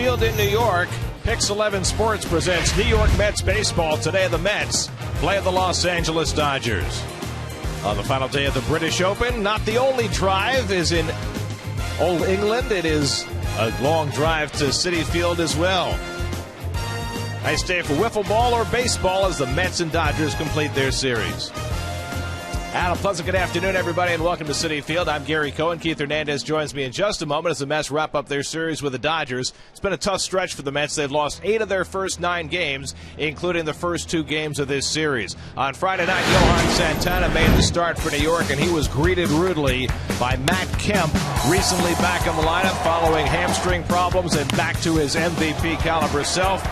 Field in New York. Pix 11 Sports presents New York Mets baseball. Today the Mets play the Los Angeles Dodgers. On the final day of the British Open, not the only drive is in Old England. It is a long drive to Citi Field as well. Nice day for wiffle ball or baseball as the Mets and Dodgers complete their series. And a pleasant good afternoon, everybody, and welcome to Citi Field. I'm Gary Cohen. Keith Hernandez joins me in just a moment as the Mets wrap up their series with the Dodgers. It's been a tough stretch for the Mets. They've lost 8 of their first 9 games, including the first 2 games of this series. On Friday night, Johan Santana made the start for New York, and he was greeted rudely by Matt Kemp, recently back in the lineup following hamstring problems and back to his MVP caliber self.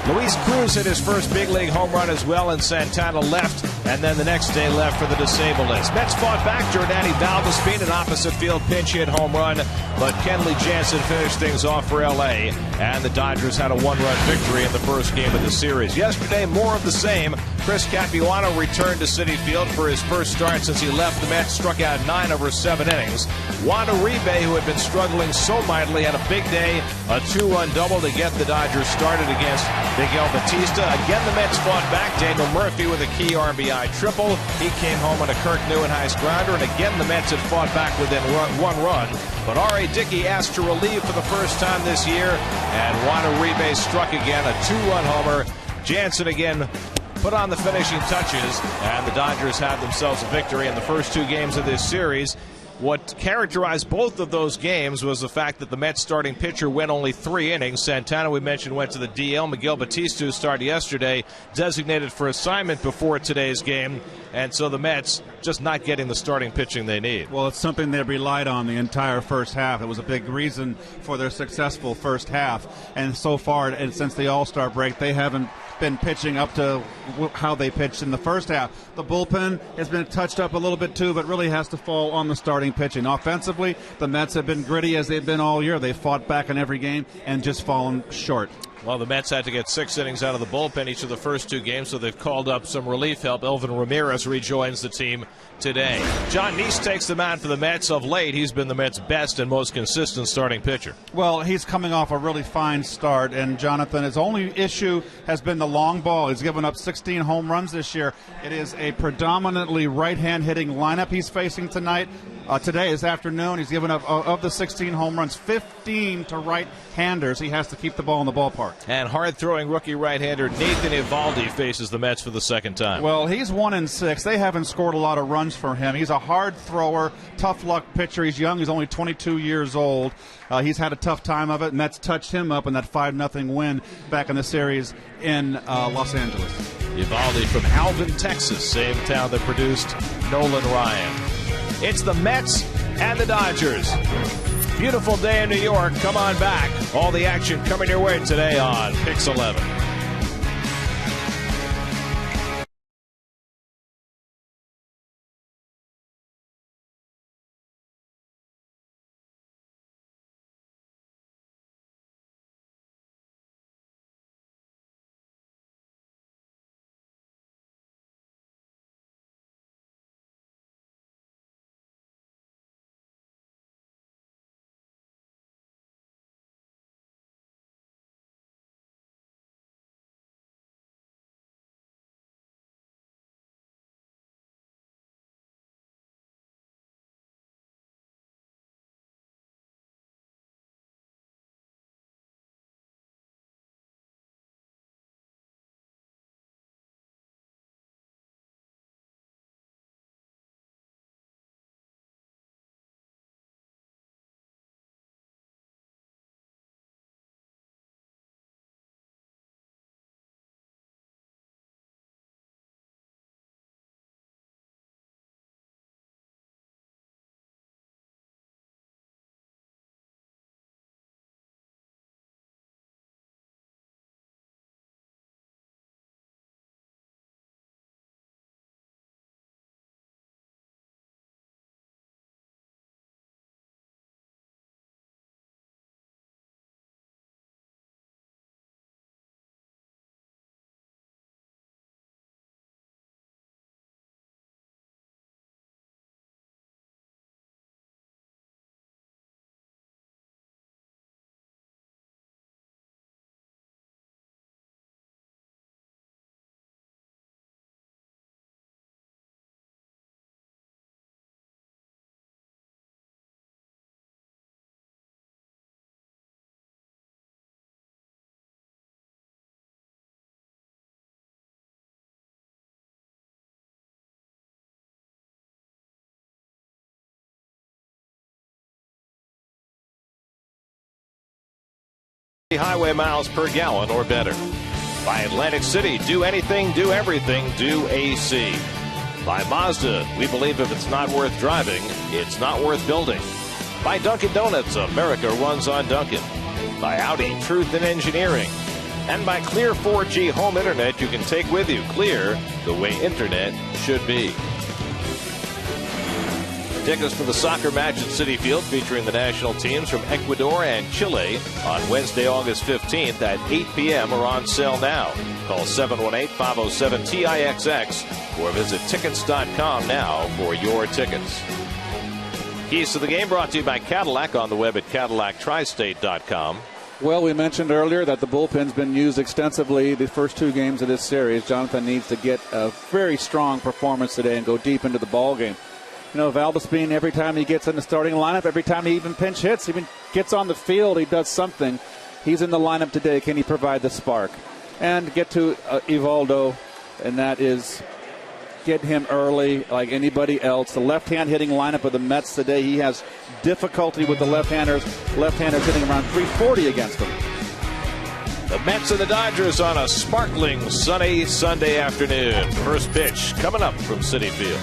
Luis Cruz hit his first big league home run as well, and Santana left, and then the next day left for the disabled list. Mets fought back. Jordany Valdespin, an opposite field pinch hit home run, but Kenley Jansen finished things off for L.A., and the Dodgers had a 1-run victory in the first game of the series. Yesterday, more of the same. Chris Capuano returned to Citi Field for his first start since he left. The Mets struck out 9 over 7 innings. Wander Uribe, who had been struggling so mightily, had a big day, a 2-run double to get the Dodgers started against Miguel Batista. Again, the Mets fought back. Daniel Murphy with a key RBI triple. He came home on a Kirk Nieuwenhuis grounder, and again the Mets had fought back within 1 run. But R.A. Dickey asked to relieve for the first time this year, and Wander Uribe struck again, a 2-run homer. Jansen again put on the finishing touches, and the Dodgers had themselves a victory in the first 2 games of this series. What characterized both of those games was the fact that the Mets starting pitcher went only 3 innings. Santana, we mentioned, went to the DL. Miguel Batista, who started yesterday, designated for assignment before today's game. And so the Mets just not getting the starting pitching they need. Well, it's something they relied on the entire first half. It was a big reason for their successful first half. And so far, and since the All-Star break, they haven't been pitching up to how they pitched in the first half. The bullpen has been touched up a little bit too, but really has to fall on the starting pitching. Offensively, the Mets have been gritty as they've been all year. They've fought back in every game and just fallen short. Well, the Mets had to get 6 innings out of the bullpen each of the first 2 games, so they've called up some relief help. Elvin Ramirez rejoins the team today. John Neese takes the mound for the Mets. Of late, he's been the Mets' best and most consistent starting pitcher. Well, he's coming off a really fine start, and Jonathan, his only issue has been the long ball. He's given up 16 home runs this year. It is a predominantly right-hand hitting lineup he's facing tonight. Today, this afternoon, he's given up, of the 16 home runs, 15 to right-handers. He has to keep the ball in the ballpark. And hard-throwing rookie right-hander Nathan Eovaldi faces the Mets for the second time. Well, he's 1-6. They haven't scored a lot of runs for him. He's a hard thrower, tough luck pitcher. He's young. He's only 22 years old. He's had a tough time of it, and that's touched him up in that 5-0 win back in the series in Los Angeles. Eovaldi from Alvin, Texas, same town that produced Nolan Ryan. It's the Mets and the Dodgers. Beautiful day in New York. Come on back. All the action coming your way today on Pix 11. highway miles per gallon or better. By Atlantic City, do anything, do everything, do AC. By Mazda, we believe if it's not worth driving, it's not worth building. By Dunkin' Donuts, America runs on Dunkin'. By Audi, truth in engineering. And by Clear 4G home internet you can take with you. Clear, the way internet should be. Tickets to the soccer match at Citi Field featuring the national teams from Ecuador and Chile on Wednesday, August 15th at 8 p.m. are on sale now. Call 718-507-TIXX or visit tickets.com now for your tickets. Keys to the game brought to you by Cadillac on the web at CadillacTristate.com. Well, we mentioned earlier that the bullpen's been used extensively the first two games of this series. Jonathan needs to get a very strong performance today and go deep into the ball game. You know, Valdespin, every time he gets in the starting lineup, every time he even pinch hits, even gets on the field, he does something. He's in the lineup today. Can he provide the spark? And get to Evaldo, and that is get him early like anybody else. The left-hand hitting lineup of the Mets today, he has difficulty with the left-handers. Left-handers hitting around 340 against him. The Mets and the Dodgers on a sparkling sunny Sunday afternoon. First pitch coming up from Citi Field.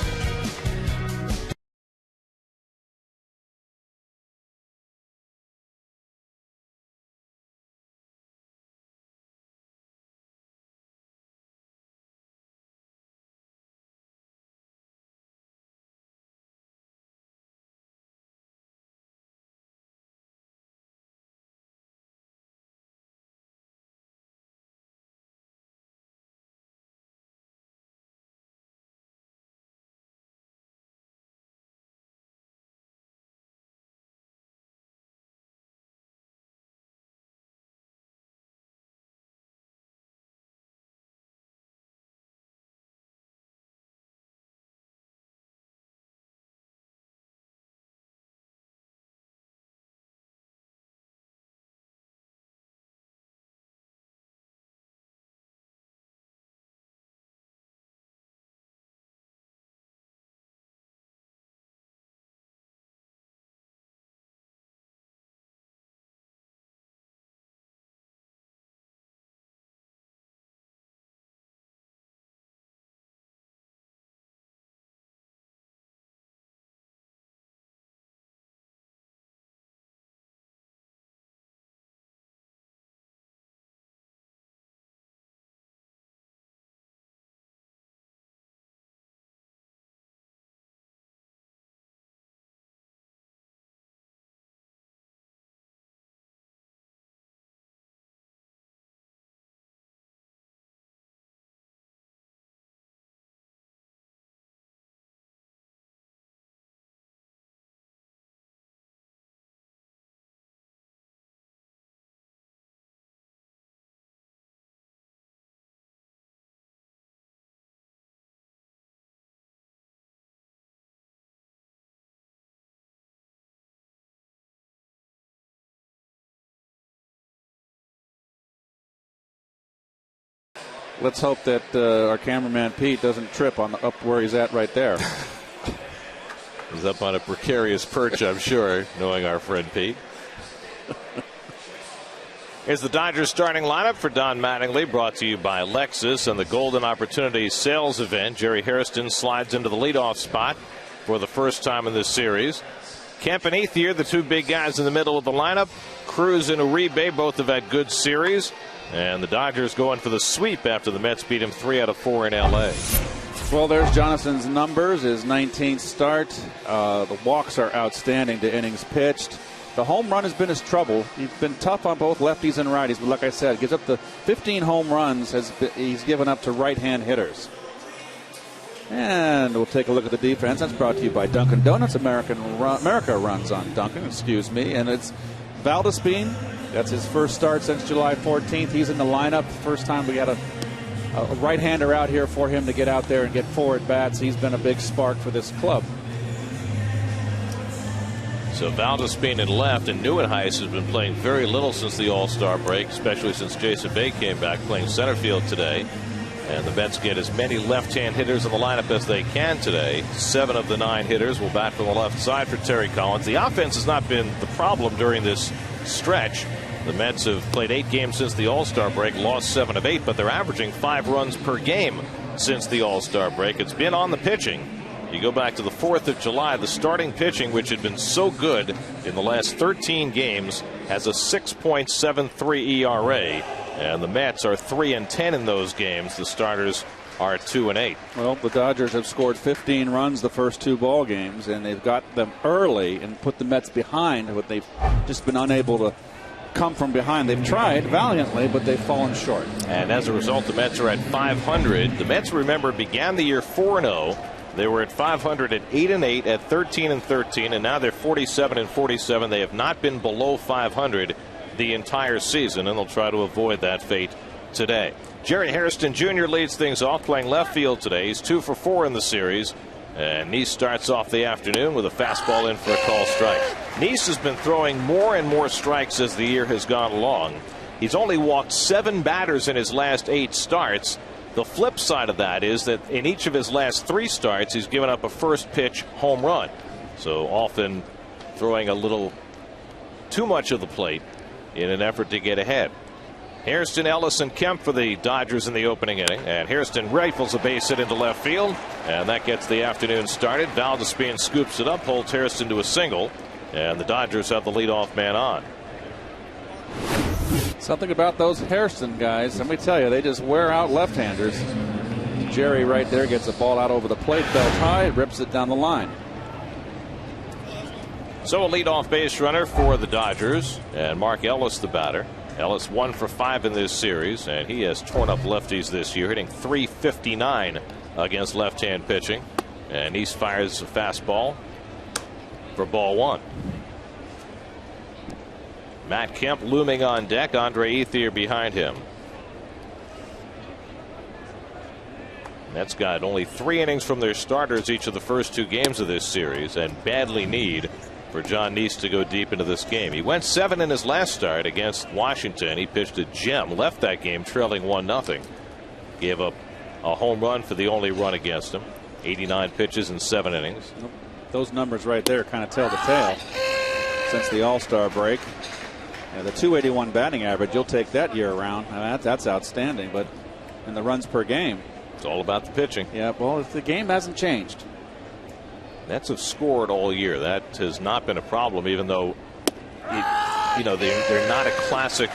Let's hope that our cameraman Pete doesn't trip on up where he's at right there. He's up on a precarious perch, I'm sure, knowing our friend Pete. Here's the Dodgers starting lineup for Don Mattingly, brought to you by Lexus and the Golden Opportunity Sales Event. Jerry Hairston slides into the leadoff spot for the first time in this series. Kemp and Ethier, the two big guys in the middle of the lineup. Cruz and Uribe both have had good series. And the Dodgers going for the sweep after the Mets beat him 3 out of 4 in L.A. Well, there's Jonathan's numbers, his 19th start. The walks are outstanding to innings pitched. The home run has been his trouble. He's been tough on both lefties and righties, but like I said, gives up the 15 home runs he's given up to right-hand hitters. And we'll take a look at the defense. That's brought to you by Dunkin' Donuts. America runs on Dunkin', and it's Valdespin. That's his first start since July 14th. He's in the lineup. First time we had a right-hander out here for him to get out there and get forward bats. He's been a big spark for this club. So Valdespin in left, and Nieuwenhuis has been playing very little since the All-Star break, especially since Jason Bay came back playing center field today. And the Mets get as many left-hand hitters in the lineup as they can today. 7 of the 9 hitters will bat from the left side for Terry Collins. The offense has not been the problem during this stretch. The Mets have played 8 games since the All-Star break, lost 7 of 8, but they're averaging 5 runs per game since the All-Star break. It's been on the pitching. You go back to the 4th of July, the starting pitching, which had been so good in the last 13 games, has a 6.73 ERA, and the Mets are 3-10 in those games. The starters are 2-8. Well, the Dodgers have scored 15 runs the first 2 ball games, and they've got them early and put the Mets behind, but they've just been unable to come from behind. They've tried valiantly, but they've fallen short. And as a result, the Mets are at 500. The Mets, remember, began the year 4-0. They were at 500 at 8-8, at 13-13, and now they're 47-47. They have not been below 500 the entire season, and they'll try to avoid that fate today. Jerry Hairston Jr. leads things off, playing left field today. He's 2 for 4 in the series. And Nice starts off the afternoon with a fastball in for a call strike. Nice has been throwing more and more strikes as the year has gone along. He's only walked 7 batters in his last 8 starts. The flip side of that is that in each of his last 3 starts, he's given up a first pitch home run. So often throwing a little too much of the plate in an effort to get ahead. Hairston, Ellis, and Kemp for the Dodgers in the opening inning. And Hairston rifles a base hit into left field. And that gets the afternoon started. Valdespin scoops it up, holds Hairston to a single. And the Dodgers have the leadoff man on. Something about those Hairston guys, let me tell you, they just wear out left-handers. Jerry right there gets a ball out over the plate, belt high, rips it down the line. So a leadoff base runner for the Dodgers. And Mark Ellis, the batter. Ellis 1 for 5 in this series, and he has torn up lefties this year, hitting .359 against left-hand pitching. And East fires a fastball for ball 1. Matt Kemp looming on deck. Andre Ethier behind him. Mets got only 3 innings from their starters each of the first 2 games of this series, and badly need for John Nice to go deep into this game. He went 7 in his last start against Washington. He pitched a gem, left that game trailing 1-0. Gave up a home run for the only run against him. 89 pitches in 7 innings. Those numbers right there kind of tell the tale since the All-Star break. The .281 batting average, you'll take that year round. That's outstanding. But in the runs per game, it's all about the pitching. Yeah, well, the game hasn't changed. Mets have scored all year. That has not been a problem, even though they're not a classic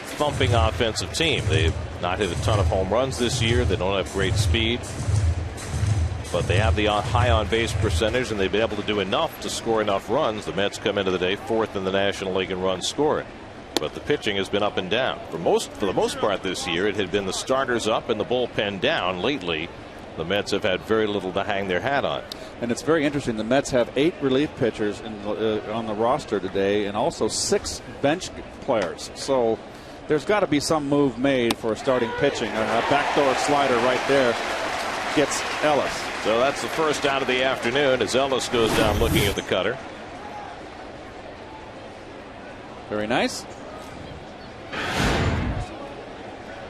thumping offensive team. They've not hit a ton of home runs this year. They don't have great speed, but they have the high on base percentage, and they've been able to do enough to score enough runs. The Mets come into the day 4th in the National League in runs scored, but the pitching has been up and down. For the most part this year, it had been the starters up and the bullpen down. Lately, the Mets have had very little to hang their hat on. And it's very interesting. The Mets have 8 relief pitchers on the roster today, and also 6 bench players. So there's got to be some move made for starting pitching. A backdoor slider right there gets Ellis. So that's the first out of the afternoon as Ellis goes down looking at the cutter. Very nice.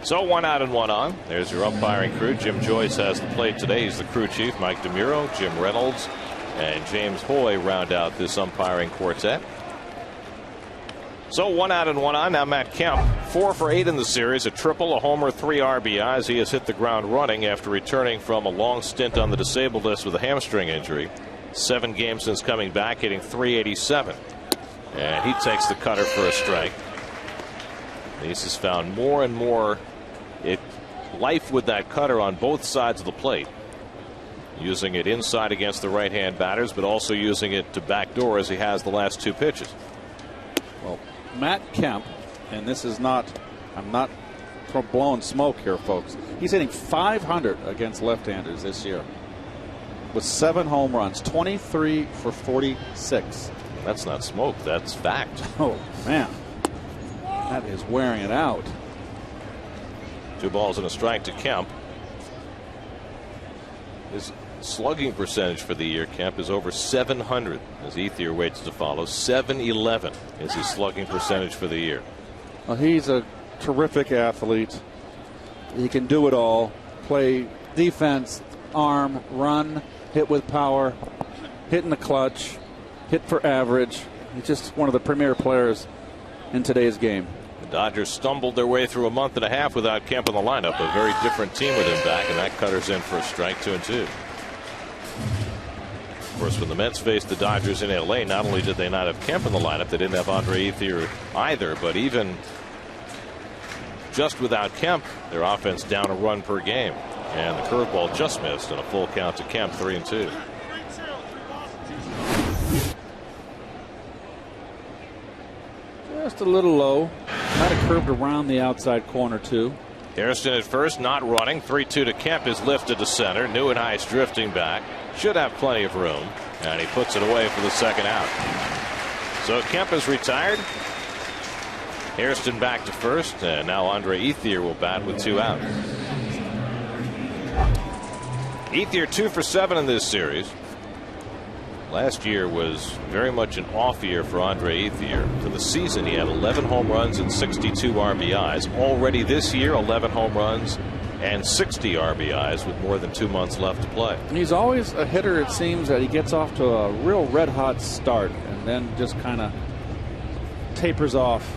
So 1 out and 1 on. There's your umpiring crew. Jim Joyce has the plate today. He's the crew chief. Mike DeMuro, Jim Reynolds, and James Hoy round out this umpiring quartet. So 1 out and 1 on. Now Matt Kemp, 4 for 8 in the series, a triple, a homer, 3 RBIs. He has hit the ground running after returning from a long stint on the disabled list with a hamstring injury. 7 games since coming back, hitting .387. And he takes the cutter for a strike. Nice has found more and more life with that cutter on both sides of the plate. Using it inside against the right-hand batters, but also using it to backdoor as he has the last 2 pitches. Well, Matt Kemp, and this is not, I'm not blowing smoke here, folks. He's hitting .500 against left-handers this year with 7 home runs, 23 for 46. That's not smoke, that's fact. Oh, man. That is wearing it out. 2 balls and a strike to Kemp. His slugging percentage for the year, Kemp, is over .700 as Ethier waits to follow. .711 is his slugging percentage for the year. Well, he's a terrific athlete. He can do it all. Play defense, arm, run, hit with power, hit in the clutch, hit for average. He's just one of the premier players in today's game. The Dodgers stumbled their way through a month and a half without Kemp in the lineup. A very different team with him back, and that cutter's in for a strike, 2-2. Of course, when the Mets faced the Dodgers in L.A., not only did they not have Kemp in the lineup, they didn't have Andre Ethier either. But even just without Kemp, their offense down a run per game. And the curveball just missed, and a full count to Kemp, 3-2. Just a little low. Might have curved around the outside corner, too. Hairston at first, not running. 3-2 to Kemp is lifted to center. Nieuwenhuis drifting back. Should have plenty of room. And he puts it away for the second out. So Kemp is retired. Hairston back to first. And now Andre Ethier will bat with 2 outs. Ethier 2 for 7 in this series. Last year was very much an off year for Andre Ethier. For the season, he had 11 home runs and 62 RBIs. Already this year, 11 home runs and 60 RBIs with more than 2 months left to play. He's always a hitter, it seems, that he gets off to a real red-hot start and then just kind of tapers off.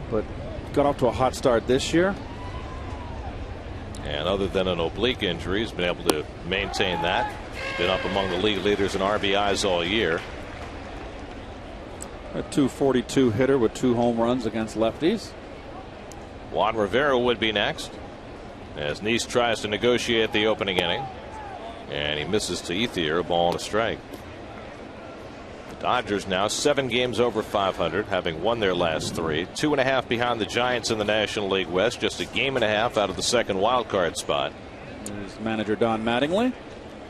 But got off to a hot start this year. And other than an oblique injury, he's been able to maintain that. Been up among the league leaders in RBIs all year. A .242 hitter with 2 home runs against lefties. Juan Rivera would be next, as Nice tries to negotiate the opening inning. And he misses to Ethier, a ball and a strike. The Dodgers now 7 games over 500, having won their last 3. 2.5 behind the Giants in the National League West, just a game and a half out of the second wild card spot. There's manager Don Mattingly.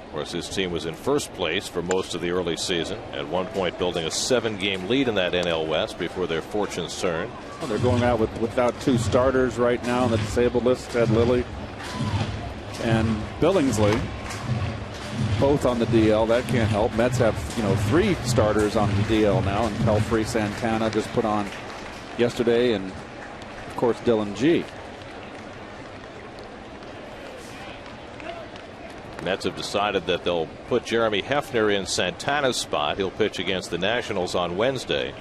Of course, his team was in first place for most of the early season, at one point building a 7-game lead in that NL West before their fortunes turned. Well, they're going out without 2 starters right now on the disabled list. Ted Lilly and Billingsley, both on the DL. That can't help. Mets have 3 starters on the DL now, and Pelfrey Santana just put on yesterday, and of course Dylan G. Mets have decided that they'll put Jeremy Hefner in Santana's spot. He'll pitch against the Nationals on Wednesday,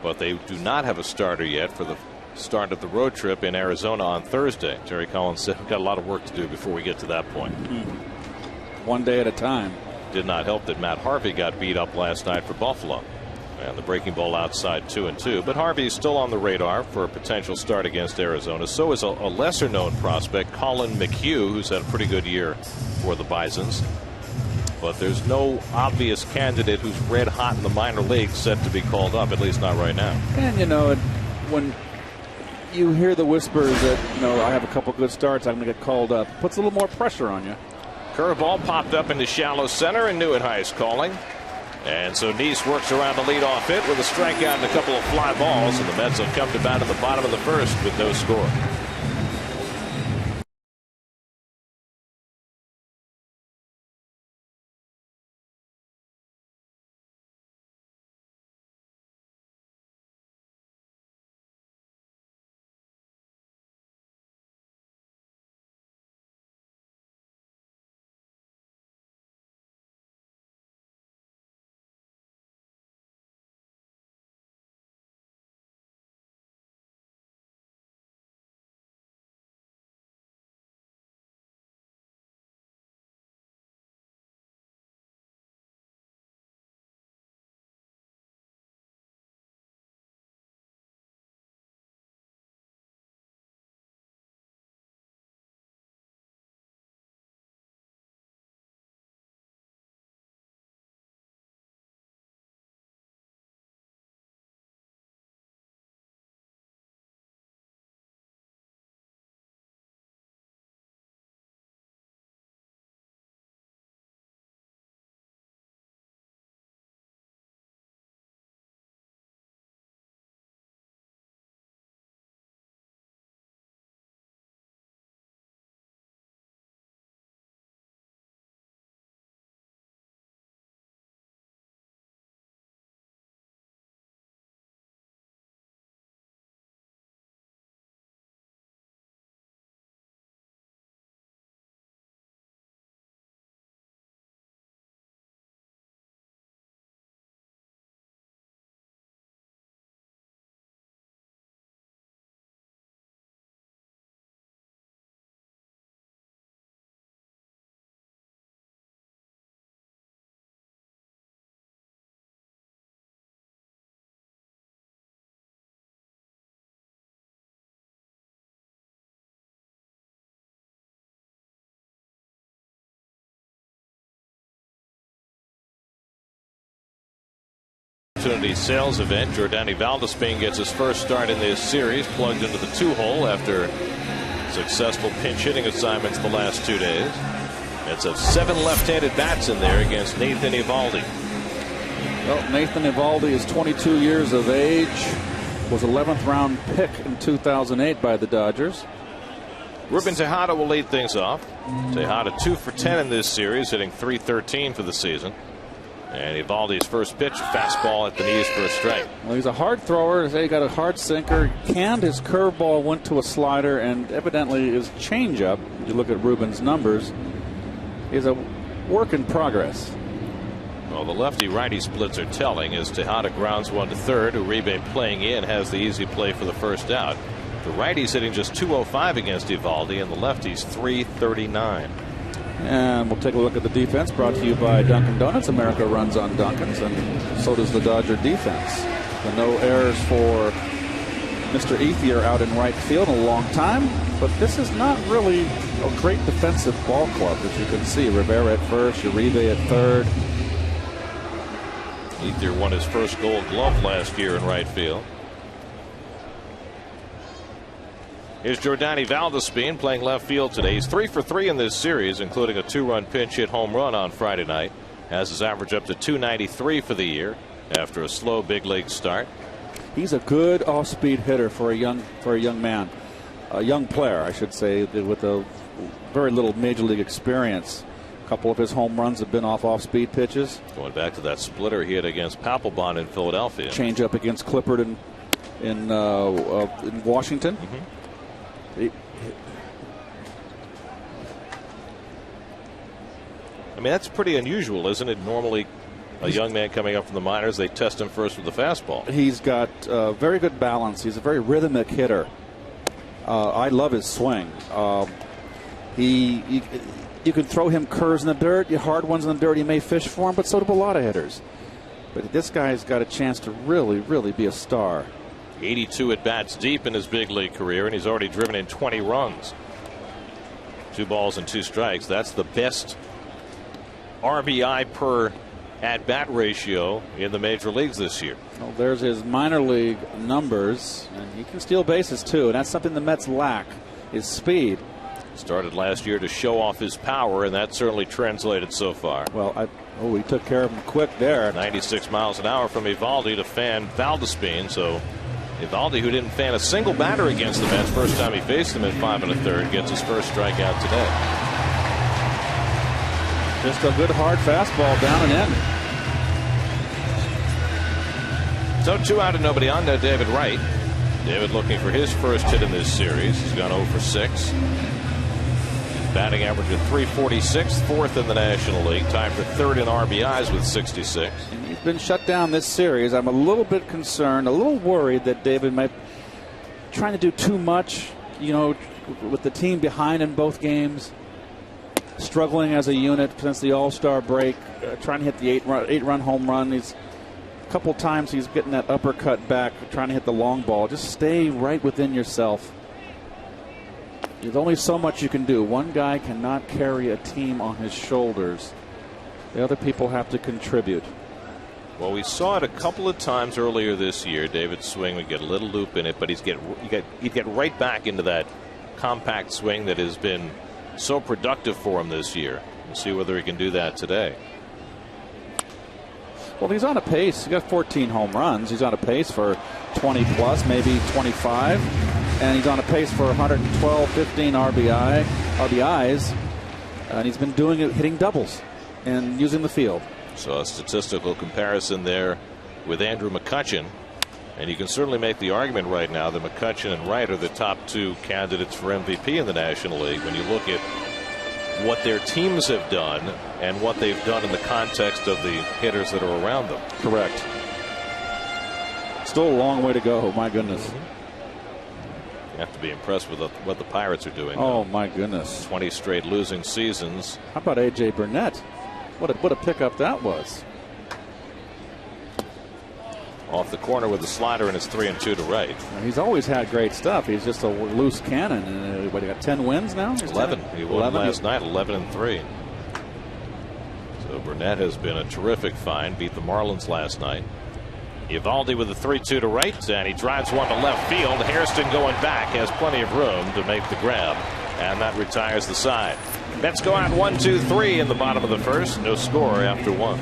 but they do not have a starter yet for the start of the road trip in Arizona on Thursday. Terry Collins said we've got a lot of work to do before we get to that point. One day at a time. Did not help that Matt Harvey got beat up last night for Buffalo. And the breaking ball outside 2-2. But Harvey is still on the radar for a potential start against Arizona. So is a lesser known prospect, Colin McHugh, who's had a pretty good year for the Bisons. But there's no obvious candidate who's red hot in the minor leagues set to be called up, at least not right now. And when you hear the whispers that I have a couple good starts, I'm going to get called up, it puts a little more pressure on you. Curveball popped up into shallow center, and Nieuwenhuis calling. And so Nice works around the leadoff hit with a strikeout and a couple of fly balls, and the Mets have come to bat at the bottom of the first with no score. opportunity sales event. Jordany Valdespin gets his first start in this series, plugged into the 2-hole after successful pinch hitting assignments the last 2 days. It's a 7 left-handed bats in there against Nathan Eovaldi. Well, Nathan Eovaldi is 22 years of age, was 11th round pick in 2008 by the Dodgers. Ruben Tejada will lead things off. Tejada 2 for 10 in this series, hitting .313 for the season. And Eovaldi's first pitch, fastball at the knees for a strike. Well, he's a hard thrower. He got a hard sinker. Canned his curveball, went to a slider, and evidently his changeup, if you look at Ruben's numbers, is a work in progress. Well, the lefty-righty splits are telling as Tejada grounds one to third. Uribe playing in has the easy play for the first out. The righty's hitting just .205 against Eovaldi, and the lefty's .339. And we'll take a look at the defense brought to you by Dunkin' Donuts. America runs on Dunkin's, and so does the Dodger defense. The no errors for Mr. Ethier out in right field in a long time, but this is not really a great defensive ball club, as you can see. Rivera at first, Uribe at third. Ethier won his first Gold Glove last year in right field. Here's Jordany Valdespin playing left field today. He's 3 for 3 in this series, including a 2-run pinch hit home run on Friday night. Has his average up to .293 for the year after a slow big league start. He's a good off-speed hitter for a young man, a young player, I should say, with a very little major league experience. A couple of his home runs have been off-speed pitches. Going back to that splitter he hit against Papelbon in Philadelphia. Change up against Clippard in Washington. I mean, that's pretty unusual, isn't it? Normally, a young man coming up from the minors, they test him first with the fastball. He's got very good balance. He's a very rhythmic hitter. I love his swing. You can throw him curves in the dirt, hard ones in the dirt. He may fish for him, but so do a lot of hitters. But this guy's got a chance to really, really be a star. 82 at bats deep in his big league career, and he's already driven in 20 runs. 2 balls and 2 strikes. That's the best RBI per at bat ratio in the major leagues this year. Well, there's his minor league numbers, and he can steal bases too, and that's something the Mets lack, is speed. Started last year to show off his power, and that certainly translated so far. Well, he took care of him quick there. 96 miles an hour from Eovaldi to fan Valdespin. So Eovaldi, who didn't fan a single batter against the Mets first time he faced them in 5 1/3, gets his first strikeout today. Just a good hard fastball down and in. So 2 out and nobody on. Now David Wright. David looking for his first hit in this series. He's gone 0 for 6. Batting average of .346, 4th in the National League, tied for 3rd in RBIs with 66. And he's been shut down this series. I'm a little bit concerned, a little worried that David might be trying to do too much, with the team behind in both games, struggling as a unit since the All-Star break, trying to hit the 8-run home run. A couple times he's getting that uppercut back, trying to hit the long ball. Just stay right within yourself. There's only so much you can do. One guy cannot carry a team on his shoulders. The other people have to contribute. Well, we saw it a couple of times earlier this year. David's swing would get a little loop in it, but he'd get right back into that compact swing that has been so productive for him this year. We'll see whether he can do that today. Well, he's on a pace. He got 14 home runs. He's on a pace for 20 plus, maybe 25. And he's on a pace for 112, 15 RBIs. And he's been doing it, hitting doubles and using the field. So a statistical comparison there with Andrew McCutchen. And you can certainly make the argument right now that McCutchen and Wright are the top 2 candidates for MVP in the National League when you look at what their teams have done and what they've done in the context of the hitters that are around them. Correct. Still a long way to go. My goodness. You have to be impressed with what the Pirates are doing. Oh, my goodness. 20 straight losing seasons. How about A.J. Burnett? What a pickup that was. Off the corner with the slider, and it's 3-2 to right. He's always had great stuff. He's just a loose cannon. And he got 10 wins now? 11. He won last night, 11-3. So Burnett has been a terrific find. Beat the Marlins last night. Eovaldi with a 3-2 to right, and he drives one to left field. Hairston going back, has plenty of room to make the grab, and that retires the side. Mets go out 1-2-3 in the bottom of the first. No score after one.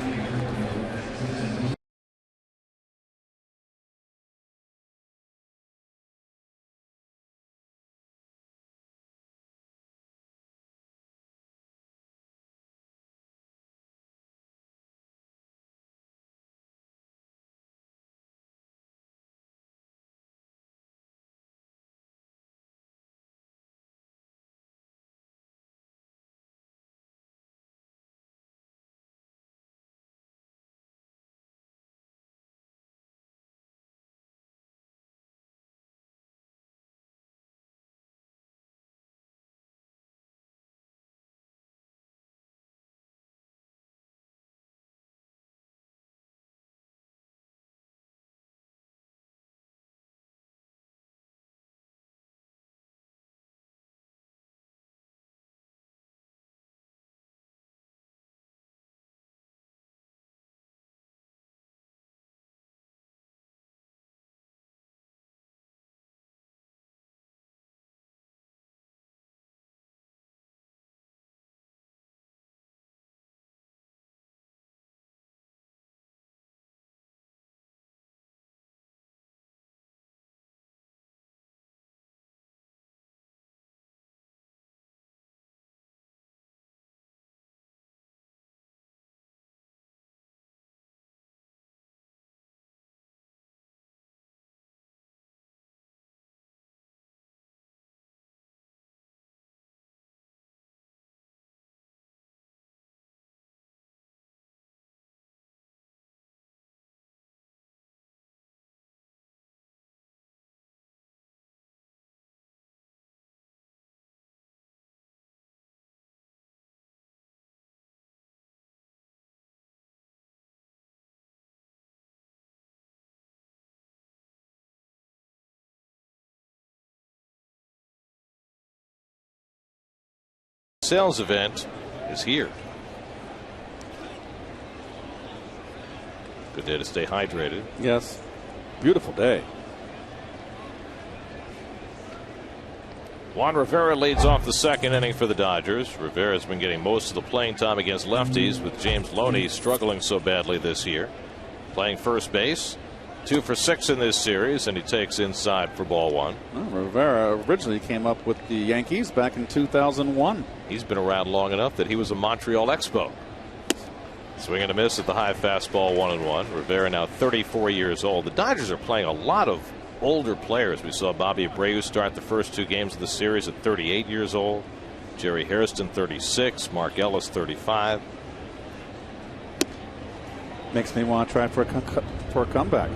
Sales event is here. Good day to stay hydrated. Yes. Beautiful day. Juan Rivera leads off the second inning for the Dodgers. Rivera's been getting most of the playing time against lefties, with James Loney struggling so badly this year. Playing first base. 2 for 6 in this series, and he takes inside for ball one. Well, Rivera originally came up with the Yankees back in 2001. He's been around long enough that he was a Montreal Expo. Swing and a miss at the high fastball, 1-1. Rivera now 34 years old. The Dodgers are playing a lot of older players. We saw Bobby Abreu start the first 2 games of the series at 38 years old. Jerry Hairston 36. Mark Ellis 35. Makes me want to try for a comeback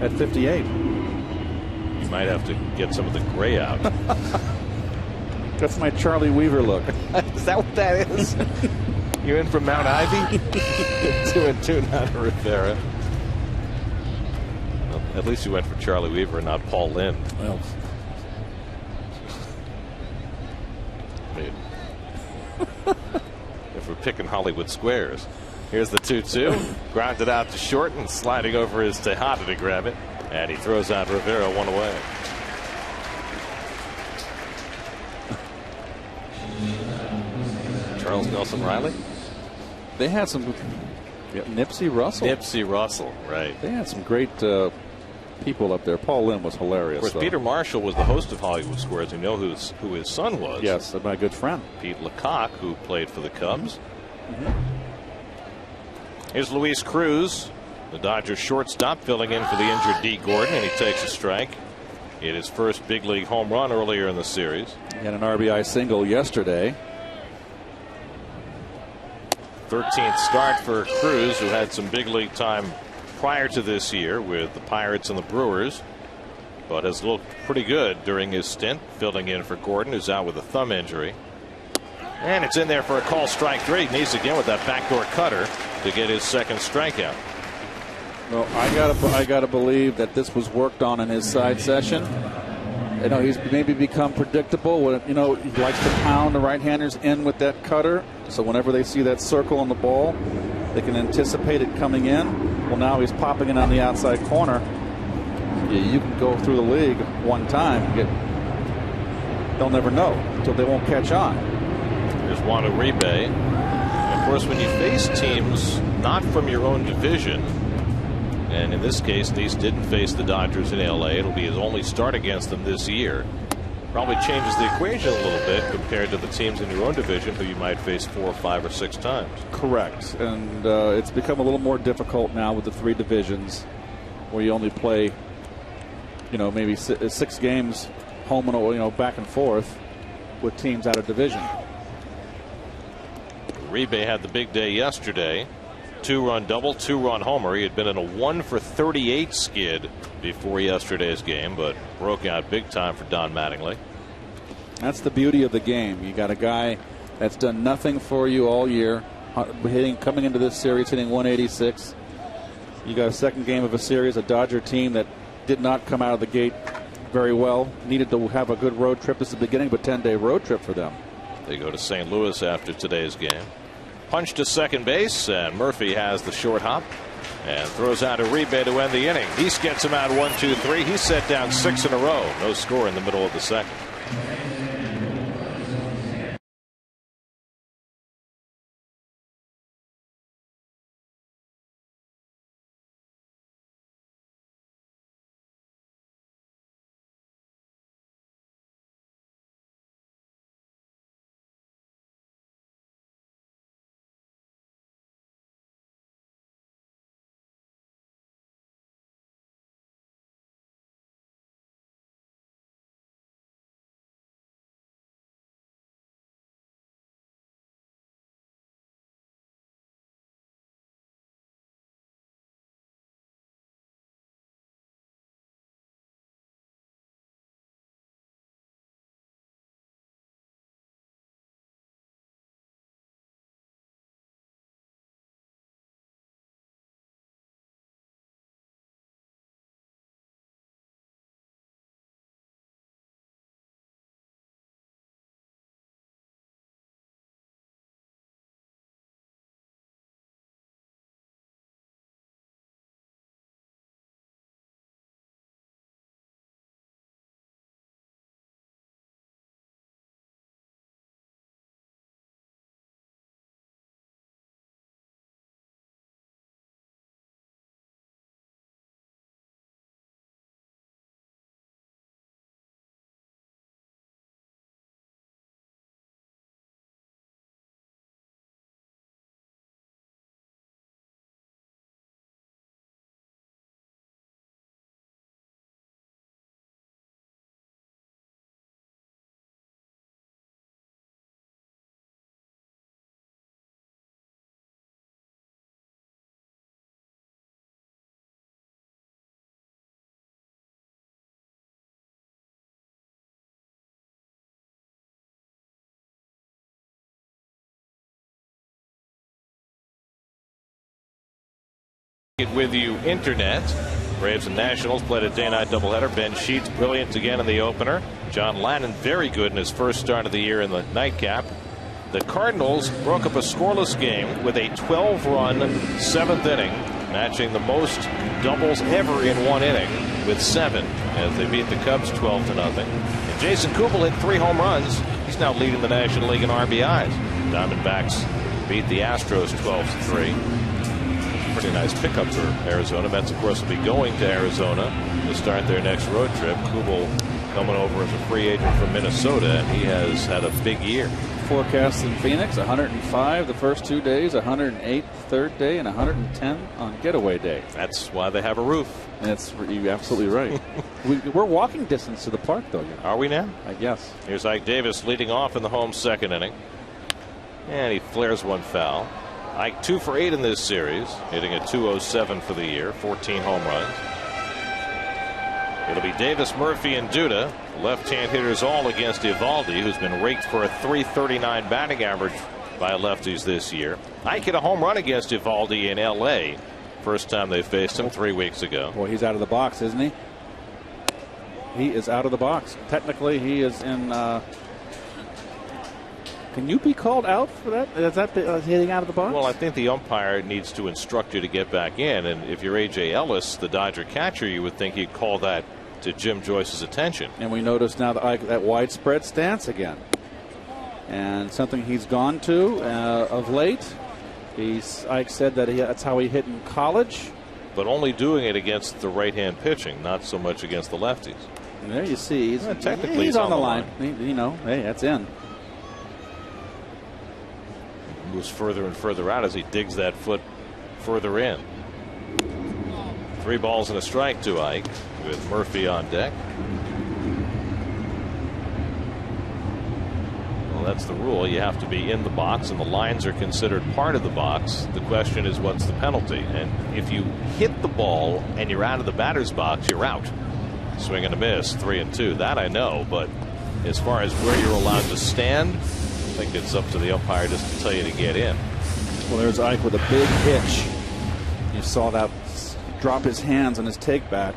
at 58. You might have to get some of the gray out. That's my Charlie Weaver look. Is that what that is? You in from Mount Ivy? 2-2 now to Rivera. Well, at least you went for Charlie Weaver and not Paul Lynn. Well, I mean, if we're picking Hollywood squares. Here's the 2-2. Grounded out to short and sliding over is Tejada to grab it. And he throws out Rivera, 1 away. Charles Nelson Riley. they had some. Nipsey Russell. Nipsey Russell, right. They had some great people up there. Paul Lynn was hilarious. Of course, Peter Marshall was the host of Hollywood Squares. You know who his son was. Yes, my good friend. Pete Lecoq, who played for the Cubs. Here's Luis Cruz, the Dodgers shortstop, filling in for the injured D. Gordon, and he takes a strike. Hit his first big league home run earlier in the series. He had an RBI single yesterday. 13th start for Cruz, who had some big league time prior to this year with the Pirates and the Brewers, but has looked pretty good during his stint, filling in for Gordon, who's out with a thumb injury. And it's in there for a call, strike three. He needs again with that backdoor cutter to get his second strikeout. Well, I gotta believe that this was worked on in his side session. You know, he's maybe become predictable. You know, he likes to pound the right-handers in with that cutter. So whenever they see that circle on the ball, they can anticipate it coming in. Well, now he's popping in on the outside corner. You can go through the league one time. They'll never know until they won't catch on. Here's Juan Uribe. And of course, when you face teams not from your own division, and in this case, these didn't face the Dodgers in L.A., it'll be his only start against them this year. Probably changes the equation a little bit compared to the teams in your own division who you might face 4 or 5 or 6 times. Correct. And it's become a little more difficult now with the 3 divisions where you only play, maybe 6 games home and, back and forth with teams out of division. Uribe had the big day yesterday. 2-run double, 2-run homer. He had been in a 1 for 38 skid before yesterday's game, but broke out big time for Don Mattingly. That's the beauty of the game. You got a guy that's done nothing for you all year, coming into this series hitting 186. You got a second game of a series, a Dodger team that did not come out of the gate very well. Needed to have a good road trip. This is the beginning of a 10-day road trip for them. They go to St. Louis after today's game. Punch to second base, and Murphy has the short hop and throws out Uribe to end the inning. He gets him out 1-2-3. He's set down 6 in a row. No score in the middle of the second. With you, Internet. Braves and Nationals played a day-night doubleheader. Ben Sheets brilliant again in the opener. John Lannon very good in his first start of the year in the nightcap. The Cardinals broke up a scoreless game with a 12-run 7th inning, matching the most doubles ever in one inning with 7 as they beat the Cubs 12-0. And Jason Kubel hit 3 home runs. He's now leading the National League in RBIs. Diamondbacks beat the Astros 12-3. Pretty nice pickup for Arizona. Mets, of course, will be going to Arizona to start their next road trip. Kubel coming over as a free agent from Minnesota, and he has had a big year. Forecast in Phoenix, 105 the first 2 days, 108 the third day, and 110 on getaway day. That's why they have a roof. You're absolutely right. We're walking distance to the park, though. Are we now? I guess. Here's Ike Davis leading off in the home second inning. And he flares one foul. Ike 2 for 8 in this series, hitting a .207 for the year, 14 home runs. It'll be Davis, Murphy, and Duda, left-hand hitters all against Eovaldi, who's been raked for a .339 batting average by lefties this year. Ike hit a home run against Eovaldi in L.A. First time they faced him 3 weeks ago. Well, he's out of the box, isn't he? He is out of the box. Technically, he is in Can you be called out for that? Is that hitting out of the box? Well, I think the umpire needs to instruct you to get back in. And if you're A.J. Ellis, the Dodger catcher, you would think he'd call that to Jim Joyce's attention. And we notice now that widespread stance again. And something he's gone to of late. Ike said that that's how he hit in college. But only doing it against the right-hand pitching, not so much against the lefties. And there you see, technically he's on the line. Hey, that's in. Moves further and further out as he digs that foot further in. 3 balls and a strike to Ike with Murphy on deck. Well, that's the rule. You have to be in the box, and the lines are considered part of the box. The question is, what's the penalty? And if you hit the ball and you're out of the batter's box, you're out. Swing and a miss, 3-2. That I know, but as far as where you're allowed to stand, I think it's up to the umpire just to tell you to get in. Well, there's Ike with a big hitch. You saw that drop his hands on his take back.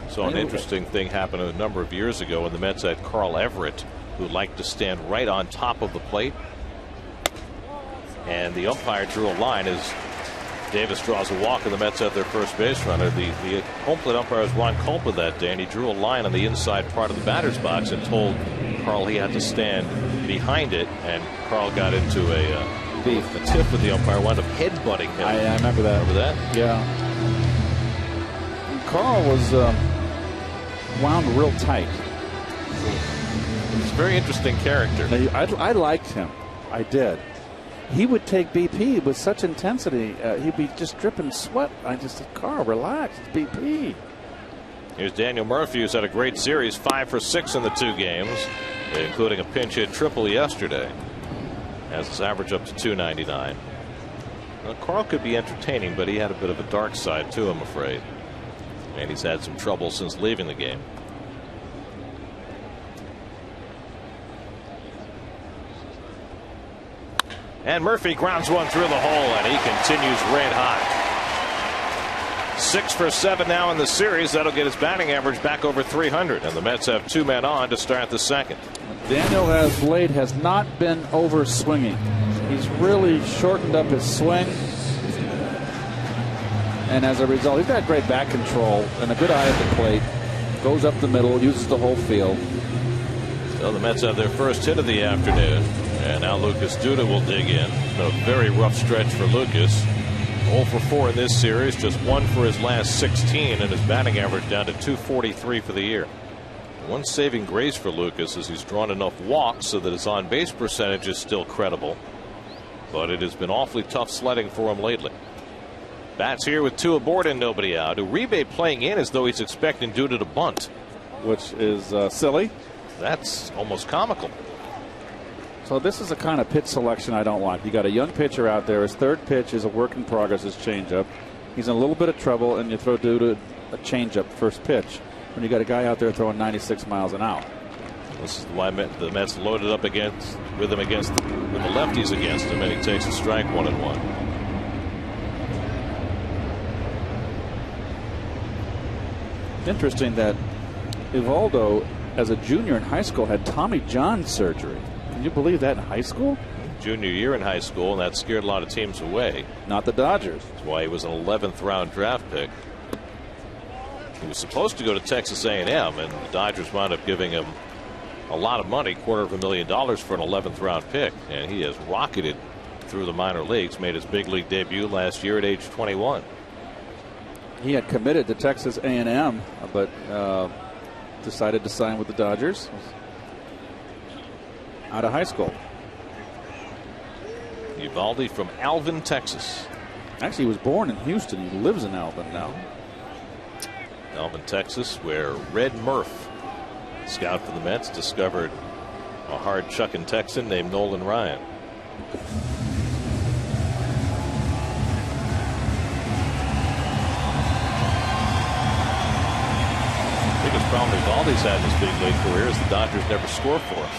So an interesting thing happened a number of years ago when the Mets had Carl Everett, who liked to stand right on top of the plate. And the umpire drew a line as Davis draws a walk, and the Mets have their first base runner. The home plate umpire was Ron Culpa that day, and he drew a line on the inside part of the batter's box and told Carl he had to stand behind it, and Carl got into a tiff with the umpire, wound up headbutting him. I remember that. Remember that? Yeah. And Carl was wound real tight. He's a very interesting character. I liked him. I did. He would take BP with such intensity. He'd be just dripping sweat. I just said, Carl, relax. It's BP. Here's Daniel Murphy, who's had a great series, 5 for 6 in the 2 games, including a pinch hit triple yesterday. Has his average up to 299. Well, Carl could be entertaining, but he had a bit of a dark side too, I'm afraid. And he's had some trouble since leaving the game. And Murphy grounds one through the hole, and he continues red hot. 6 for 7 now in the series. That'll get his batting average back over 300. And the Mets have 2 men on to start the second. Daniel has not been over swinging. He's really shortened up his swing. And as a result, he's got great back control and a good eye at the plate. Goes up the middle, uses the whole field. So the Mets have their first hit of the afternoon. And now Lucas Duda will dig in. A very rough stretch for Lucas. 0 for 4 in this series, just 1 for his last 16, and his batting average down to 243 for the year. One saving grace for Lucas is he's drawn enough walks so that his on-base percentage is still credible. But it has been awfully tough sledding for him lately. Bats here with 2 aboard and nobody out. Uribe playing in as though he's expecting Duda to bunt. Which is silly. That's almost comical. So this is the kind of pitch selection I don't like. You got a young pitcher out there. His third pitch is a work in progress, his changeup. He's in a little bit of trouble, and you throw Duda a changeup first pitch when you got a guy out there throwing 96 miles an hour. This is why the Mets loaded up with the lefties against him, and he takes a strike 1-1. Interesting that Evaldo, as a junior in high school, had Tommy John surgery. Can you believe that in high school? Junior year in high school, and that scared a lot of teams away. Not the Dodgers. That's why he was an 11th round draft pick. He was supposed to go to Texas A&M, and the Dodgers wound up giving him a lot of money, $250,000 for an 11th round pick, and he has rocketed through the minor leagues. Made his big league debut last year at age 21. He had committed to Texas A&M, but decided to sign with the Dodgers out of high school. Evaldi from Alvin, Texas. Actually, he was born in Houston. He lives in Alvin now. Alvin, Texas, where Red Murph, scout for the Mets, discovered a hard-chucking Texan named Nolan Ryan. Biggest problem Evaldi's had in his big league career is the Dodgers never score for him.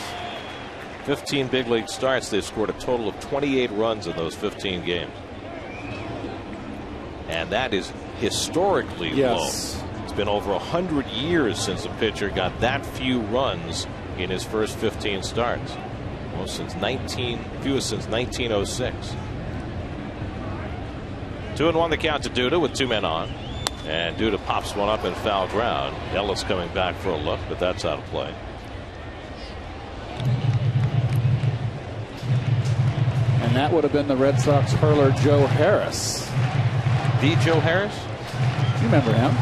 15 big league starts, they've scored a total of 28 runs in those 15 games. And that is historically low. It's been over 100 years since a pitcher got that few runs in his first 15 starts. Well, fewest since 1906. 2-1 the count to Duda with 2 men on. And Duda pops one up in foul ground. Ellis coming back for a look, but that's out of play. And that would have been the Red Sox hurler Joe Harris. The Joe Harris? You remember him?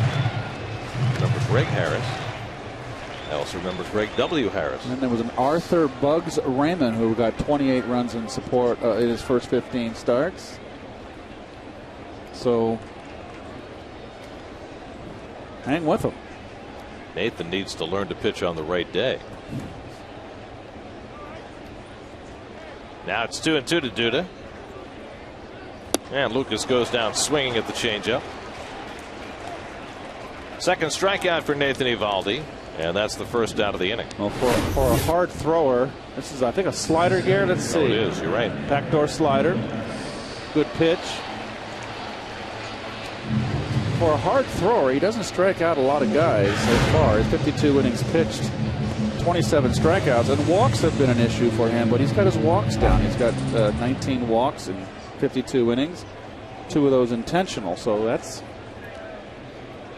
Remember Greg Harris. Ellis remembers Greg W. Harris. And then there was an Arthur Bugs Raymond who got 28 runs in support in his first 15 starts. So hang with him. Nathan needs to learn to pitch on the right day. Now it's 2-2 to Duda. And Lucas goes down swinging at the changeup. Second strikeout for Nathan Eovaldi. And that's the first out of the inning. Well, for a hard thrower, this is, I think, a slider, Gare. Let's see. Oh, it is. You're right. Backdoor slider. Good pitch. For a hard thrower, he doesn't strike out a lot of guys so far. His 52 innings pitched, 27 strikeouts, and walks have been an issue for him, but he's got his walks down. He's got 19 walks in 52 innings, 2 of those intentional, so that's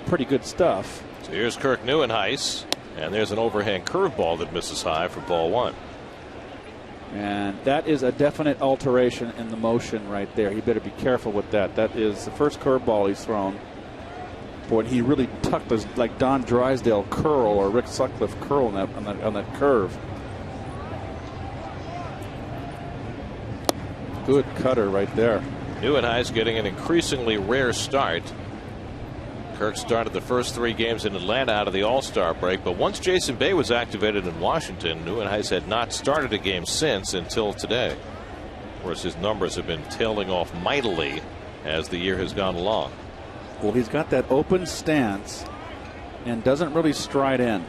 pretty good stuff. So here's Kirk Neuenhuis, and there's an overhand curveball that misses high for ball 1. And that is a definite alteration in the motion right there. He better be careful with that. That is the first curveball he's thrown. Boy, he really tucked this like Don Drysdale curl or Rick Sutcliffe curl on that curve. Good cutter right there. Neuenhuis getting an increasingly rare start. Kirk started the first 3 games in Atlanta out of the All-Star break, but once Jason Bay was activated in Washington, Neuenhuis had not started a game since until today. Of course, his numbers have been tailing off mightily as the year has gone along. Well, he's got that open stance and doesn't really stride in.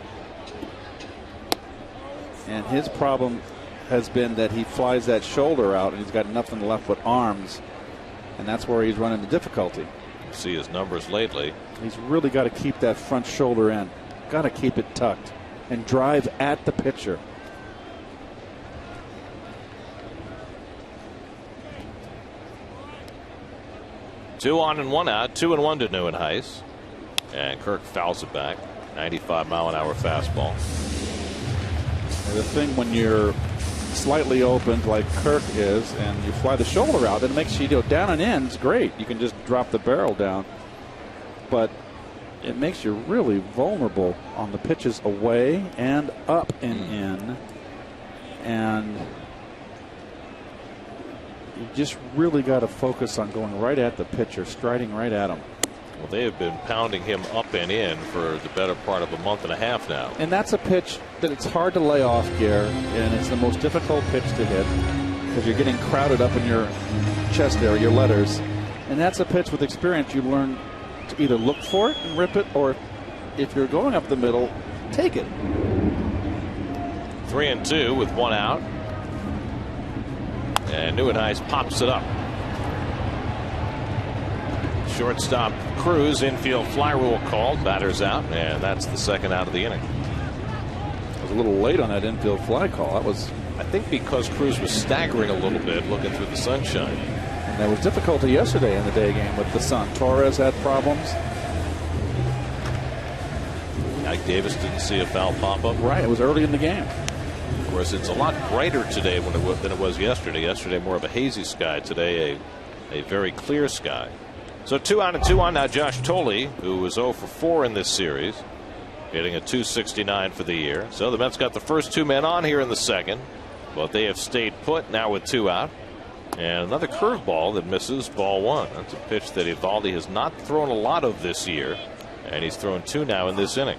And his problem has been that he flies that shoulder out and he's got nothing left but arms. And that's where he's run into difficulty. You see his numbers lately. He's really got to keep that front shoulder in. Got to keep it tucked and drive at the pitcher. Two on and 1 out. 2-1 to Neuenhuis. And Kirk fouls it back. 95-mile-an-hour fastball. And the thing when you're slightly opened like Kirk is and you fly the shoulder out, it makes you go down and in. It's great. You can just drop the barrel down. But it makes you really vulnerable on the pitches away and up and in. And you just really got to focus on going right at the pitcher, striding right at him. Well, they have been pounding him up and in for the better part of a month and a half now. And that's a pitch that it's hard to lay off, Gare, and it's the most difficult pitch to hit because you're getting crowded up in your chest area, your letters. And that's a pitch with experience you learn to either look for it and rip it, or if you're going up the middle, take it. 3-2 with 1 out. And Neuenhuis pops it up. Shortstop Cruz, infield fly rule called, batters out, and that's the second out of the inning. I was a little late on that infield fly call. That was, I think, because Cruz was staggering a little bit looking through the sunshine. And there was difficulty yesterday in the day game with the sun. Torres had problems. Ike Davis didn't see a foul pop up. Right, it was early in the game. Of course, it's a lot brighter today than it was yesterday. Yesterday, more of a hazy sky. Today, a very clear sky. So 2 out and 2 on now. Josh Thole, who was 0 for 4 in this series, hitting a .269 for the year. So the Mets got the first 2 men on here in the second, but they have stayed put now with 2 out. And another curveball that misses, ball 1. That's a pitch that Eovaldi has not thrown a lot of this year, and he's thrown 2 now in this inning.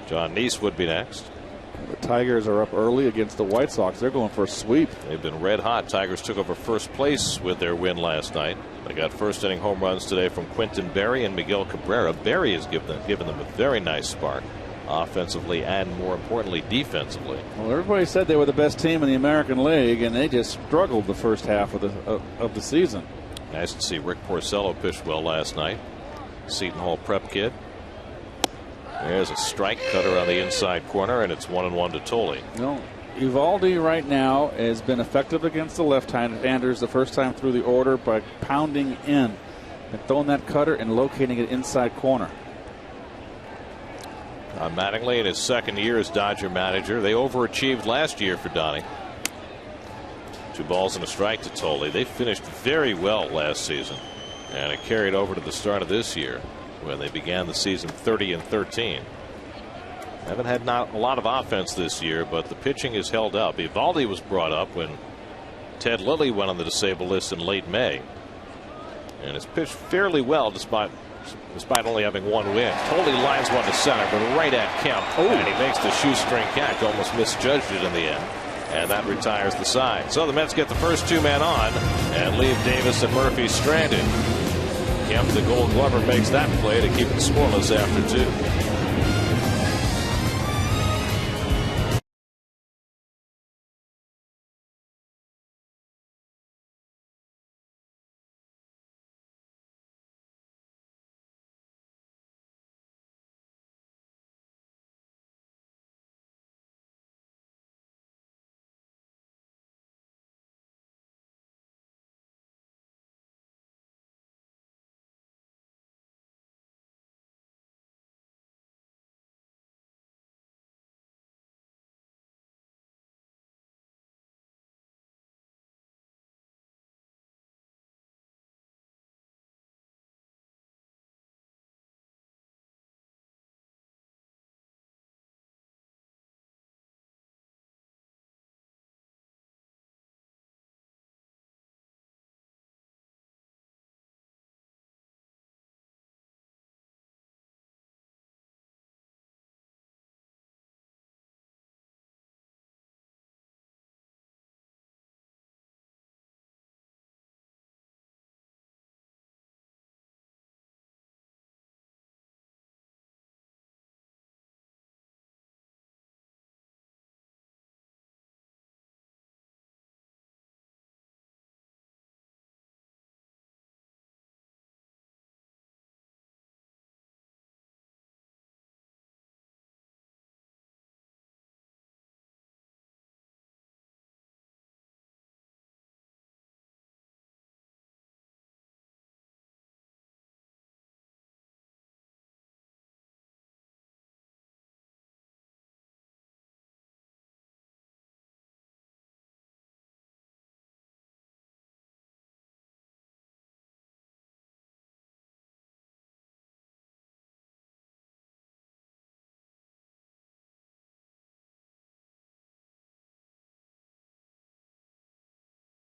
John Neese would be next. The Tigers are up early against the White Sox. They're going for a sweep. They've been red hot. Tigers took over first place with their win last night. They got first inning home runs today from Quintin Berry and Miguel Cabrera. Berry has given them a very nice spark offensively and, more importantly, defensively. Well, everybody said they were the best team in the American League, and they just struggled the first half of the season. Nice to see Rick Porcello pitch well last night. Seton Hall prep kid. There's a strike, cutter on the inside corner, and it's 1-1 to Thole. No, Eovaldi right now has been effective against the left-handers the first time through the order by pounding in and throwing that cutter and locating it inside corner. Mattingly in his second year as Dodger manager. They overachieved last year for Donnie. 2 balls and a strike to Tolle. They finished very well last season, and it carried over to the start of this year when they began the season 30-13. Haven't had not a lot of offense this year, but the pitching has held up. Eovaldi was brought up when Ted Lilly went on the disabled list in late May, and has pitched fairly well despite only having 1 win. Tolle lines one to center, but right at Kemp, and he makes the shoestring catch. Almost misjudged it in the end, and that retires the side. So the Mets get the first 2 men on and leave Davis and Murphy stranded. Kemp, the Gold Glover, makes that play to keep it scoreless after 2.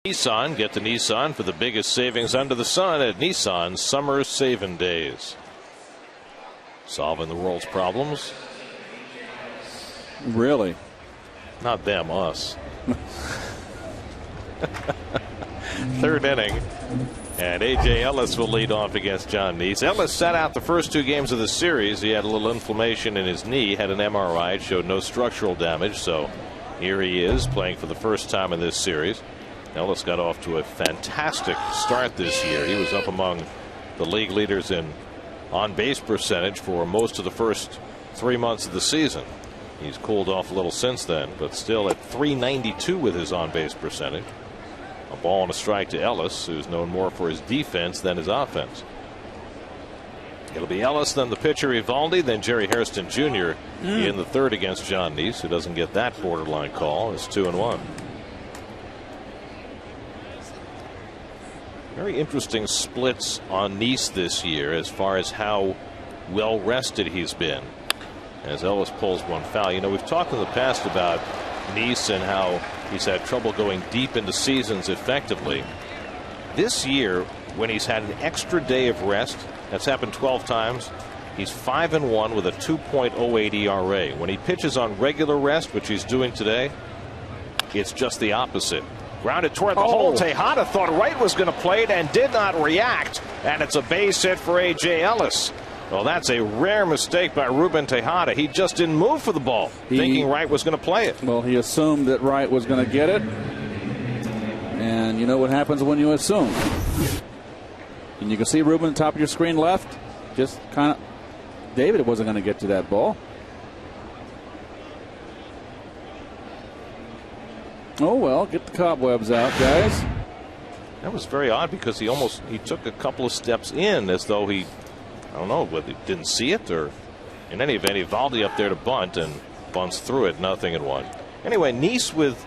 Nissan, get to Nissan for the biggest savings under the sun at Nissan Summer Saving Days. Solving the world's problems. Really? Not them, us. 3rd inning, and A.J. Ellis will lead off against John Neese. Ellis sat out the first 2 games of the series. He had a little inflammation in his knee, had an MRI, showed no structural damage, so here he is playing for the first time in this series. Ellis got off to a fantastic start this year. He was up among the league leaders in on-base percentage for most of the first 3 months of the season. He's cooled off a little since then, but still at .392 with his on-base percentage. A ball and a strike to Ellis, who's known more for his defense than his offense. It'll be Ellis, then the pitcher Eovaldi, then Jerry Hairston Jr. in the 3rd against John Neese, who doesn't get that borderline call. It's 2-1. Very interesting splits on Neese this year as far as how well rested he's been. As Ellis pulls one foul. You know, we've talked in the past about Neese and how he's had trouble going deep into seasons effectively. This year, when he's had an extra day of rest, that's happened 12 times, he's 5-1 with a 2.08 ERA. When he pitches on regular rest, which he's doing today, it's just the opposite. Grounded toward the hole. Tejada thought Wright was going to play it and did not react. And it's a base hit for A.J. Ellis. Well, that's a rare mistake by Ruben Tejada. He just didn't move for the ball, thinking Wright was going to play it. Well, he assumed that Wright was going to get it. And you know what happens when you assume. And you can see Ruben, top of your screen left, just kind of, David wasn't going to get to that ball. Oh, well, get the cobwebs out, guys. That was very odd because he took a couple of steps in as though I don't know whether he didn't see it or in any event, Eovaldi up there to bunt and bunts through it, 0-1. Anyway, Nice with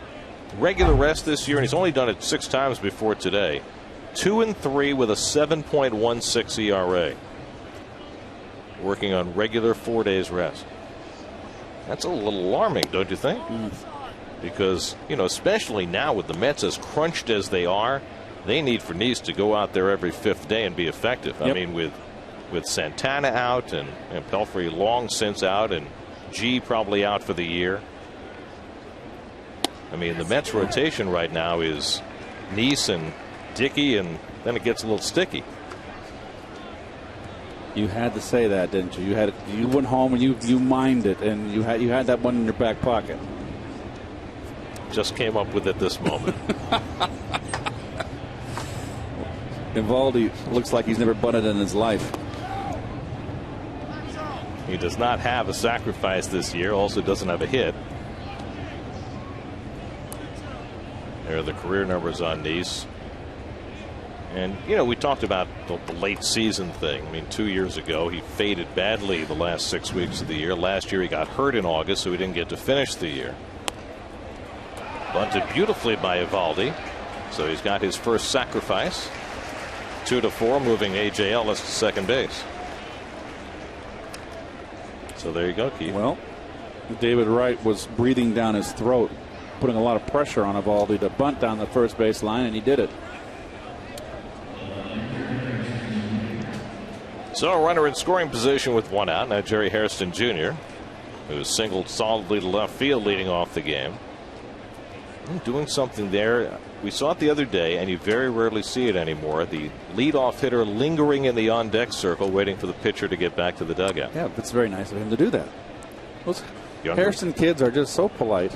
regular rest this year, and he's only done it 6 times before today. 2-3 with a 7.16 ERA. Working on regular 4 days rest. That's a little alarming, don't you think? Because, especially now with the Mets as crunched as they are, they need for Nice to go out there every 5th day and be effective. Yep. I mean, with Santana out and Pelfrey long since out and G probably out for the year. I mean, the Mets rotation right now is Nice and Dickey, and then it gets a little sticky. You had to say that, didn't you? You went home and you mined it, and you had that one in your back pocket. Just came up with it this moment. Eovaldi looks like he's never bunted in his life. He does not have a sacrifice this year. Also doesn't have a hit. There are the career numbers on Nice. And, we talked about the late season thing. I mean, 2 years ago, he faded badly the last 6 weeks of the year. Last year, he got hurt in August, so he didn't get to finish the year. Bunted beautifully by Eovaldi. So he's got his first sacrifice. 2-4, moving A.J. Ellis to second base. So there you go, Keith. Well, David Wright was breathing down his throat, putting a lot of pressure on Eovaldi to bunt down the first base line, and he did it. So a runner in scoring position with 1 out. Now Jerry Hairston Jr., who singled solidly to left field leading off the game. Doing something there. We saw it the other day, and you very rarely see it anymore. The leadoff hitter lingering in the on-deck circle, waiting for the pitcher to get back to the dugout. Yeah, it's very nice of him to do that. Those Hairston kids are just so polite.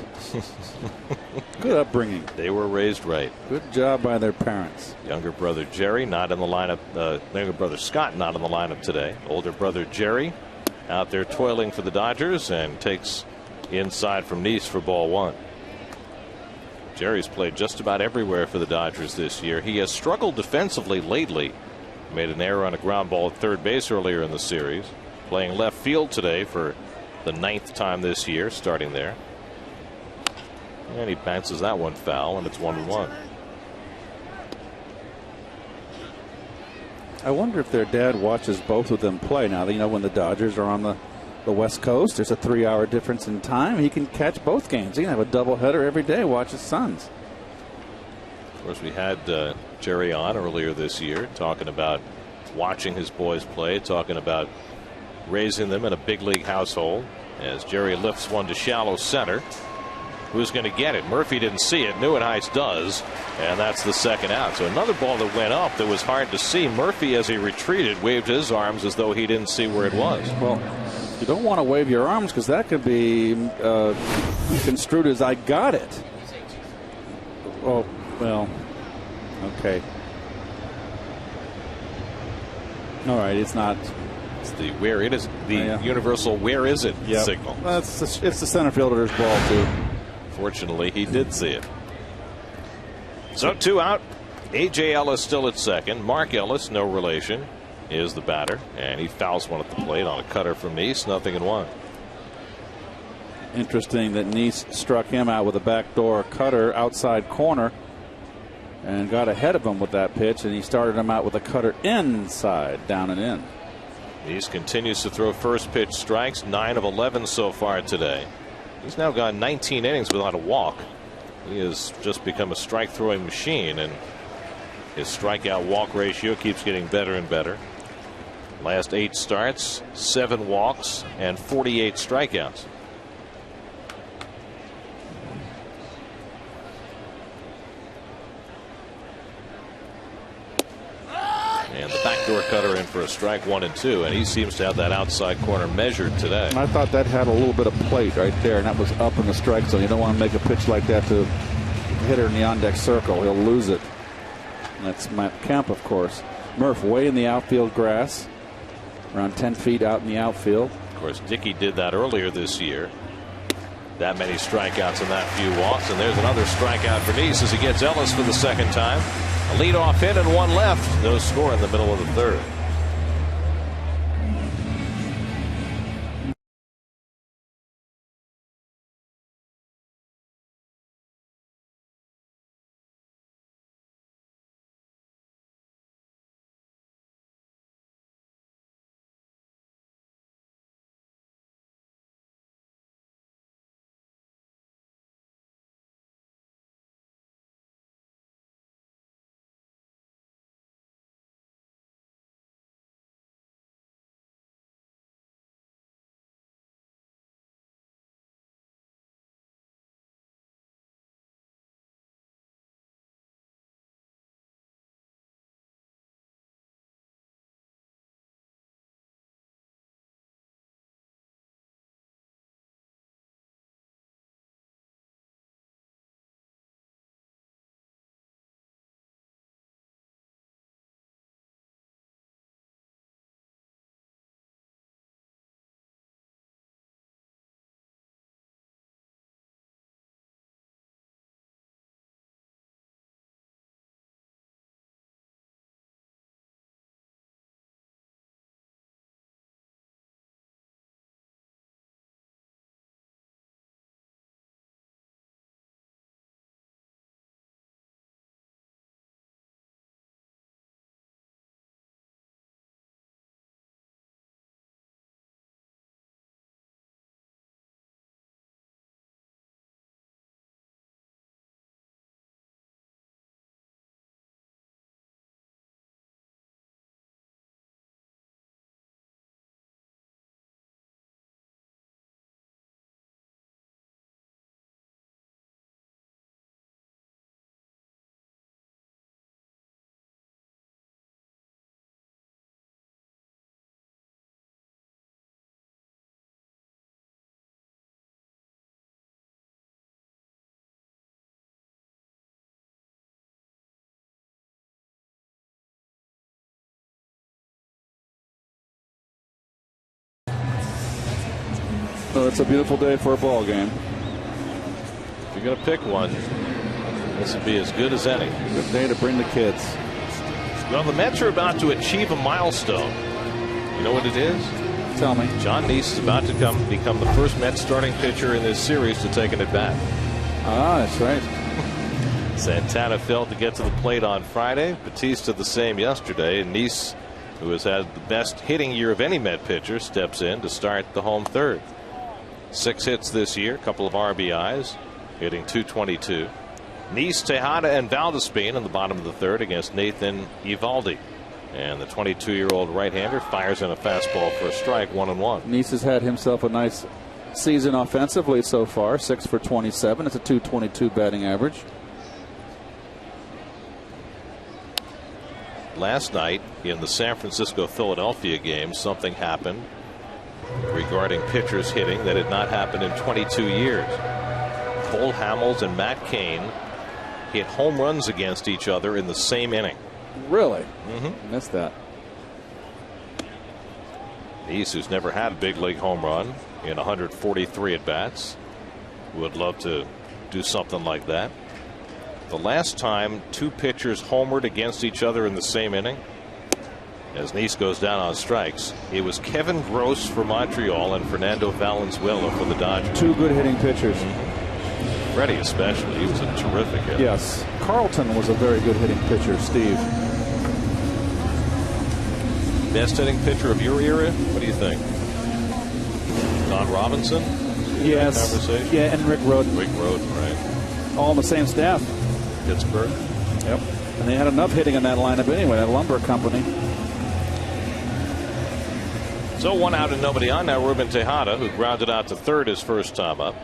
Good upbringing. They were raised right. Good job by their parents. Younger brother Jerry not in the lineup. Younger brother Scott not in the lineup today. Older brother Jerry out there toiling for the Dodgers and takes inside from Nice for ball 1. Jerry's played just about everywhere for the Dodgers this year. He has struggled defensively lately. Made an error on a ground ball at third base earlier in the series. Playing left field today for the 9th time this year, starting there. And he bounces that one foul, and it's 1-1. I wonder if their dad watches both of them play. Now, when the Dodgers are on the West Coast, there's a 3-hour difference in time. He can catch both games. He can have a doubleheader every day, watch his sons. Of course, we had Jerry on earlier this year talking about watching his boys play, talking about raising them in a big league household. As Jerry lifts one to shallow center. Who's going to get it? Murphy didn't see it. Nieuwenhuis does, and that's the second out. So another ball that went up that was hard to see. Murphy, as he retreated, waved his arms as though he didn't see where it was. Well, you don't want to wave your arms because that could be construed as I got it. Oh, well, okay. All right, it's not. It's the where it is, the universal where is it signal. Well, it's the center fielder's ball, too. Fortunately, he did see it. So 2 out. A.J. Ellis still at second. Mark Ellis, no relation, is the batter, and he fouls one at the plate on a cutter from Nice. 0-1. Interesting that Nice struck him out with a backdoor cutter outside corner and got ahead of him with that pitch, and he started him out with a cutter inside, down and in. Nice continues to throw first pitch strikes, 9 of 11 so far today. He's now gone 19 innings without a walk. He has just become a strike throwing machine, and his strikeout walk ratio keeps getting better and better. Last 8 starts, 7 walks, and 48 strikeouts. And the backdoor cutter in for a strike, 1 and 2, and he seems to have that outside corner measured today. I thought that had a little bit of plate right there, and that was up in the strike zone. You don't want to make a pitch like that to a hitter in the on-deck circle. He'll lose it. And that's Matt Kemp, of course. Murph way in the outfield grass, around 10 feet out in the outfield. Of course, Dickey did that earlier this year. that many strikeouts and that few walks. And there's another strikeout for Nease as he gets Ellis for the second time. A leadoff hit and one left. No score in the middle of the third. So it's a beautiful day for a ball game. If you're going to pick one, this would be as good as any. Good day to bring the kids. Well, the Mets are about to achieve a milestone. You know what it is? Tell me. John Nease is about to become the first Mets starting pitcher in this series to take an at-bat. Ah, that's right. Santana failed to get to the plate on Friday. Batista the same yesterday. And Nease, who has had the best hitting year of any Met pitcher, steps in to start the home third. 6 hits this year, a couple of RBIs, hitting .222. Nease, Tejada, and Valdespin in the bottom of the third against Nathan Eovaldi. And the 22-year-old right-hander fires in a fastball for a strike, 1-1. Nease has had himself a nice season offensively so far, 6 for 27. It's a .222 batting average. Last night in the San Francisco-Philadelphia game, something happened regarding pitchers hitting that had not happened in 22 years. Cole Hamels and Matt Cain hit home runs against each other in the same inning. Really? Mm-hmm. Missed that. Nease, who's never had a big league home run in 143 at-bats, would love to do something like that. The last time two pitchers homered against each other in the same inning, as Nease goes down on strikes, it was Kevin Gross for Montreal and Fernando Valenzuela for the Dodgers. Two good hitting pitchers. Freddie especially. He was a terrific hitter. Yes. Carlton was a very good hitting pitcher, Steve. Best hitting pitcher of your era? What do you think? Don Robinson? Yes. Conversation? Yeah, and Rick Rhoden. Rick Rhoden, right. All on the same staff. Pittsburgh. Yep. And they had enough hitting in that lineup anyway, that lumber company. So 1 out and nobody on now. Ruben Tejada, who grounded out to third his first time up.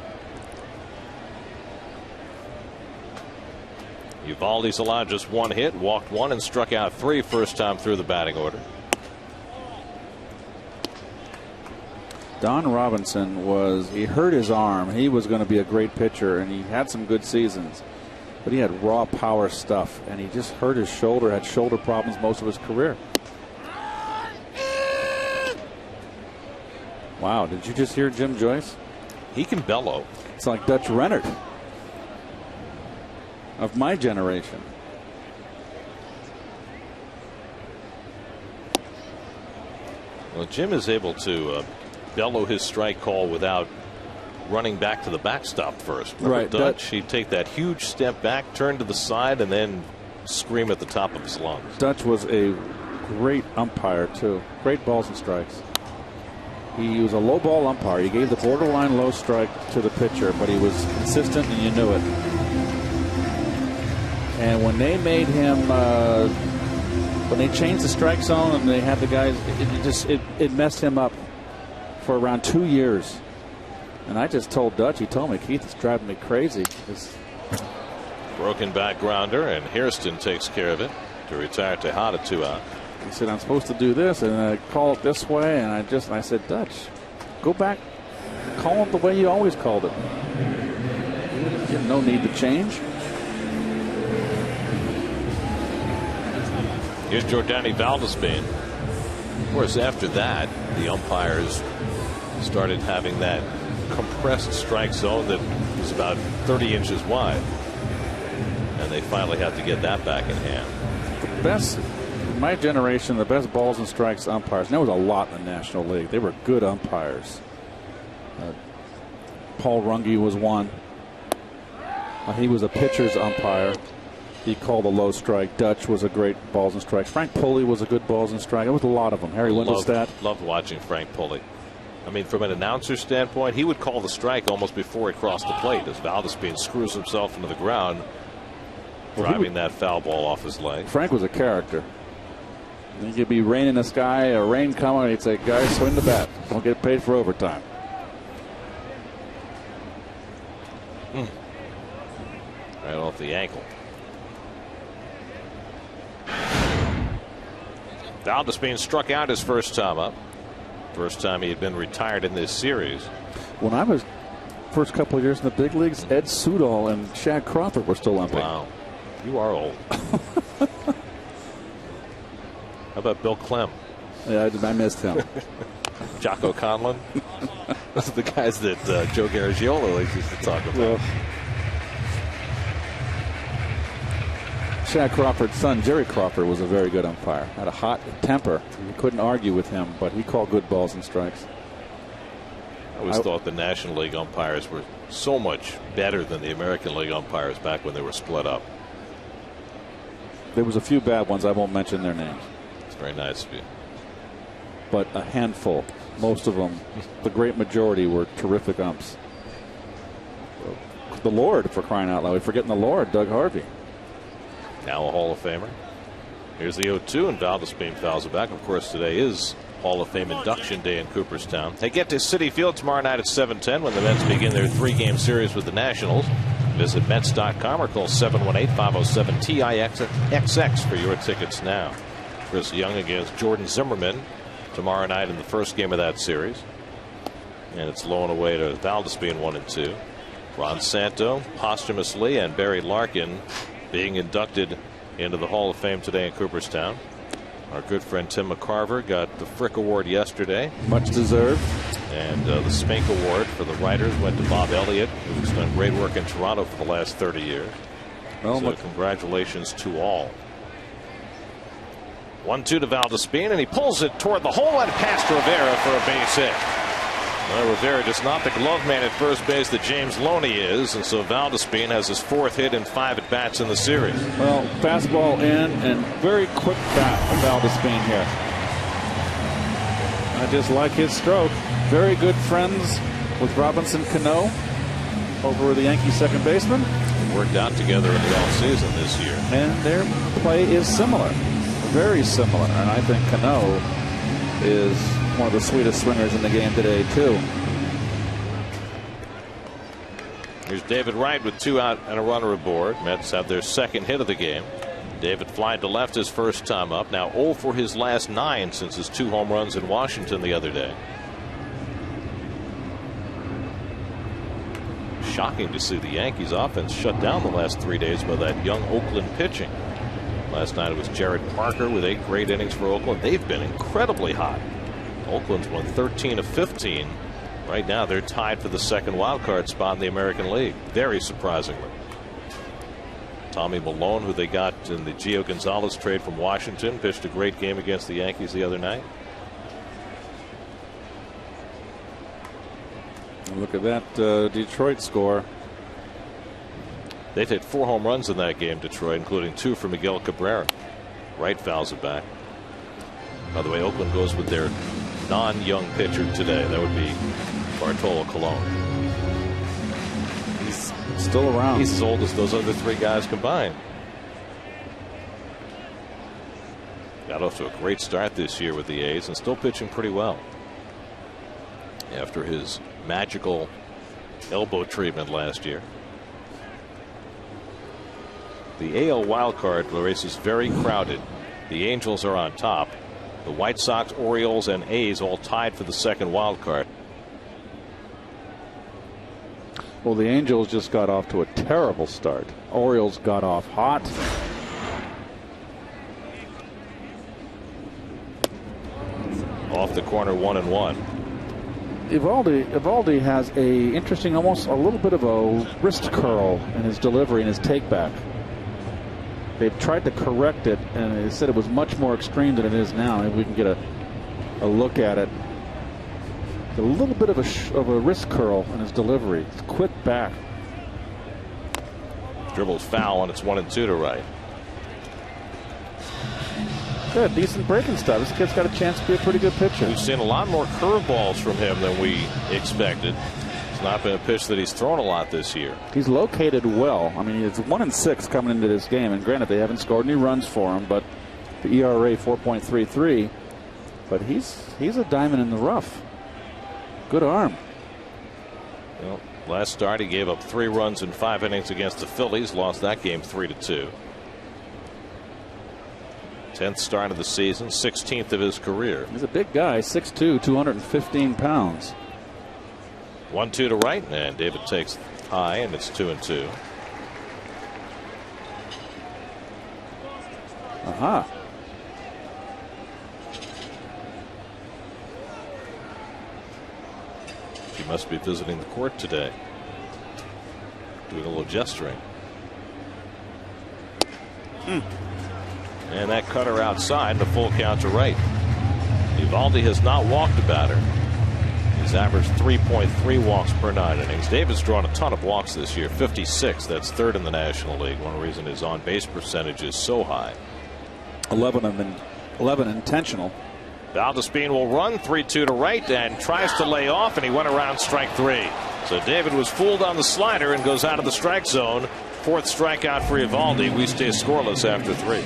Eovaldi's allowed just 1 hit, walked 1 and struck out 3 first time through the batting order. Don Robinson he hurt his arm. He was going to be a great pitcher, and he had some good seasons. But he had raw power stuff, and he just hurt his shoulder, had shoulder problems most of his career. Wow, did you just hear Jim Joyce? He can bellow. It's like Dutch Rennert of my generation. Well, Jim is able to bellow his strike call without running back to the backstop first. Right. Dutch, he'd take that huge step back, turn to the side, and then scream at the top of his lungs. Dutch was a great umpire, too. Great balls and strikes. He was a low ball umpire. He gave the borderline low strike to the pitcher, but he was consistent and you knew it. And when they made him, when they changed the strike zone and they had the guys, it messed him up for around 2 years. And I just told Dutch, he told me, Keith, it's driving me crazy. Broken back grounder, and Hairston takes care of it to retire Tejada 2 out. He said, I'm supposed to do this, and I call it this way, and I said, Dutch, go back, call it the way you always called it. You have no need to change. Here's Jordani Valdespin. Of course, after that, the umpires started having that compressed strike zone that was about 30 inches wide. And they finally had to get that back in hand. The best, in my generation, the best balls and strikes umpires, and there was a lot in the National League. They were good umpires. Paul Runge was one. He was a pitcher's umpire. He called a low strike. Dutch was a great balls and strikes. Frank Pulley was a good balls and strike. There was a lot of them. Harry Windelstadt. Loved watching Frank Pulley. I mean, from an announcer standpoint, he would call the strike almost before he crossed the plate as Valdespin screws himself into the ground, driving that foul ball off his leg. Frank was a character. He could be rain in the sky or rain coming. He'd say, guys, swing the bat. Don't get paid for overtime. Right off the ankle. Valdespin struck out his first time up. First time he had been retired in this series. When I was first couple of years in the big leagues, Ed Sudol and Shad Crawford were still umping. Wow. You are old. How about Bill Clem? Yeah, I missed him. Jocko Conlon. Those are the guys that Joe Garagiola used to talk about. Well, Shad Crawford's son, Jerry Crawford, was a very good umpire. Had a hot temper. You couldn't argue with him, but he called good balls and strikes. I always thought the National League umpires were so much better than the American League umpires back when they were split up. There was a few bad ones. I won't mention their names. It's very nice of you. But a handful. Most of them, the great majority, were terrific umps. The Lord, for crying out loud. We're forgetting the Lord, Doug Harvey. Now a Hall of Famer. Here's the 0-2, and Valdespin fouls it back. Of course, today is Hall of Fame induction day in Cooperstown. They get to Citi Field tomorrow night at 7:10 when the Mets begin their 3-game series with the Nationals. Visit Mets.com or call 718-507-TIXX for your tickets now. Chris Young against Jordan Zimmerman tomorrow night in the first game of that series. And it's low and away to Valdespin 1-2. Ron Santo posthumously and Barry Larkin being inducted into the Hall of Fame today in Cooperstown. Our good friend Tim McCarver got the Frick Award yesterday. Much deserved. And the Spink Award for the writers went to Bob Elliott, who's done great work in Toronto for the last 30 years. Well, so congratulations to all. 1-2 to Valdespin, and he pulls it toward the hole and past Rivera for a base hit. Well, Rivera just not the glove man at first base that James Loney is, and so Valdespin has his 4th hit in 5 at-bats in the series. Well, fastball in and very quick bat from Valdespin here. I just like his stroke. Very good friends with Robinson Cano over the Yankee second baseman. They worked out together in the offseason this year. And their play is similar. Very similar. And I think Cano is one of the sweetest swingers in the game today, too. Here's David Wright with 2 out and a runner aboard. Mets have their 2nd hit of the game. David flied to left his first time up. Now 0 for his last 9 since his 2 home runs in Washington the other day. Shocking to see the Yankees offense shut down the last 3 days by that young Oakland pitching. Last night it was Jared Parker with 8 great innings for Oakland. They've been incredibly hot. Oakland's won 13 of 15 Right now, they're tied for the second wild card spot in the American League. Very surprisingly. Tommy Milone, who they got in the Gio Gonzalez trade from Washington, pitched a great game against the Yankees the other night. Look at that Detroit score. They've hit 4 home runs in that game, Detroit, including 2 for Miguel Cabrera. Wright fouls it back. By the way, Oakland goes with their non-young pitcher today. That would be Bartolo Colon. He's still around. He's as old as those other 3 guys combined. Got off to a great start this year with the A's and still pitching pretty well after his magical elbow treatment last year. The AL wildcard race is very crowded. The Angels are on top. The White Sox, Orioles, and A's all tied for the second wild card. Well, the Angels just got off to a terrible start. Orioles got off hot. Off the corner, 1-1. Eovaldi has a interesting, almost a little bit of a wrist curl in his delivery and his take back. They've tried to correct it, and they said it was much more extreme than it is now. Maybe we can get a look at it. A little bit of a wrist curl in his delivery. It's quick back. Dribbles foul, and it's 1-2 to right. Good, decent breaking stuff. This kid's got a chance to be a pretty good pitcher. We've seen a lot more curveballs from him than we expected. It's not been a pitch that he's thrown a lot this year. He's located well. I mean, it's 1-6 coming into this game, and granted, they haven't scored any runs for him, but the ERA 4.33. But he's a diamond in the rough. Good arm. Well, last start he gave up 3 runs in 5 innings against the Phillies. Lost that game 3-2. 10th start of the season, 16th of his career. He's a big guy, 6'2", 215 pounds. 1-2 to right, and David takes high, and it's 2-2. Aha. He must be visiting the court today, doing a little gesturing. And that cutter outside, the full count to right. Eovaldi has not walked a batter. He's averaged 3.3 walks per 9 innings. David's drawn a ton of walks this year, 56. That's 3rd in the National League. One reason his on-base percentage is so high. 11 intentional. Valdespin will run 3-2 to right and tries to lay off, and he went around strike 3. So David was fooled on the slider and goes out of the strike zone. 4th strikeout for Eovaldi. We stay scoreless after 3.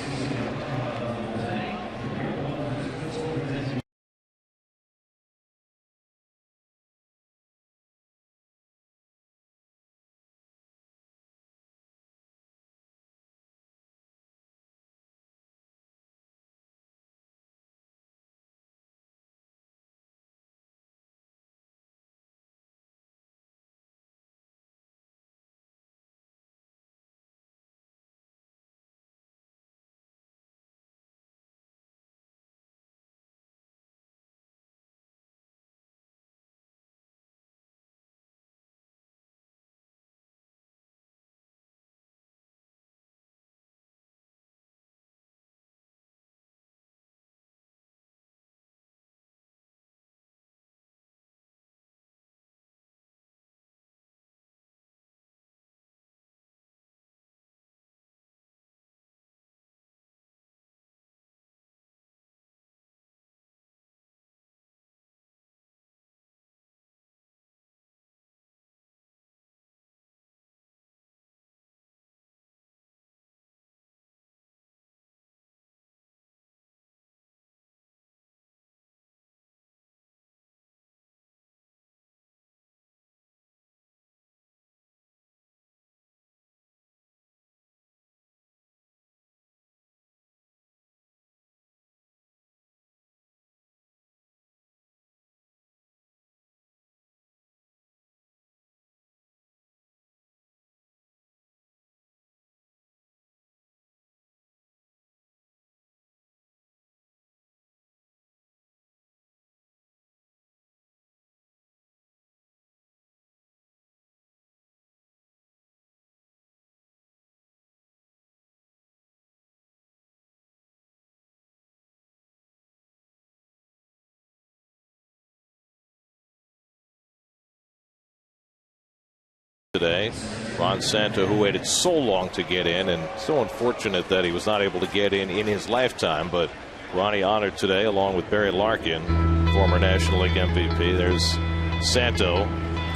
today. Ron Santo, who waited so long to get in, and so unfortunate that he was not able to get in his lifetime. But Ronnie honored today along with Barry Larkin, former National League MVP. There's Santo,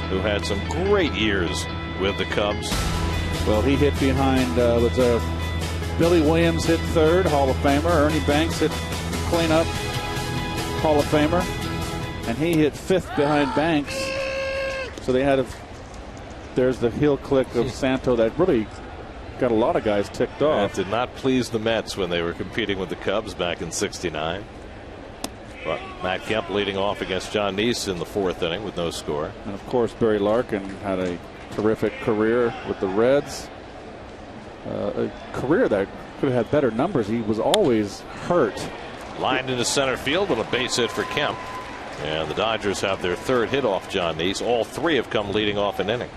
who had some great years with the Cubs. Well, he hit behind Billy Williams hit third, Hall of Famer. Ernie Banks hit cleanup, Hall of Famer. And he hit fifth behind Banks. So they had there's the heel click of Santo that really got a lot of guys ticked off. That did not please the Mets when they were competing with the Cubs back in '69. But Matt Kemp leading off against John Neese in the fourth inning with no score. And of course, Barry Larkin had a terrific career with the Reds. A career that could have had better numbers. He was always hurt. Lined into center field and a base hit for Kemp. And the Dodgers have their third hit off John Neese. All three have come leading off an inning.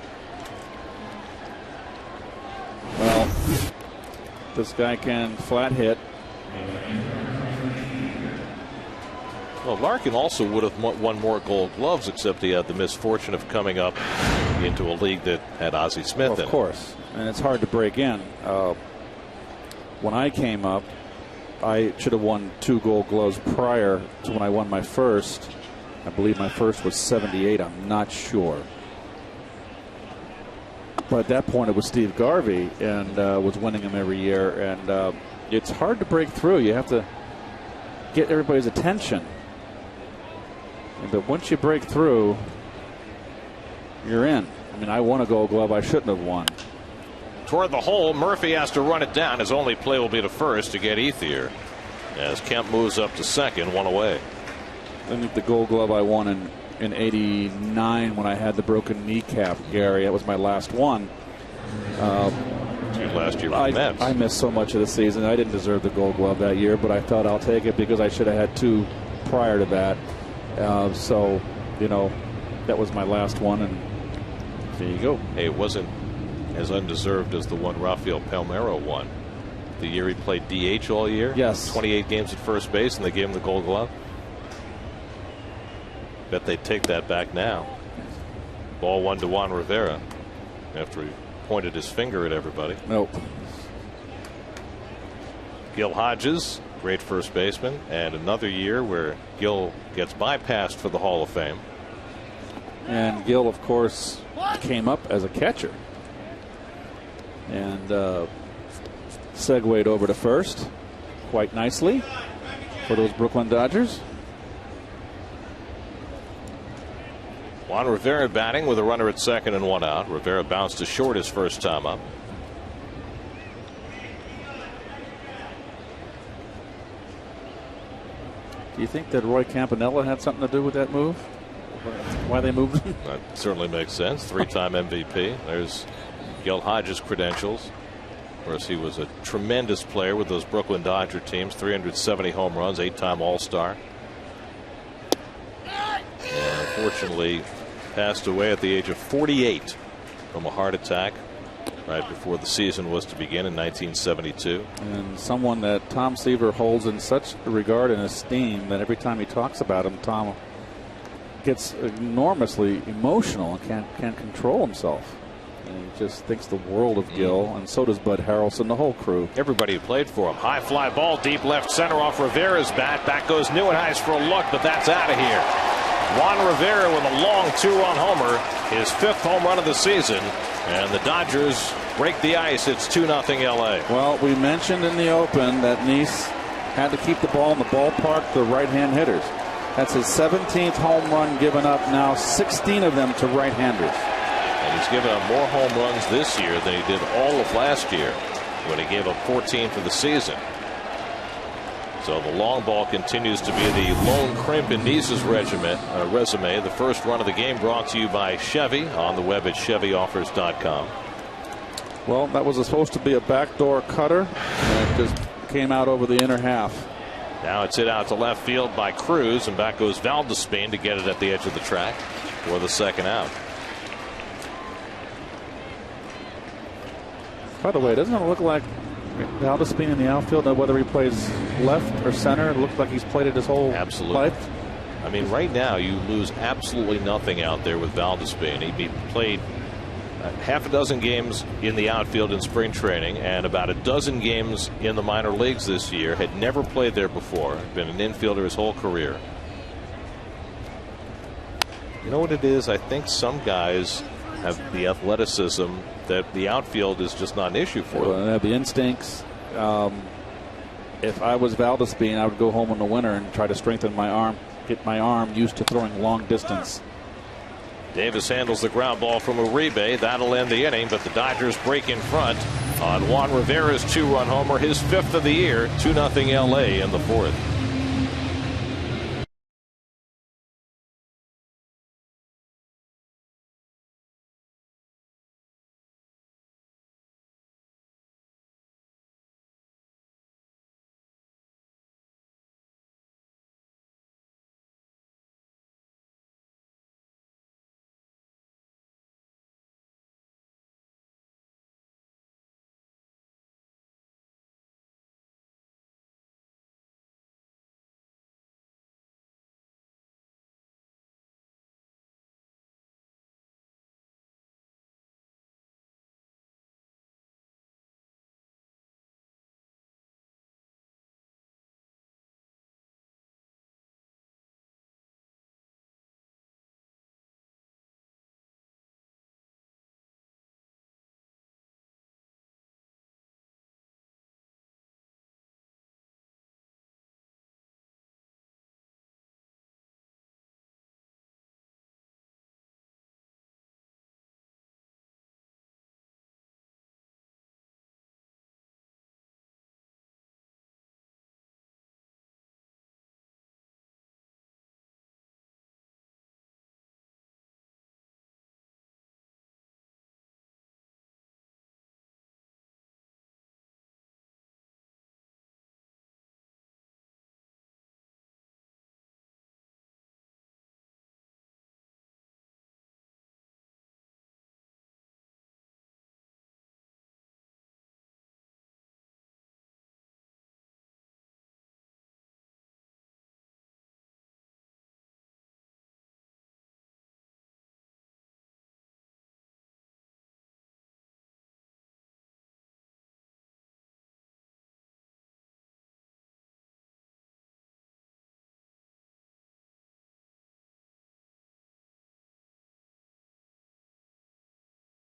Well, this guy can flat hit. Well, Larkin also would have won more Gold Gloves, except he had the misfortune of coming up into a league that had Ozzie Smith in it. Of course, and it's hard to break in. When I came up, I should have won 2 Gold Gloves prior to when I won my first. I believe my first was '78. I'm not sure. But at that point, it was Steve Garvey and was winning them every year. And it's hard to break through. You have to get everybody's attention. But once you break through, you're in. I mean, I won a Gold Glove I shouldn't have won. Toward the hole, Murphy has to run it down. His only play will be to first to get Ethier. As Kemp moves up to second, one away. I think the Gold Glove I won in '89 when I had the broken kneecap, Gary. That was my last one. Last year with the Mets. I missed so much of the season. I didn't deserve the Gold Glove that year, but I thought I'll take it because I should have had 2 prior to that. So, you know, that was my last one, and there you go. Hey, it wasn't as undeserved as the one Rafael Palmeiro won. The year he played DH all year. Yes. 28 games at first base, and they gave him the Gold Glove. Bet they'd take that back now. Ball 1 to Juan Rivera after he pointed his finger at everybody. Nope. Gil Hodges, great first baseman, and another year where Gil gets bypassed for the Hall of Fame. And Gil, of course, came up as a catcher and segued over to first quite nicely for those Brooklyn Dodgers. Juan Rivera batting with a runner at second and 1 out. Rivera bounced to short his first time up. Do you think that Roy Campanella had something to do with that move? Why they moved him? That certainly makes sense. 3-time MVP. There's Gil Hodges' credentials. Of course, he was a tremendous player with those Brooklyn Dodger teams. 370 home runs, 8-time All-Star. And unfortunately passed away at the age of 48 from a heart attack right before the season was to begin in 1972. And someone that Tom Seaver holds in such regard and esteem that every time he talks about him, Tom gets enormously emotional and can't control himself. And he just thinks the world of Gil, and so does Bud Harrelson, the whole crew. Everybody who played for him. High fly ball, deep left center off Rivera's bat. Back goes Nieuwenhuis for a look, but that's out of here. Juan Rivera with a long 2-run homer, his 5th home run of the season, and the Dodgers break the ice. It's 2-0 LA. Well, we mentioned in the open that Neese had to keep the ball in the ballpark to right-hand hitters. That's his 17th home run given up now, 16 of them to right-handers. And he's given up more home runs this year than he did all of last year when he gave up 14 for the season. So the long ball continues to be the lone crimp in Neese's resume. The first run of the game brought to you by Chevy on the web at ChevyOffers.com. Well, that was supposed to be a backdoor cutter, and it just came out over the inner half. Now it's hit out to left field by Cruz, and back goes Valdespin to get it at the edge of the track for the second out. By the way, doesn't it look like Valdespin in the outfield, whether he plays left or center? It looks like he's played it his whole life. I mean, right now you lose absolutely nothing out there with Valdespin. He played half a dozen games in the outfield in spring training and about a dozen games in the minor leagues this year. Had never played there before. Been an infielder his whole career. You know what it is? I think some guys have the athleticism that the outfield is just not an issue for them. They have the instincts. If I was Valdespin, I would go home in the winter and try to strengthen my arm, get my arm used to throwing long distance. Davis handles the ground ball from Uribe. That'll end the inning, but the Dodgers break in front on Juan Rivera's 2-run homer, his 5th of the year. 2-0 LA in the 4th.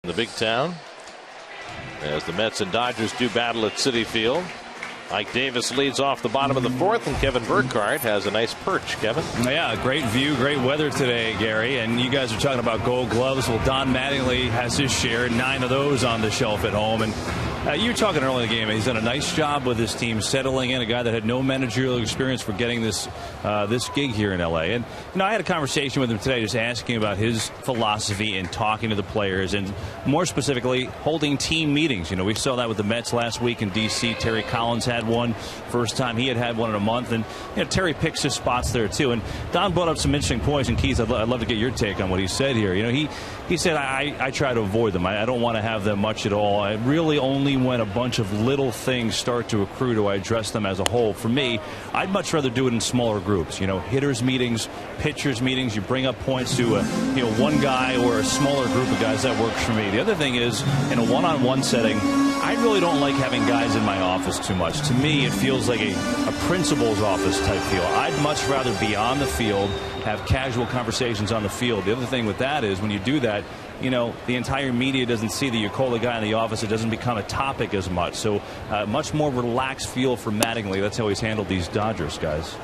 The big town as the Mets and Dodgers do battle at Citi Field. Ike Davis leads off the bottom of the 4th, and Kevin Burkhardt has a nice perch. Kevin? Yeah, great view, great weather today, Gary. And you guys are talking about Gold Gloves. Well, Don Mattingly has his share, 9 of those on the shelf at home. And you were talking early in the game. He's done a nice job with his team settling in. A guy that had no managerial experience for getting this gig here in L.A. And I had a conversation with him today, just asking about his philosophy in talking to the players, and more specifically, holding team meetings. We saw that with the Mets last week in D.C. Terry Collins had one. First time he had one in a month, and Terry picks his spots there too. And Don brought up some interesting points. And Keith, I'd love to get your take on what he said here. He said I try to avoid them. I don't want to have them much at all. I really only when a bunch of little things start to accrue do I address them as a whole. For me, I'd much rather do it in smaller groups. Hitters meetings, pitchers meetings. You bring up points to one guy or a smaller group of guys. That works for me. The other thing is, in a one-on-one setting, I really don't like having guys in my office too much. To me, it feels like a principal's office type feel. I'd much rather be on the field, have casual conversations on the field. The other thing with that is, when you do that, the entire media doesn't see that you call the guy in the office. It doesn't become a topic as much. So much more relaxed feel for Mattingly. That's how he's handled these Dodgers guys.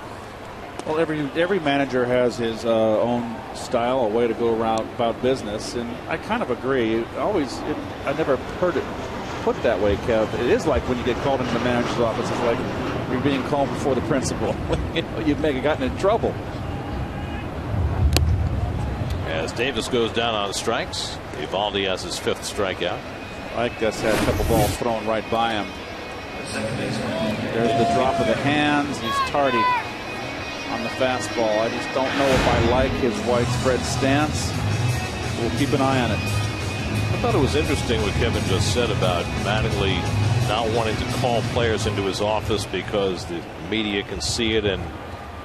Well, every manager has his own style, a way to go about business, and I kind of agree. I never heard it put that way, Kev. It is like when you get called into the manager's office, it's like you're being called before the principal. You've gotten in trouble. As Davis goes down on strikes, Eovaldi has his 5th strikeout. Ike just had a couple balls thrown right by him. There's the drop of the hands. He's tardy on the fastball. I just don't know if I like his widespread stance. We'll keep an eye on it. I thought it was interesting what Kevin just said about Mattingly not wanting to call players into his office because the media can see it and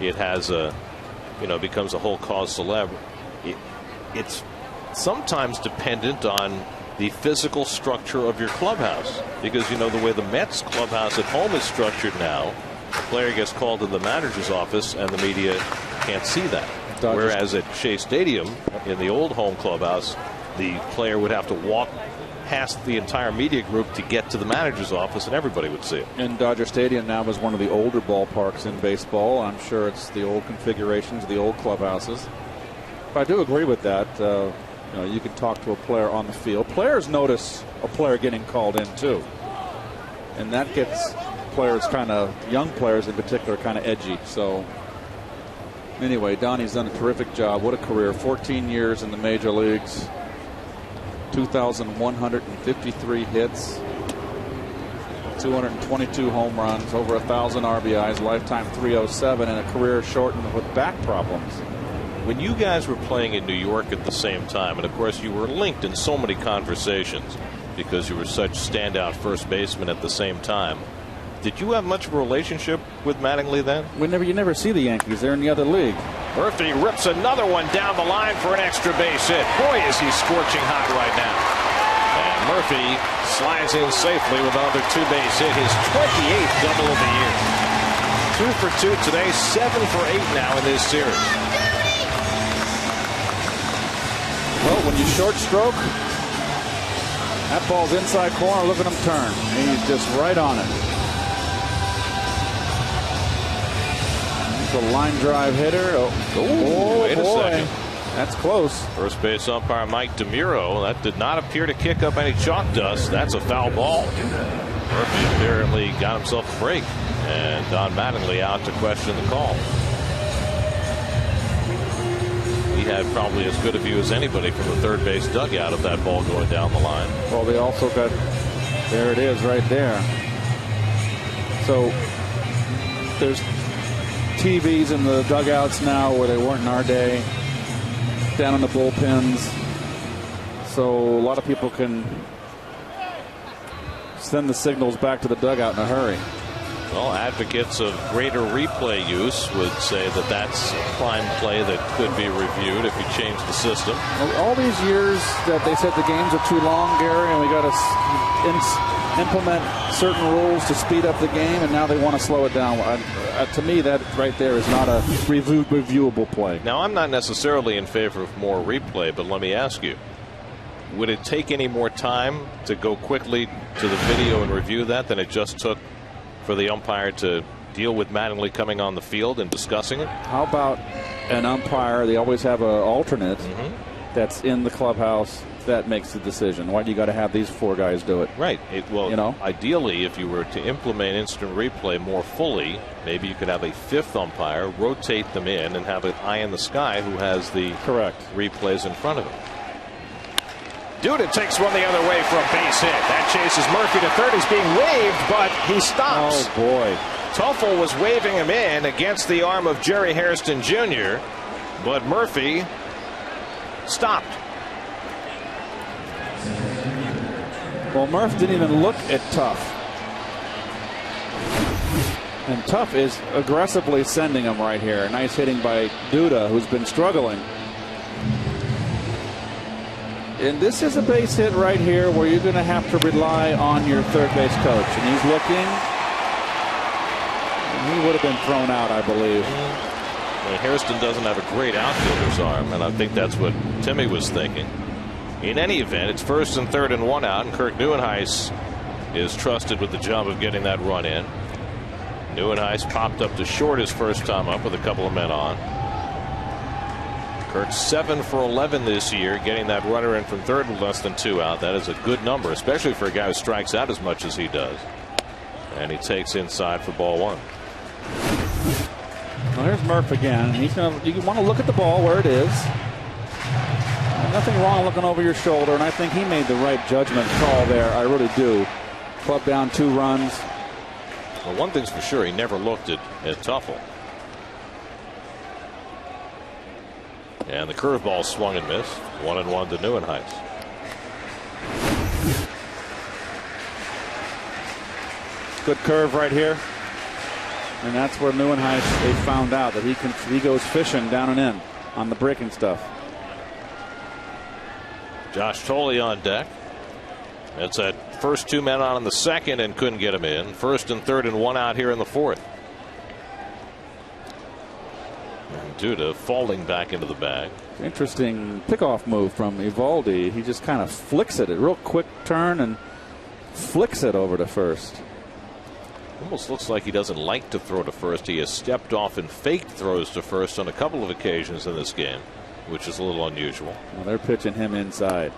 it has becomes a whole cause célèbre. It's sometimes dependent on the physical structure of your clubhouse, because the way the Mets clubhouse at home is structured now, the player gets called to the manager's office and the media can't see that. Whereas at Shea Stadium in the old home clubhouse, the player would have to walk past the entire media group to get to the manager's office, and everybody would see it. And Dodger Stadium now is one of the older ballparks in baseball. I'm sure it's the old configurations, the old clubhouses. But I do agree with that. You can talk to a player on the field. Players notice a player getting called in too, and that gets players young players in particular, kind of edgy. So anyway, Donnie's done a terrific job. What a career! 14 years in the major leagues, 2,153 hits, 222 home runs, over 1,000 RBIs, lifetime 307, and a career shortened with back problems. When you guys were playing in New York at the same time, and of course you were linked in so many conversations because you were such standout first baseman at the same time, did you have much of a relationship with Mattingly then? You never see the Yankees. They're in the other league. Murphy rips another one down the line for an extra base hit. Boy, is he scorching hot right now. And Murphy slides in safely with another two-base hit, his 28th double of the year. 2 for 2 today, 7 for 8 now in this series. Well, when you short stroke, that ball's inside corner. Look at him turn. He's just right on it. He's a line drive hitter. Wait a second. That's close. First base umpire Mike DeMuro. That did not appear to kick up any chalk dust. That's a foul ball. Murphy apparently got himself a break, and Don Mattingly out to question the call. He had probably as good a view as anybody from the third base dugout of that ball going down the line. Well, they also got, there it is right there. So there's TVs in the dugouts now where they weren't in our day, down in the bullpens. So a lot of people can send the signals back to the dugout in a hurry. Well, advocates of greater replay use would say that that's a prime play that could be reviewed if you change the system. All these years that they said the games are too long, Gary, and we got to implement certain rules to speed up the game, and now they want to slow it down. To me, that right there is not a reviewable play. Now, I'm not necessarily in favor of more replay, but let me ask you, would it take any more time to go quickly to the video and review that than it just took for the umpire to deal with Mattingly coming on the field and discussing it? How about an umpire? They always have an alternate that's in the clubhouse that makes the decision. Why do you got to have these 4 guys do it? Right. Ideally, if you were to implement instant replay more fully, maybe you could have a 5th umpire, rotate them in, and have an eye in the sky who has the correct replays in front of him. Duda takes one the other way for a base hit. That chases Murphy to third. He's being waved, but he stops. Oh, boy. Teufel was waving him in against the arm of Jerry Hairston Jr., but Murphy stopped. Well, Murph didn't even look at Tuff. And Tuff is aggressively sending him right here. Nice hitting by Duda, who's been struggling. And this is a base hit right here where you're going to have to rely on your third base coach. And he's looking. He would have been thrown out, I believe. Well, Hairston doesn't have a great outfielder's arm, and I think that's what Timmy was thinking. In any event, it's 1st and 3rd and 1 out, and Kirk Nieuwenhuis is trusted with the job of getting that run in. Nieuwenhuis popped up to short his first time up with a couple of men on. Kirk 7 for 11 this year, getting that runner in from third with less than 2 out. That is a good number, especially for a guy who strikes out as much as he does. And he takes inside for ball 1. Well, here's Murph again. You want to look at the ball where it is. Nothing wrong looking over your shoulder, and I think he made the right judgment call there. I really do. Club down 2 runs. Well, one thing's for sure, he never looked at Teufel. And the curveball swung and missed. 1-1 to Nieuwenhuis. Good curve right here. And that's where Nieuwenhuis, they found out that he goes fishing down and in on the breaking stuff. Josh Thole on deck. It's at first 2 men on in the second and couldn't get him in. First and third and 1 out here in the fourth. And Duda falling back into the bag. Interesting pickoff move from Eovaldi. He just kind of flicks it, a real quick turn, and flicks it over to first. Almost looks like he doesn't like to throw to first. He has stepped off and faked throws to first on a couple of occasions in this game, which is a little unusual. Well, they're pitching him inside.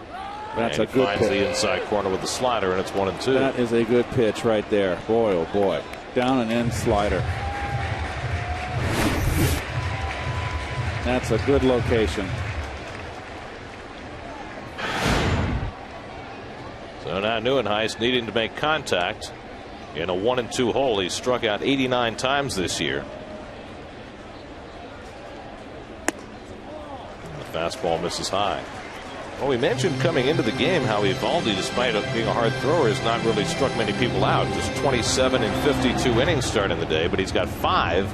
That's and a good finds pitch. The inside corner with the slider, and it's 1-2. That is a good pitch right there. Boy, oh boy. Down and in slider. That's a good location. So now Nieuwenhuis needing to make contact in a 1-2 hole. He's struck out 89 times this year. And the fastball misses high. Well, we mentioned coming into the game how Eovaldi, despite being a hard thrower, has not really struck many people out. Just 27 and 52 innings starting the day, but he's got 5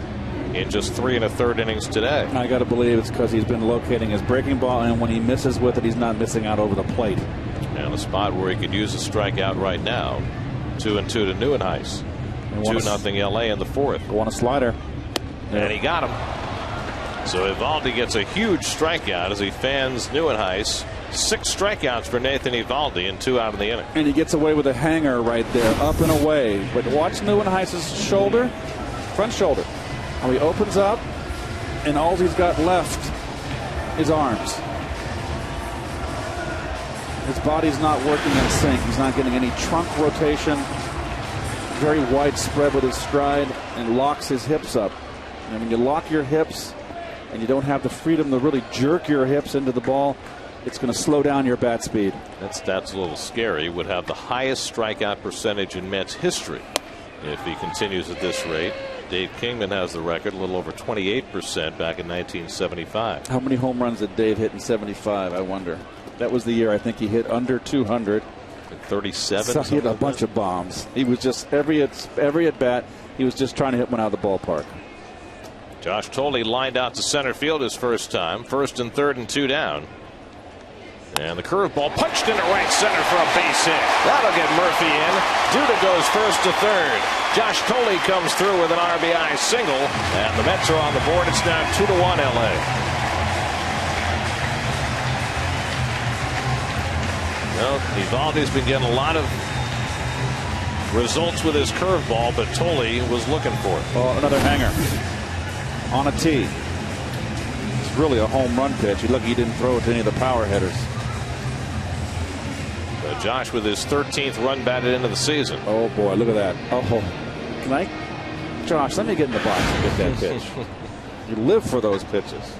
in just 3 1/3 innings today. I got to believe it's because he's been locating his breaking ball, and when he misses with it, he's not missing out over the plate. And a spot where he could use a strikeout right now. 2-2 to Nieuwenhuis. 2-0 LA in the fourth. Want a slider. And he got him. So Eovaldi gets a huge strikeout as he fans Nieuwenhuis. 6 strikeouts for Nathan Eovaldi and 2 out in the inning. And he gets away with a hanger right there, up and away. But watch Nieuwenhuis's shoulder, front shoulder. How he opens up, and all he's got left is arms. His body's not working in sync. He's not getting any trunk rotation. Very widespread with his stride, and locks his hips up. And when you lock your hips and you don't have the freedom to really jerk your hips into the ball, it's going to slow down your bat speed. That stat's a little scary. Would have the highest strikeout percentage in Mets history if he continues at this rate. Dave Kingman has the record, a little over 28% back in 1975. How many home runs did Dave hit in 75, I wonder? That was the year I think he hit under 200. 37. So he hit a bunch of bombs. He was just, every at bat, he was just trying to hit one out of the ballpark. Josh Thole lined out to center field his first time. First and third and 2 down. And the curveball punched into right center for a base hit. That'll get Murphy in. Duda goes first to third. Josh Thole comes through with an RBI single. And the Mets are on the board. It's now 2-1 LA. Well, Eovaldi's been getting a lot of results with his curveball, but Thole was looking for it. Oh, another hanger on a tee. It's really a home run pitch. You're lucky he didn't throw it to any of the power hitters. Josh with his 13th run batted into the season. Oh boy, look at that. Oh, can I? Josh, let me get in the box and get that pitch. You live for those pitches.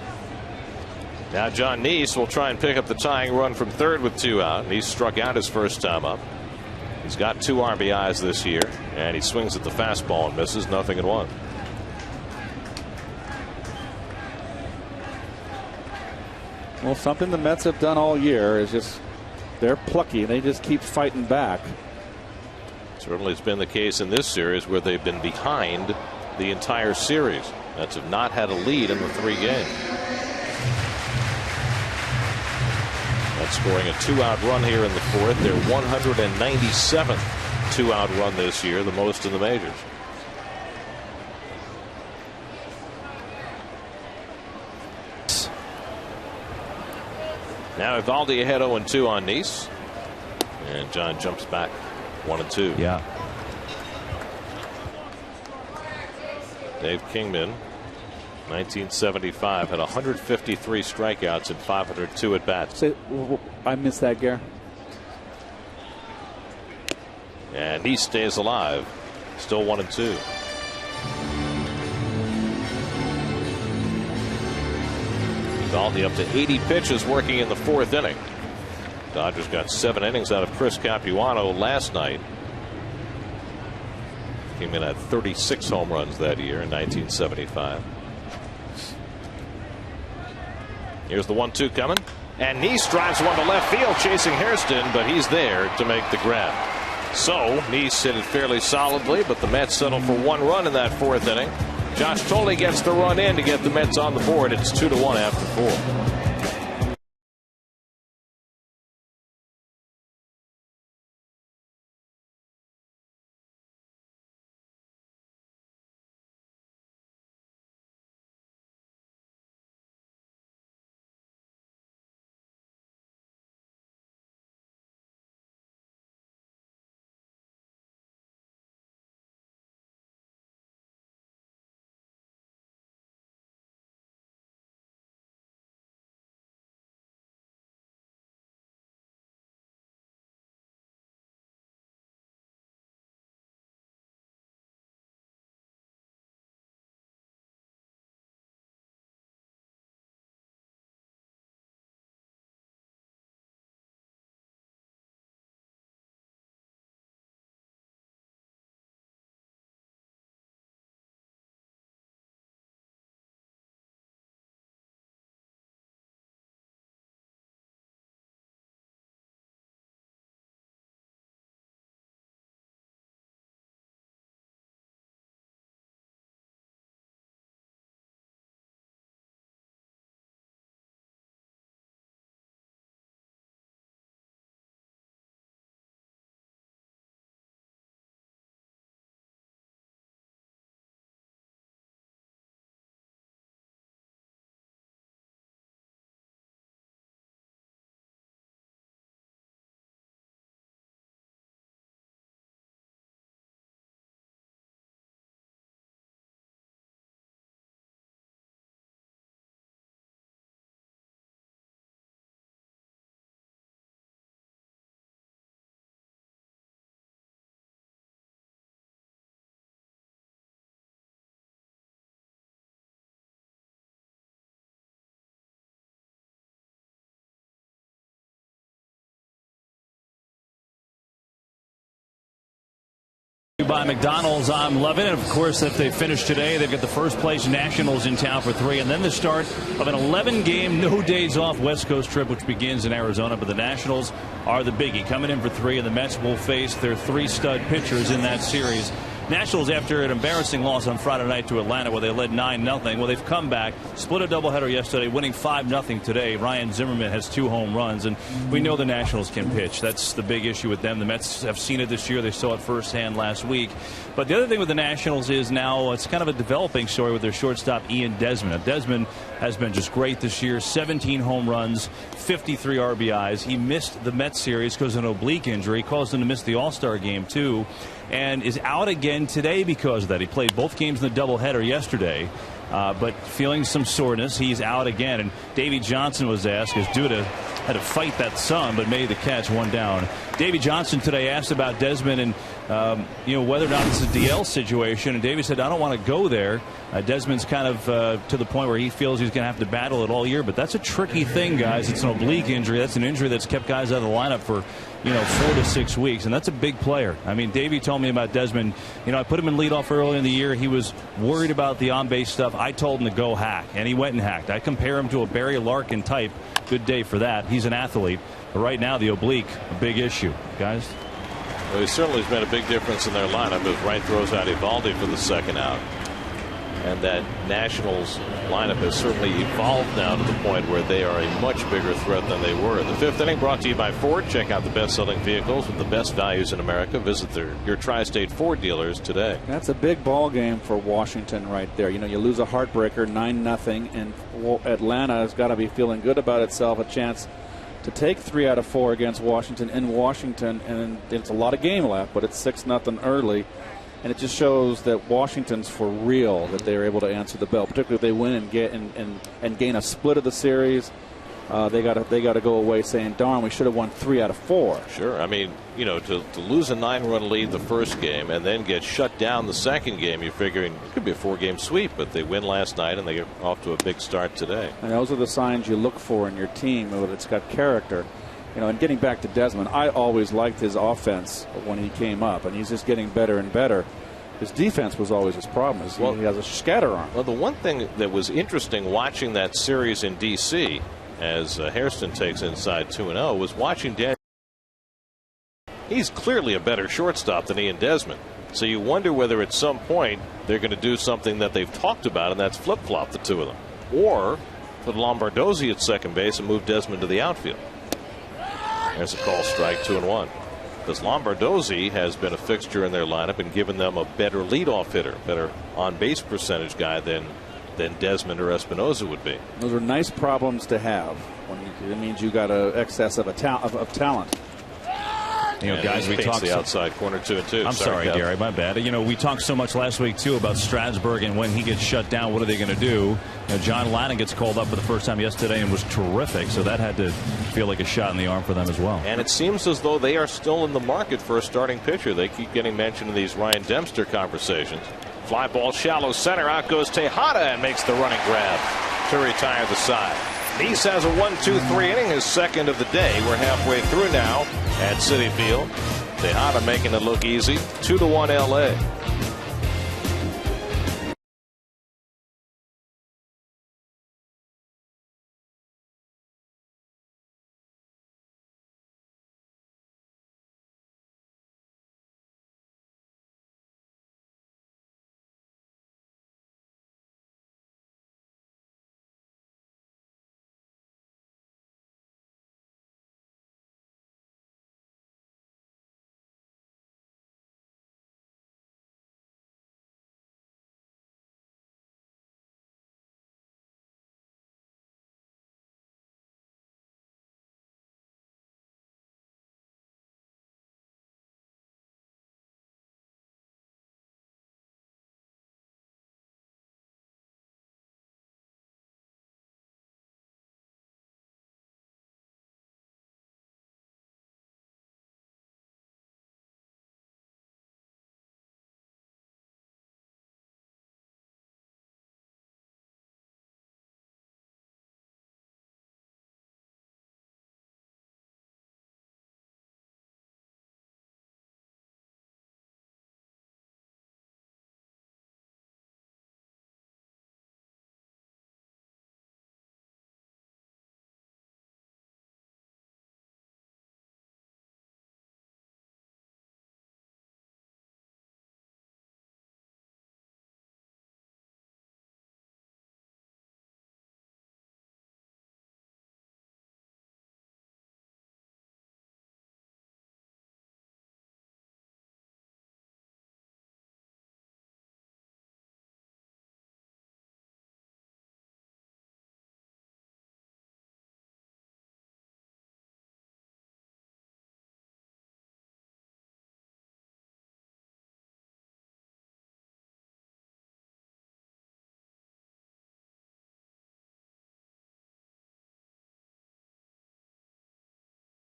Now John Neese will try and pick up the tying run from third with 2 out. Neese struck out his first time up. He's got 2 RBIs this year, and he swings at the fastball and misses. 0-1. Well, something the Mets have done all year is just they're plucky. They just keep fighting back. Certainly it's been the case in this series where they've been behind the entire series. Mets have not had a lead in the 3 games. That's scoring a 2-out run here in the fourth. Their 197th 2-out run this year, the most in the majors. Now Eovaldi ahead 0-2 on Neese. And John jumps back 1-2. Yeah. Dave Kingman, 1975, had 153 strikeouts and 502 at bats. I missed that, Gare. And he stays alive. Still 1-2. Eovaldi up to 80 pitches working in the 4th inning. Dodgers got 7 innings out of Chris Capuano last night. Kingman had 36 home runs that year in 1975. Here's the 1-2 coming. And Neese drives one to left field chasing Hairston, but he's there to make the grab. So Neese hit it fairly solidly, but the Mets settle for 1 run in that 4th inning. Josh Thole gets the run in to get the Mets on the board. It's 2-1 after 4. By McDonald's, I'm loving it. Of course, if they finish today, they've got the first place Nationals in town for 3, and then the start of an 11-game, no days off West Coast trip, which begins in Arizona. But the Nationals are the biggie, coming in for 3, and the Mets will face their 3 stud pitchers in that series. Nationals, after an embarrassing loss on Friday night to Atlanta where they led 9-0, well, they've come back, split a doubleheader yesterday, winning 5-0 today. Ryan Zimmerman has 2 home runs, and we know the Nationals can pitch. That's the big issue with them. The Mets have seen it this year. They saw it firsthand last week. But the other thing with the Nationals is now it's kind of a developing story with their shortstop, Ian Desmond. Now, Desmond has been just great this year, 17 home runs, 53 RBIs. He missed the Mets series because of an oblique injury, caused him to miss the All-Star game, too, and is out again today because of that. He played both games in the doubleheader yesterday, but feeling some soreness, he's out again. And Davey Johnson was asked, is due to had to fight that sun, but made the catch, 1 down. Davey Johnson today asked about Desmond and whether or not it's a DL situation, and Davey said, I don't want to go there. Desmond's kind of to the point where he feels he's going to have to battle it all year, but that's a tricky thing, guys. It's an oblique injury. That's an injury that's kept guys out of the lineup for 4 to 6 weeks, and that's a big player. I mean, Davey told me about Desmond. I put him in leadoff early in the year. He was worried about the on-base stuff. I told him to go hack, and he went and hacked. I compare him to a Barry Larkin type. Good day for that. He's an athlete. But right now, the oblique, a big issue, guys. Well, he certainly has made a big difference in their lineup as Wright throws out Eovaldi for the second out. And that Nationals lineup has certainly evolved now to the point where they are a much bigger threat than they were. In the 5th inning, brought to you by Ford. Check out the best-selling vehicles with the best values in America. Visit your Tri-State Ford dealers today. That's a big ball game for Washington right there. You lose a heartbreaker, 9-0, and Atlanta has got to be feeling good about itself. A chance to take 3 out of 4 against Washington in Washington, and it's a lot of game left, but it's 6-0 early. And it just shows that Washington's for real, that they're able to answer the bell, particularly if they win and gain a split of the series. They got to go away saying, darn, we should have won 3 out of 4. Sure. I mean, to lose a 9-run lead the first game and then get shut down the second game, you're figuring it could be a 4-game sweep, but they win last night and they get off to a big start today. And those are the signs you look for in your team, that it's got character. And getting back to Desmond, I always liked his offense when he came up, and he's just getting better and better. His defense was always his problem. He has a scatter arm. Well, the one thing that was interesting watching that series in D.C. as Hairston takes inside 2-0 was watching Daniel. He's clearly a better shortstop than Ian Desmond. So you wonder whether at some point they're going to do something that they've talked about, and that's flip-flop the two of them. Or put Lombardozzi at second base and move Desmond to the outfield. There's a call strike, 2-1. Because Lombardozzi has been a fixture in their lineup and given them a better leadoff hitter, better on-base percentage guy than Desmond or Espinoza would be. Those are nice problems to have. It means you got an excess of talent. Guys, we talked the outside corner 2-2. I'm sorry, Gary, my bad. We talked so much last week too about Strasburg and when he gets shut down, what are they going to do? John Lannon gets called up for the first time yesterday and was terrific, so that had to feel like a shot in the arm for them as well. And it seems as though they are still in the market for a starting pitcher. They keep getting mentioned in these Ryan Dempster conversations. Fly ball shallow center, out goes Tejada and makes the running grab to retire the side. Neese has a 1-2-3 inning, his second of the day. We're halfway through now at Citi Field. Tejada making it look easy. 2-1 LA.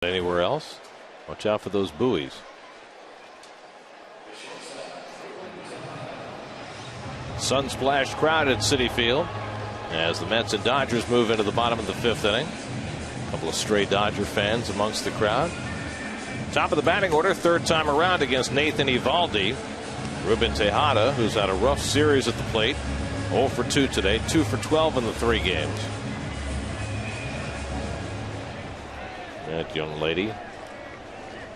Anywhere else? Watch out for those buoys. Sun-splashed crowd at Citi Field as the Mets and Dodgers move into the bottom of the 5th inning. A couple of stray Dodger fans amongst the crowd. Top of the batting order, third time around against Nathan Eovaldi. Ruben Tejada, who's had a rough series at the plate. 0 for 2 today, 2 for 12 in the 3 games. That young lady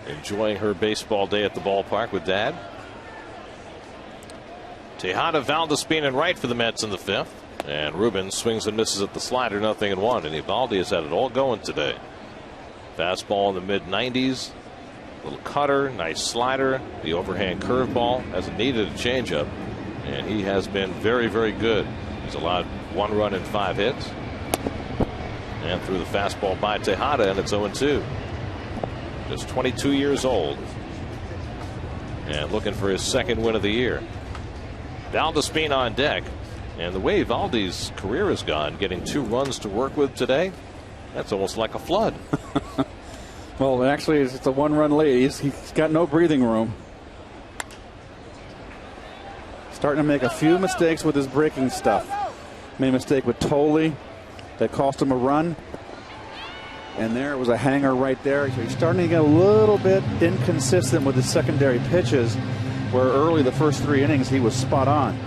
enjoying her baseball day at the ballpark with Dad. Tejada, Valdespin in right for the Mets in the 5th. And Ruben swings and misses at the slider, 0-1. And Eovaldi has had it all going today. Fastball in the mid-90s. Little cutter, nice slider. The overhand curveball. Hasn't needed a changeup. And he has been very, very good. He's allowed 1 run in 5 hits. And threw the fastball by Tejada, and it's 0-2. Just 22 years old. And looking for his 2nd win of the year. Valdespin on deck. And the way Eovaldi's career has gone, getting 2 runs to work with today, that's almost like a flood. Well, actually, it's a 1-run lead. He's got no breathing room. Starting to make a few mistakes with his breaking stuff. Made a mistake with Tolley that cost him a run. And there was a hanger right there. So he's starting to get a little bit inconsistent with his secondary pitches, where early the first 3 innings he was spot on.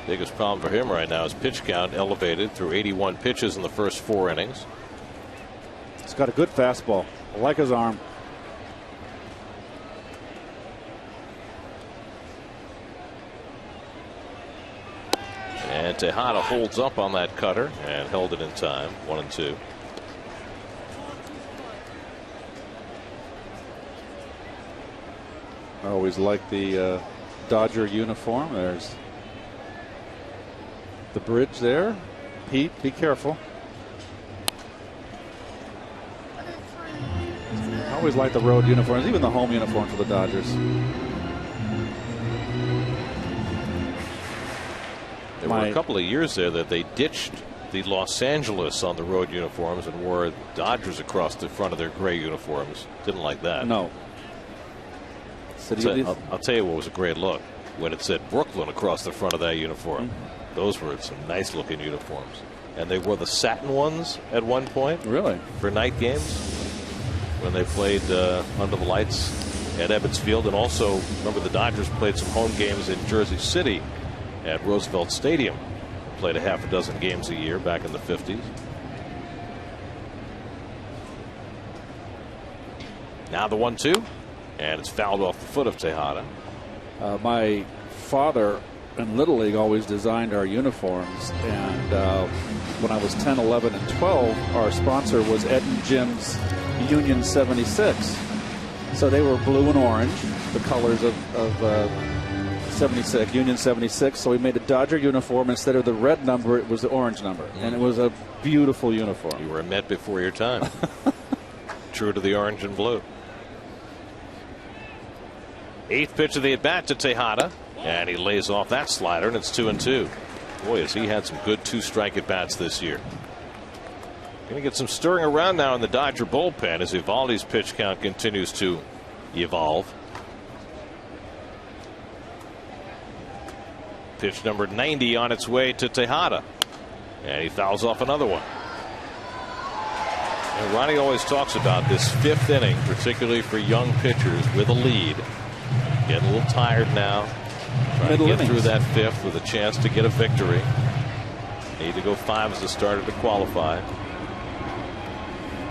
Biggest problem for him right now is pitch count elevated through 81 pitches in the first 4 innings. He's got a good fastball. I like his arm. And Tejada holds up on that cutter and held it in time. 1-2. I always like the Dodger uniform. There's the bridge there. Pete, be careful. I always like the road uniforms, even the home uniform for the Dodgers. There were a couple of years there that they ditched the Los Angeles on the road uniforms and wore Dodgers across the front of their gray uniforms. Didn't like that. No. I'll tell you what was a great look when it said Brooklyn across the front of that uniform. Those were some nice looking uniforms. And they wore the satin ones at one point. Really? For night games when they played under the lights at Ebbets Field. And also, remember, the Dodgers played some home games in Jersey City at Roosevelt Stadium. Played a half a dozen games a year back in the 50s. Now the 1-2. And it's fouled off the foot of Tejada. My father in Little League always designed our uniforms. And when I was 10, 11, and 12, our sponsor was Ed and Jim's Union 76. So they were blue and orange, the colors of 76, Union 76. So we made a Dodger uniform. Instead of the red number, it was the orange number. And it was a beautiful uniform. You were a Met before your time. True to the orange and blue. 8th pitch of the at-bat to Tejada. And he lays off that slider, and it's 2-2. Boy, has he had some good 2-strike at-bats this year. Going to get some stirring around now in the Dodger bullpen as Eovaldi's pitch count continues to evolve. Pitch number 90 on its way to Tejada. And he fouls off another one. And Ronnie always talks about this 5th inning, particularly for young pitchers with a lead. Getting a little tired now. Trying to get through that 5th with a chance to get a victory. Need to go 5 as a starter to qualify.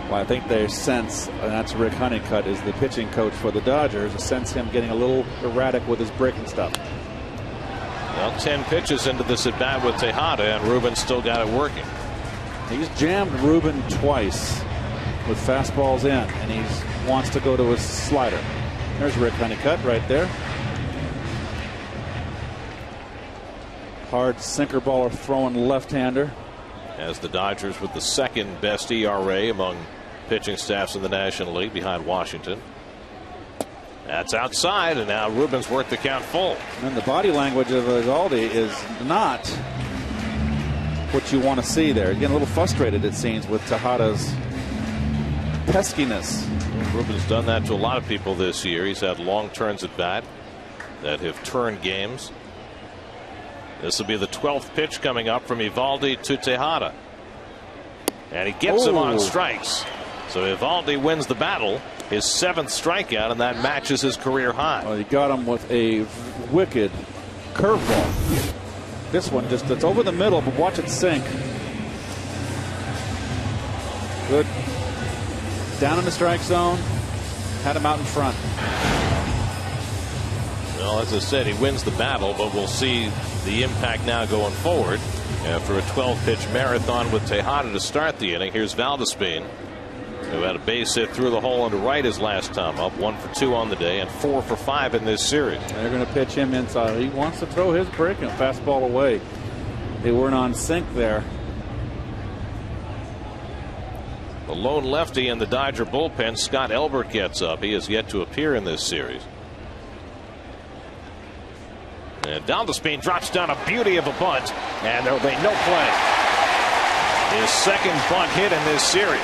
Well, I think they sense, and that's Rick Honeycutt, is the pitching coach for the Dodgers, sense him getting a little erratic with his breaking stuff. Well, 10 pitches into this at bat with Tejada, and Ruben still got it working. He's jammed Ruben twice with fastballs in, and he wants to go to his slider. There's Rick Honeycutt right there. Hard sinker baller throwing left-hander. As the Dodgers with the 2nd best ERA among pitching staffs in the National League behind Washington. That's outside, and now Ruben's worked the count full. And the body language of Eovaldi is not what you want to see there. Getting a little frustrated, it seems, with Tejada's peskiness. Ruben's done that to a lot of people this year. He's had long turns at bat that have turned games. This will be the 12th pitch coming up from Eovaldi to Tejada. And he gets him on strikes. So Eovaldi wins the battle, his 7th strikeout, and that matches his career high. Well, he got him with a wicked curveball. This one just, it's over the middle, but watch it sink. Good. Down in the strike zone. Had him out in front. Well, as I said, he wins the battle, but we'll see the impact now going forward. After a 12-pitch marathon with Tejada to start the inning, here's Valdespin, who had a base hit through the hole into right his last time up, 1 for 2 on the day and 4 for 5 in this series. They're going to pitch him inside. He wants to throw his breaking fastball away. They weren't on sync there. The lone lefty in the Dodger bullpen, Scott Elbert, gets up. He has yet to appear in this series. And Valdespin drops down a beauty of a bunt, and there'll be no play. His 2nd bunt hit in this series.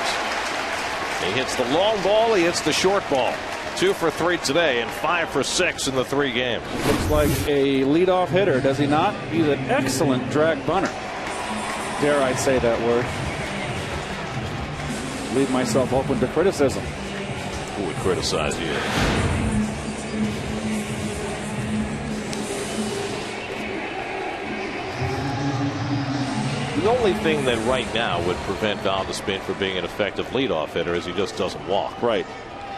He hits the long ball, he hits the short ball. 2 for 3 today and 5 for 6 in the 3 games. Looks like a leadoff hitter, does he not? He's an excellent drag bunter. Dare I say that word? Leave myself open to criticism. Who would criticize you? The only thing that right now would prevent Valdespin from being an effective leadoff hitter is he just doesn't walk. Right.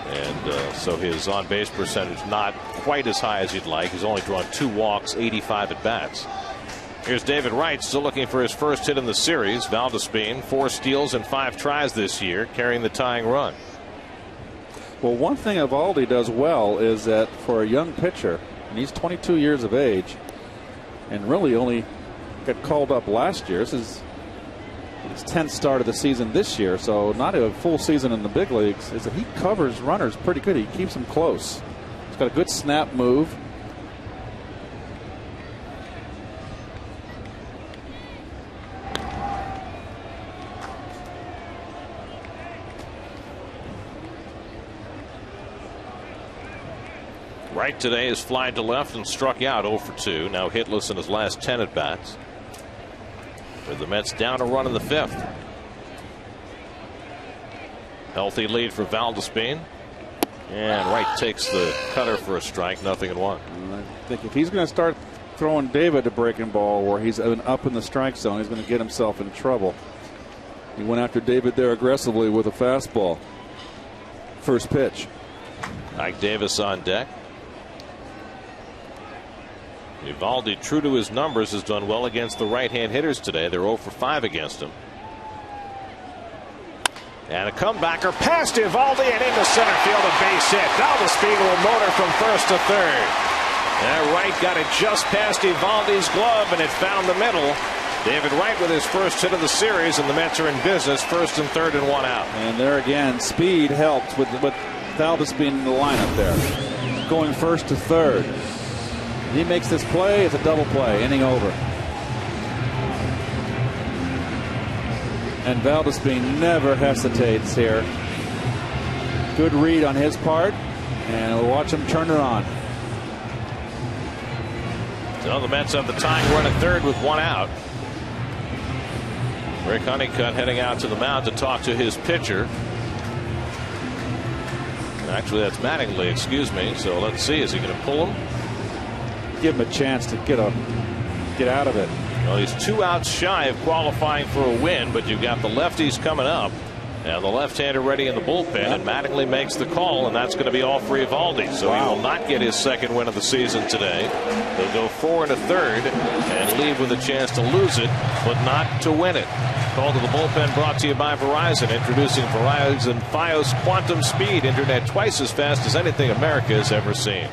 And so his on-base percentage not quite as high as you'd like. He's only drawn 2 walks, 85 at bats. Here's David Wright, still looking for his first hit in the series. Valdespin, 4 steals and 5 tries this year, carrying the tying run. Well, one thing Eovaldi does well is that for a young pitcher, and he's 22 years of age, and really only got called up last year. This is his 10th start of the season this year, so not a full season in the big leagues. Is that he covers runners pretty good. He keeps them close. He's got a good snap move. Wright today is flying to left and struck out 0 for 2. Now hitless in his last 10 at bats. With the Mets down a run in the 5th. Healthy lead for Valdespin. And Wright takes the cutter for a strike, 0-1. I think if he's going to start throwing David a breaking ball where he's up in the strike zone, he's going to get himself in trouble. He went after David there aggressively with a fastball. First pitch. Ike Davis on deck. Eovaldi, true to his numbers, has done well against the right-hand hitters today. They're 0 for 5 against him. And a comebacker past Eovaldi and into center field, a base hit. Valdespin will motor from first to third. And Wright got it just past Evaldi's glove, and it found the middle. David Wright with his first hit of the series, and the Mets are in business, 1st and 3rd and 1 out. And there again, speed helps with Valdespin in the lineup there. Going 1st to 3rd. He makes this play, it's a double play, inning over. And Valdespin never hesitates here. Good read on his part, and we'll watch him turn it on. So the Mets have the tying run at 3rd with 1 out. Rick Honeycutt heading out to the mound to talk to his pitcher. Actually, that's Mattingly, excuse me. So let's see, is he going to pull him? Give him a chance to get out of it. Well, he's 2 outs shy of qualifying for a win, but you've got the lefties coming up and the left-hander ready in the bullpen, and Mattingly makes the call, and that's going to be all for Eovaldi. So he will not get his 2nd win of the season today. They'll go 4 1/3 and leave with a chance to lose it, but not to win it. Call to the bullpen brought to you by Verizon. Introducing Verizon Fios Quantum Speed, internet twice as fast as anything America has ever seen.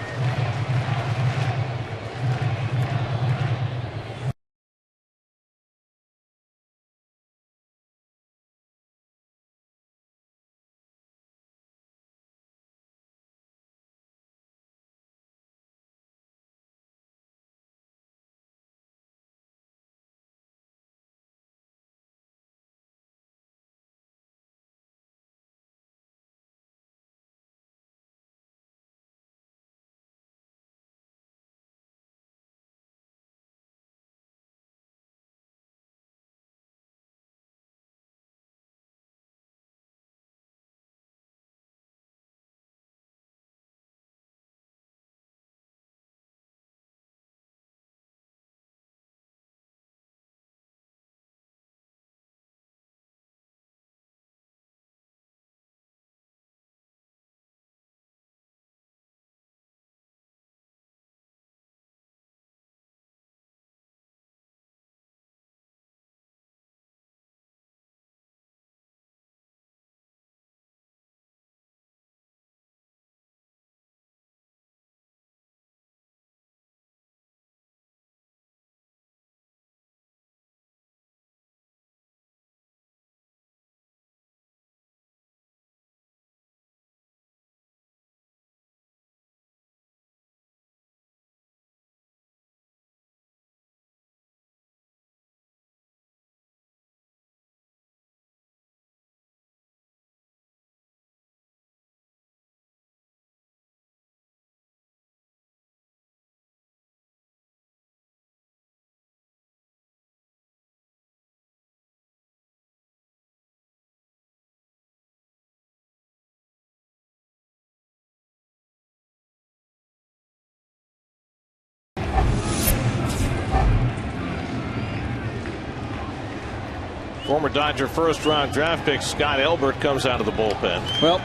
Former Dodger first-round draft pick Scott Elbert comes out of the bullpen. Well,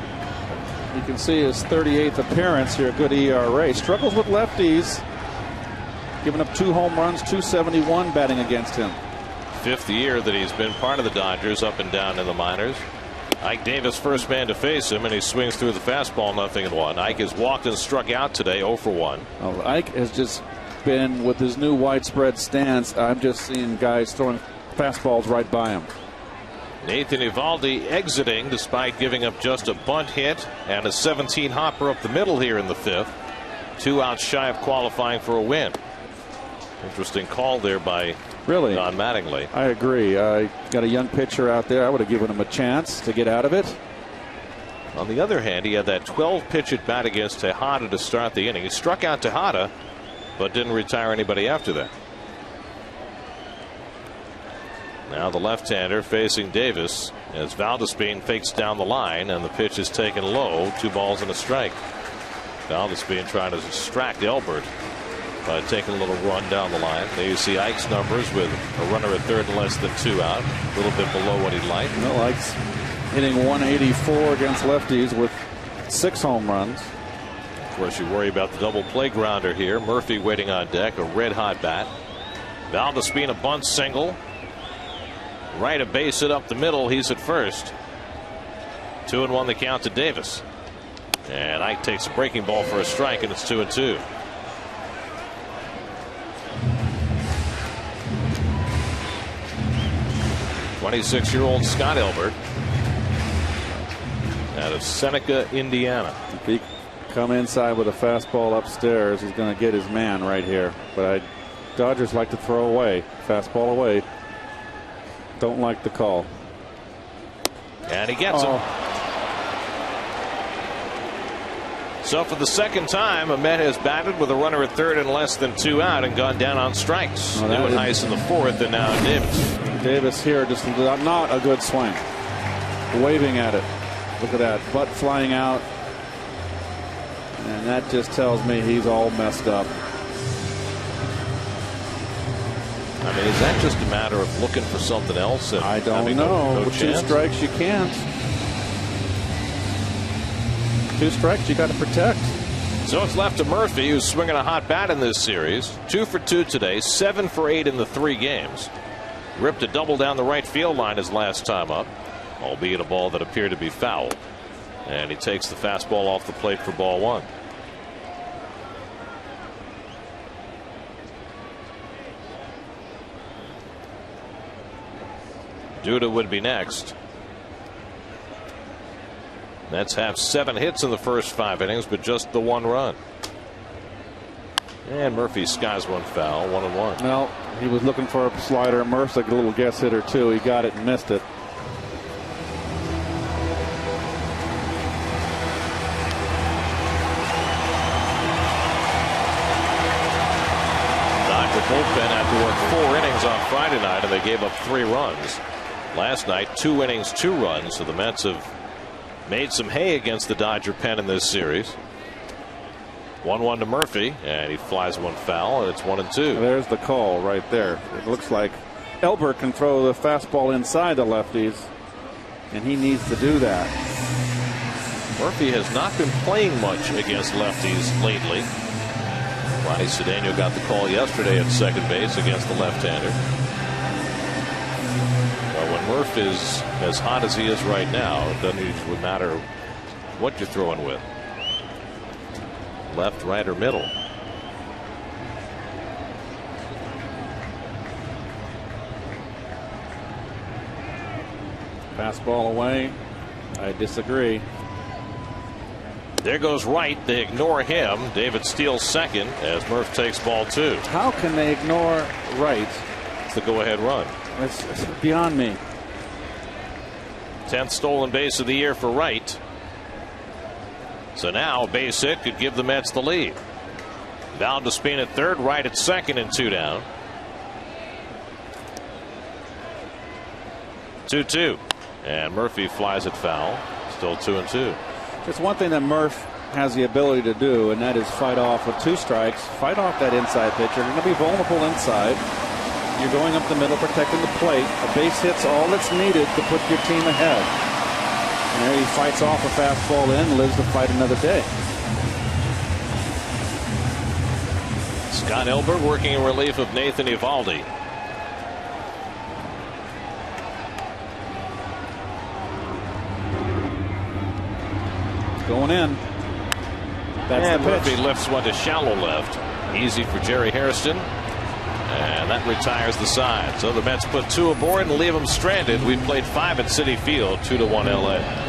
you can see his 38th appearance here. Good ERA. Struggles with lefties. Giving up 2 home runs, 271 batting against him. 5th year that he's been part of the Dodgers, up and down in the minors. Ike Davis first man to face him, and he swings through the fastball, 0-1. Ike has walked and struck out today, 0 for 1. Well, Ike has just been, with his new widespread stance, I'm just seeing guys throwing fastballs right by him. Nathan Eovaldi exiting despite giving up just a bunt hit and a 17 hopper up the middle here in the 5th. 2 outs shy of qualifying for a win. Interesting call there by Don Mattingly. I agree. Got a young pitcher out there. I would have given him a chance to get out of it. On the other hand, he had that 12-pitch at bat against Tejada to start the inning. He struck out Tejada, but didn't retire anybody after that. Now the left-hander facing Davis as Valdespin fakes down the line, and the pitch is taken low. 2 balls and a strike. Valdespin trying to distract Elbert by taking a little run down the line. There you see Ike's numbers with a runner at third and less than 2 out. A little bit below what he'd like. Well, Ike's hitting 184 against lefties with 6 home runs. Of course, you worry about the double play grounder here. Murphy waiting on deck, a red-hot bat. Valdespin a bunt single. Right a base hit up the middle. He's at first. 2-1 the count to Davis. And Ike takes a breaking ball for a strike, and it's 2-2. '26-year-old Scott Elbert out of Seneca, Indiana. If he come inside with a fastball upstairs, he's going to get his man right here. But Dodgers like to throw away. Fastball away. Don't like the call. And he gets him. So for the second time, Ahmed has batted with a runner at third and less than 2 out and gone down on strikes. Doing Heiss in the 4th, and now Davis. Davis here, just not a good swing. Waving at it. Look at that. Butt flying out. And that just tells me he's all messed up. I mean, is that just a matter of looking for something else? I don't know. With 2 strikes, you can't. 2 strikes, you got to protect. So it's left to Murphy, who's swinging a hot bat in this series. 2 for 2 today, 7 for 8 in the 3 games. Ripped a double down the right field line his last time up, albeit a ball that appeared to be foul. And he takes the fastball off the plate for ball 1. Duda would be next. Mets have 7 hits in the first 5 innings, but just the 1 run. And Murphy skies one foul, 1-1. Well, he was looking for a slider. Murph's like a little guess hitter, too. He got it and missed it. Dodger bullpen had to work 4 innings on Friday night, and they gave up 3 runs. Last night, 2 innings, 2 runs. So the Mets have made some hay against the Dodger pen in this series. 1-1 to Murphy, and he flies one foul, and it's 1-2. There's the call right there. It looks like Elbert can throw the fastball inside the lefties, and he needs to do that. Murphy has not been playing much against lefties lately. Ronnie Cedeno got the call yesterday at second base against the left-hander. Well, when Murph is as hot as he is right now, it doesn't usually matter what you're throwing with. Left, right, or middle. Fastball away. I disagree. There goes right. They ignore him. David Steele second as Murph takes ball 2. How can they ignore right? It's the go-ahead run. It's beyond me. 10th stolen base of the year for Wright. So now a base hit could give the Mets the lead. Valdespin at third, Wright at second, and 2 down. 2-2. And Murphy flies it foul. Still 2-2. There's one thing that Murph has the ability to do, and that is fight off with 2 strikes. Fight off that inside pitcher. They're going to be vulnerable inside. You're going up the middle, protecting the plate. A base hit's all that's needed to put your team ahead. And there he fights off a fastball in, lives to fight another day. Scott Elbert working in relief of Nathan Eovaldi. Going in. That's and the pitch. Murphy lifts one to shallow left. Easy for Jerry Hairston. And that retires the side. So the Mets put 2 aboard and leave them stranded. We've played 5 at Citi Field, 2-1 LA.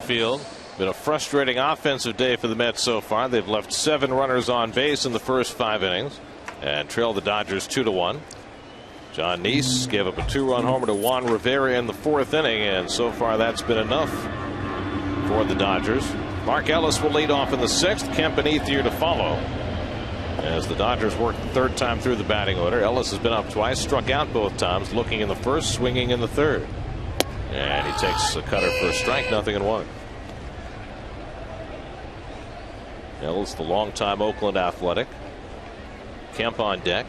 Field. Been a frustrating offensive day for the Mets so far. They've left 7 runners on base in the first 5 innings and trailed the Dodgers 2-1. John Neese gave up a 2-run homer to Juan Rivera in the 4th inning, and so far that's been enough for the Dodgers. Mark Ellis will lead off in the 6th. Kemp and Ethier to follow as the Dodgers work the 3rd time through the batting order. Ellis has been up twice, struck out both times, looking in the 1st, swinging in the 3rd. And he takes a cutter for a strike, 0-1. Ellis, the longtime Oakland Athletic. Kemp on deck.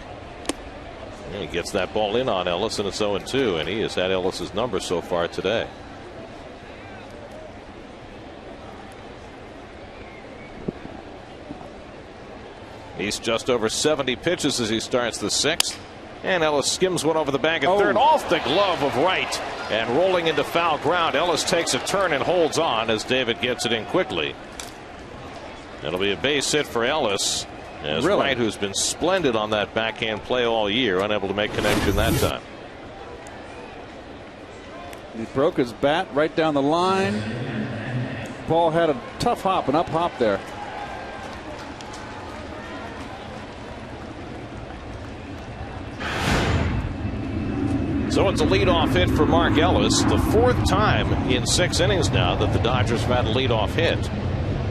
And he gets that ball in on Ellis, and it's 0-2, and he has had Ellis's number so far today. He's just over 70 pitches as he starts the 6th. And Ellis skims one over the bag at 3rd, off the glove of right, and rolling into foul ground. Ellis takes a turn and holds on as David gets it in quickly. It'll be a base hit for Ellis, as Wright, who's been splendid on that backhand play all year, unable to make connection that time. He broke his bat right down the line. Ball had a tough hop, an up hop there. So it's a leadoff hit for Mark Ellis, the 4th time in 6 innings now that the Dodgers have had a leadoff hit.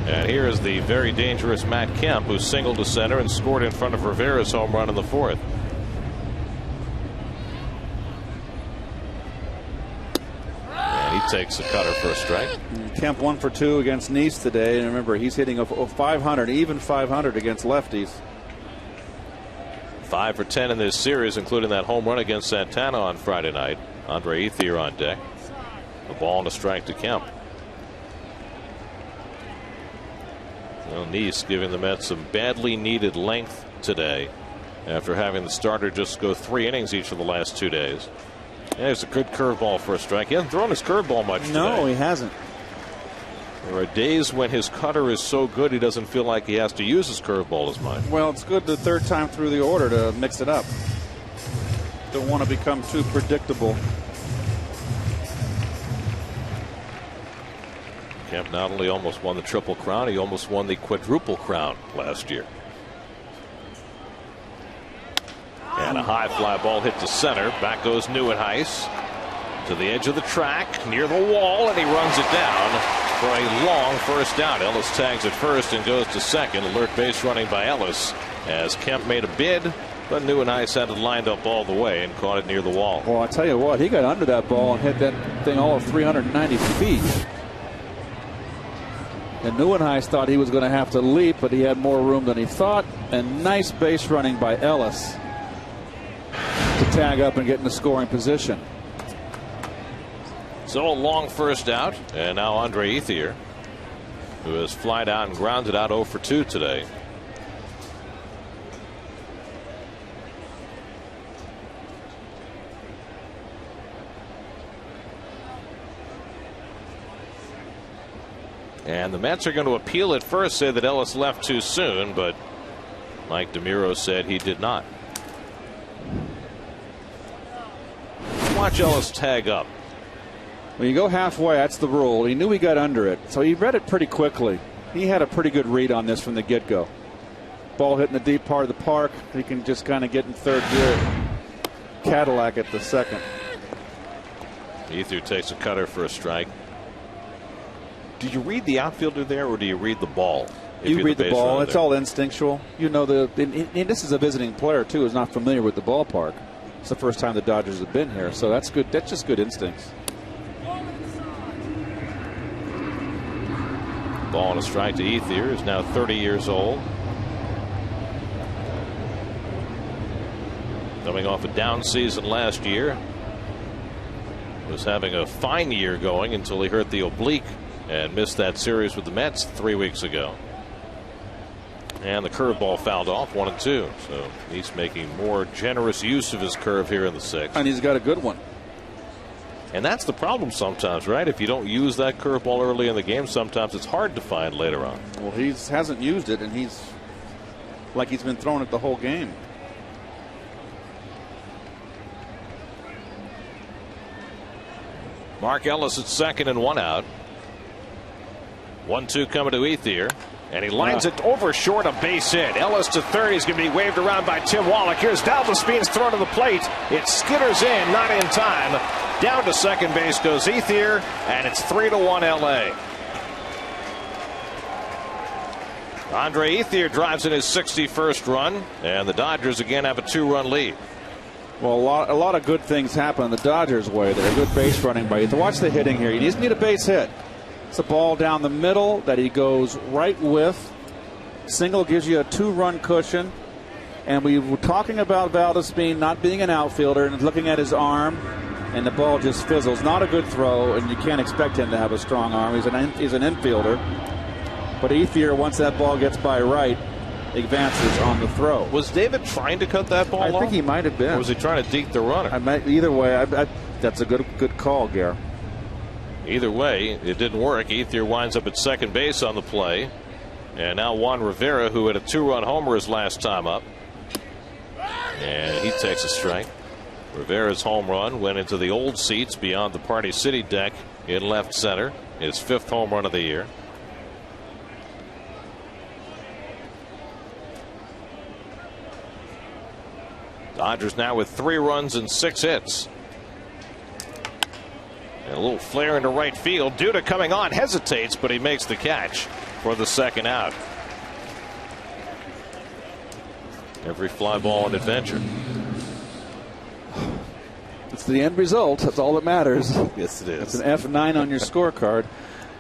And here is the very dangerous Matt Kemp, who singled to center and scored in front of Rivera's home run in the 4th. And he takes a cutter for a strike. Kemp 1 for 2 against Neese today. And remember, he's hitting a 500, even 500 against lefties. 5 for 10 in this series, including that home run against Santana on Friday night. Andre Ethier on deck. A ball and a strike to Kemp. Well, Neese giving the Mets some badly needed length today after having the starter just go 3 innings each of the last 2 days. There's a good curveball for a strike. He hasn't thrown his curveball much today. No, he hasn't. There are days when his cutter is so good he doesn't feel like he has to use his curveball as much. Well, it's good the third time through the order to mix it up. Don't want to become too predictable. Kemp not only almost won the Triple Crown, he almost won the Quadruple Crown last year. And a high fly ball hit to center. Back goes Nieuwenhuis to the edge of the track, near the wall, and he runs it down for a long first out. Ellis tags at first and goes to second. Alert base running by Ellis as Kemp made a bid, but Nieuwenhuis had it lined up all the way and caught it near the wall. Well, I tell you what, he got under that ball and hit that thing all of 390 feet. And Nieuwenhuis thought he was going to have to leap, but he had more room than he thought. And nice base running by Ellis to tag up and get in the scoring position. So a long first out, and now Andre Ethier, who has flied out and grounded out 0 for 2 today. And the Mets are going to appeal at first, say that Ellis left too soon, but Mike DeMuro said he did not. Watch Ellis tag up. When you go halfway, that's the rule. He knew he got under it, so he read it pretty quickly. He had a pretty good read on this from the get-go. Ball hitting the deep part of the park. He can just kind of get in third gear. Cadillac at the second. Ethier takes a cutter for a strike. Do you read the outfielder there, or do you read the ball? You read the ball. It's all instinctual. You know, and this is a visiting player, too, who's not familiar with the ballpark. It's the first time the Dodgers have been here, so that's good. That's just good instincts. Ball and a strike to Ethier, is now 30 years old. Coming off a down season last year. Was having a fine year going until he hurt the oblique and missed that series with the Mets 3 weeks ago. And the curveball fouled off 1-2. So he's making more generous use of his curve here in the sixth. And he's got a good one. And that's the problem sometimes, right? If you don't use that curveball early in the game, sometimes it's hard to find later on. Well, he hasn't used it, and he's been throwing it the whole game. Mark Ellis at second and 1 out. 1-2 coming to Ethier. And he lines it over short, a base hit. Ellis to third. He's going to be waved around by Tim Wallach. Here's Valdespin's throw to the plate. It skitters in, not in time. Down to second base goes Ethier, and it's 3-1 LA. Andre Ethier drives in his 61st run, and the Dodgers again have a 2-run lead. Well, a lot of good things happen the Dodgers' way. They're good base running by Ethier. Watch the hitting here. He just need a base hit. It's a ball down the middle that he goes right with. Single gives you a 2-run cushion. And we were talking about Valdespin not being an outfielder and looking at his arm, and the ball just fizzles. Not a good throw, and you can't expect him to have a strong arm. He's an infielder. But Ethier, once that ball gets by right, advances on the throw. Was David trying to cut that ball off? I think he might have been. Or was he trying to deke the runner? Either way, that's a good call, Gare. Either way, it didn't work. Ethier winds up at second base on the play. And now Juan Rivera, who had a 2-run homer his last time up. And he takes a strike. Rivera's home run went into the old seats beyond the Party City deck in left center. His 5th home run of the year. Dodgers now with 3 runs and 6 hits. And a little flare into right field. Duda coming on, hesitates, but he makes the catch for the second out. Every fly ball an adventure. It's the end result. That's all that matters. Yes, it is. It's an F9 on your scorecard.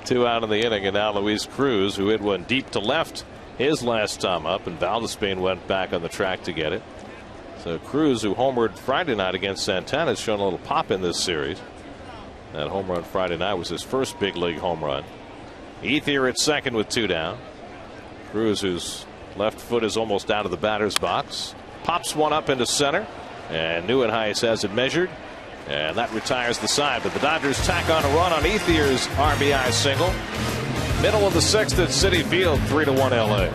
2 out in the inning, and now Luis Cruz, who hit one deep to left his last time up, and Valdespin went back on the track to get it. So Cruz, who homered Friday night against Santana, has shown a little pop in this series. That home run Friday night was his first big league home run. Ethier at second with 2 down. Cruz, whose left foot is almost out of the batter's box, pops one up into center, and Nieuwenhuis has it measured, and that retires the side. But the Dodgers tack on a run on Ethier's RBI single. Middle of the 6th at Citi Field, 3-1 LA.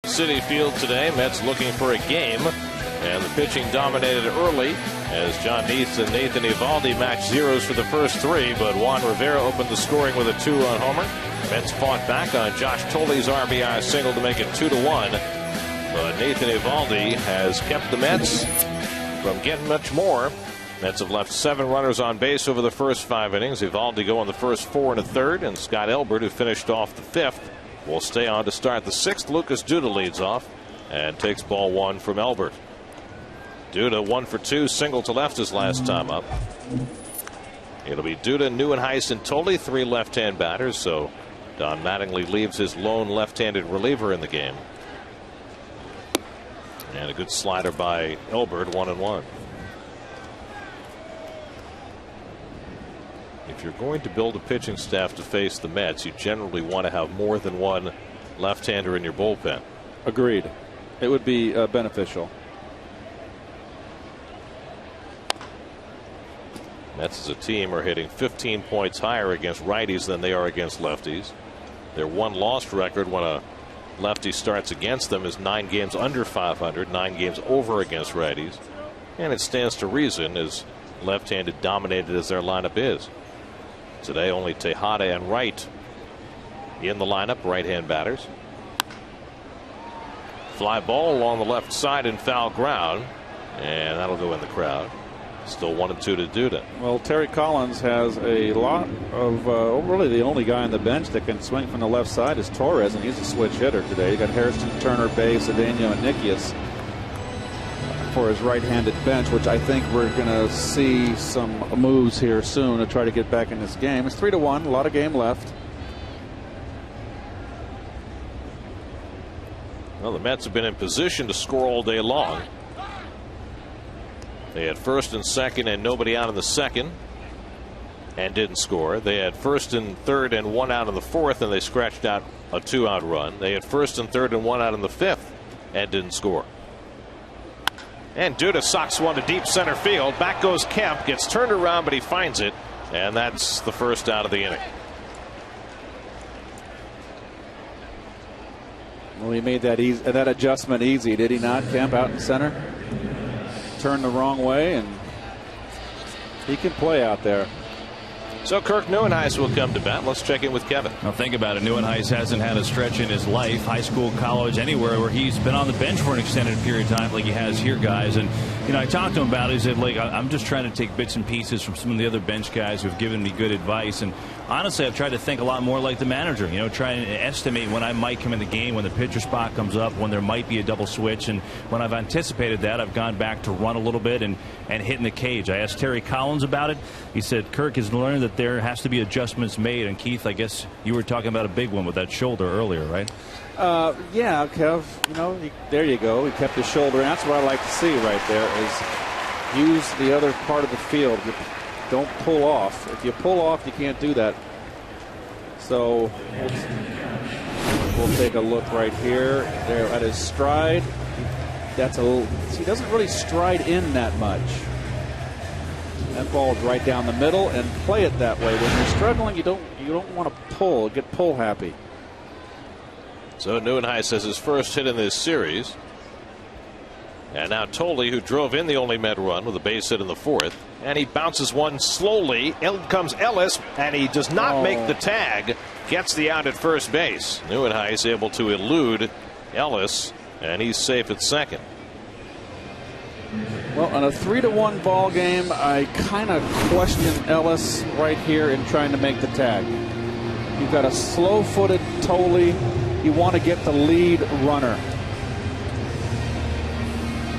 Citi Field today. Mets looking for a game, and the pitching dominated early as John Neath and Nathan Eovaldi matched zeros for the first 3, but Juan Rivera opened the scoring with a 2-run homer. Mets fought back on Josh Tolley's RBI single to make it 2-1, but Nathan Eovaldi has kept the Mets from getting much more. Mets have left 7 runners on base over the first 5 innings. Eovaldi going the first 4 1/3, and Scott Elbert, who finished off the 5th, will stay on to start the 6th. Lucas Duda leads off and takes ball 1 from Elbert. Duda 1 for 2, single to left his last time up. It'll be Duda, Nieuwenhuis, and Tolley, 3 left-hand batters, so Don Mattingly leaves his lone left-handed reliever in the game. And a good slider by Elbert, 1-1. If you're going to build a pitching staff to face the Mets, you generally want to have more than one left-hander in your bullpen. Agreed. It would be beneficial. Mets as a team are hitting 15 points higher against righties than they are against lefties. Their one lost record when a lefty starts against them is 9 games under 500, 9 games over against righties. And it stands to reason, as left-handed dominated as their lineup is. Today only Tejada and Wright in the lineup, right-hand batters. Fly ball along the left side in foul ground, and that'll go in the crowd. Still 1-2 to Duda. Well, Terry Collins has a lot of really the only guy on the bench that can swing from the left side is Torres, and he's a switch hitter today. You got Harrison, Turner, Bay, Cedeno, and Nikias for his right-handed bench, which I think we're going to see some moves here soon to try to get back in this game. It's 3-1, a lot of game left. Well, the Mets have been in position to score all day long. They had first and second and nobody out in the second and didn't score. They had first and third and 1 out in the 4th, and they scratched out a 2-out run. They had first and third and 1 out in the 5th and didn't score. And Duda socks one to deep center field. Back goes Kemp, gets turned around, but he finds it, and that's the first out of the inning. Well, he made that adjustment easy, did he not, Kemp, out in center? Turned the wrong way, and he can play out there. So Kirk Neuenhuis will come to bat. Let's check in with Kevin. Now think about it. Neuenhuis hasn't had a stretch in his life, high school, college, anywhere, where he's been on the bench for an extended period of time like he has here, guys. And, I talked to him about it. He said, like, I'm just trying to take bits and pieces from some of the other bench guys who have given me good advice. And honestly, I've tried to think a lot more like the manager, trying to estimate when I might come in the game, when the pitcher spot comes up, when there might be a double switch. And when I've anticipated that, I've gone back to run a little bit and hit in the cage. I asked Terry Collins about it. He said Kirk has learned that there has to be adjustments made. And Keith, I guess you were talking about a big one with that shoulder earlier, right? Yeah, Kev, there you go. He kept his shoulder. And that's what I like to see right there is use the other part of the field. Don't pull off. If you pull off, you can't do that. So we'll take a look right here. There at his stride. That's a little. He doesn't really stride in that much. That ball's right down the middle, and play it that way. When you're struggling, you don't want to pull. Get pull happy. So Neuenhuis has his first hit in this series. And now Tolley, who drove in the only Met run with a base hit in the fourth. And he bounces one slowly. In comes Ellis, and he does not make the tag. Gets the out at first base. Neuenhuis able to elude Ellis, and he's safe at second. Well, on a 3-1 ball game, I kind of question Ellis right here in trying to make the tag. You've got a slow-footed Tolley. You want to get the lead runner.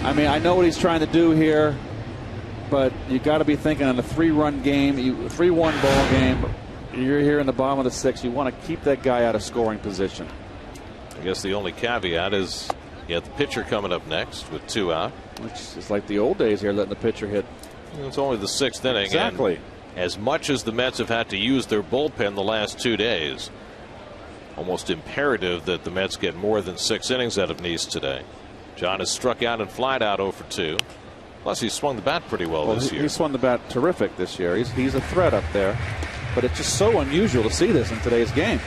I mean, I know what he's trying to do here, but you got to be thinking on a 3-run game, 3-1 ball game. You're here in the bottom of the sixth. You want to keep that guy out of scoring position. I guess the only caveat is you have the pitcher coming up next with 2 out. Which is like the old days here, letting the pitcher hit. It's only the 6th inning. Exactly. And as much as the Mets have had to use their bullpen the last 2 days, almost imperative that the Mets get more than 6 innings out of Nice today. John has struck out and flied out 0 for 2. Plus, he's swung the bat pretty well this year. He swung the bat terrific this year. He's a threat up there. But it's just so unusual to see this in today's game.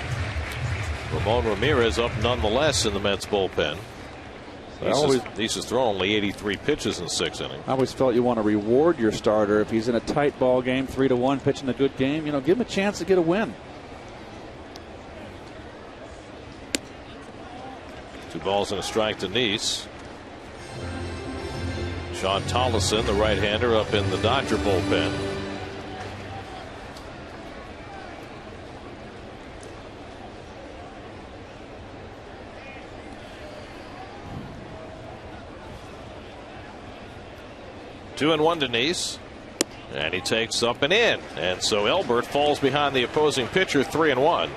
Ramon Ramirez up nonetheless in the Mets bullpen. Nice has thrown only 83 pitches in 6 innings. I always felt you want to reward your starter if he's in a tight ball game, 3-1, pitching a good game. Give him a chance to get a win. 2 balls and a strike to Nice. Sean Tollison, the right-hander, up in the Dodger bullpen. Two and one to Nice, and he takes up and in, and so Elbert falls behind the opposing pitcher, 3-1.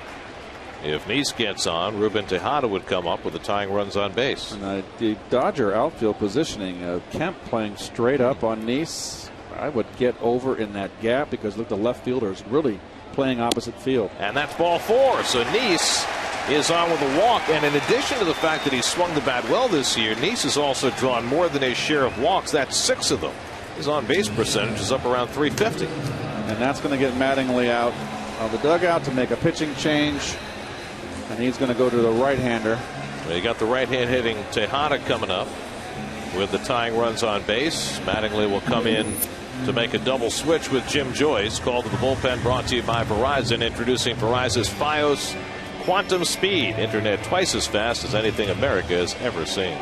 If Nice gets on, Ruben Tejada would come up with the tying runs on base. And the Dodger outfield positioning, Kemp playing straight up on Nice. I would get over in that gap because look, the left fielder is really playing opposite field. And that's ball 4. So Nice is on with a walk. And in addition to the fact that he swung the bat well this year, Nice has also drawn more than his share of walks. That's 6 of them. His on-base percentage is up around 350. And that's going to get Mattingly out of the dugout to make a pitching change. And he's going to go to the right-hander. Well, you got the right-hand hitting Tejada coming up with the tying runs on base. Mattingly will come in to make a double switch with Jim Joyce. Called to the bullpen, brought to you by Verizon. Introducing Verizon's Fios Quantum Speed. Internet twice as fast as anything America has ever seen.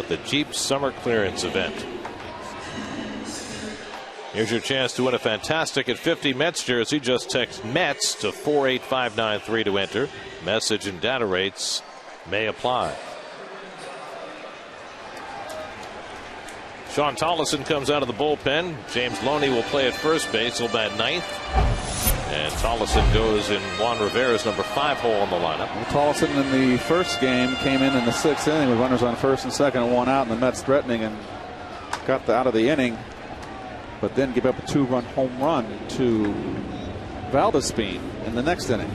at the Jeep Summer Clearance event. Here's your chance to win a Fantastic at 50 Mets jersey. Just text Mets to 48593 to enter. Message and data rates may apply. Sean Tolleson comes out of the bullpen. James Loney will play at first base. He'll bat ninth. And Tolleson goes in Juan Rivera's number 5 hole in the lineup. Well, Tolleson in the first game came in the 6th inning with runners on first and second and 1 out, and the Mets threatening, and got out of the inning, but then give up a 2-run home run to Valdespin in the next inning.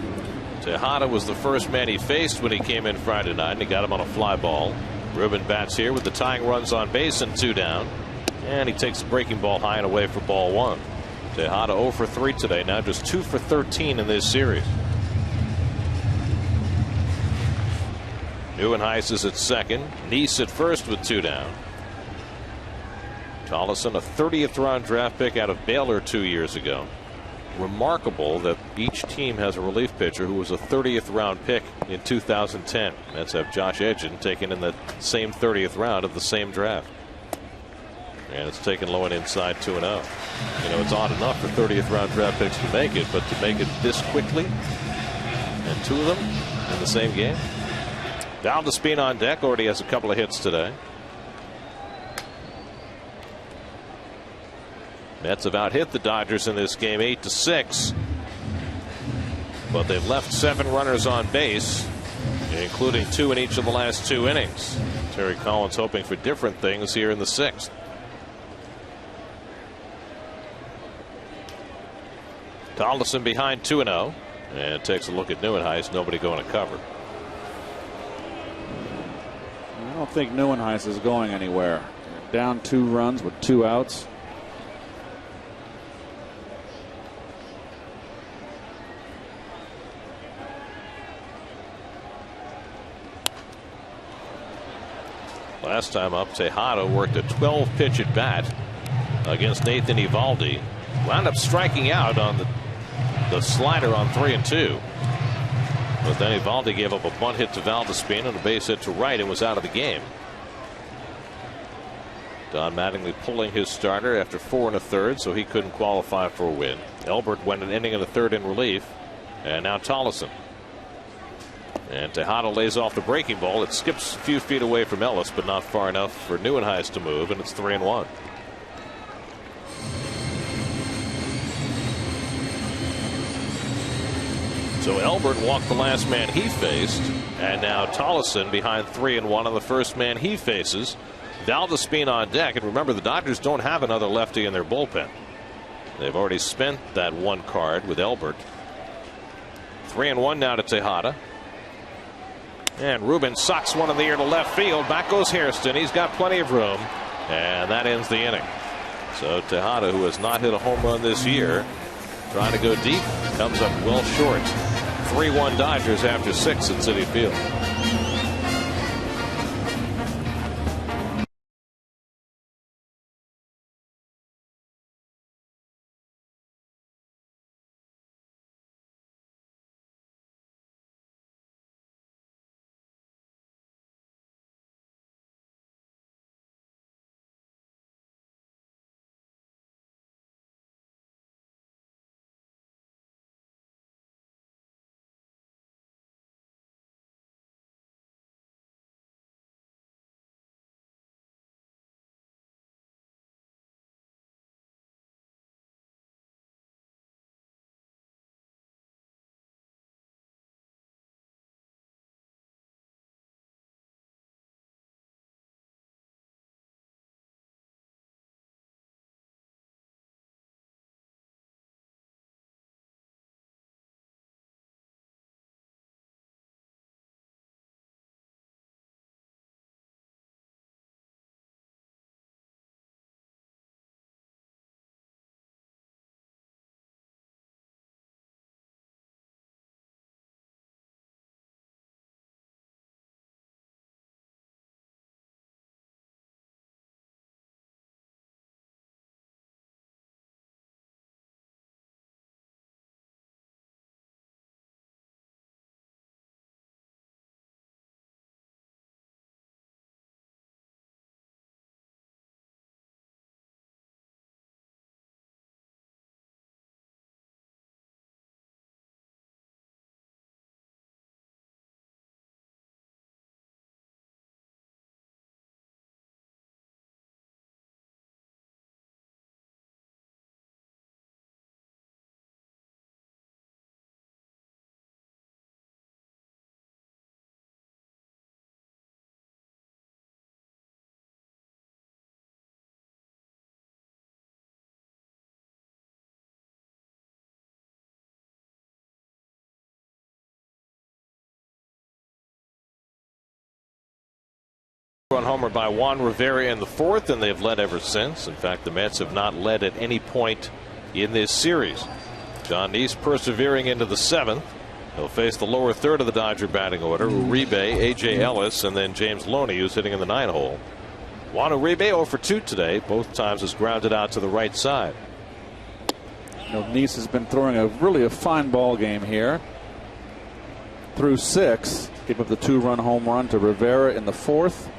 Tejada was the first man he faced when he came in Friday night, and he got him on a fly ball. Ruben bats here with the tying runs on base and 2 down, and he takes the breaking ball high and away for ball 1. Tejada 0 for 3 today, now just 2 for 13 in this series. Neuenhuis is at second, Neese at first with 2 down. Tolleson, a 30th round draft pick out of Baylor 2 years ago. Remarkable that each team has a relief pitcher who was a 30th round pick in 2010. Mets have Josh Edgin taken in the same 30th round of the same draft. And it's taken low and inside 2-0. You know, it's odd enough for 30th round draft picks to make it, but to make it this quickly, and 2 of them in the same game. Valdespin on deck, already has a couple of hits today. Mets have out-hit the Dodgers in this game 8-6, but they've left 7 runners on base, including 2 in each of the last 2 innings. Terry Collins hoping for different things here in the 6th. Tolleson behind 2-0, and takes a look at Neuenhuis. Nobody going to cover. I don't think Neuenhuis is going anywhere. Down 2 runs with 2 outs. Last time up, Tejada worked a 12-pitch at bat against Nathan Eovaldi. Wound up striking out on the slider on 3-2. But then Eovaldi gave up a bunt hit to Valdespin and a base hit to right and was out of the game. Don Mattingly pulling his starter after 4 1/3, so he couldn't qualify for a win. Elbert went an inning and a third in relief. And now Tolleson. And Tejada lays off the breaking ball. It skips a few feet away from Ellis, but not far enough for Neuenhuis to move, and it's 3-1. So Elbert walked the last man he faced, and now Tolleson behind 3-1 on the first man he faces. Valdespin on deck, and remember, the Dodgers don't have another lefty in their bullpen. They've already spent that 1 card with Elbert. 3-1 now to Tejada. And Ruben socks one in the air to left field. Back goes Hairston. He's got plenty of room, and that ends the inning. So Tejada, who has not hit a home run this year, trying to go deep, comes up well short. 3-1 Dodgers after 6 at Citi Field. Run homer by Juan Rivera in the fourth, and they've led ever since. In fact, the Mets have not led at any point in this series. John Neese persevering into the seventh. He'll face the lower third of the Dodger batting order. Uribe, A.J. Ellis, and then James Loney, who's hitting in the 9-hole. Juan Uribe 0 for 2 today. Both times has grounded out to the right side. Neese has been throwing a fine ball game here. Through 6, gave up the 2-run home run to Rivera in the fourth.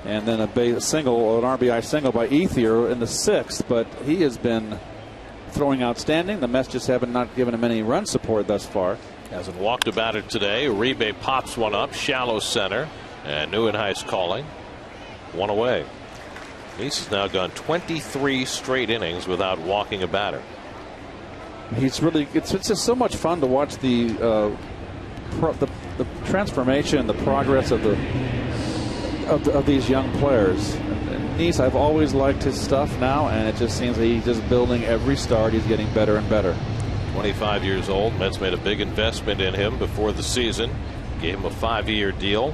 And then an RBI single by Ethier in the 6th. But he has been throwing outstanding. The Mets just haven't not given him any run support thus far. Hasn't walked about it today. Uribe pops one up, shallow center, and Neuenhuis calling. 1 away. Neese has now gone 23 straight innings without walking a batter. He's really, it's just so much fun to watch the transformation, the progress of these young players. Neese, I've always liked his stuff now, and it just seems that he's just building every start. He's getting better and better. 25 years old. Mets made a big investment in him before the season. Gave him a 5-year deal.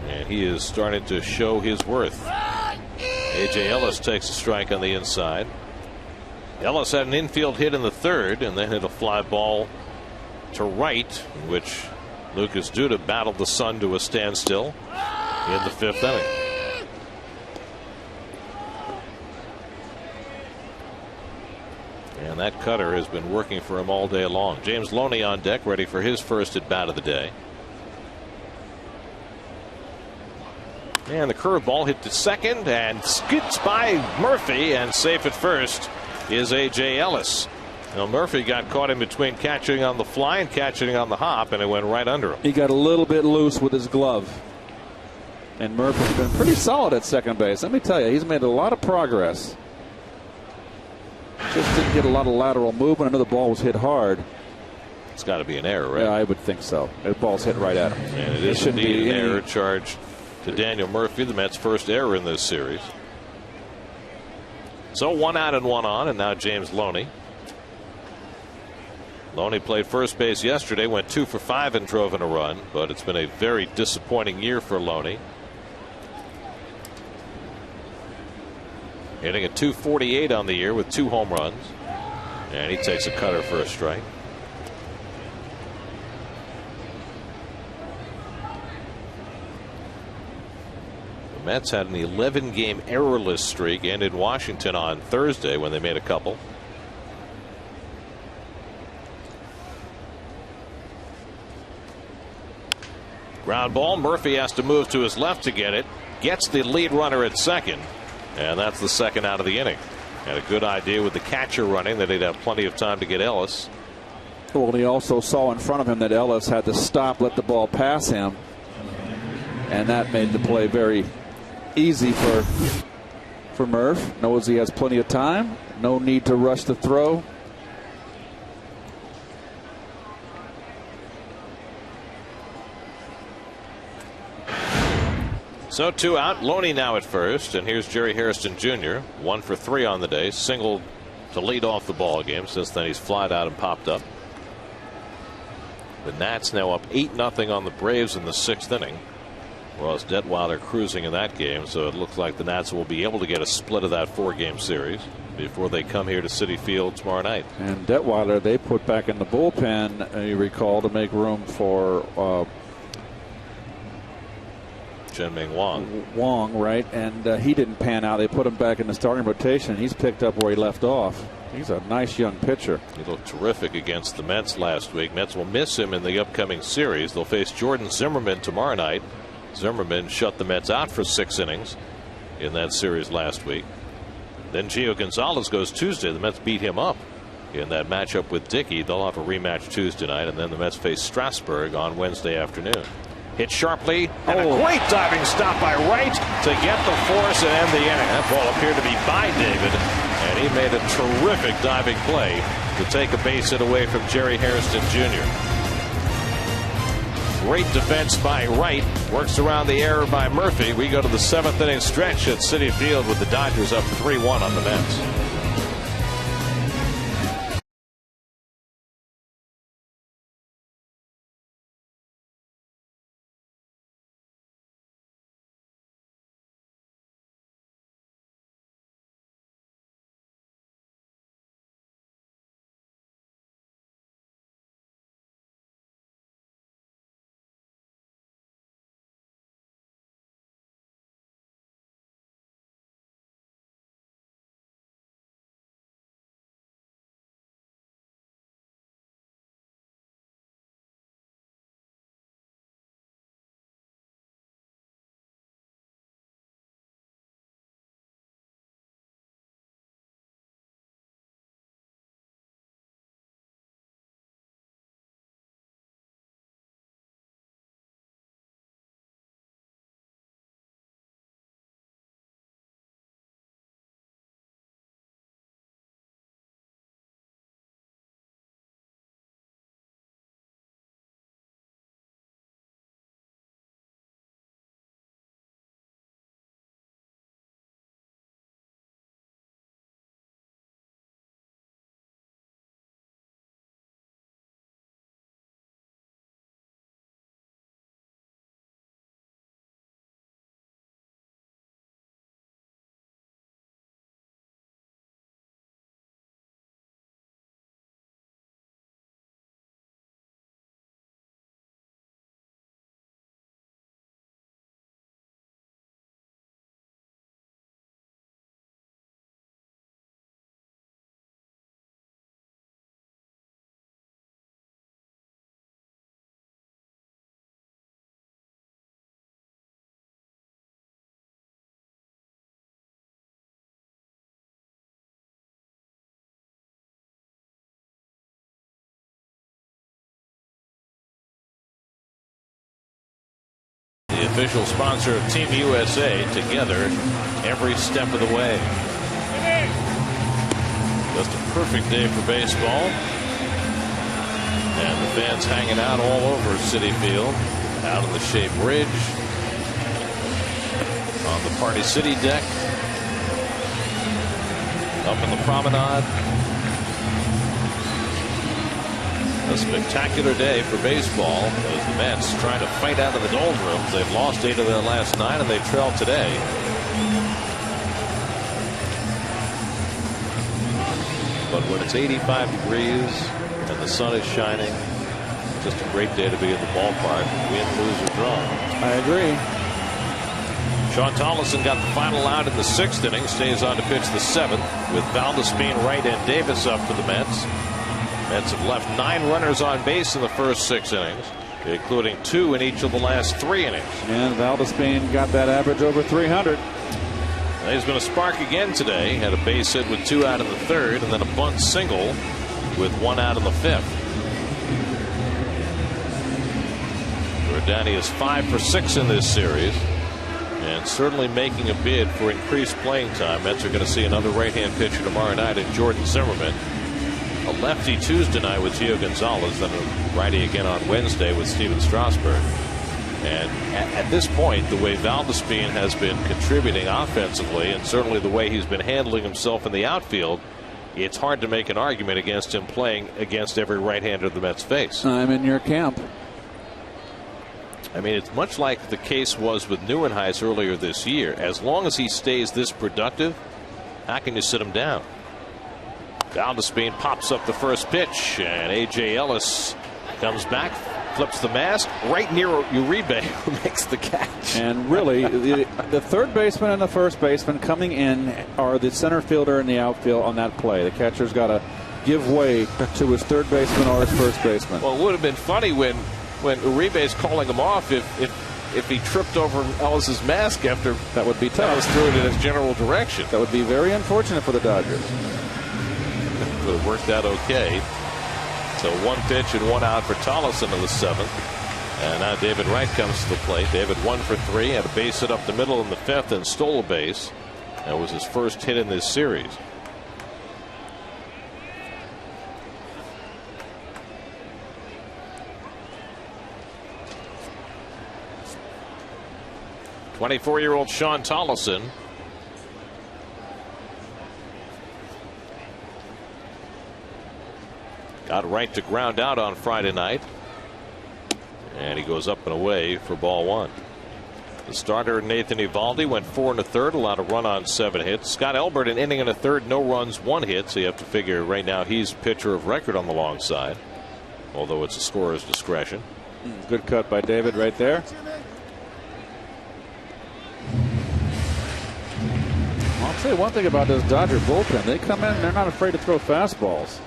And he is starting to show his worth. A.J. Ellis takes a strike on the inside. Ellis had an infield hit in the third and then hit a fly ball to right, in which Lucas Duda battled the Sun to a standstill in the 5th inning. And that cutter has been working for him all day long. James Loney on deck, ready for his first at bat of the day. And the curveball hit to second and skids by Murphy, and safe at first is A.J. Ellis. Now Murphy got caught in between catching on the fly and catching on the hop, and it went right under him. He got a little bit loose with his glove. And Murphy's been pretty solid at second base. Let me tell you, he's made a lot of progress. Just didn't get a lot of lateral movement. I know the ball was hit hard. It's got to be an error, right? Yeah, I would think so. The ball's hit right at him. And it is indeed an error charged to Daniel Murphy, the Mets' first error in this series. So 1 out and 1 on, and now James Loney. Loney played first base yesterday, went 2 for 5 and drove in a run, but it's been a very disappointing year for Loney. Hitting a .248 on the year with 2 home runs, and he takes a cutter for a strike. The Mets had an 11-game errorless streak, ended Washington on Thursday when they made a couple. Ground ball. Murphy has to move to his left to get it. Gets the lead runner at second. And that's the second out of the inning. Had a good idea with the catcher running that he'd have plenty of time to get Ellis. Well, he also saw in front of him that Ellis had to stop, let the ball pass him. And that made the play very easy for Murph. Knows he has plenty of time. No need to rush the throw. So 2 out. Loney now at first, and here's Jerry Hairston Jr. 1 for 3 on the day. Singled to lead off the ball game. Since then he's flied out and popped up. The Nats now up 8-0 on the Braves in the 6th inning. Ross Detweiler cruising in that game, so it looks like the Nats will be able to get a split of that 4-game series before they come here to Citi Field tomorrow night. And Detweiler they put back in the bullpen, you recall, to make room for Chien-Ming Wang. Wang, right? And he didn't pan out. They put him back in the starting rotation. He's picked up where he left off. He's a nice young pitcher. He looked terrific against the Mets last week. Mets will miss him in the upcoming series. They'll face Jordan Zimmerman tomorrow night. Zimmerman shut the Mets out for 6 innings in that series last week. Then Gio Gonzalez goes Tuesday. The Mets beat him up in that matchup with Dickey. They'll have a rematch Tuesday night, and then the Mets face Strasburg on Wednesday afternoon. Hit sharply, and a great diving stop by Wright to get the force and end the inning. That ball appeared to be by David, and he made a terrific diving play to take a base hit away from Jerry Hairston Jr. Great defense by Wright. Works around the error by Murphy. We go to the 7th inning stretch at Citi Field with the Dodgers up 3-1 on the Mets. official sponsor of Team USA, together every step of the way. Just a perfect day for baseball. And the fans hanging out all over Citi Field, out on the Shea Bridge, on the Party City deck, up in the promenade. A spectacular day for baseball as the Mets trying to fight out of the doldrums. They've lost 8 of their last 9 and they trail today. But when it's 85 degrees and the sun is shining, just a great day to be in the ballpark. Win, lose, or draw. I agree. Sean Tolleson got the final out in the 6th inning. Stays on to pitch the 7th with Valdespin, Wright, and Davis up for the Mets. Mets have left 9 runners on base in the first 6 innings, including 2 in each of the last 3 innings. And Valdespin got that average over 300. He's been a spark again today. Had a base hit with 2 out in the 3rd, and then a bunt single with 1 out in the 5th. Rodani is 5 for 6 in this series, and certainly making a bid for increased playing time. Mets are going to see another right-hand pitcher tomorrow night in Jordan Zimmerman. A lefty Tuesday night with Gio Gonzalez, then a righty again on Wednesday with Steven Strasburg. And at this point, the way Valdespin has been contributing offensively, and certainly the way he's been handling himself in the outfield, it's hard to make an argument against him playing against every right-hander the Mets face. I'm in your camp. I mean, it's much like the case was with Neuenhuis earlier this year. As long as he stays this productive, how can you sit him down? Valdespin pops up the first pitch, and A.J. Ellis comes back, flips the mask right near Uribe, who makes the catch. And really, the third baseman and the first baseman coming in are the center fielder and the outfield on that play. The catcher's got to give way to his third baseman or his first baseman. Well, it would have been funny when Uribe's calling him off if he tripped over Ellis's mask after that would be tough. Ellis threw it in his general direction. That would be very unfortunate for the Dodgers. But it worked out okay. So 1 pitch and 1 out for Tolleson in the 7th. And now David Wright comes to the plate. David 1 for 3, had a base hit up the middle in the 5th and stole a base. That was his first hit in this series. '24-year-old Sean Tolleson got Wright to ground out on Friday night, and he goes up and away for ball 1. The starter Nathan Eovaldi went 4 1/3, allowed a run on 7 hits. Scott Elbert an inning and a third, no runs, 1 hit. So you have to figure right now he's pitcher of record on the long side, although it's a scorer's discretion. Good cut by David right there. I'll tell you one thing about this Dodger bullpen. They come in, they're not afraid to throw fastballs.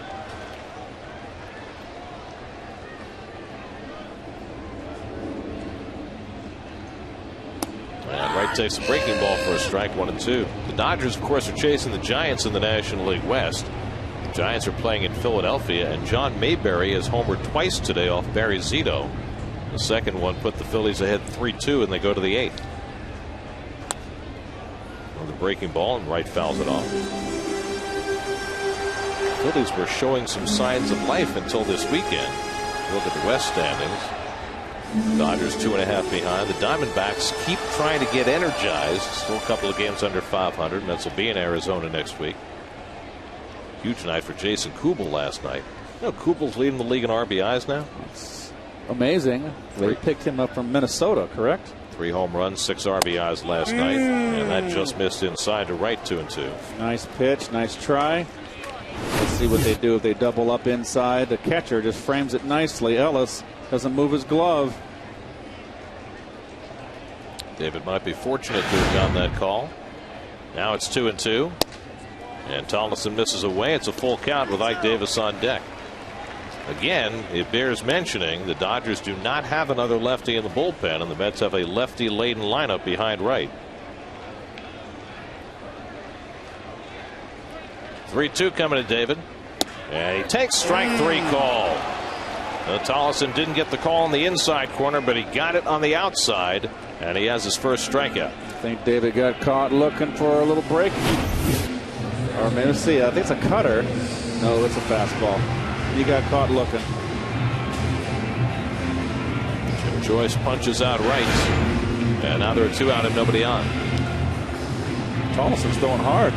And Wright takes a breaking ball for a strike, 1-2. The Dodgers, of course, are chasing the Giants in the National League West. The Giants are playing in Philadelphia, and John Mayberry has homered twice today off Barry Zito. The second one put the Phillies ahead 3-2, and they go to the 8th. The breaking ball, and Wright fouls it off. The Phillies were showing some signs of life until this weekend. Look at the West standings. Dodgers 2.5 behind. The Diamondbacks keep trying to get energized. Still a couple of games under 500. Mets will be in Arizona next week. Huge night for Jason Kubel last night. You know, Kubel's leading the league in RBIs now. It's amazing. They picked him up from Minnesota, correct? 3 home runs, 6 RBIs last night, and that just missed inside to Wright, 2-2. Nice pitch, nice try. Let's see what they do if they double up inside. The catcher just frames it nicely. Ellis doesn't move his glove. David might be fortunate to have gotten that call. Now it's 2-2, and Tolleson misses away. It's a full count with Ike Davis on deck. Again, it bears mentioning the Dodgers do not have another lefty in the bullpen, and the Mets have a lefty-laden lineup behind Wright. 3-2 coming to David, and he takes strike 3 call. Tollefson didn't get the call in the inside corner, but he got it on the outside, and he has his first strikeout. I think David got caught looking for a little break. Or maybe, see, I think it's a cutter. No, it's a fastball. He got caught looking. Jim Joyce punches out right, and now there are 2 out and nobody on. Tollefson's throwing hard.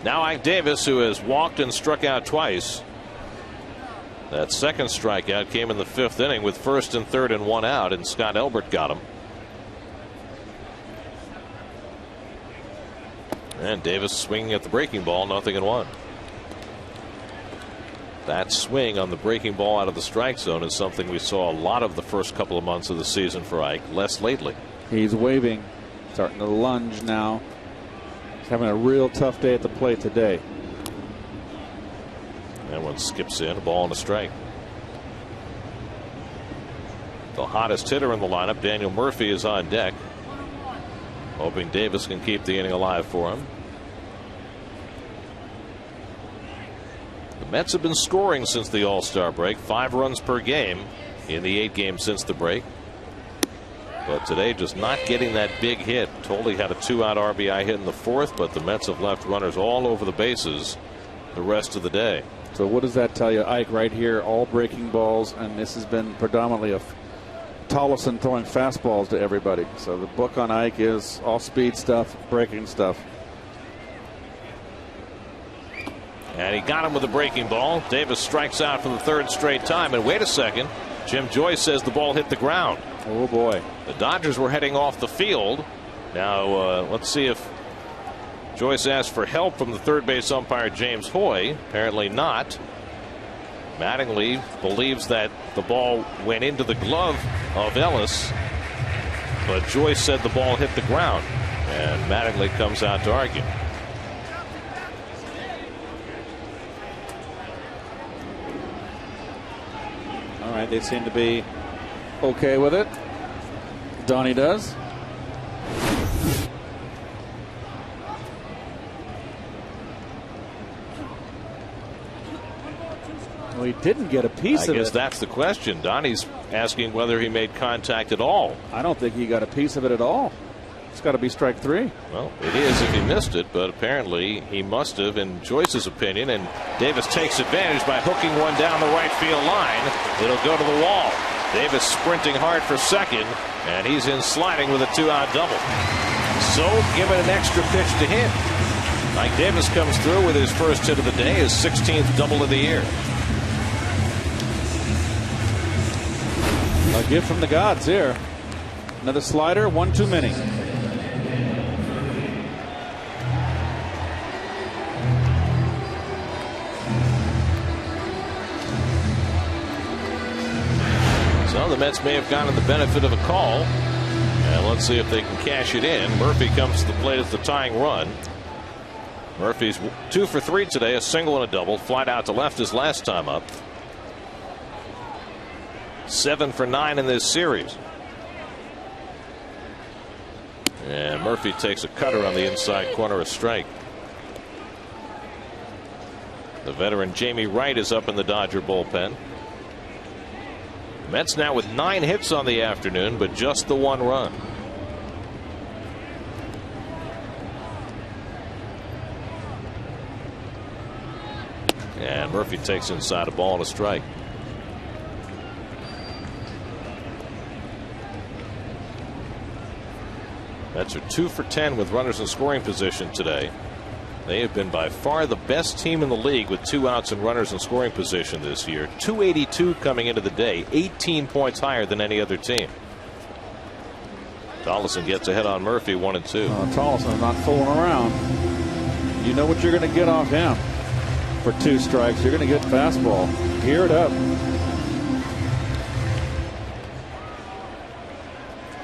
Now Ike Davis, who has walked and struck out twice. That second strikeout came in the 5th inning with 1st and 3rd and 1 out, and Scott Elbert got him. And Davis swinging at the breaking ball, 0-1. That swing on the breaking ball out of the strike zone is something we saw a lot of the first couple of months of the season for Ike, less lately. He's waving, starting to lunge now. He's having a real tough day at the plate today. That one skips in, a ball and a strike. The hottest hitter in the lineup, Daniel Murphy, is on deck, hoping Davis can keep the inning alive for him. The Mets have been scoring since the All-Star break, 5 runs per game in the 8 games since the break. But today, just not getting that big hit. Tolley had a 2-out RBI hit in the 4th, but the Mets have left runners all over the bases the rest of the day. So what does that tell you? Ike right here, all breaking balls, and this has been predominantly a Tollefson throwing fastballs to everybody. So the book on Ike is all speed stuff, breaking stuff. And he got him with a breaking ball. Davis strikes out for the 3rd straight time. And wait a second, Jim Joyce says the ball hit the ground. Oh boy. The Dodgers were heading off the field. Now let's see if Joyce asked for help from the 3rd base umpire James Hoy. Apparently not. Mattingly believes that the ball went into the glove of Ellis, but Joyce said the ball hit the ground, and Mattingly comes out to argue. All right, they seem to be okay with it. Donnie does. Well, he didn't get a piece of it. I guess that's the question. Donnie's asking whether he made contact at all. I don't think he got a piece of it at all. It's got to be strike 3. Well, it is if he missed it, but apparently he must have, in Joyce's opinion. And Davis takes advantage by hooking one down the right field line. It'll go to the wall. Davis sprinting hard for second, and he's in sliding with a 2-out double. So give it an extra pitch to him. Mike Davis comes through with his first hit of the day, his 16th double of the year. A gift from the gods here. Another slider, 1 too many. So the Mets may have gotten the benefit of a call. And let's see if they can cash it in. Murphy comes to the plate as the tying run. Murphy's 2 for 3 today, a single and a double. Flied out to left his last time up. 7 for 9 in this series. And Murphy takes a cutter on the inside corner, a strike. The veteran Jamie Wright is up in the Dodger bullpen. Mets now with 9 hits on the afternoon, but just the 1 run. And Murphy takes inside a ball and a strike. Mets are 2 for 10 with runners in scoring position today. They have been by far the best team in the league with 2 outs and runners in scoring position this year. 282 coming into the day, 18 points higher than any other team. Tollefson gets ahead on Murphy, 1 and 2. Tollefson not fooling around. You know what you're going to get off him for 2 strikes. You're going to get fastball. Gear it up.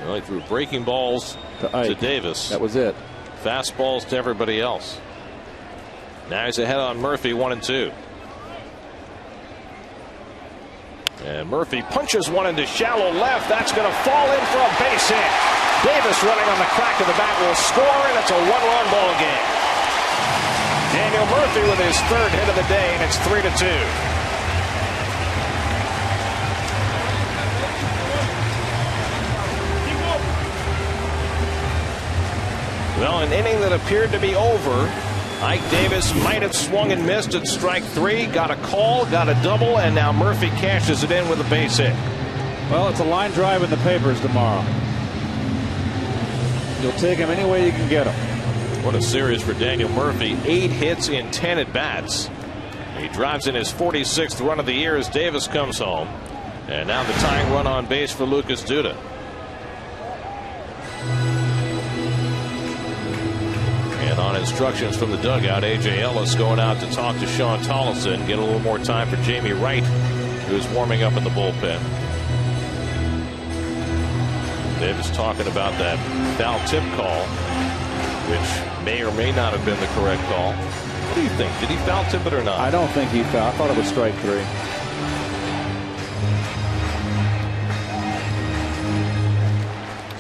Well, he threw breaking balls to Davis. That was it. Fastballs to everybody else. Now he's ahead on Murphy, 1 and 2. And Murphy punches one into shallow left. That's going to fall in for a base hit. Davis running on the crack of the bat will score, and it's a 1-run ball game. Daniel Murphy Murphy with his third hit of the day, and it's 3-2. Well, an inning that appeared to be over. Ike Davis might have swung and missed at strike 3, got a call, got a double, and now Murphy cashes it in with a base hit. Well, it's a line drive in the papers tomorrow. You'll take him any way you can get him. What a series for Daniel Murphy. 8 hits in 10 at-bats. He drives in his 46th run of the year as Davis comes home. And now the tying run on base for Lucas Duda. And on instructions from the dugout, A.J. Ellis going out to talk to Sean Tolleson, get a little more time for Jamie Wright, who's warming up in the bullpen. Davis talking about that foul tip call, which may or may not have been the correct call. What do you think? Did he foul tip it or not? I don't think he fouled. I thought it was strike 3.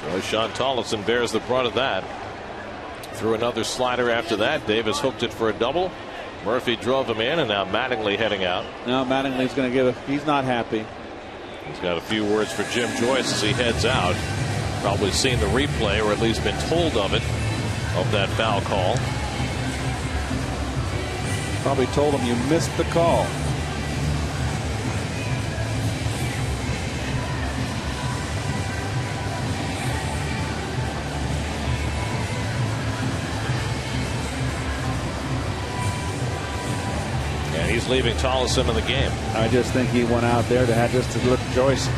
So Sean Tolleson bears the brunt of that. Threw another slider after that. Davis hooked it for a double. Murphy drove him in, and now Mattingly heading out. Now Mattingly's going to he's not happy. He's got a few words for Jim Joyce as he heads out. Probably seen the replay, or at least been told of it, of that foul call. Probably told him you missed the call. And he's leaving Tolleson in the game. I just think he went out there to let Joyce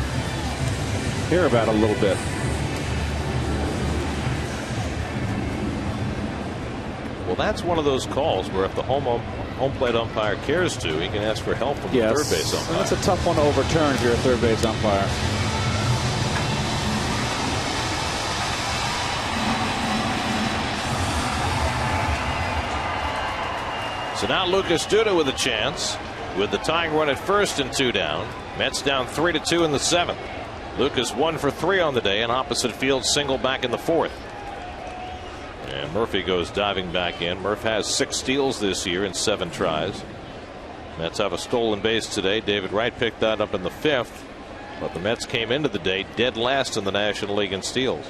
hear about it a little bit. Well, that's one of those calls where if the home plate umpire cares to, he can ask for help from the third base umpire. And that's a tough one to overturn if you're a third base umpire. So now Lucas Duda with a chance, with the tying run at first and 2 down. Mets down 3-2 in the 7th. Lucas 1 for 3 on the day, an opposite field single back in the 4th. And Murphy goes diving back in. Murph has 6 steals this year in 7 tries. Mets have a stolen base today. David Wright picked that up in the 5th. But the Mets came into the day dead last in the National League in steals.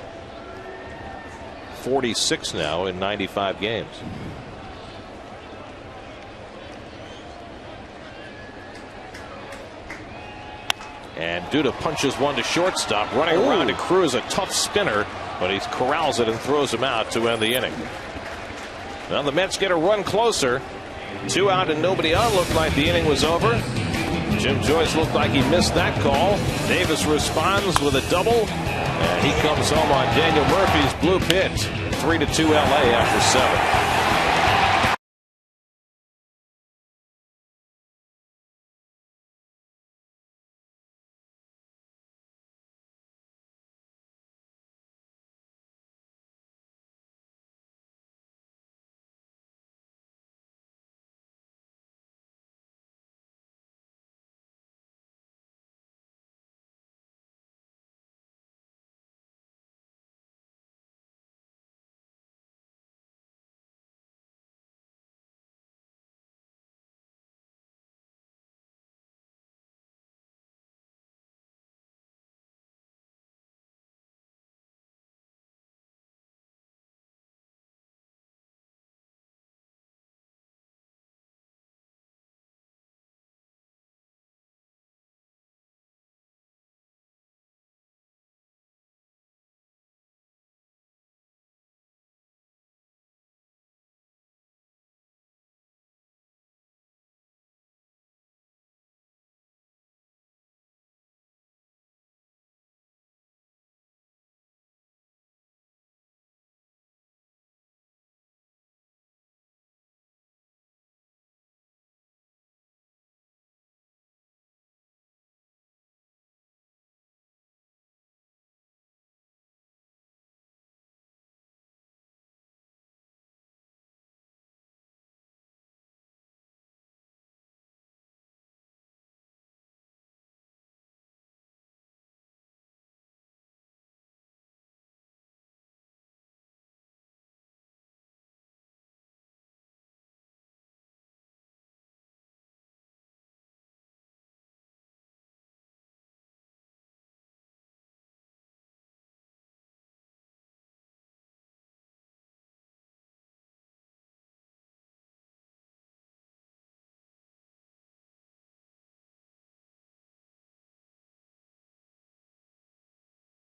46 now in 95 games. And Duda punches one to shortstop, running around to Cruz, a tough spinner, but he corrals it and throws him out to end the inning. Well, the Mets get a run closer. 2 out and nobody on. Looked like the inning was over. Jim Joyce looked like he missed that call. Davis responds with a double, and he comes home on Daniel Murphy's blue pitch. 3-2 LA after 7.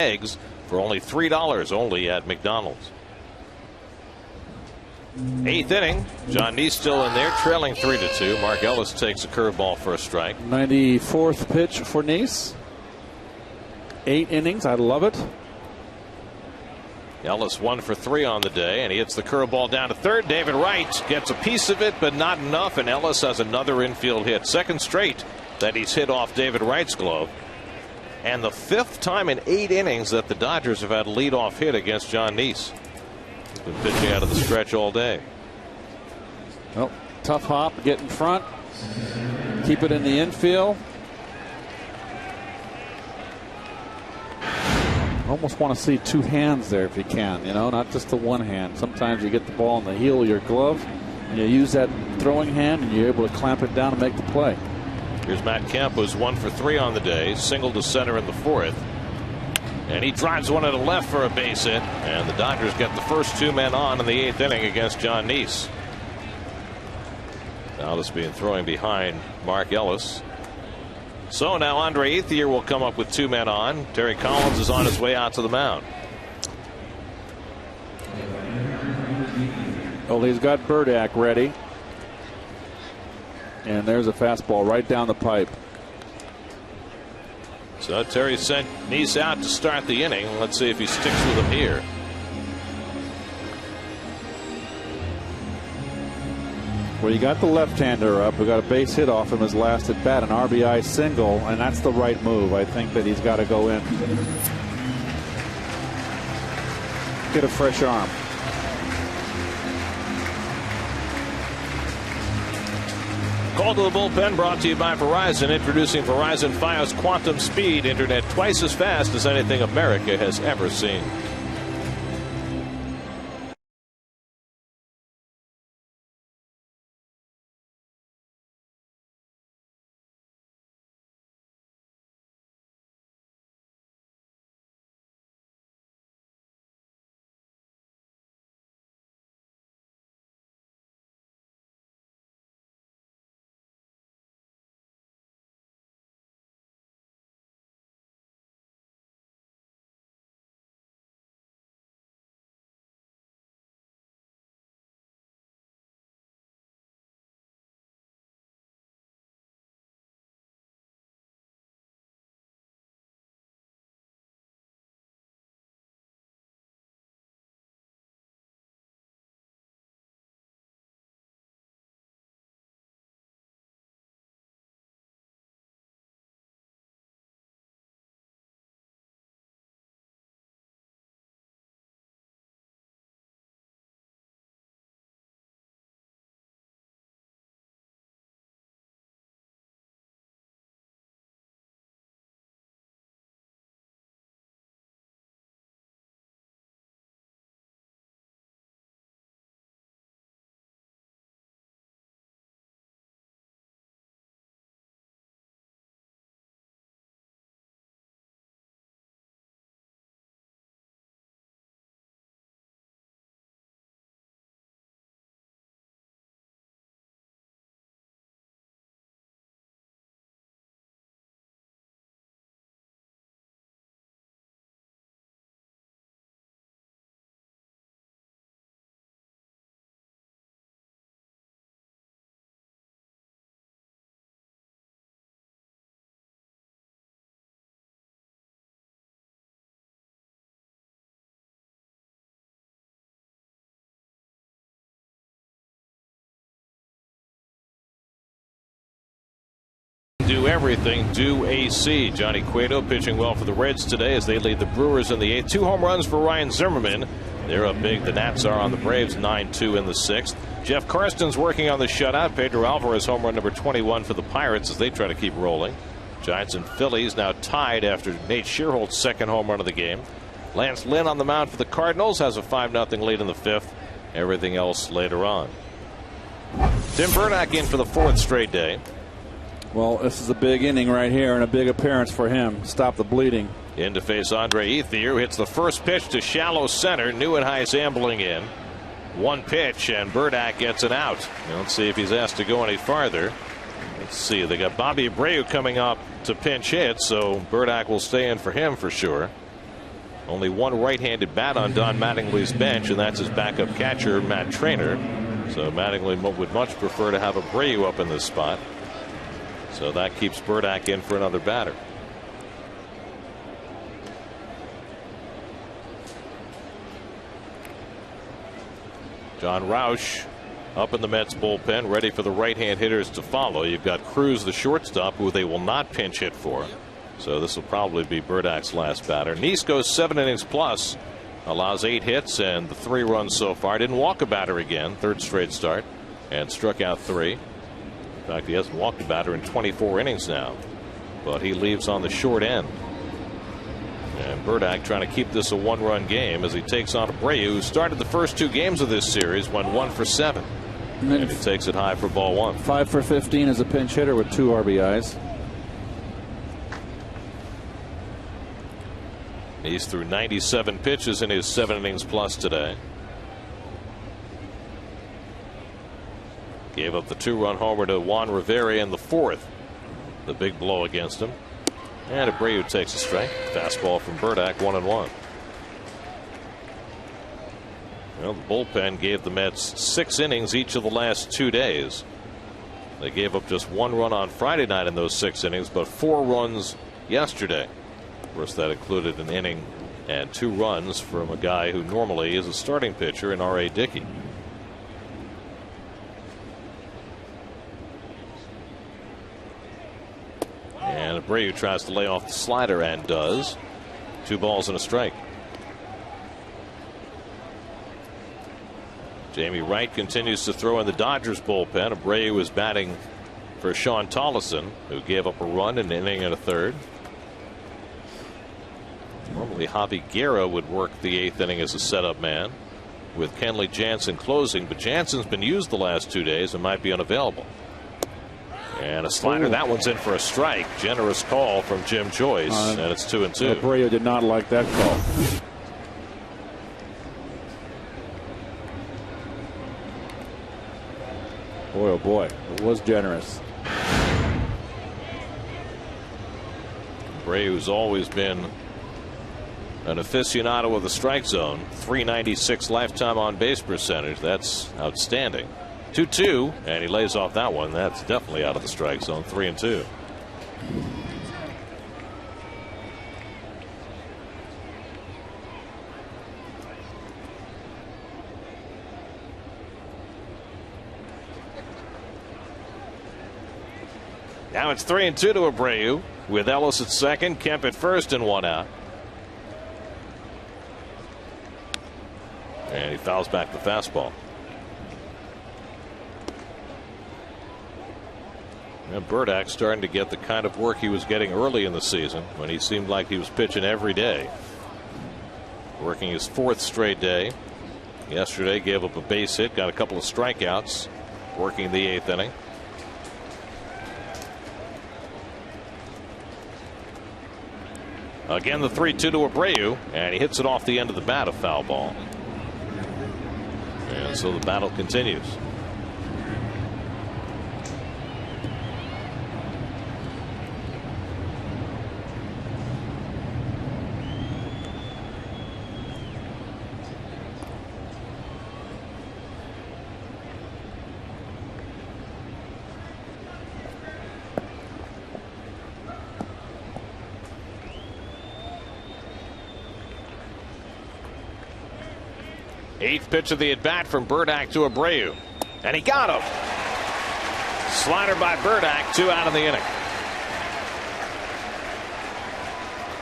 eggs for only $3 only at McDonald's. 8th inning, John Neese still in there, trailing 3-2. Mark Ellis takes a curveball for a strike. 94th pitch for Neese. 8 innings, I love it. Ellis 1 for 3 on the day, and he hits the curveball down to third. David Wright gets a piece of it, but not enough, and Ellis has another infield hit. Second straight that he's hit off David Wright's glove. And the 5th time in 8 innings that the Dodgers have had a leadoff hit against John Neese. He's been pitching out of the stretch all day. Well, tough hop, get in front, keep it in the infield. Almost want to see 2 hands there if you can, not just the one hand. Sometimes you get the ball in the heel of your glove and you use that throwing hand and you're able to clamp it down and make the play. Here's Matt Kemp, who's 1 for 3 on the day, single to center in the 4th. And he drives one to the left for a base hit, and the Dodgers get the first 2 men on in the 8th inning against John Neese. Now this being throwing behind Mark Ellis. So now Andre Ethier will come up with 2 men on. Terry Collins is on his way out to the mound. Well, he's got Burdack ready. And there's a fastball right down the pipe. So Terry sent Neese out to start the inning. Let's see if he sticks with him here. Well, you got the left-hander up. We got a base hit off him his last at bat, an RBI single, and that's the right move. I think that he's got to go in. Get a fresh arm. Call to the bullpen brought to you by Verizon. Introducing Verizon Fios Quantum Speed. Internet twice as fast as anything America has ever seen. Do everything, do AC. Johnny Cueto pitching well for the Reds today as they lead the Brewers in the 8th. 2 home runs for Ryan Zimmerman. They're up big. The Nats are on the Braves 9-2 in the 6th. Jeff Karsten's working on the shutout. Pedro Alvarez home run number 21 for the Pirates as they try to keep rolling. Giants and Phillies now tied after Nate Shearholt's 2nd home run of the game. Lance Lynn on the mound for the Cardinals has a 5-0 lead in the 5th. Everything else later on. Tim Burdack in for the 4th straight day. Well, this is a big inning right here and a big appearance for him. Stop the bleeding. In to face Andre Ethier, who hits the first pitch to shallow center. Nieuwenhuis ambling in. 1 pitch, and Burdack gets an out. Let's see if he's asked to go any farther. Let's see. They got Bobby Abreu coming up to pinch hit, so Burdack will stay in for him for sure. Only one right-handed bat on Don Mattingly's bench, and that's his backup catcher, Matt Trainer. So Mattingly would much prefer to have Abreu up in this spot. So that keeps Burdack in for another batter. John Roush up in the Mets bullpen, ready for the right-hand hitters to follow. You've got Cruz, the shortstop, who they will not pinch hit for. So this will probably be Burdack's last batter. Nice goes 7 innings plus, allows 8 hits and the 3 runs so far. Didn't walk a batter again, third straight start, and struck out 3. In fact, he hasn't walked a batter in 24 innings now, but he leaves on the short end. And Burdack trying to keep this a 1-run game as he takes on Abreu, who started the first 2 games of this series, went 1 for 7. And he takes it high for ball 1. 5 for 15 as a pinch hitter with 2 RBIs. He's through 97 pitches in his 7 innings plus today. Gave up the 2-run homer to Juan Rivera in the 4th. The big blow against him. And Abreu takes a strike. Fastball from Burdack, 1-1. Well, the bullpen gave the Mets 6 innings each of the last 2 days. They gave up just 1 run on Friday night in those 6 innings, but 4 runs yesterday. Of course, that included an inning and 2 runs from a guy who normally is a starting pitcher in R.A. Dickey. And Abreu tries to lay off the slider and does. 2 balls and a strike. Jamie Wright continues to throw in the Dodgers bullpen. Abreu is batting for Sean Tollison, who gave up a run in an inning and a third. Normally Javi Guerra would work the 8th inning as a setup man with Kenley Jansen closing, but Jansen's been used the last 2 days and might be unavailable. And a slider. That one's in for a strike. Generous call from Jim Joyce, and it's 2-2. Abreu did not like that call. Boy, oh boy, it was generous. Abreu's always been an aficionado of the strike zone. .396 lifetime on base percentage. That's outstanding. 2-2, and he lays off that one. That's definitely out of the strike zone. 3-2. Now it's 3-2 to Abreu with Ellis at second, Kemp at first, and 1 out. And he fouls back the fastball. And Burdack starting to get the kind of work he was getting early in the season when he seemed like he was pitching every day. Working his 4th straight day. Yesterday gave up a base hit, got a couple of strikeouts, working the 8th inning. Again, the 3-2 to Abreu, and he hits it off the end of the bat, a foul ball. And so the battle continues. Eighth pitch of the at-bat from Burdack to Abreu. And he got him. Slider by Burdack, 2 out of the inning.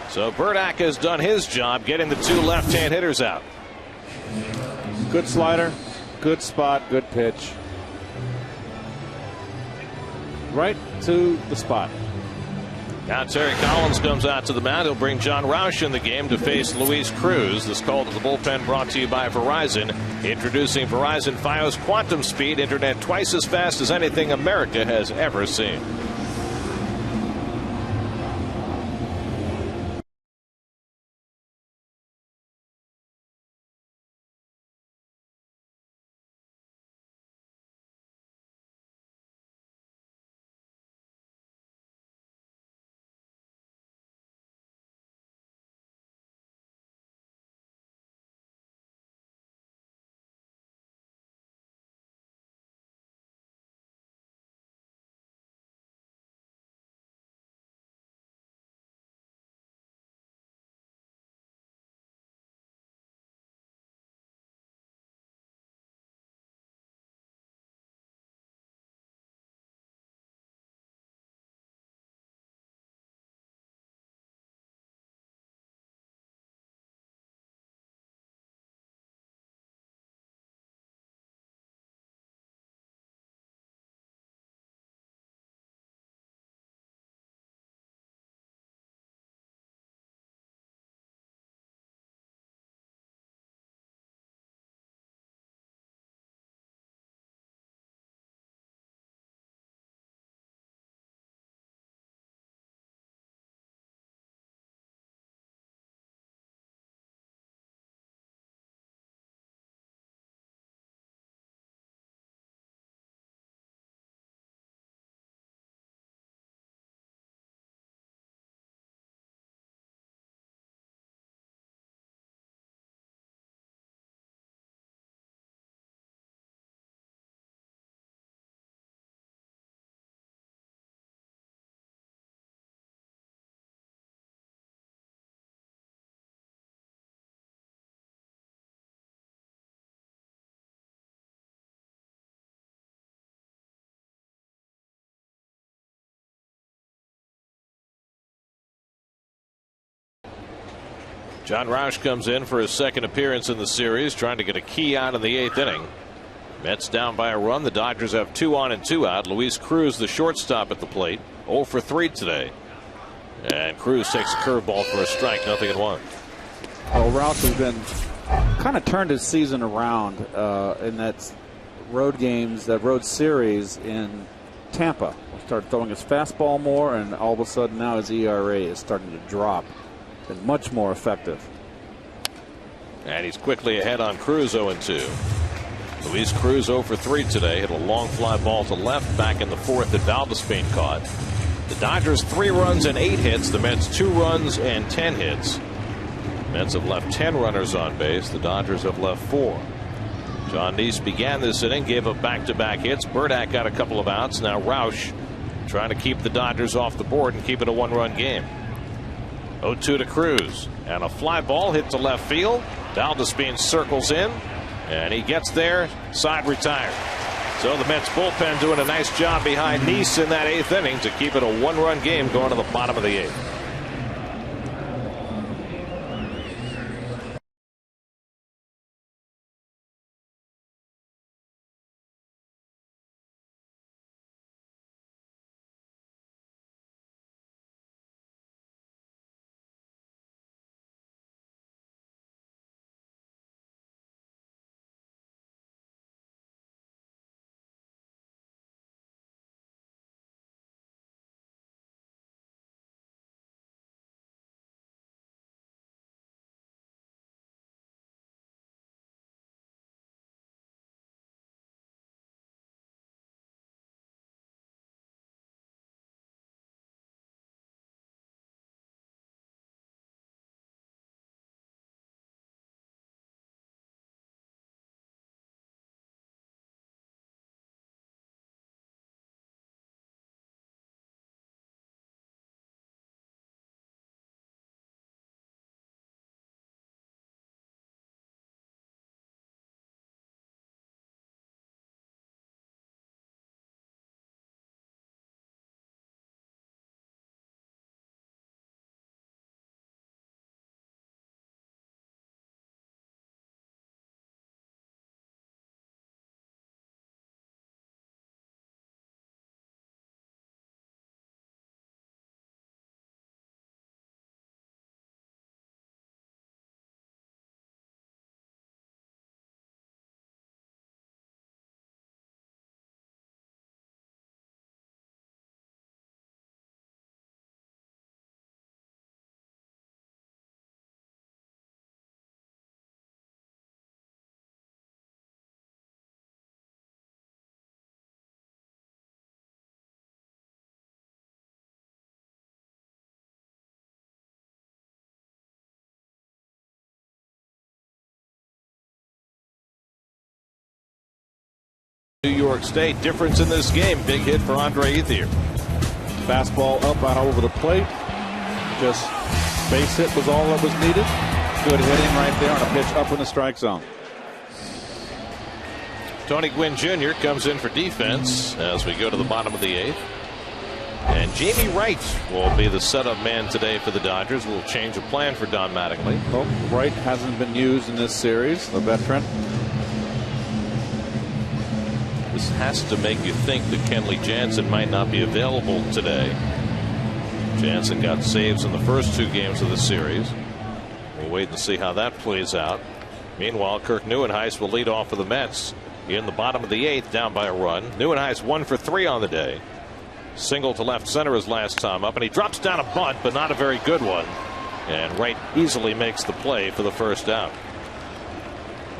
So Burdack has done his job getting the 2 left-hand hitters out. Good slider, good spot, good pitch. Right to the spot. Now Terry Collins comes out to the mound. He'll bring John Roush in the game to face Luis Cruz. This call to the bullpen brought to you by Verizon. Introducing Verizon Fios Quantum Speed, internet twice as fast as anything America has ever seen. John Roush comes in for his second appearance in the series, trying to get a key out in the 8th inning. Mets down by a run. The Dodgers have 2 on and 2 out. Luis Cruz, the shortstop, at the plate, 0 for 3 today. And Cruz takes a curveball for a strike, 0-1. Well, Roush has been kind of turned his season around in that road games, that road series in Tampa. Started throwing his fastball more, and all of a sudden now his ERA is starting to drop. Been much more effective. And he's quickly ahead on Cruz, 0-2. Luis Cruz 0 for 3 today. Hit a long fly ball to left back in the 4th that Valdespin caught. The Dodgers 3 runs and 8 hits. The Mets 2 runs and 10 hits. Mets have left 10 runners on base. The Dodgers have left 4. John Neese began this inning, gave up back-to-back hits. Burdack got a couple of outs. Now Roush trying to keep the Dodgers off the board and keep it a 1-run game. 0-2 to Cruz, and a fly ball hit to left field. Valdespin circles in, and he gets there. Side retired. So the Mets bullpen doing a nice job behind Neese in that 8th inning to keep it a 1-run game going to the bottom of the 8th. New York State. Difference in this game. Big hit for Andre Ethier. Fastball up out over the plate. Just base hit was all that was needed. Good hitting right there on a pitch up in the strike zone. Tony Gwynn Jr. comes in for defense as we go to the bottom of the 8th. And Jamie Wright will be the setup man today for the Dodgers. We'll change of plan for Don Mattingly. Well, Wright hasn't been used in this series, the veteran. This has to make you think that Kenley Jansen might not be available today. Jansen got saves in the first 2 games of the series. We'll wait and see how that plays out. Meanwhile, Kirk Nieuwenhuis will lead off for the Mets in the bottom of the 8th, down by a run. Nieuwenhuis 1 for 3 on the day. Single to left center his last time up, and he drops down a bunt, but not a very good one. And Wright easily makes the play for the first out.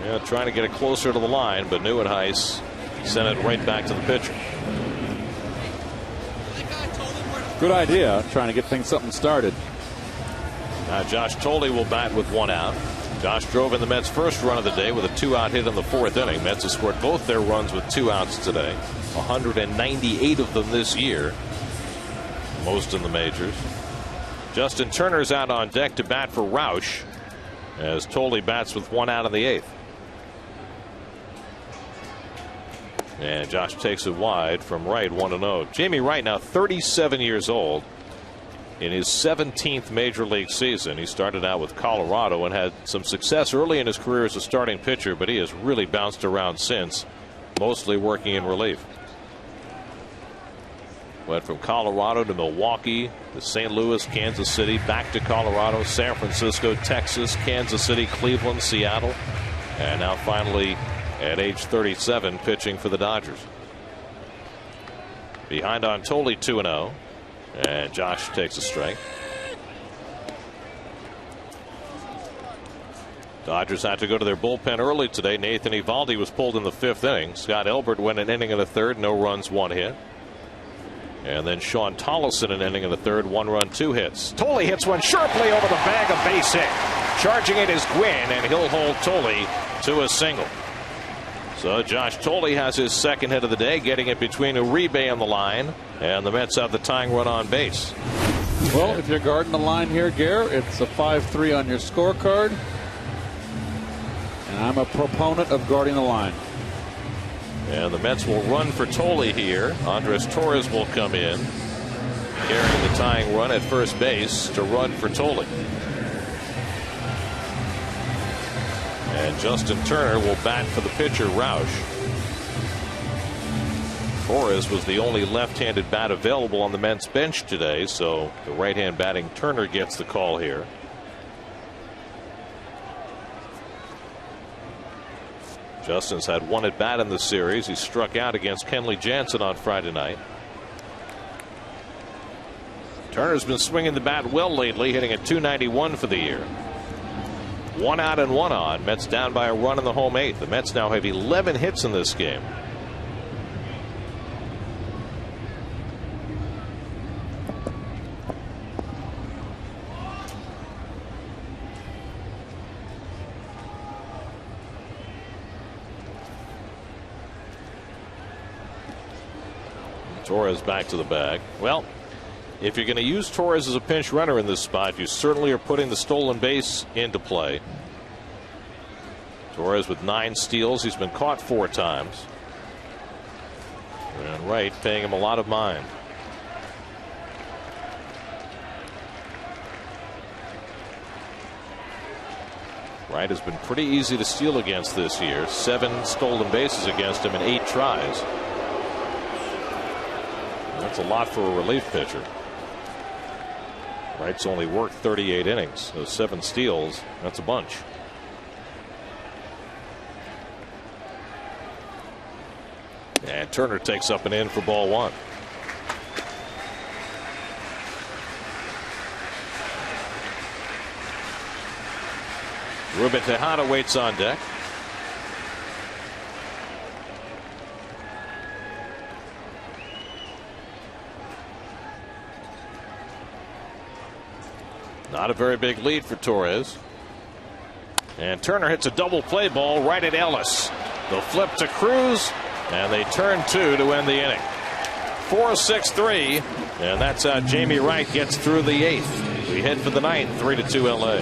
Yeah, trying to get it closer to the line, but Nieuwenhuis sent it right back to the pitcher. Good idea, trying to get something started. Josh Thole will bat with 1 out. Josh drove in the Mets' first run of the day with a 2-out hit in the 4th inning. Mets have scored both their runs with 2 outs today. 198 of them this year, most in the majors. Justin Turner's out on deck to bat for Roush as Thole bats with 1 out in the 8th. And Josh takes it wide from Wright, 1-0. Jamie Wright, now 37 years old. in his 17th major league season. He started out with Colorado and had some success early in his career as a starting pitcher, but he has really bounced around since, mostly working in relief. Went from Colorado to Milwaukee to St. Louis, Kansas City, back to Colorado, San Francisco, Texas, Kansas City, Cleveland, Seattle, and now finally at age 37 pitching for the Dodgers. Behind on Tolley 2-0, and Josh takes a strike. Dodgers had to go to their bullpen early today. Nathan Eovaldi was pulled in the 5th inning. Scott Elbert went an inning and a third, no runs, 1 hit. And then Sean Tollison an inning and a third, 1 run, 2 hits. Tolley hits one sharply over the bag, a base hit. Charging it is Gwynn, and he'll hold Tolley to a single. So Josh Tolley has his 2nd hit of the day, getting it between Uribe and the line, and the Mets have the tying run on base. Well, if you're guarding the line here, Gare, it's a 5-3 on your scorecard. And I'm a proponent of guarding the line. And the Mets will run for Tolley here. Andres Torres will come in, carrying the tying run at first base to run for Tolley. And Justin Turner will bat for the pitcher, Roush. Torres was the only left-handed bat available on the Mets bench today, so the right-hand batting Turner gets the call here. Justin's had 1 at bat in the series. He struck out against Kenley Jansen on Friday night. Turner's been swinging the bat well lately, hitting at .291 for the year. 1 out and 1 on. Mets down by a run in the home 8th. The Mets now have 11 hits in this game. Torres back to the bag. Well, if you're going to use Torres as a pinch runner in this spot, you certainly are putting the stolen base into play. Torres with 9 steals. He's been caught 4 times. And Wright paying him a lot of mind. Wright has been pretty easy to steal against this year. 7 stolen bases against him in 8 tries. That's a lot for a relief pitcher. Wright's only worked 38 innings, so 7 steals. That's a bunch. And Turner takes up and in for ball 1. Ruben Tejada waits on deck. Not a very big lead for Torres. And Turner hits a double play ball right at Ellis. They'll flip to Cruz, and they turn 2 to end the inning. 4-6-3, and that's how Jamie Wright gets through the 8th. We head for the 9th, 3-2 LA.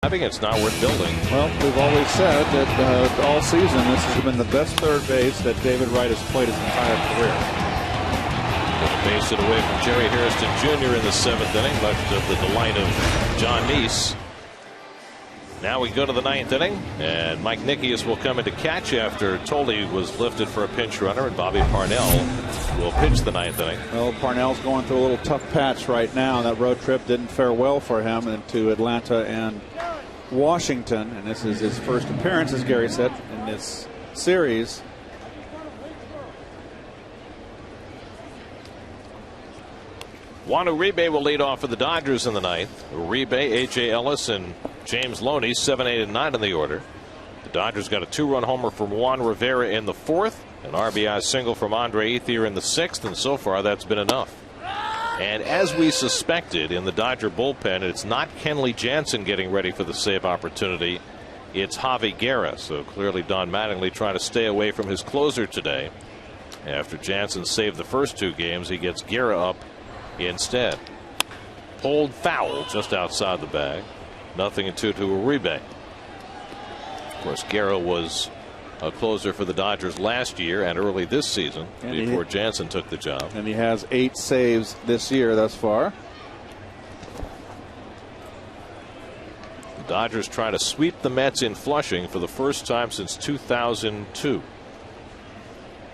I think it's not worth building. Well, we've always said that all season this has been the best third base that David Wright has played his entire career. Going to base it away from Jerry Hairston Jr. in the 7th inning, much to the delight of John Neese. Now we go to the 9th inning, and Mike Nickius will come in to catch after Tolle was lifted for a pinch runner, and Bobby Parnell will pitch the 9th inning. Well, Parnell's going through a little tough patch right now. That road trip didn't fare well for him into Atlanta and Washington, and this is his first appearance, as Gary said, in this series. Juan Uribe will lead off for the Dodgers in the 9th. Uribe, A.J. Ellis, and James Loney, 7, 8, and 9 in the order. The Dodgers got a 2-run homer from Juan Rivera in the 4th, an RBI single from Andre Ethier in the 6th, and so far that's been enough. And as we suspected in the Dodger bullpen, it's not Kenley Jansen getting ready for the save opportunity. It's Javi Guerra. So clearly Don Mattingly trying to stay away from his closer today. After Jansen saved the first 2 games, he gets Guerra up instead. Pulled foul just outside the bag. 0-2 to Uribe. Of course, Guerra was a closer for the Dodgers last year and early this season before Jansen took the job. And he has 8 saves this year thus far. The Dodgers try to sweep the Mets in Flushing for the first time since 2002.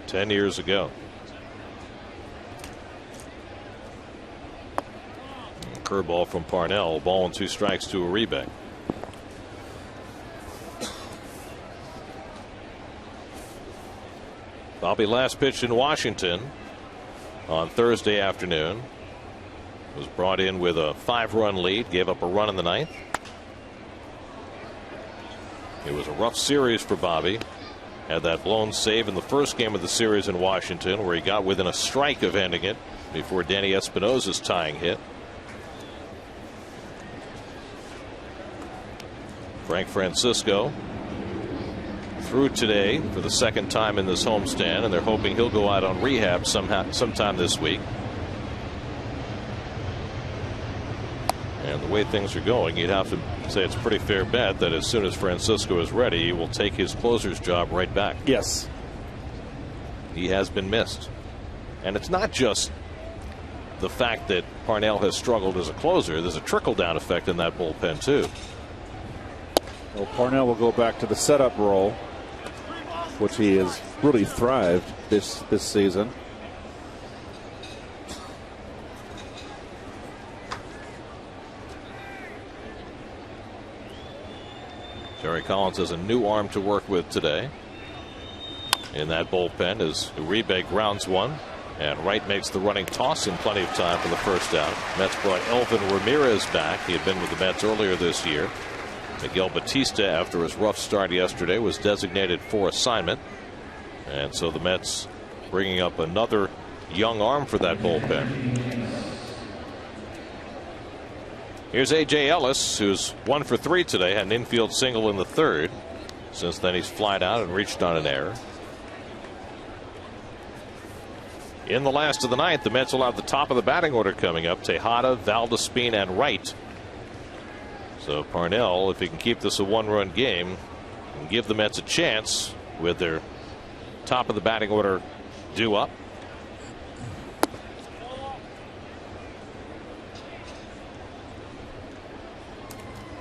10 years ago. Curveball from Parnell. Ball and 2 strikes to Uribe. Bobby last pitched in Washington on Thursday afternoon. Was brought in with a 5-run lead. Gave up a run in the 9th. It was a rough series for Bobby. Had that blown save in the first game of the series in Washington, where he got within a strike of ending it before Danny Espinosa's tying hit. Frank Francisco threw today for the 2nd time in this homestand, and they're hoping he'll go out on rehab sometime this week. And the way things are going, you'd have to say it's a pretty fair bet that as soon as Francisco is ready, he will take his closer's job right back. Yes. He has been missed. And it's not just the fact that Parnell has struggled as a closer. There's a trickle-down effect in that bullpen, too. Well, Parnell will go back to the setup role, which he has really thrived this season. Terry Collins has a new arm to work with today. In that bullpen as Uribe grounds one, and Wright makes the running toss in plenty of time for the first out. Mets brought Elvin Ramirez back. He had been with the Mets earlier this year. Miguel Batista, after his rough start yesterday, was designated for assignment, and so the Mets bringing up another young arm for that bullpen. Here's A.J. Ellis, who's 1 for 3 today, had an infield single in the 3rd. Since then he's flied out and reached on an error. In the last of the 9th, the Mets will have the top of the batting order coming up. Tejada, Valdespin, and Wright. So Parnell, if he can keep this a 1-run game, can give the Mets a chance with their top of the batting order due up.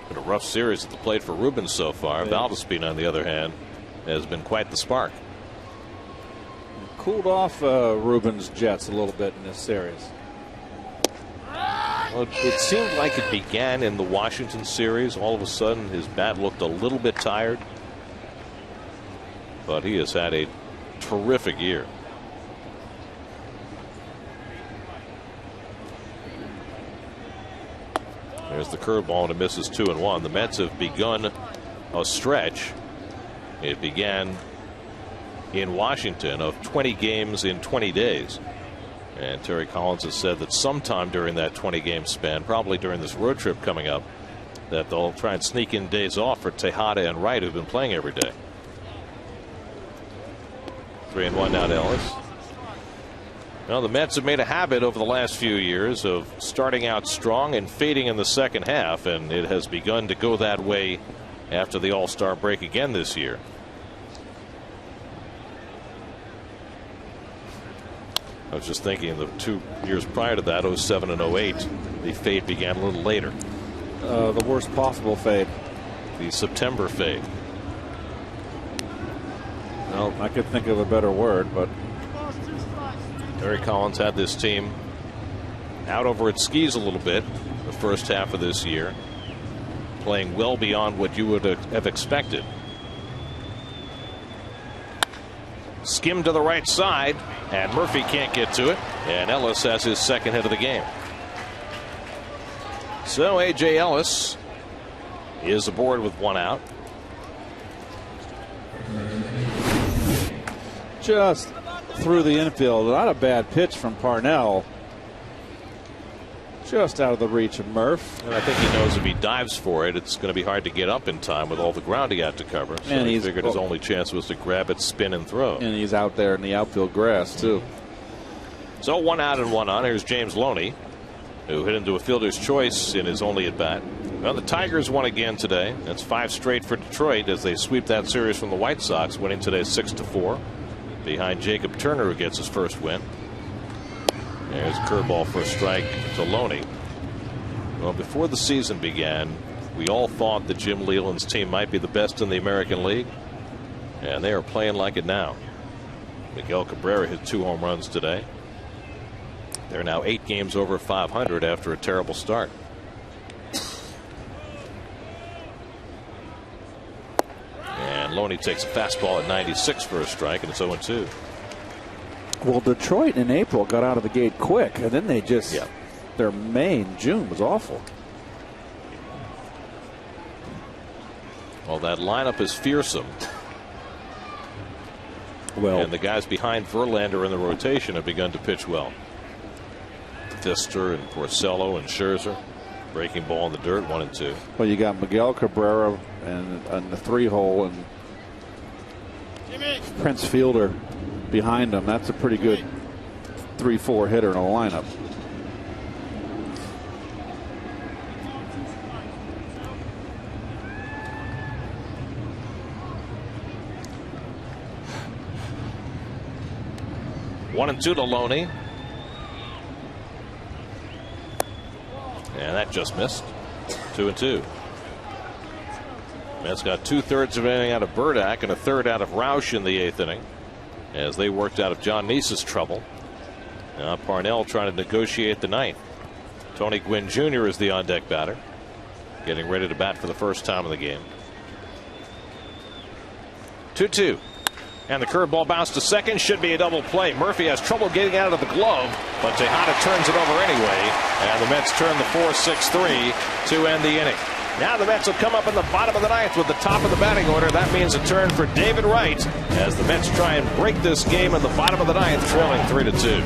Been a rough series at the plate for Rubens so far. Yeah. Valdespin, on the other hand, has been quite the spark. Cooled off Rubens' Jets a little bit in this series. Well, it seemed like it began in the Washington series. All of a sudden his bat looked a little bit tired, but he has had a terrific year. There's the curveball, and it misses 2-1. The Mets have begun a stretch. It began in Washington of 20 games in 20 days. And Terry Collins has said that sometime during that 20-game span, probably during this road trip coming up, that they'll try and sneak in days off for Tejada and Wright, who've been playing every day. 3-1 now to Ellis. Well, the Mets have made a habit over the last few years of starting out strong and fading in the second half, and it has begun to go that way after the All-Star break again this year. I was just thinking the 2 years prior to that, 07 and 08, the fade began a little later. The worst possible fade. The September fade. Well, I could think of a better word, but Terry Collins had this team out over its skis a little bit the first half of this year, playing well beyond what you would have expected. Skimmed to the right side, and Murphy can't get to it, and Ellis has his second hit of the game. So A.J. Ellis is aboard with one out. just through the infield. Not a bad pitch from Parnell. Just out of the reach of Murph. And I think he knows if he dives for it, it's going to be hard to get up in time with all the ground he had to cover. So and he figured his only chance was to grab it, spin, and throw. And he's out there in the outfield grass, too. So 1 out and 1 on. Here's James Loney, who hit into a fielder's choice in his only at bat. Well, the Tigers won again today. That's 5 straight for Detroit as they sweep that series from the White Sox, winning today 6-4. Behind Jacob Turner, who gets his first win. There's a curveball for a strike to Loney. Well, before the season began, we all thought that Jim Leyland's team might be the best in the American League, and they are playing like it now. Miguel Cabrera hit 2 home runs today. They're now 8 games over 500 after a terrible start. And Loney takes a fastball at 96 for a strike, and it's 0-2. Well, Detroit in April got out of the gate quick, and then they just, their May and June was awful. Well, that lineup is fearsome. Well, and the guys behind Verlander in the rotation have begun to pitch well. Fister and Porcello and Scherzer. Breaking ball in the dirt, 1-2. Well, you got Miguel Cabrera and the 3-hole and Prince Fielder behind him. That's a pretty good 3-4 hitter in a lineup. One and 2 to Loney. And that just missed. 2-2. Mets got 2/3 of an inning out of Burdack and a third out of Roush in the 8th inning as they worked out of John Neese's trouble. Now Parnell trying to negotiate the 9th. Tony Gwynn Jr. is the on-deck batter, getting ready to bat for the first time in the game. 2-2. And the curveball bounced to second. Should be a double play. Murphy has trouble getting out of the glove, but Tejada turns it over anyway. And the Mets turn the 4-6-3 to end the inning. Now the Mets will come up in the bottom of the 9th with the top of the batting order. That means a turn for David Wright as the Mets try and break this game in the bottom of the 9th, trailing 3-2.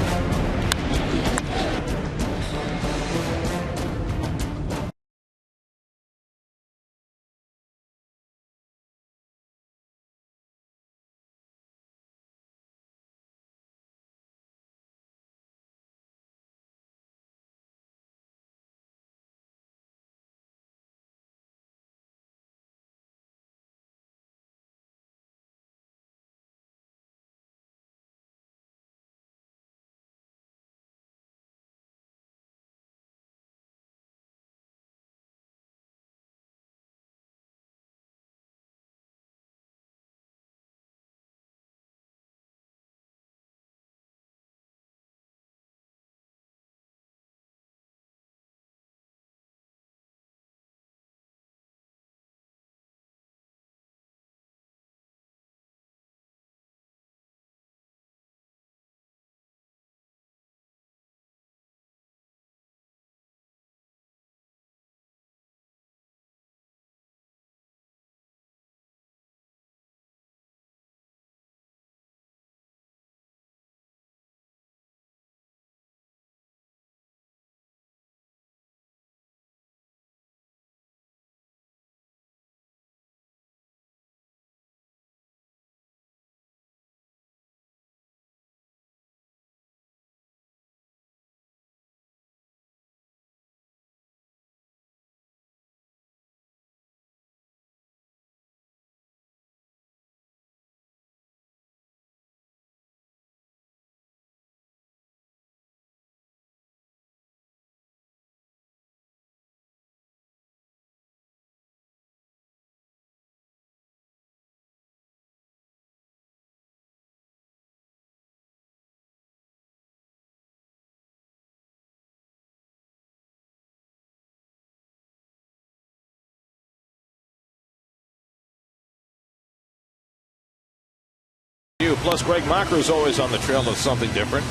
Plus, Greg Mocker is always on the trail of something different.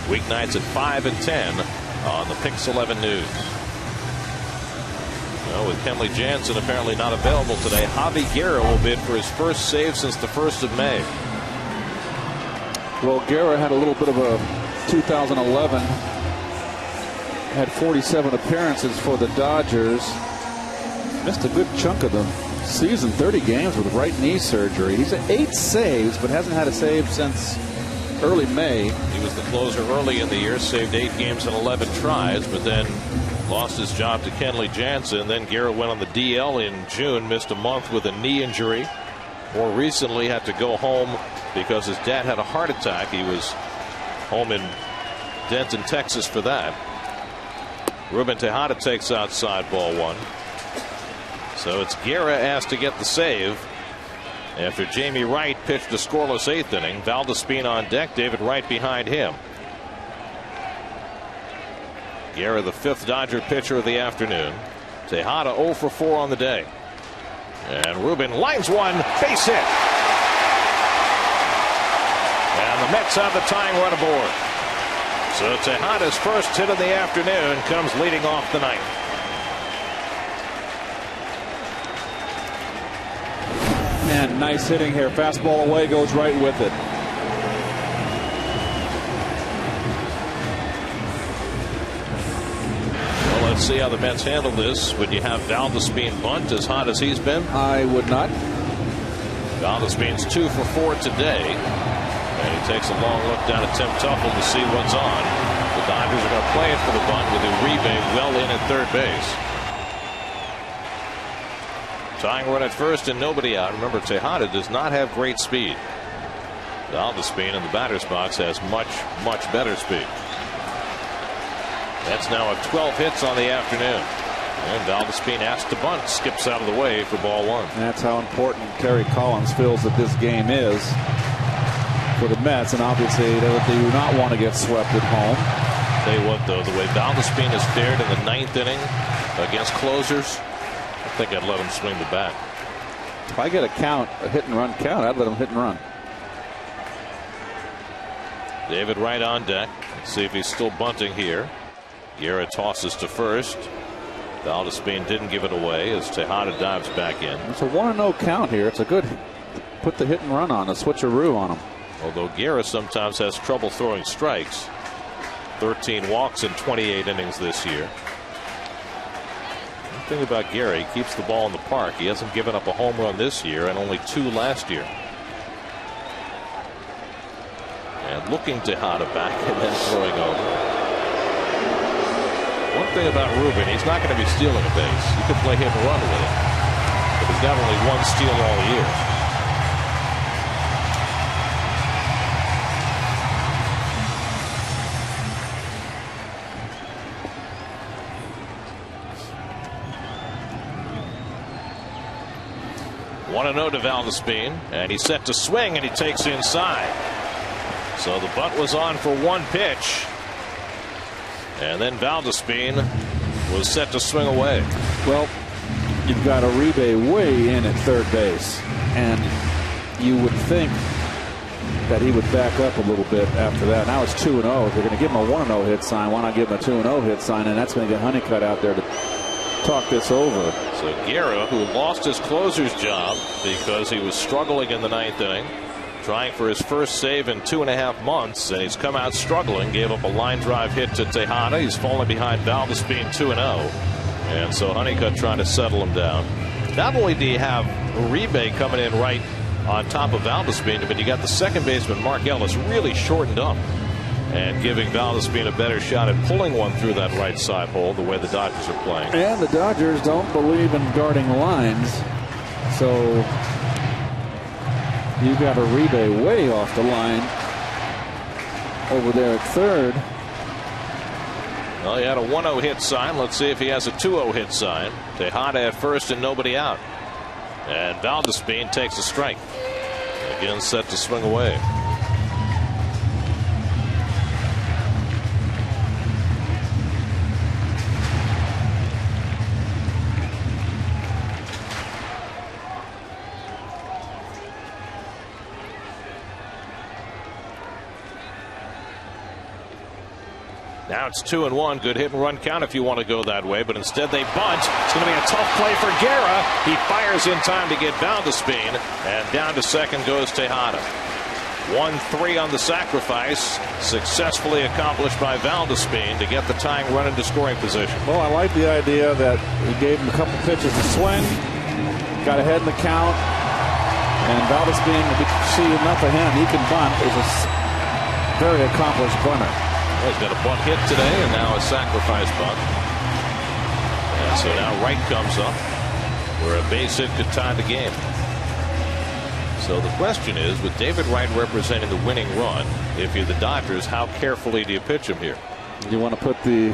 Weeknights at 5 and 10 on the Pix 11 News. Well, with Kenley Jansen apparently not available today, Javi Guerra will bid for his first save since the 1st of May. Well, Guerra had a little bit of a 2011. Had 47 appearances for the Dodgers. Missed a good chunk of the season, 30 games with right knee surgery. He's at 8 saves, but hasn't had a save since early May. He was the closer early in the year, saved 8 games and 11 tries, but then lost his job to Kenley Jansen. Then Guerra went on the DL in June, missed a month with a knee injury. More recently had to go home because his dad had a heart attack. He was home in Denton, Texas for that. Ruben Tejada takes outside ball 1. So it's Guerra asked to get the save after Jamie Wright pitched a scoreless 8th inning. Valdespin on deck, David Wright behind him. Guerra, the 5th Dodger pitcher of the afternoon. Tejada 0 for 4 on the day. And Ruben lines one, base hit. And the Mets have the tying run aboard. So Tejada's first hit of the afternoon comes leading off the ninth. And nice hitting here. Fastball away, goes right with it. Well, let's see how the Mets handle this. Would you have Valdespin bunt as hot as he's been? I would not. Valdespin's 2 for 4 today. And he takes a long look down at Tim Teufel to see what's on. The Dodgers are going to play it for the bunt with Uribe well in at third base. Tying run at first and nobody out. Remember, Tejada does not have great speed. Valdespin in the batter's box has much, much better speed. That's now at 12 hits on the afternoon. And Valdespin asked to bunt, skips out of the way for ball 1. And that's how important Terry Collins feels that this game is for the Mets. And obviously, they do not want to get swept at home. Tell you what, though, the way Valdespin has fared in the 9th inning against closers, I think I'd let him swing the bat. If I get a count, a hit and run count, I'd let him hit and run. David Wright on deck. Let's see if he's still bunting here. Guerra tosses to first. Valdespin didn't give it away as Tejada dives back in. It's a 1-0 count here. It's a good put the hit and run on, a switcheroo on him. Although Guerra sometimes has trouble throwing strikes. 13 walks in 28 innings this year. The thing about Guerra, he keeps the ball in the park. He hasn't given up a home run this year and only 2 last year. And looking Tejada back and then throwing over. One thing about Ruben, he's not going to be stealing a base. You could play hit and run with it. But he's got only 1 steal all year. Want to know to Valdespin, and he's set to swing, and he takes inside. So the bunt was on for 1 pitch. And then Valdespin was set to swing away. Well, you've got Uribe way in at third base, and you would think that he would back up a little bit after that. Now it's 2-0. If they're going to give him a 1-0 hit sign, why not give him a 2-0 hit sign? And that's going to get Honeycutt out there to talk this over. So Guerra, who lost his closer's job because he was struggling in the 9th inning, trying for his first save in 2.5 months, and he's come out struggling. Gave up a line drive hit to Tejada. He's fallen behind Valdespin 2-0. And so Honeycutt trying to settle him down. Not only do you have Uribe coming in right on top of Valdespin, but you got the second baseman, Mark Ellis, really shortened up and giving Valdespin a better shot at pulling one through that right side hole the way the Dodgers are playing. And the Dodgers don't believe in guarding lines. So you got Uribe way off the line over there at third. Well, he had a 1-0 hit sign. Let's see if he has a 2-0 hit sign. Tejada at first and nobody out. And Valdespin takes a strike. Again set to swing away. Now it's 2-1. Good hit and run count if you want to go that way, but instead they bunt. It's going to be a tough play for Guerra. He fires in time to get Valdespin, and down to second goes Tejada. 1-3 on the sacrifice, successfully accomplished by Valdespin to get the tying run into scoring position. Well, I like the idea that he gave him a couple pitches to swing, got ahead in the count, and Valdespin, we see enough of him. He can bunt. He's a very accomplished bunter. Well, he's got a bunt hit today and now a sacrifice bunt. And so now Wright comes up where a base hit could tie the game. So the question is, with David Wright representing the winning run, if you're the Dodgers, how carefully do you pitch him here? You want to put the,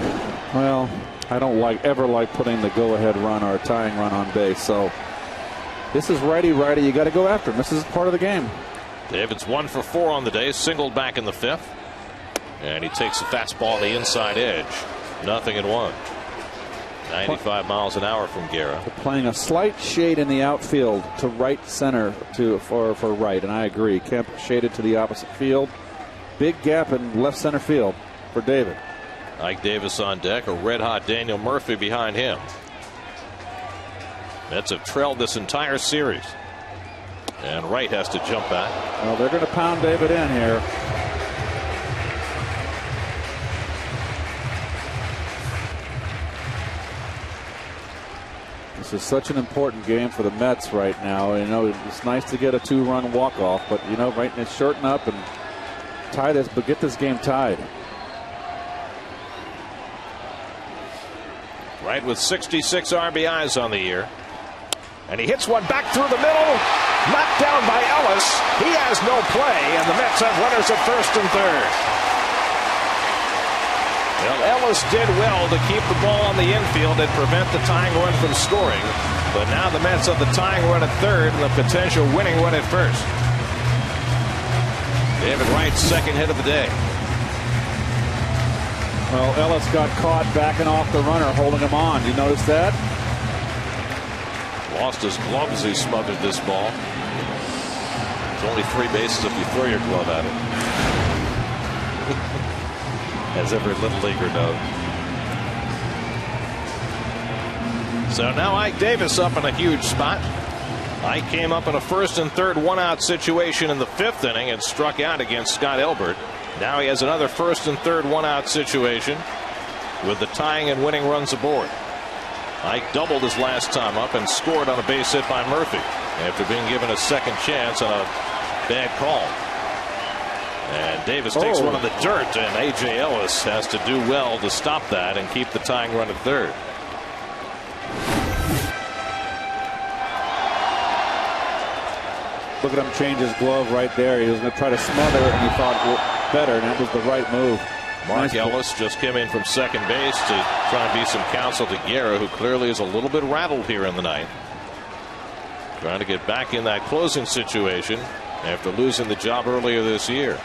well, I don't ever like putting the go-ahead run or a tying run on base. So this is righty-righty. You got to go after him. This is part of the game. David's 1 for 4 on the day, singled back in the 5th. And he takes a fastball on the inside edge. 0-1. 95 miles an hour from Guerra. They're playing a slight shade in the outfield to right center for Wright, and I agree. Kemp shaded to the opposite field. Big gap in left center field for David. Ike Davis on deck, a red-hot Daniel Murphy behind him. Mets have trailed this entire series. And Wright has to jump back. Well, they're going to pound David in here. This is such an important game for the Mets right now. You know, it's nice to get a 2-run walk-off, but, you know, right, it's shorten up and tie this, but get this game tied. Wright with 66 RBIs on the year. And he hits one back through the middle. Knocked down by Ellis. He has no play, and the Mets have runners at first and third. Well, Ellis did well to keep the ball on the infield and prevent the tying run from scoring. But now the Mets have the tying run at third and the potential winning run at first. David Wright's second hit of the day. Well, Ellis got caught backing off the runner, holding him on. You notice that? Lost his glove as he smothered this ball. It's only 3 bases if you throw your glove at it. As every little leaguer knows. So now Ike Davis up in a huge spot. Ike came up in a first and third 1-out situation in the 5th inning and struck out against Scott Elbert. Now he has another first and third 1-out situation with the tying and winning runs aboard. Ike doubled his last time up and scored on a base hit by Murphy after being given a second chance on a bad call. And Davis takes one in the dirt, and A.J. Ellis has to do well to stop that and keep the tying run at third. Look at him change his glove right there. He was going to try to smother it, and he thought better, and that was the right move. Mark Ellis just came in from second base to try and be some counsel to Guerra, who clearly is a little bit rattled here in the ninth. Trying to get back in that closing situation after losing the job earlier this year.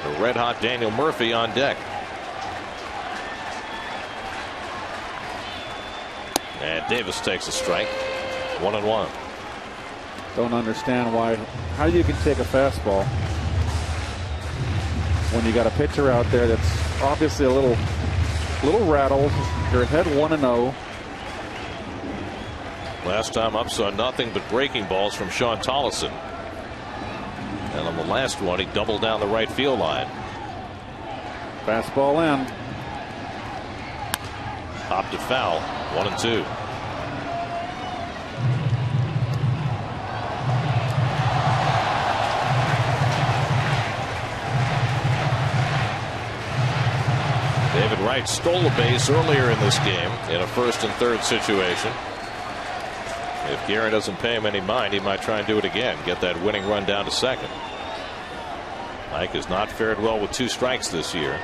The red-hot Daniel Murphy on deck. And Davis takes a strike. 1-1. Don't understand how you can take a fastball when you got a pitcher out there that's obviously a little rattled. You're ahead 1-0. Last time up saw nothing but breaking balls from Sean Tollison. And on the last one, he doubled down the right field line. Fastball in. Popped it foul. 1-2. David Wright stole a base earlier in this game in a first and third situation. If Guerra doesn't pay him any mind, he might try and do it again, get that winning run down to second. Mike has not fared well with 2 strikes this year,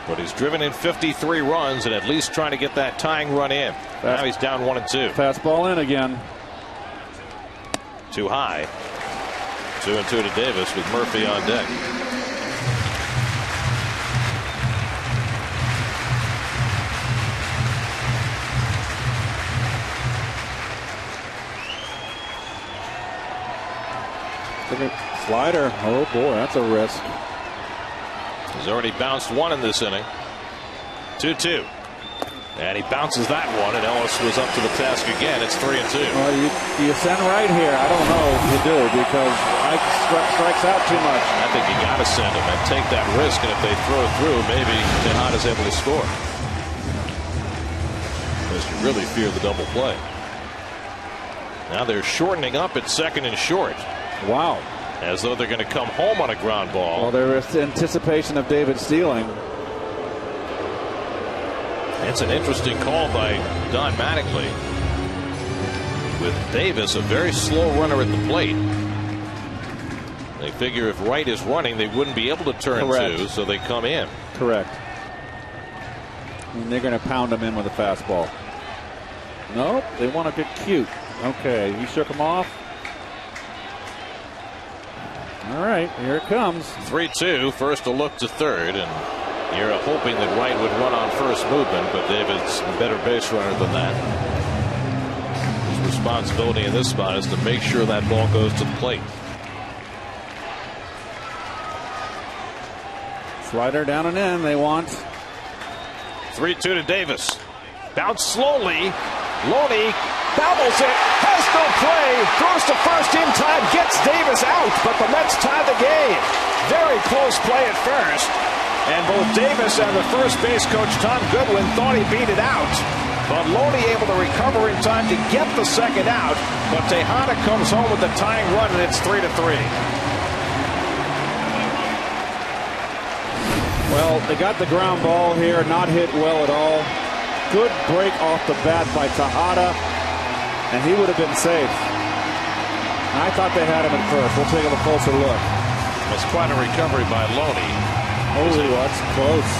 but he's driven in 53 runs and at least trying to get that tying run in. Now he's down 1-2. Fastball in again. Too high. 2-2 to Davis with Murphy on deck. Slider. Oh boy, that's a risk. He's already bounced one in this inning. 2-2. And he bounces that one, and Ellis was up to the task again. It's 3-2. Well, you send right here. I don't know if you do, because Ike strikes out too much. I think you got to send him and take that risk, and if they throw it through, maybe Tejada's able to score. Because you really fear the double play. Now they're shortening up at second and short. Wow. As though they're going to come home on a ground ball. Well, there is anticipation of David stealing. It's an interesting call by Don Mattingly. With Davis, a very slow runner at the plate. They figure if Wright is running, they wouldn't be able to turn two, so they come in. Correct. And they're going to pound him in with a fastball. Nope, they want to get cute. Okay, you shook him off. All right, here it comes. 3-2, first a look to third, and you're hoping that Wright would run on first movement, but David's a better base runner than that. His responsibility in this spot is to make sure that ball goes to the plate. Slider down and in, they want. 3-2 to Davis. Bounce slowly. Loney bobbles it, has no play, throws to first in time, gets Davis out, but the Mets tie the game. Very close play at first. And both Davis and the first base coach Tom Goodwin thought he beat it out. But Loney able to recover in time to get the second out. But Tejada comes home with the tying run, and it's 3-3. Well, they got the ground ball here, not hit well at all. Good break off the bat by Tejada, and he would have been safe. I thought they had him at first. We'll take a closer look. That's quite a recovery by Loney. Holy, that's close.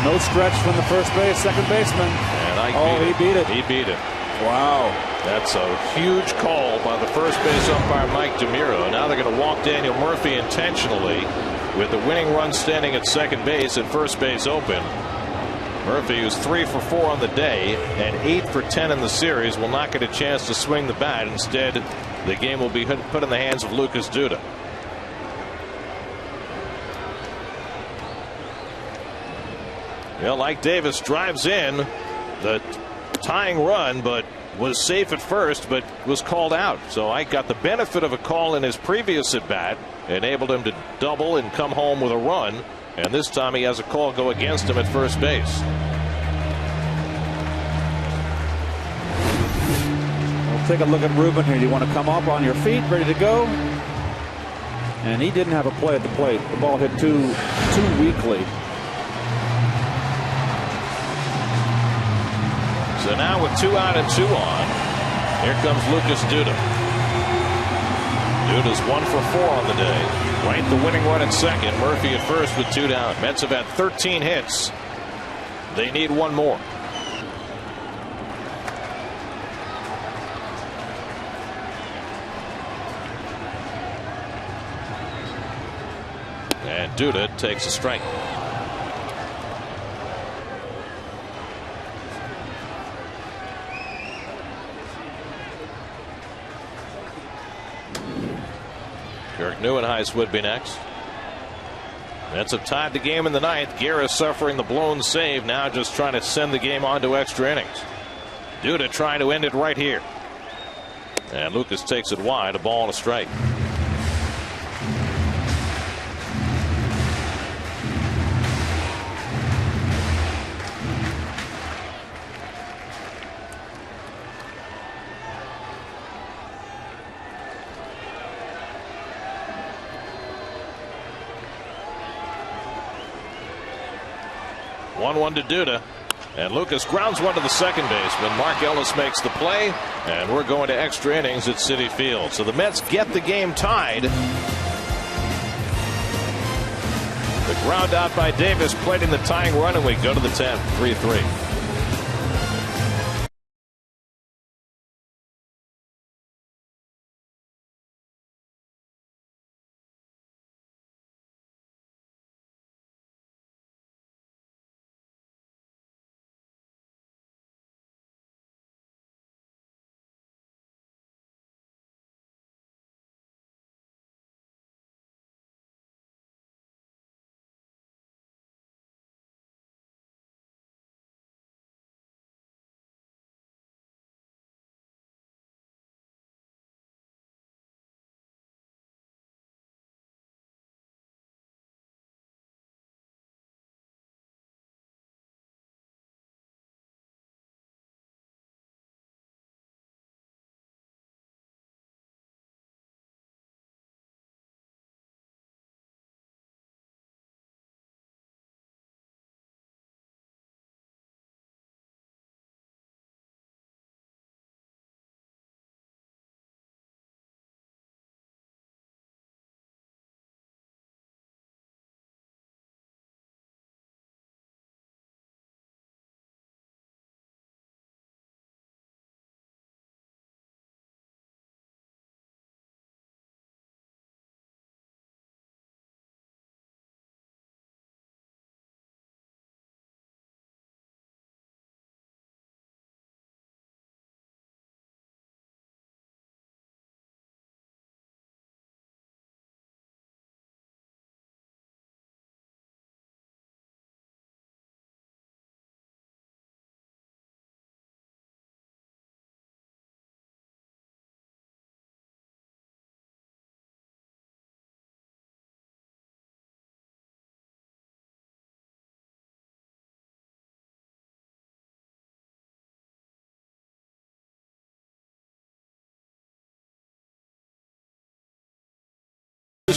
No stretch from the first base, second baseman. And he beat it. He beat it. Wow. That's a huge call by the first base umpire, Mike DeMuro. Now they're going to walk Daniel Murphy intentionally with the winning run standing at second base and first base open. Murphy, who's 3 for 4 on the day and 8 for 10 in the series, will not get a chance to swing the bat. Instead, the game will be put in the hands of Lucas Duda. Well, like Davis drives in the tying run, but was safe at first, but was called out. So Ike got the benefit of a call in his previous at bat, enabled him to double and come home with a run. And this time he has a call go against him at first base. We'll take a look at Ruben here. You want to come up on your feet, ready to go? And he didn't have a play at the plate. The ball hit too weakly. So now with 2 out and 2 on, here comes Lucas Duda. Duda's 1 for 4 on the day. Wright the winning run at second. Murphy at first with 2 down. Mets have had 13 hits. They need 1 more. And Duda takes a strike. Kirk Neuenhuis would be next. Mets have tied the game in the ninth. Guerra suffering the blown save, now just trying to send the game on to extra innings. Duda trying to end it right here. And Lucas takes it wide, a ball and a strike. One to Duda, and Lucas grounds one to the second baseman. Mark Ellis makes the play, and we're going to extra innings at Citi Field. So the Mets get the game tied. The ground out by Davis played in the tying run, and we go to the 10th, 3-3.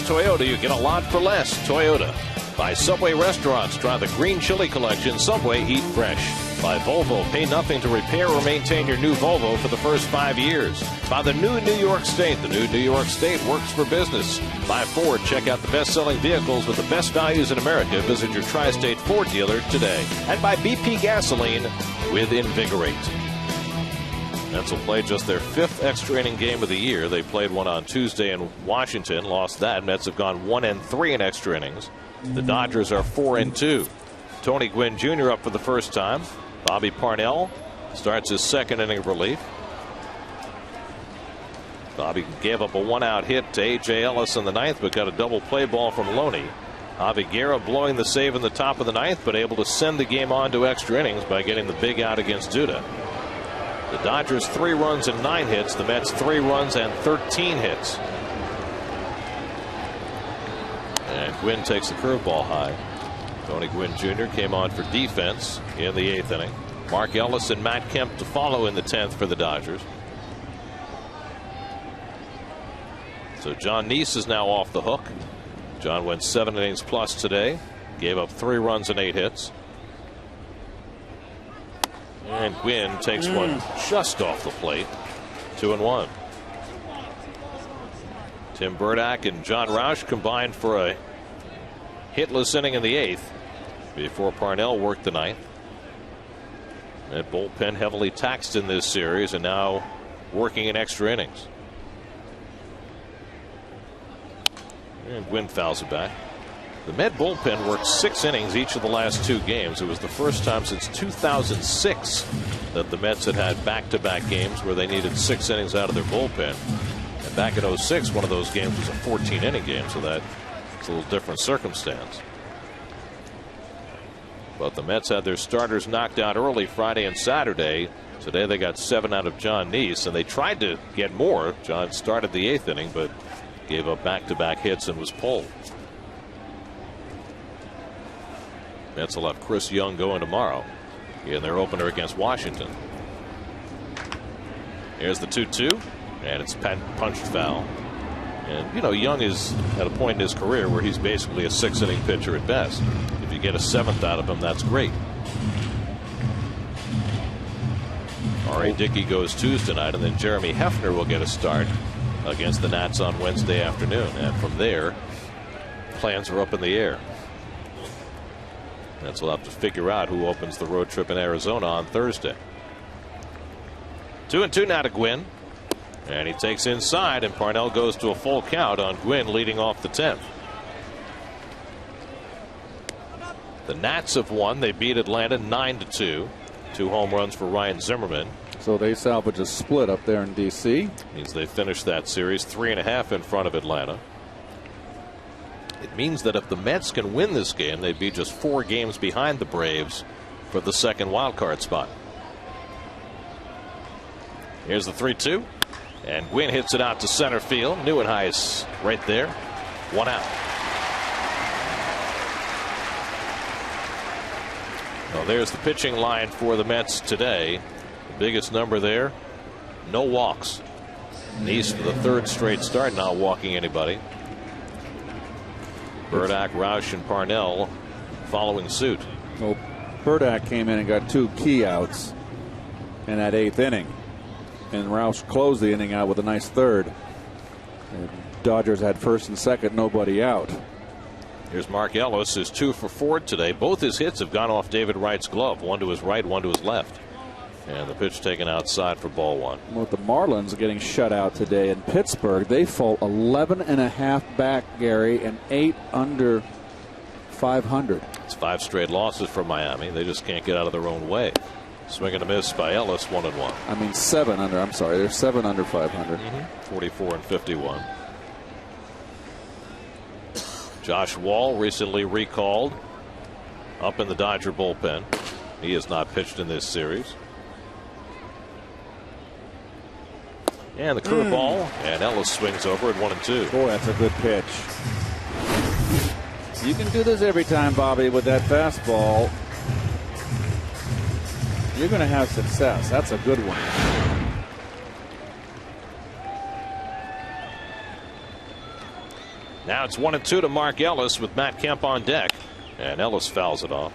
Toyota, you get a lot for less. Toyota. By Subway Restaurants, try the Green Chili Collection. Subway, eat fresh. By Volvo, pay nothing to repair or maintain your new Volvo for the first 5 years. By the new New York State, the new New York State works for business. By Ford, check out the best-selling vehicles with the best values in America. Visit your Tri-State Ford dealer today. And by BP Gasoline with Invigorate. Mets will play just their 5th extra inning game of the year. They played one on Tuesday in Washington, lost that. Mets have gone 1-3 in extra innings. The Dodgers are 4-2. Tony Gwynn Jr. up for the first time. Bobby Parnell starts his 2nd inning of relief. Bobby gave up a 1-out hit to A.J. Ellis in the 9th, but got a double play ball from Loney. Javi Guerra blowing the save in the top of the 9th, but able to send the game on to extra innings by getting the big out against Duda. The Dodgers 3 runs and 9 hits. The Mets 3 runs and 13 hits. And Gwynn takes the curveball high. Tony Gwynn Jr. came on for defense in the 8th inning. Mark Ellis and Matt Kemp to follow in the 10th for the Dodgers. So John Neese is now off the hook. John went 7 innings plus today. Gave up 3 runs and 8 hits. And Gwynn takes one just off the plate. 2-1. Tim Burdack and John Roush combined for a hitless inning in the 8th before Parnell worked the 9th. That bullpen heavily taxed in this series and now working in extra innings. And Gwynn fouls it back. The Met bullpen worked 6 innings each of the last 2 games. It was the first time since 2006 that the Mets had had back-to-back games where they needed 6 innings out of their bullpen. And back in 06, one of those games was a 14-inning game, so that's a little different circumstance. But the Mets had their starters knocked out early Friday and Saturday. Today they got 7 out of John Neese, and they tried to get more. John started the 8th inning, but gave up back-to-back hits and was pulled. Mets will have Chris Young going tomorrow in their opener against Washington. Here's the 2-2, and it's punched foul. And, you know, Young is at a point in his career where he's basically a 6-inning pitcher at best. If you get a 7th out of him, that's great. R.A. Dickey goes Tuesday night, and then Jeremy Hefner will get a start against the Nats on Wednesday afternoon. And from there, plans are up in the air. Nats will have to figure out who opens the road trip in Arizona on Thursday. 2-2 now to Gwynn. And he takes inside, and Parnell goes to a full count on Gwynn leading off the 10th. The Nats have won. They beat Atlanta 9-2. 2 home runs for Ryan Zimmerman. So they salvage a split up there in D.C. Means they finished that series 3.5 in front of Atlanta. It means that if the Mets can win this game, they'd be just 4 games behind the Braves for the 2nd wild card spot. Here's the 3-2. And Gwynn hits it out to center field. Neuenhuis right there. 1 out. Well, there's the pitching line for the Mets today. The biggest number there, no walks. Neese for the 3rd straight start, not walking anybody. Burdack, Roush, and Parnell following suit. Well, Burdack came in and got 2 key outs in that 8th inning. And Roush closed the inning out with a nice 3rd. And Dodgers had 1st and 2nd, nobody out. Here's Mark Ellis, who's 2 for 4 today. Both his hits have gone off David Wright's glove. 1 to his right, 1 to his left. And the pitch taken outside for ball 1. Well, the Marlins are getting shut out today in Pittsburgh. They fall 11.5 back, Gary, and 8 under 500. It's 5 straight losses for Miami. They just can't get out of their own way. Swing and a miss by Ellis, 1-1. I mean 7 under. I'm sorry, they're 7 under 500. 44 and 51. Josh Wall recently recalled up in the Dodger bullpen. He has not pitched in this series. And the curveball, and Ellis swings over at 1-2. Boy, that's a good pitch. You can do this every time, Bobby, with that fastball. You're going to have success. That's a good one. Now it's 1-2 to Mark Ellis with Matt Kemp on deck, and Ellis fouls it off.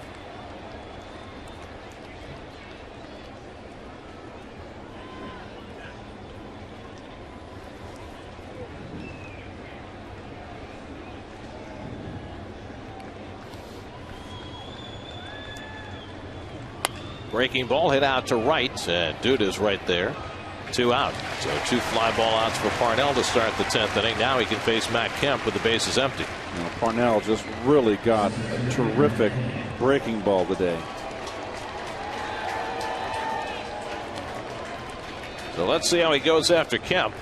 Breaking ball hit out to right, and Duda's right there. 2 out. So 2 fly ball outs for Parnell to start the 10th inning. Now he can face Matt Kemp with the bases empty. Parnell just really got a terrific breaking ball today. So let's see how he goes after Kemp,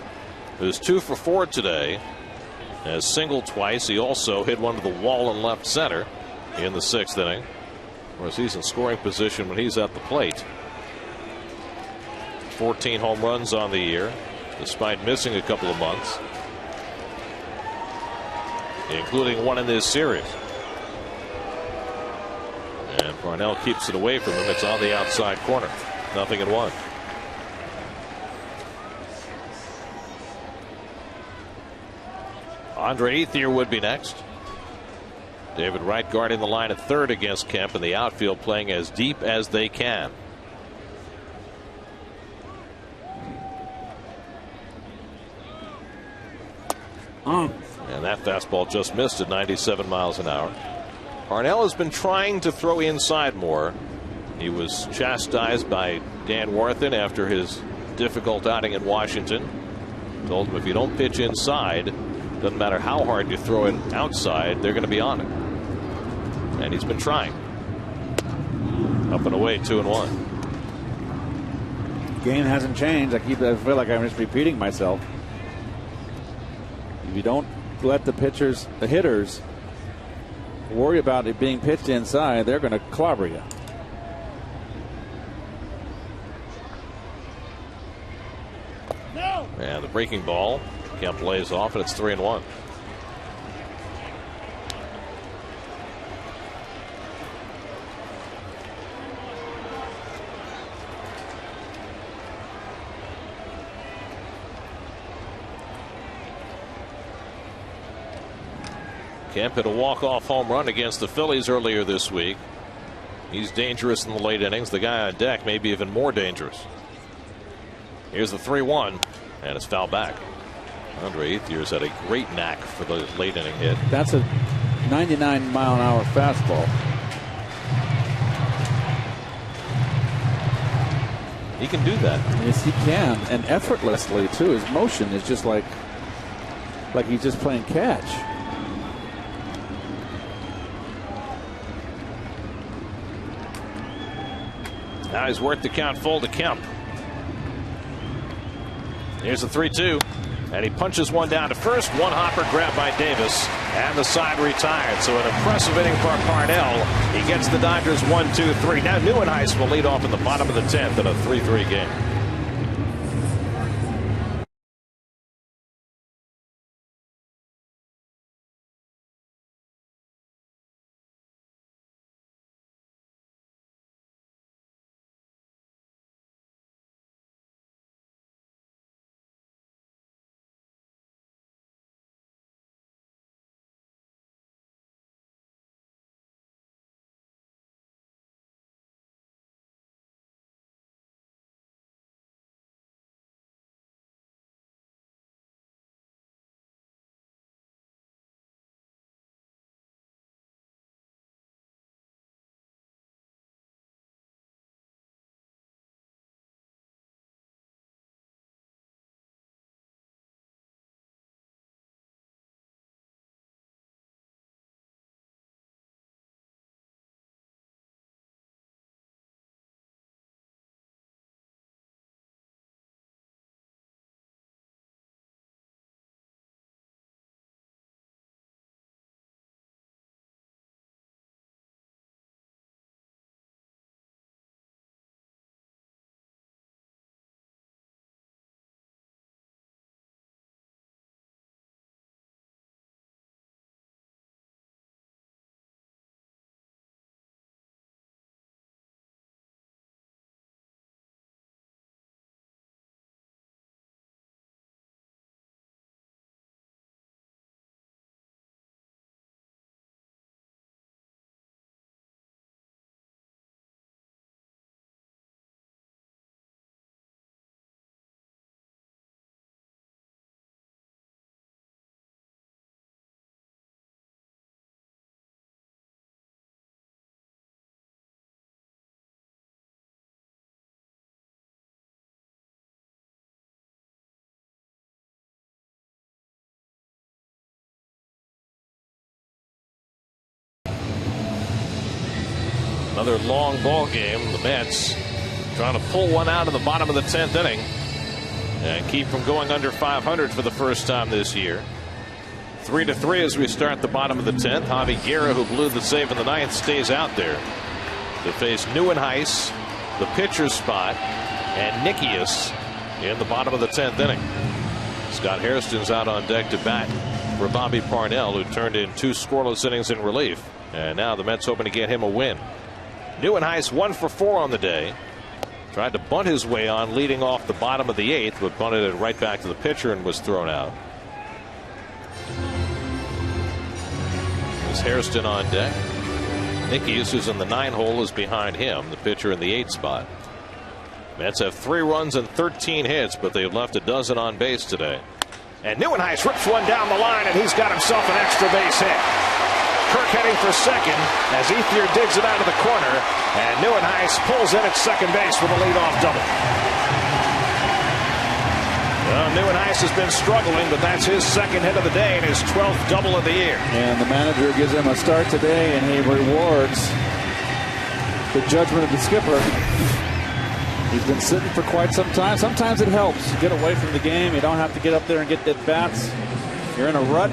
who's 2 for 4 today. Has singled twice. He also hit one to the wall in left center in the 6th inning. Of course, he's in scoring position when he's at the plate. 14 home runs on the year, despite missing a couple of months, including one in this series. And Parnell keeps it away from him. It's on the outside corner. 0-1. Andre Ethier would be next. David Wright guarding the line at third against Kemp, and the outfield playing as deep as they can. And that fastball just missed at 97 miles an hour. Parnell has been trying to throw inside more. He was chastised by Dan Warthen after his difficult outing in Washington. Told him if you don't pitch inside, doesn't matter how hard you throw it outside, they're going to be on it. And he's been trying. Up and away, 2-1. Game hasn't changed. I feel like I'm just repeating myself. If you don't let the hitters, worry about it being pitched inside, they're going to clobber you. No. And the breaking ball, Kemp lays off, and it's 3-1. Kemp hit a walk-off home run against the Phillies earlier this week. He's dangerous in the late innings. The guy on deck may be even more dangerous. Here's the 3-1, and it's fouled back. Andre Ethier's had a great knack for the late inning hit. That's a 99-mile-an-hour fastball. He can do that. Yes, he can, and effortlessly too. His motion is just like he's just playing catch. Now he's worked the count full to Kemp. Here's the 3-2, and he punches one down to first. One hopper grab by Davis, and the side retired. So an impressive inning for Parnell. He gets the Dodgers 1-2-3. Now Neuenhuis will lead off in the bottom of the 10th in a 3-3 game. Another long ball game. The Mets trying to pull one out in the bottom of the 10th inning and keep from going under 500 for the first time this year. 3-3 as we start the bottom of the 10th. Javi Guerra, who blew the save in the 9th, stays out there to face Nieuwenhuis, the pitcher's spot, and Nikias in the bottom of the 10th inning. Scott Hairston's out on deck to bat for Bobby Parnell, who turned in 2 scoreless innings in relief. And now the Mets hoping to get him a win. Nieuwenhuis 1 for 4 on the day. Tried to bunt his way on, leading off the bottom of the 8th, but bunted it right back to the pitcher and was thrown out. There's Hairston on deck. Nikias, who's in the 9 hole, is behind him, the pitcher in the 8 spot. Mets have 3 runs and 13 hits, but they've left a dozen on base today. And Nieuwenhuis rips one down the line, and he's got himself an extra base hit. Kirk heading for second as Ethier digs it out of the corner, and Nieuwenhuis pulls in at second base with a leadoff double. Well, Nieuwenhuis has been struggling, but that's his second hit of the day and his 12th double of the year. And the manager gives him a start today, and he rewards the judgment of the skipper. He's been sitting for quite some time. Sometimes it helps to get away from the game. You don't have to get up there and get at bats. You're in a rut.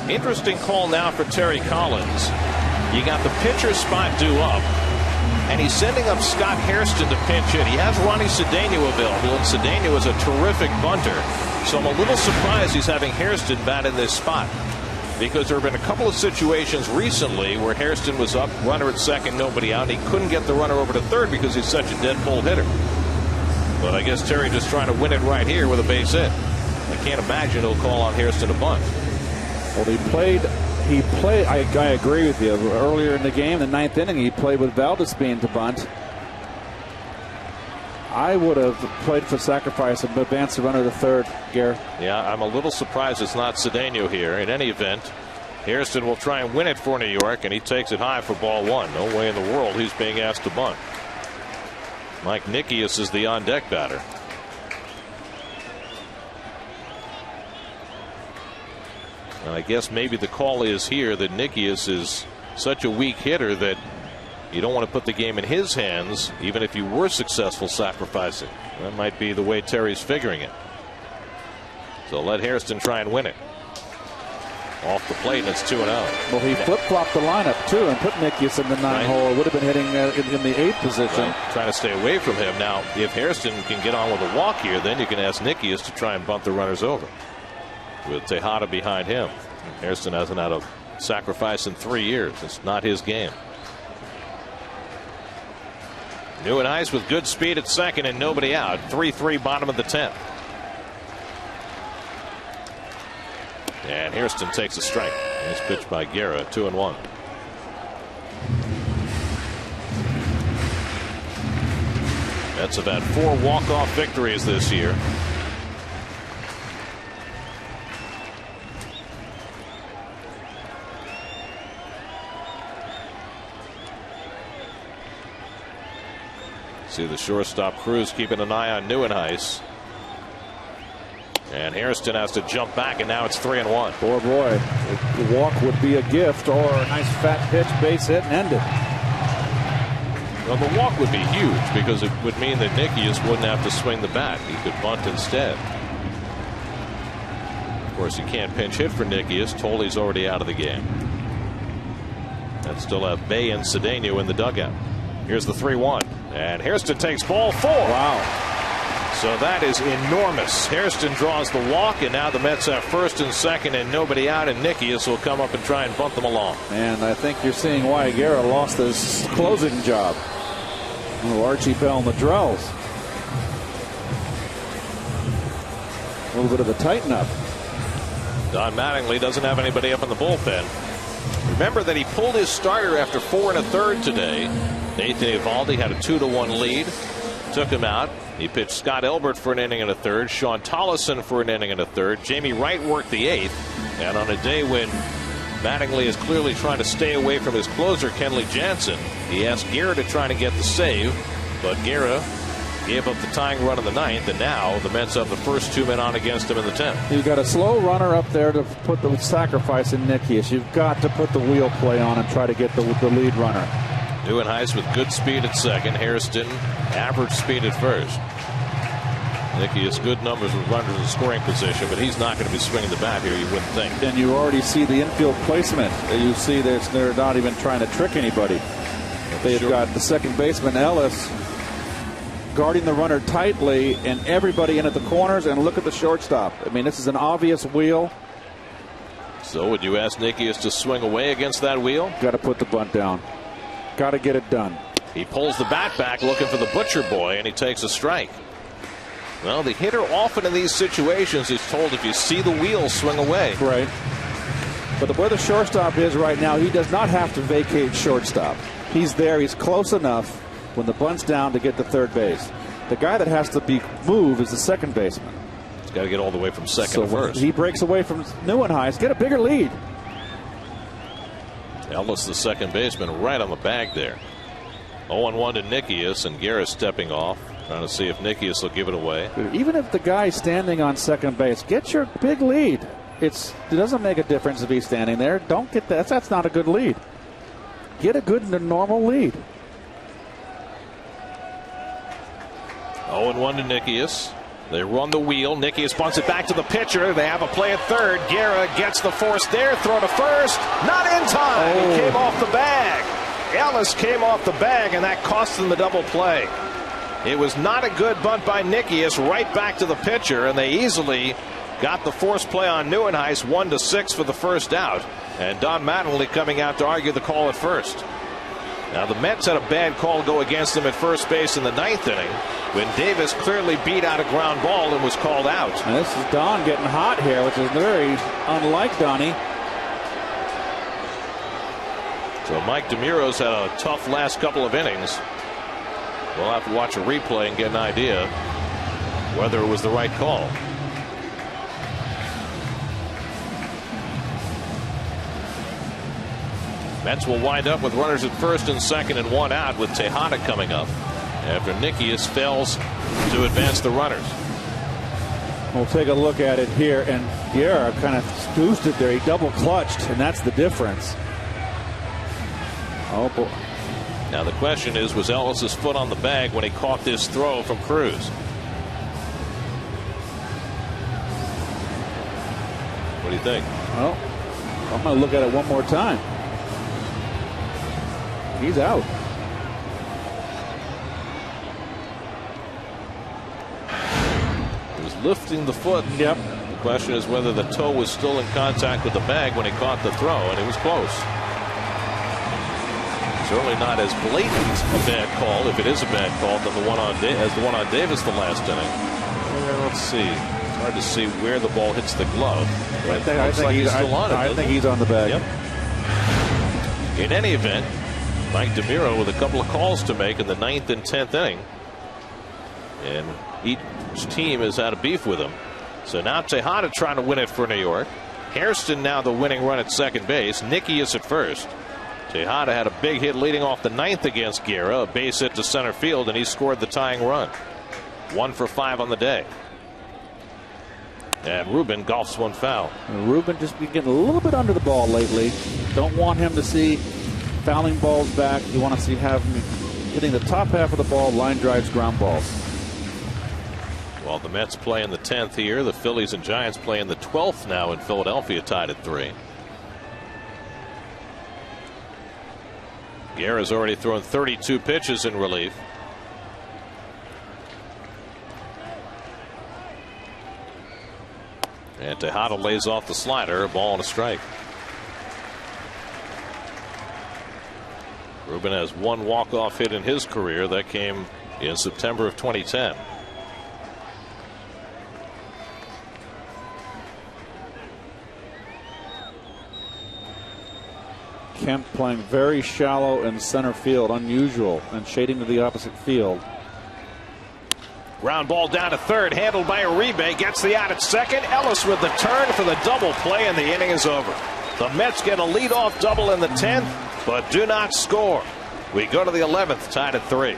Interesting call now for Terry Collins. You got the pitcher spot due up, and he's sending up Scott Hairston to pinch hit. He has Ronnie Cedeno available, and Cedeno is a terrific bunter. So I'm a little surprised he's having Hairston bat in this spot, because there have been a couple of situations recently where Hairston was up, runner at second, nobody out, and he couldn't get the runner over to third because he's such a dead pull hitter. But I guess Terry just trying to win it right here with a base hit. I can't imagine he'll call on Hairston to bunt. Well, he played. I agree with you. Earlier in the game, the 9th inning, he played with Valdespin to bunt. I would have played for sacrifice and advanced the runner to third, Garrett. Yeah, I'm a little surprised it's not Cedeno here. In any event, Hairston will try and win it for New York, and he takes it high for ball 1. No way in the world he's being asked to bunt. Mike Nikias is the on-deck batter. And I guess maybe the call is here that Nikias is such a weak hitter that you don't want to put the game in his hands, even if you were successful sacrificing. That might be the way Terry's figuring it. So let Hairston try and win it. Off the plate, and it's 2-0. Well, he flip-flopped the lineup, too, and put Nikias in the 9 hole. It would have been hitting in the 8th position. Right. Trying to stay away from him. Now, if Hairston can get on with a walk here, then you can ask Nikias to try and bunt the runners over, with Tejada behind him. Hairston hasn't had a sacrifice in 3 years. It's not his game. Nieuwenhuis with good speed at second and nobody out. 3-3 bottom of the 10th. And Hairston takes a strike. Nice pitch by Guerra. 2-1. Mets have had 4 walk-off victories this year. See the shortstop Cruz keeping an eye on Nieuwenhuis. And Hairston has to jump back, and now it's 3-1. Boy, the walk would be a gift, or a nice fat pitch, base hit, and end it. Well, the walk would be huge because it would mean that Nikias wouldn't have to swing the bat. He could bunt instead. Of course, you can't pinch hit for Nikias. Toley's already out of the game. And still have Bay and Cedeno in the dugout. Here's the 3-1. And Hairston takes ball 4. Wow. So that is enormous. Hairston draws the walk, and now the Mets have first and second and nobody out, and Nikias will come up and try and bunt them along. And I think you're seeing why Guerra lost his closing job. Oh, Archie Bell and the Drells. A little bit of a tighten up. Don Mattingly doesn't have anybody up in the bullpen. Remember that he pulled his starter after 4 1/3 today. Nathan Eovaldi had a 2-1 lead. Took him out. He pitched Scott Elbert for an inning and a third. Sean Tollison for an inning and a third. Jamie Wright worked the 8th. And on a day when Mattingly is clearly trying to stay away from his closer, Kenley Jansen, he asked Guerra to try to get the save. But Guerra gave up the tying run in the 9th. And now the Mets have the first 2 men on against him in the 10th. You've got a slow runner up there to put the sacrifice in Nikias. You've got to put the wheel play on and try to get the lead runner. Neuenhuis with good speed at second. Hairston, average speed at first. Nikias good numbers with runners in scoring position, but he's not going to be swinging the bat here, you wouldn't think. And you already see the infield placement. You see they're not even trying to trick anybody. They've got the second baseman, Ellis, guarding the runner tightly, and everybody in at the corners, and look at the shortstop. I mean, this is an obvious wheel. So would you ask Nikias to swing away against that wheel? Got to put the bunt down. Got to get it done. He pulls the bat back looking for the butcher boy, and he takes a strike. Well, the hitter often in these situations is told if you see the wheel, swing away. Right. But the way the shortstop is right now, he does not have to vacate shortstop. He's there. He's close enough when the bunt's down to get to third base. The guy that has to be moved is the second baseman. He's got to get all the way from second to first. He breaks away from Neuenhuis. Get a bigger lead. Ellis, the second baseman, right on the bag there. 0-1 to Nikias, and Guerra stepping off, trying to see if Nikias will give it away. Even if the guy's standing on second base, get your big lead. It doesn't make a difference if he's standing there. Don't get that. That's not a good lead. Get a good normal lead. 0-1 to Nikias. They run the wheel. Nikias bunts it back to the pitcher. They have a play at third. Guerra gets the forced there. Throw to first. Not in time. He came off the bag. Ellis came off the bag, and that cost them the double play. It was not a good bunt by Nikias, right back to the pitcher, and they easily got the forced play on Neuenhuis, 1-6 for the first out. And Don Mattingly coming out to argue the call at first. Now the Mets had a bad call go against them at first base in the ninth inning when Davis clearly beat out a ground ball and was called out. And this is Don getting hot here, which is very unlike Donnie. So Mike DeMuro's had a tough last couple of innings. We'll have to watch a replay and get an idea whether it was the right call. Mets will wind up with runners at first and second and one out with Tejada coming up after Nikias fails to advance the runners. We'll take a look at it here, and Guerra kind of boosted there. He double clutched, and that's the difference. Oh boy. Now the question is, was Ellis's foot on the bag when he caught this throw from Cruz? What do you think? Well, I'm going to look at it one more time. He's out. He was lifting the foot. Yep. The question is whether the toe was still in contact with the bag when he caught the throw, and it was close. Certainly not as blatant a bad call, if it is a bad call, than the one on Davis the last inning. Let's see. It's hard to see where the ball hits the glove. I think he's still on it. I think he's on the bag. Yep. In any event, Mike DeMuro with a couple of calls to make in the 9th and 10th inning. And each team has had a beef with him. So now Tejada trying to win it for New York. Hairston now the winning run at second base. Nikias at first. Tejada had a big hit leading off the 9th against Guerra. A base hit to center field, and he scored the tying run. 1 for 5 on the day. And Ruben golfs one foul. And Ruben just been getting a little bit under the ball lately. Don't want him to see fouling balls back. You want to see him hitting the top half of the ball, line drives, ground balls. Well, the Mets play in the 10th here. The Phillies and Giants play in the 12th now in Philadelphia, tied at 3. Guerra's already thrown 32 pitches in relief. And Tejada lays off the slider, a ball and a strike. Ruben has one walk-off hit in his career. That came in September of 2010. Kemp playing very shallow in center field, unusual, and shading to the opposite field. Ground ball down to third, handled by Uribe, gets the out at second. Ellis with the turn for the double play, and the inning is over. The Mets get a leadoff double in the 10th, but do not score. We go to the 11th, tied at 3.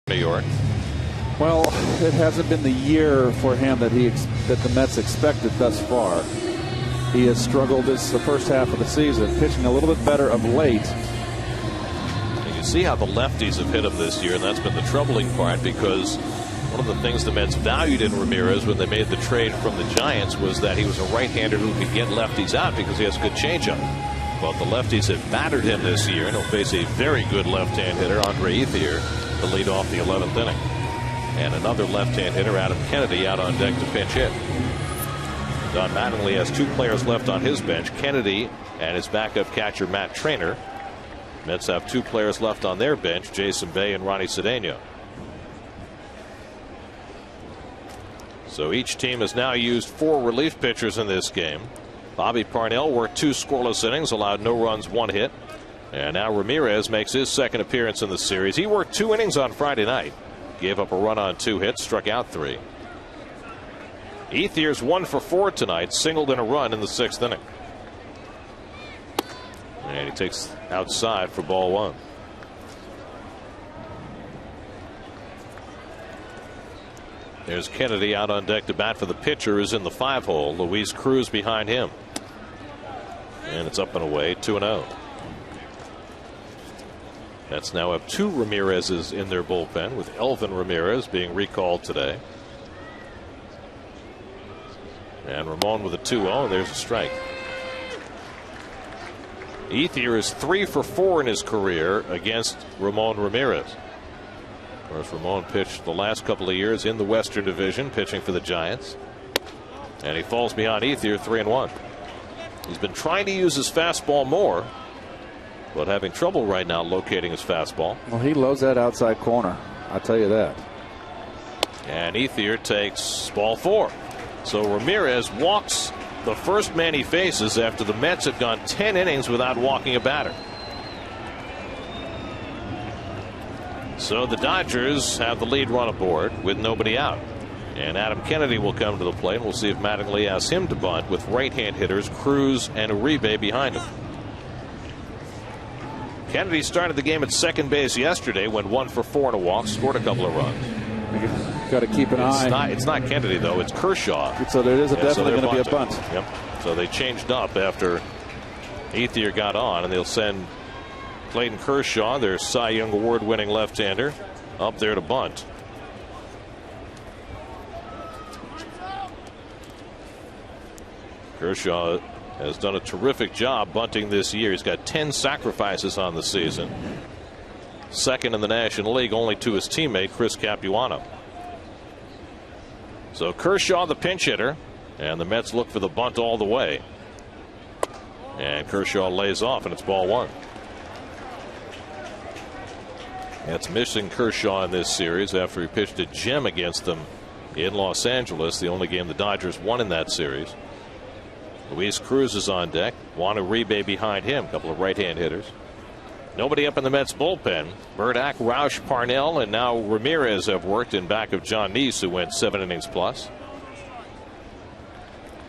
New York. Well, it hasn't been the year for him that that the Mets expected thus far. He has struggled this the first half of the season, pitching a little bit better of late. And you see how the lefties have hit him this year, and that's been the troubling part, because one of the things the Mets valued in Ramirez when they made the trade from the Giants was that he was a right-hander who could get lefties out because he has a good changeup. But the lefties have battered him this year, and he'll face a very good left-hand hitter, Andre Ethier, to lead off the 11th inning. And another left-hand hitter, Adam Kennedy, out on deck to pinch hit. Don Mattingly has 2 players left on his bench, Kennedy and his backup catcher, Matt Trainer. Mets have 2 players left on their bench, Jason Bay and Ronnie Cedeno. So each team has now used 4 relief pitchers in this game. Bobby Parnell worked 2 scoreless innings, allowed no runs, 1 hit. And now Ramirez makes his second appearance in the series. He worked 2 innings on Friday night. Gave up a run on 2 hits, struck out 3. Ethier's 1 for 4 tonight, singled in a run in the 6th inning. And he takes outside for ball 1. There's Kennedy out on deck to bat for the pitcher, who's in the 5-hole. Luis Cruz behind him. And it's up and away, 2-0. Mets now have 2 Ramirez's in their bullpen, with Elvin Ramirez being recalled today. And Ramon with a 2-0, and there's a strike. Ethier is 3 for 4 in his career against Ramon Ramirez. Of course, Ramon pitched the last couple of years in the Western Division, pitching for the Giants. And he falls behind Ethier 3-1. He's been trying to use his fastball more, but having trouble right now locating his fastball. Well, he loads that outside corner, I'll tell you that. And Ethier takes ball 4. So Ramirez walks the first man he faces after the Mets have gone 10 innings without walking a batter. So the Dodgers have the lead run aboard with nobody out. And Adam Kennedy will come to the plate. We'll see if Mattingly asks him to bunt with right-hand hitters Cruz and Uribe behind him. Kennedy started the game at second base yesterday, went 1 for 4 and a walk, scored a couple of runs. Got to keep an eye. It's not Kennedy, though. It's Kershaw. So there is definitely going to be a bunt. Yep. So they changed up after Ethier got on, and they'll send Clayton Kershaw, their Cy Young Award-winning left-hander, up there to bunt. Kershaw has done a terrific job bunting this year. He's got 10 sacrifices on the season. Second in the National League, only to his teammate Chris Capuano. So Kershaw, the pinch hitter, and the Mets look for the bunt all the way. And Kershaw lays off, and it's ball 1. It's missing Kershaw in this series after he pitched a gem against them in Los Angeles, the only game the Dodgers won in that series. Luis Cruz is on deck. Juan Uribe behind him. A couple of right-hand hitters. Nobody up in the Mets bullpen. Murdoch, Roush, Parnell, and now Ramirez have worked in back of John Neese, who went 7 innings plus.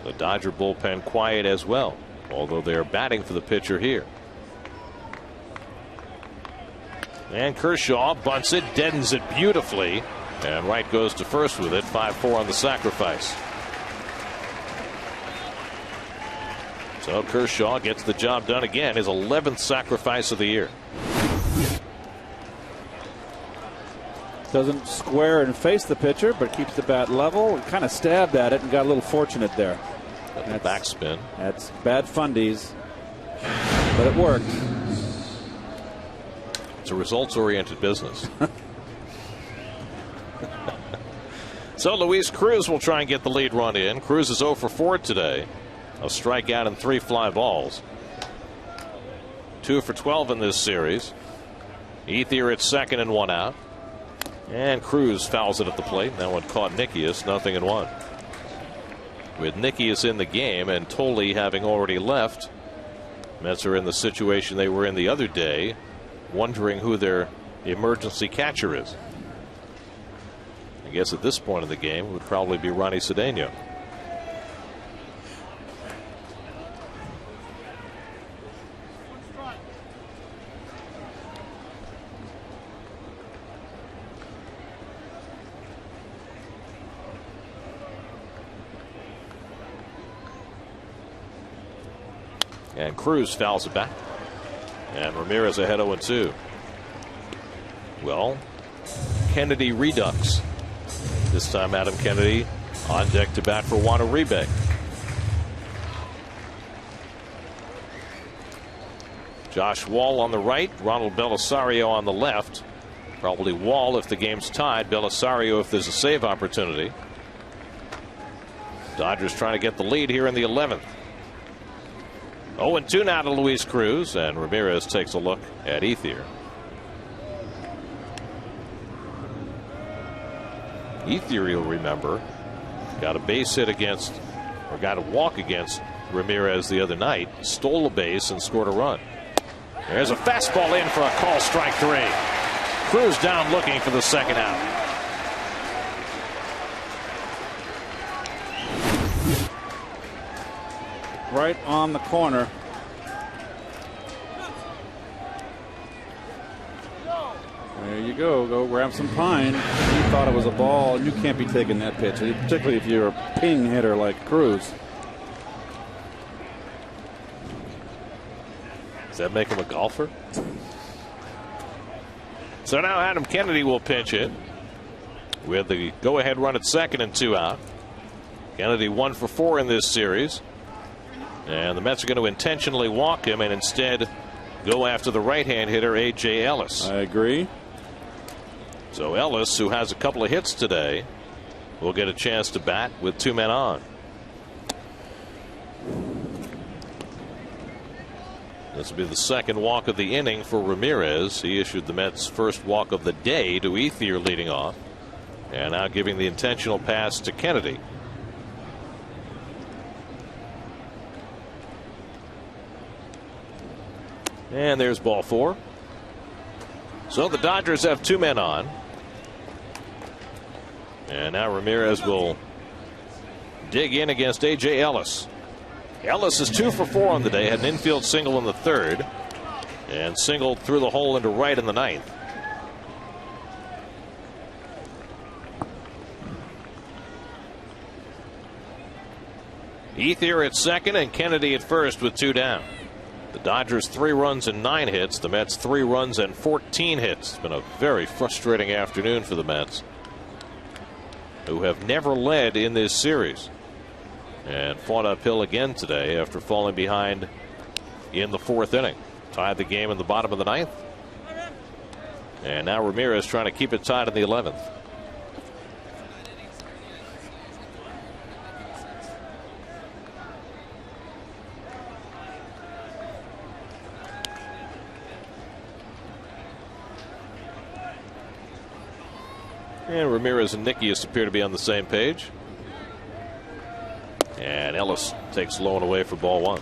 The Dodger bullpen quiet as well, although they are batting for the pitcher here. And Kershaw bunts it, deadens it beautifully, and Wright goes to first with it. 5-4 on the sacrifice. So Kershaw gets the job done again, his 11th sacrifice of the year. Doesn't square and face the pitcher, but keeps the bat level. Kind of stabbed at it and got a little fortunate there. Got the backspin. That's bad fundies, but it worked. It's a results-oriented business. So Luis Cruz will try and get the lead run in. Cruz is 0 for 4 today. A strikeout and 3 fly balls. 2 for 12 in this series. Ethier at second and 1 out. And Cruz fouls it at the plate. That one caught Nikias, 0-1. With Nikias in the game and Tolley having already left, Mets are in the situation they were in the other day, wondering who their emergency catcher is. I guess at this point in the game it would probably be Ronnie Cedeno. And Cruz fouls it back. And Ramirez ahead 0-2. Well, Kennedy redux. This time Adam Kennedy on deck to bat for Juan Uribe. Josh Wall on the right, Ronald Belisario on the left. Probably Wall if the game's tied, Belisario if there's a save opportunity. Dodgers trying to get the lead here in the 11th. 0-2 now to Luis Cruz, and Ramirez takes a look at Ethier. Ethier, you'll remember, got a base hit against, or got a walk against Ramirez the other night, stole a base and scored a run. There's a fastball in for a call, strike 3. Cruz down looking for the second out. Right on the corner. There you go. Go grab some pine. He thought it was a ball, and you can't be taking that pitch, particularly if you're a ping hitter like Cruz. Does that make him a golfer? So now Adam Kennedy will pinch it with the go-ahead run at second and 2 out. Kennedy 1 for 4 in this series. And the Mets are going to intentionally walk him and instead go after the right-hand hitter, A.J. Ellis. I agree. So Ellis, who has a couple of hits today, will get a chance to bat with 2 men on. This will be the second walk of the inning for Ramirez. He issued the Mets' first walk of the day to Ethier leading off. And now giving the intentional pass to Kennedy. And there's ball 4. So the Dodgers have 2 men on. And now Ramirez will dig in against A.J. Ellis. Ellis is 2 for 4 on the day. Had an infield single in the 3rd. And singled through the hole into right in the 9th. Ethier at second and Kennedy at first with 2 down. The Dodgers 3 runs and 9 hits. The Mets 3 runs and 14 hits. It's been a very frustrating afternoon for the Mets, who have never led in this series and fought uphill again today after falling behind in the 4th inning. Tied the game in the bottom of the 9th. And now Ramirez trying to keep it tied in the 11th. And Ramirez and Nickius appear to be on the same page. And Ellis takes low and away for ball 1.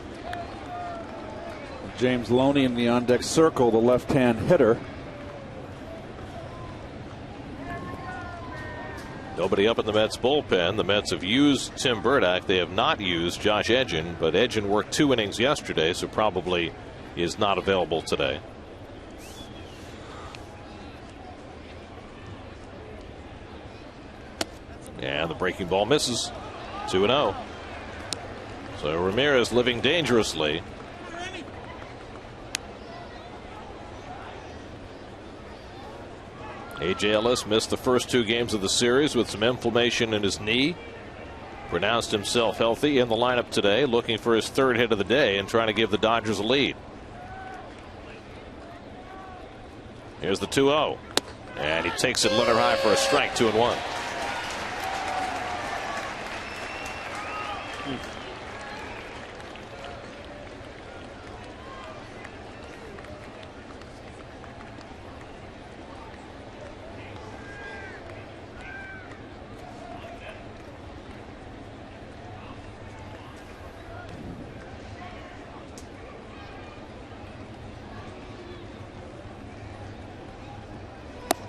James Loney in the on-deck circle, the left-hand hitter. Nobody up in the Mets bullpen. The Mets have used Tim Burdick. They have not used Josh Edgin, but Edgin worked 2 innings yesterday, so probably is not available today. And the breaking ball misses. 2-0. So Ramirez living dangerously. A.J. Ellis missed the first 2 games of the series with some inflammation in his knee. Pronounced himself healthy in the lineup today, looking for his 3rd hit of the day and trying to give the Dodgers a lead. Here's the 2-0. And he takes it letter high for a strike, 2-1.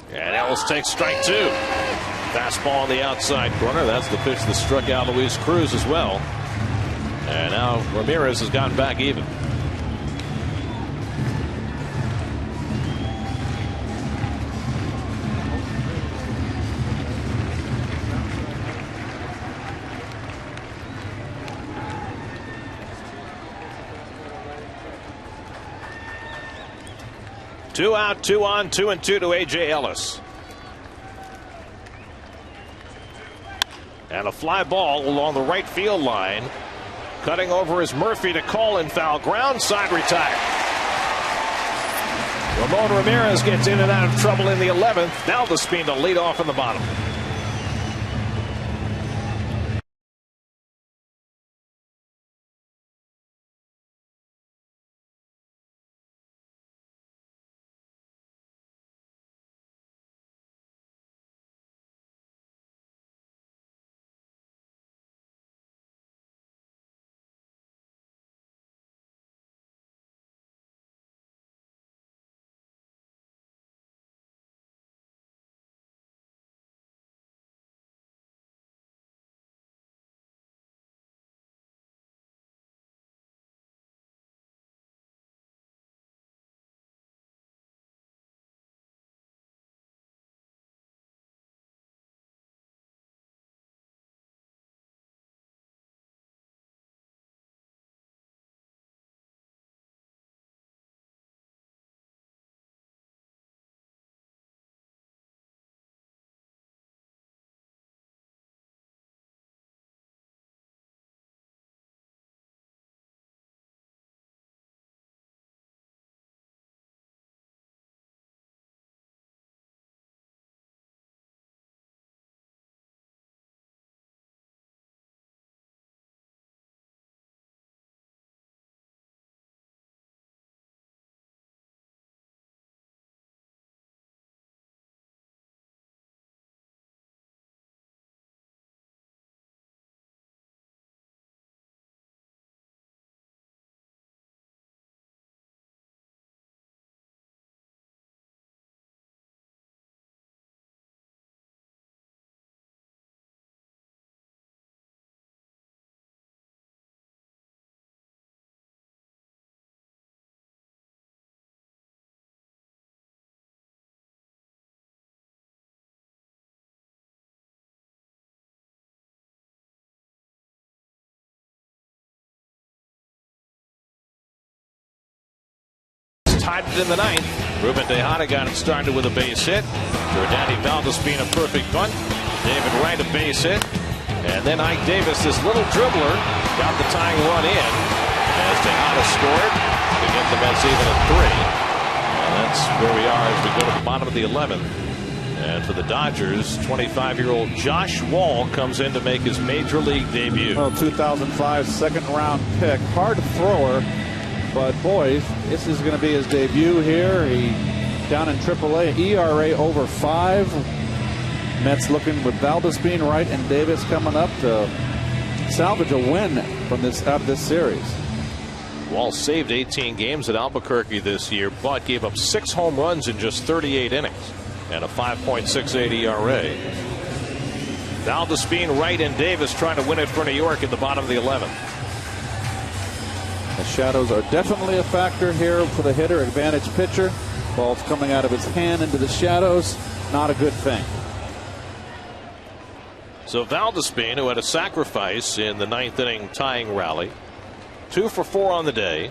And Ellis takes strike 2. Fastball on the outside corner. That's the pitch that struck out Luis Cruz as well. And now Ramirez has gotten back even. 2 out, 2 on, 2-2 to A.J. Ellis. And a fly ball along the right field line. Cutting over is Murphy to call in foul ground. Side retired. Ramon Ramirez gets in and out of trouble in the 11th. Valdespin to lead off in the bottom. Tied it in the 9th. Ruben Tejada got it started with a base hit. Jordany Valdespin a perfect bunt. David Wright a base hit. And then Ike Davis, this little dribbler, got the tying run in as Tejada scored to get the Mets even at 3. And that's where we are as we go to the bottom of the 11th. And for the Dodgers, 25-year-old Josh Wall comes in to make his major league debut. Well, 2005 second-round pick, hard thrower. But boy, this is going to be his debut here. He down in AAA, ERA over 5. Mets looking with Valdespin, Wright, and Davis coming up to salvage a win from this series. Wall saved 18 games at Albuquerque this year, but gave up 6 home runs in just 38 innings and a 5.68 ERA. Valdespin, Wright, and Davis trying to win it for New York at the bottom of the 11th. The shadows are definitely a factor here for the hitter, advantage pitcher. Ball's coming out of his hand into the shadows. Not a good thing. So Valdespin, who had a sacrifice in the 9th inning tying rally, 2 for 4 on the day.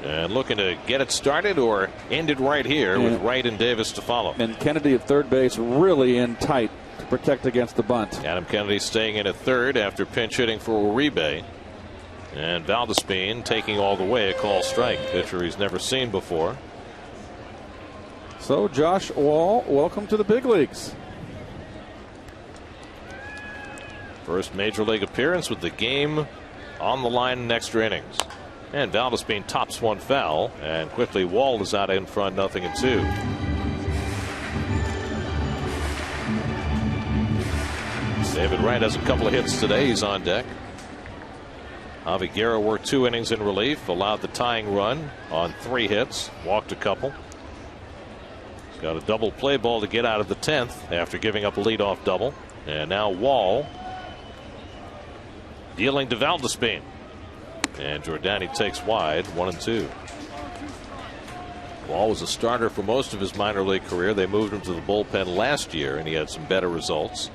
And looking to get it started or end it right here with Wright and Davis to follow. And Kennedy at third base really in tight to protect against the bunt. Adam Kennedy staying in at third after pinch hitting for Uribe. And Valdespin taking all the way, a call strike. Pitcher he's never seen before. So Josh Wall, welcome to the big leagues. First major league appearance with the game on the line in extra innings. And Valdespin tops one foul, and quickly Wall is out in front, 0-2. David Wright has a couple of hits today. He's on deck. Javi Guerra worked 2 innings in relief, allowed the tying run on 3 hits, walked a couple. He's got a double play ball to get out of the 10th after giving up a leadoff double. And now Wall dealing to Valdespin. And Jordany takes wide, 1-2. Wall was a starter for most of his minor league career. They moved him to the bullpen last year, and he had some better results.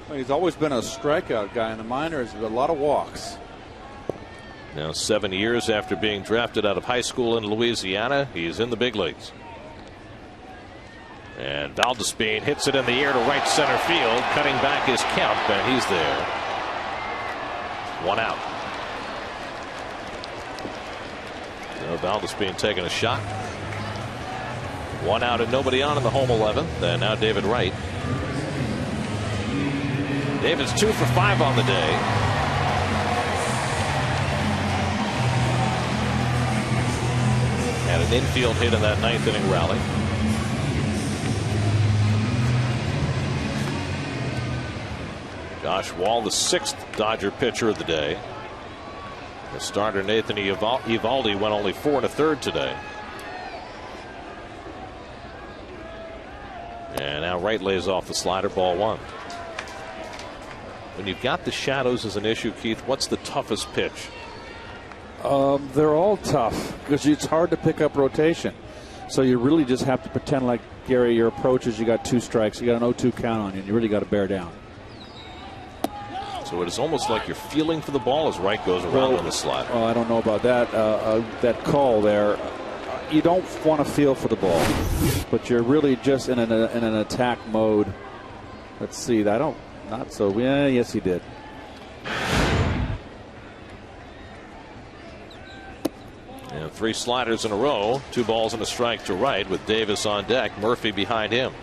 Well, he's always been a strikeout guy in the minors with a lot of walks. Now 7 years after being drafted out of high school in Louisiana, he's in the big leagues. And Valdespin hits it in the air to right center field. Cutting back is Kemp, and he's there. 1 out. So Valdespin taking a shot. 1 out and nobody on in the home 11th. And now David Wright. David's 2 for 5 on the day. Had an infield hit in that 9th inning rally. Josh Wall, the 6th Dodger pitcher of the day. The starter Nathan Eovaldi went only 4 1/3 today. And now Wright lays off the slider, ball 1. When you've got the shadows as an issue, Keith, what's the toughest pitch? They're all tough because it's hard to pick up rotation. So you really just have to pretend like, Gary, your approach is you got 2 strikes, you got an 0-2 count on you, and you really got to bear down. So it is almost like you're feeling for the ball as Wright goes around on the slider. I don't know about that. That call there, you don't want to feel for the ball, but you're really just in an attack mode. Let's see. Not so. Yeah, yes, he did. And 3 sliders in a row. 2 balls and a strike to Wright with Davis on deck. Murphy behind him.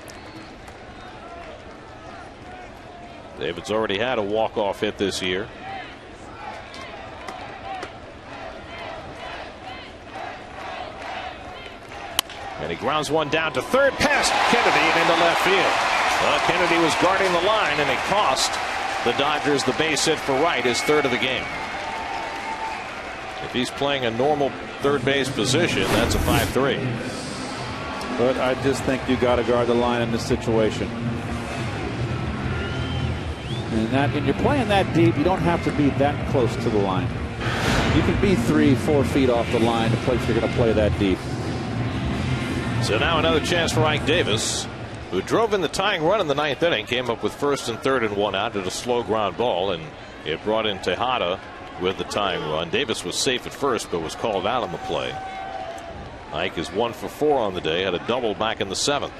David's already had a walk-off hit this year. And he grounds one down to third, past Kennedy and into left field. Kennedy was guarding the line, and it cost the Dodgers the base hit for Wright, his 3rd of the game. If he's playing a normal third base position, that's a 5-3. But I just think you got to guard the line in this situation. And you're playing that deep, you don't have to be that close to the line. You can be 3-4 feet off the line if you're going to play that deep. So now another chance for Ike Davis, who drove in the tying run in the 9th inning, came up with 1st and 3rd and 1 out, did a slow ground ball, and it brought in Tejada with the tying run. Davis was safe at first, but was called out on the play. Ike is 1 for 4 on the day, had a double back in the 7th.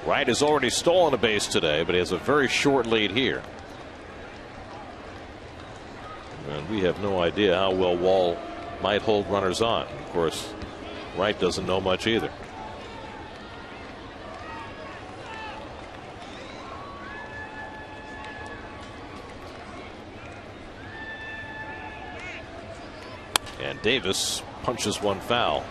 Wright has already stolen a base today, but he has a very short lead here. And we have no idea how well Wall might hold runners on. Of course, Wright doesn't know much either. And Davis punches one foul.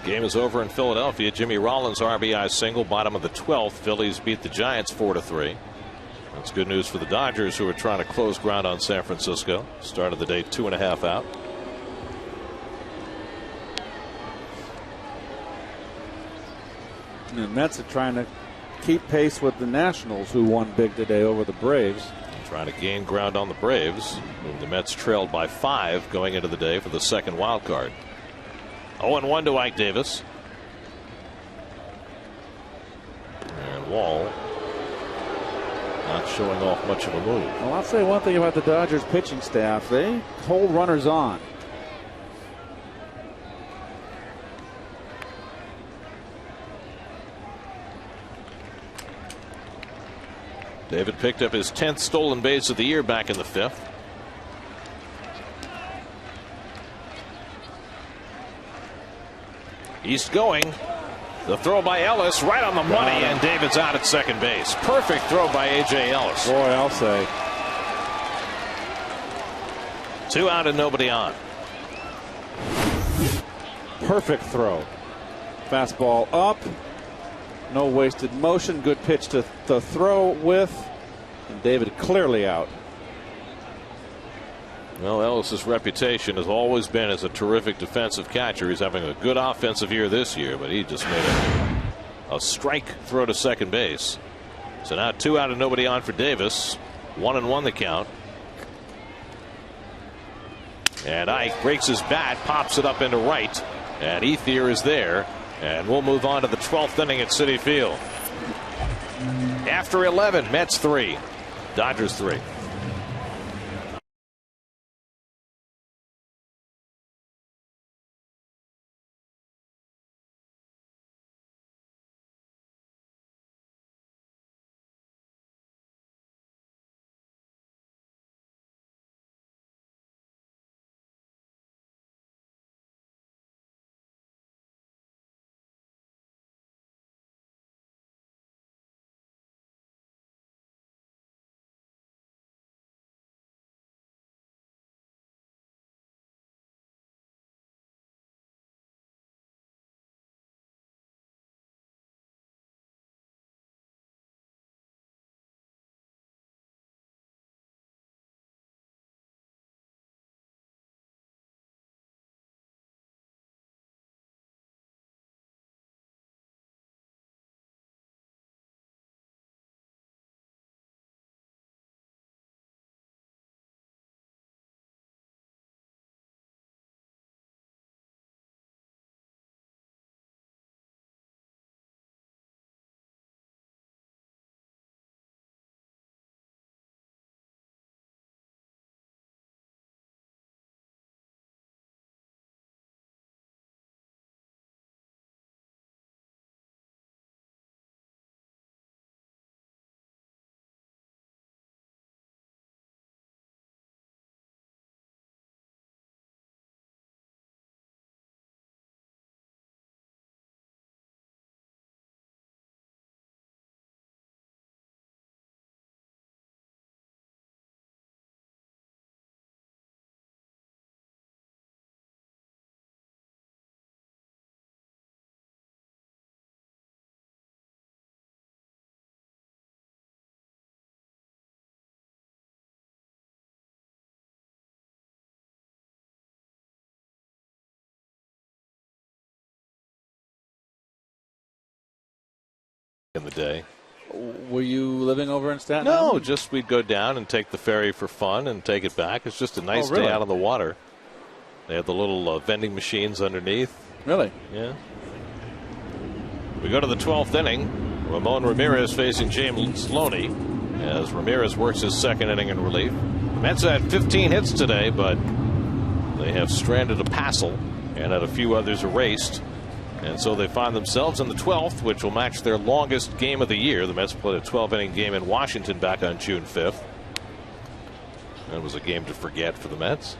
Game is over in Philadelphia. Jimmy Rollins RBI single, bottom of the 12th. Phillies beat the Giants 4-3. That's good news for the Dodgers, who are trying to close ground on San Francisco. Start of the day 2.5 out. And the Mets are trying to keep pace with the Nationals, who won big today over the Braves. Trying to gain ground on the Braves. The Mets trailed by 5 going into the day for the second wild card. 0-1 to Ike Davis. And Wall not showing off much of a move. Well, I'll say one thing about the Dodgers pitching staff. They hold runners on. David picked up his 10th stolen base of the year back in the 5th. He's going. The throw by Ellis right on the money, and David's out at second base. Perfect throw by A.J. Ellis. Boy, I'll say. 2 out and nobody on. Perfect throw. Fastball up. No wasted motion. Good pitch to throw with. And David clearly out. Well, Ellis's reputation has always been as a terrific defensive catcher. He's having a good offensive year this year, but he just made a strike throw to second base. So now 2 out and nobody on for Davis. 1-1 the count. And Ike breaks his bat, pops it up into right. And Ethier is there. And we'll move on to the 12th inning at Citi Field. After 11, Mets 3, Dodgers 3. In the day. Were you living over in Staten No, Island? just we'd go down and take the ferry for fun and take it back. It's just a nice day out on the water. They have the little vending machines underneath. Really? Yeah. We go to the 12th inning. Ramon Ramirez facing James Loney as Ramirez works his second inning in relief. The Mets had 15 hits today, but they have stranded a Passel and had a few others erased. And so they find themselves in the 12th, which will match their longest game of the year. The Mets played a 12-inning game in Washington back on June 5th. That was a game to forget for the Mets,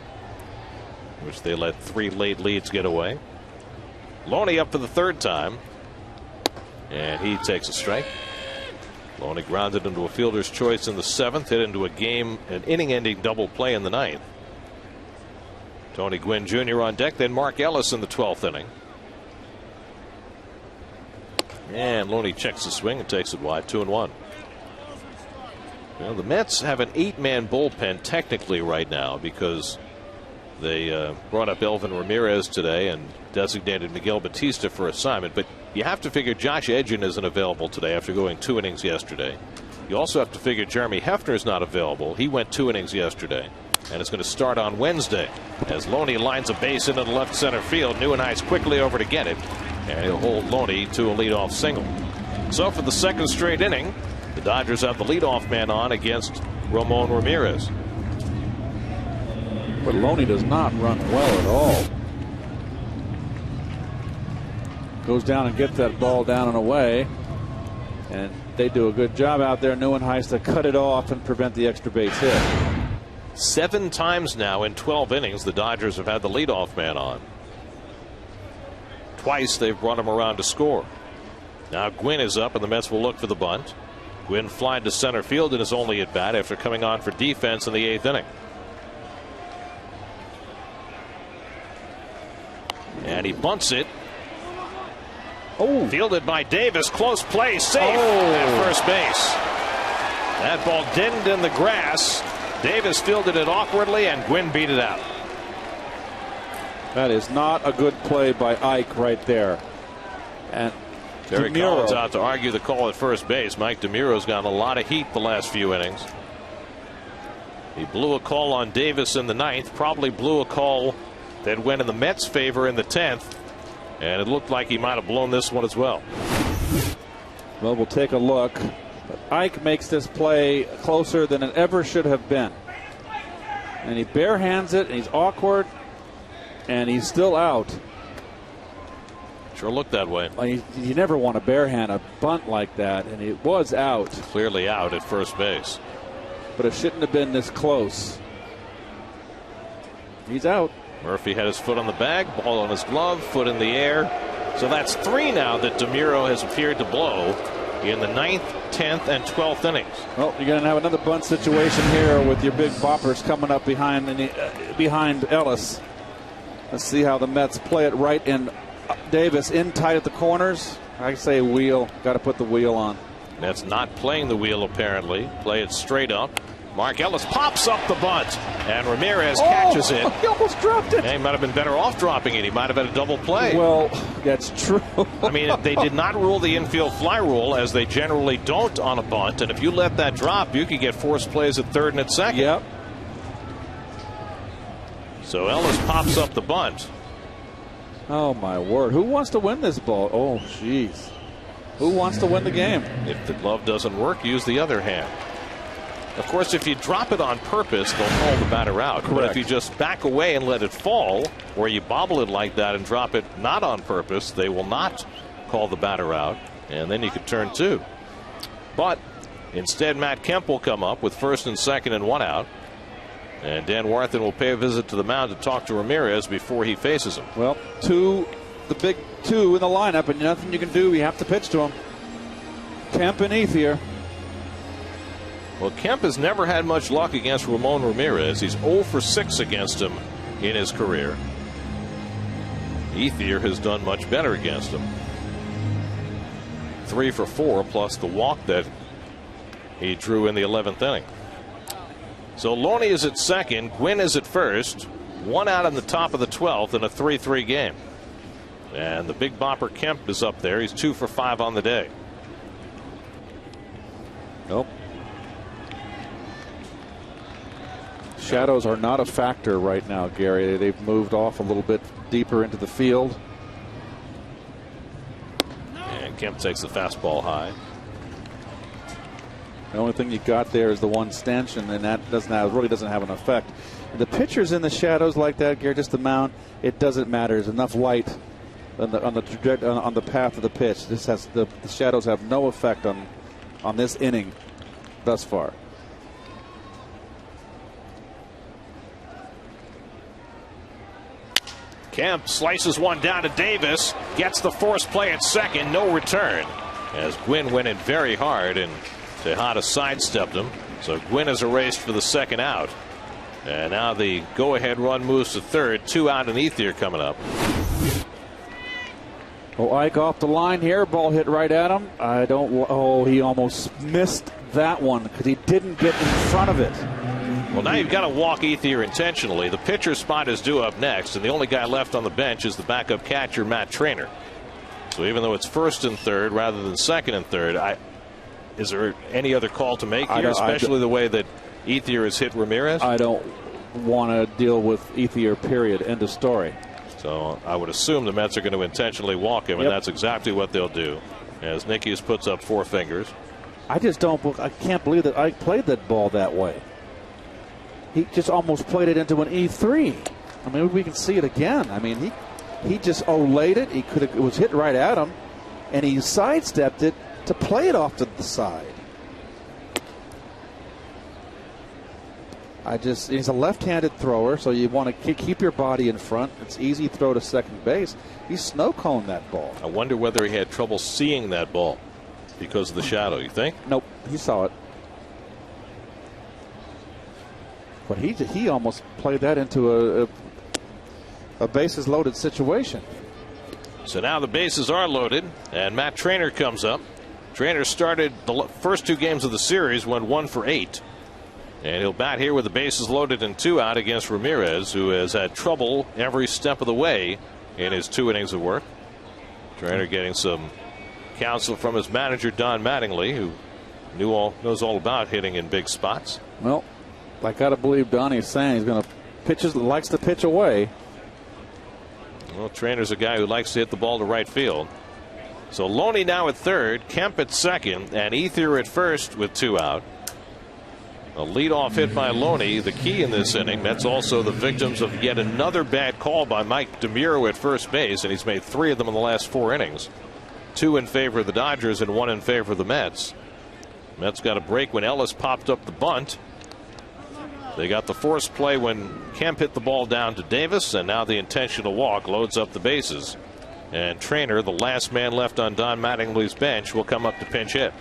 in which they let 3 late leads get away. Loney up for the 3rd time, and he takes a strike. Loney grounded into a fielder's choice in the 7th, hit into an inning-ending double play in the 9th. Tony Gwynn Jr. on deck, then Mark Ellis in the 12th inning. And Loney checks the swing and takes it wide, 2-1. Well, the Mets have an 8-man bullpen technically right now because they brought up Elvin Ramirez today and designated Miguel Batista for assignment. But you have to figure Josh Edgin isn't available today after going 2 innings yesterday. You also have to figure Jeremy Hefner is not available. He went 2 innings yesterday and is going to start on Wednesday as Loney lines a base into the left center field. Neuenhuis quickly over to get it. And he'll hold Loney to a leadoff single. So for the 2nd straight inning, the Dodgers have the leadoff man on against Ramon Ramirez. But Loney does not run well at all. Goes down and gets that ball down and away. And they do a good job out there, Neuenhuis, to cut it off and prevent the extra base hit. 7 times now in 12 innings, the Dodgers have had the leadoff man on. Twice they've brought him around to score. Now Gwynn is up and the Mets will look for the bunt. Gwynn flying to center field in his only at bat after coming on for defense in the 8th inning. And he bunts it. Oh. Fielded by Davis. Close play. Safe at first base. That ball didn't in the grass. Davis fielded it awkwardly and Gwynn beat it out. That is not a good play by Ike right there. And Terry Collins out to argue the call at first base. Mike DeMuro's gotten a lot of heat the last few innings. He blew a call on Davis in the 9th, probably blew a call that went in the Mets' favor in the 10th, and it looked like he might have blown this one as well. Well, we'll take a look. But Ike makes this play closer than it ever should have been. And he barehands it, and he's awkward, and he's still out. Sure looked that way. You never want to barehand a bunt like that, and it was out. Clearly out at first base. But it shouldn't have been this close. He's out. Murphy had his foot on the bag, ball on his glove, foot in the air. So that's 3 now that DeMuro has appeared to blow in the 9th, 10th, and 12th innings. Well, you're going to have another bunt situation here with your big boppers coming up behind Ellis. Let's see how the Mets play it right in. Davis in tight at the corners. I say wheel. Got to put the wheel on. That's not playing the wheel, apparently. Play it straight up. Mark Ellis pops up the bunt, and Ramirez catches it. He almost dropped it. He might have been better off dropping it. He might have had a double play. Well, that's true. I mean, they did not rule the infield fly rule, as they generally don't on a bunt. And if you let that drop, you could get forced plays at third and at second. Yep. So Ellis pops up the bunt. Oh, my word. Who wants to win this ball? Oh, jeez. Who wants to win the game? If the glove doesn't work, use the other hand. Of course, if you drop it on purpose, they'll call the batter out. Correct. But if you just back away and let it fall, or you bobble it like that and drop it not on purpose, they will not call the batter out. And then you could turn 2. But instead, Matt Kemp will come up with first and second and 1 out. And Dan Warthen will pay a visit to the mound to talk to Ramirez before he faces him. Well, the big 2 in the lineup, and nothing you can do. You have to pitch to him. Kemp and Ethier. Well, Kemp has never had much luck against Ramon Ramirez. He's 0 for 6 against him in his career. Ethier has done much better against him. 3 for 4, plus the walk that he drew in the 11th inning. So Loney is at second, Gwynn is at first, 1 out in the top of the 12th in a 3-3 game. And the big bopper Kemp is up there. He's 2 for 5 on the day. Nope. Shadows are not a factor right now, Gary. They've moved off a little bit deeper into the field. And Kemp takes the fastball high. The only thing you got there is the one stanchion, and that really doesn't have an effect. The pitcher's in the shadows like that, Gary, just the mound, it doesn't matter. There's enough light on the path of the pitch. The shadows have no effect on this inning thus far. Kemp slices one down to Davis, gets the force play at second, no return. As Gwynn went in very hard and Tejada sidestepped him. So Gwynn is erased for the second out. And now the go-ahead run moves to third. 2 out and Ethier coming up. Oh, Ike off the line here. Ball hit right at him. He almost missed that one because he didn't get in front of it. Well, now you've got to walk Ethier intentionally. The pitcher spot is due up next, and the only guy left on the bench is the backup catcher, Matt Trainer. So even though it's first and third rather than second and third, is there any other call to make here, especially the way that Ethier has hit Ramirez? I don't want to deal with Ethier, period. End of story. So I would assume the Mets are going to intentionally walk him, and that's exactly what they'll do. As Nickies puts up 4 fingers. I can't believe that Ike played that ball that way. He just almost played it into an E3. I mean, we can see it again. I mean, he just olayed it. It was hit right at him, and he sidestepped it to play it off to the side. He's a left-handed thrower, so you want to keep your body in front. It's easy throw to second base. He snow-coned that ball. I wonder whether he had trouble seeing that ball because of the shadow, you think? Nope, he saw it. But he almost played that into a bases-loaded situation. So now the bases are loaded, and Matt Trainer comes up. Trainer started the first 2 games of the series, went 1 for 8. And he'll bat here with the bases loaded and 2 out against Ramirez, who has had trouble every step of the way in his 2 innings of work. Trainer getting some counsel from his manager, Don Mattingly, who knows all about hitting in big spots. Well, I got to believe Donnie's saying he's going to pitch, likes to pitch away. Well, Trainer's a guy who likes to hit the ball to right field. So Loney now at third, Kemp at second, and Ethier at first with 2 out. A leadoff hit by Loney, the key in this inning. Mets also the victims of yet another bad call by Mike DeMuro at first base, and he's made 3 of them in the last 4 innings. 2 in favor of the Dodgers and 1 in favor of the Mets. Mets got a break when Ellis popped up the bunt. They got the forced play when Kemp hit the ball down to Davis, and now the intentional walk loads up the bases. And Trainer, the last man left on Don Mattingly's bench, will come up to pinch hit.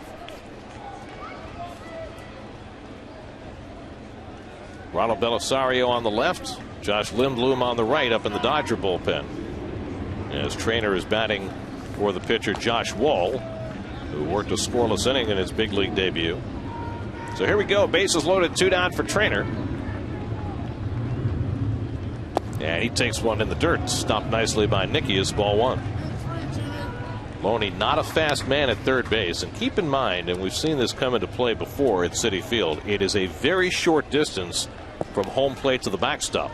Ronald Belisario on the left, Josh Lindblom on the right up in the Dodger bullpen. As Trainer is batting for the pitcher Josh Wall, who worked a scoreless inning in his big league debut. So here we go. Bases loaded, 2 down for Trainer. And he takes one in the dirt. Stopped nicely by Nickias, ball 1. Loney not a fast man at third base. And keep in mind, and we've seen this come into play before at Citi Field, it is a very short distance from home plate to the backstop.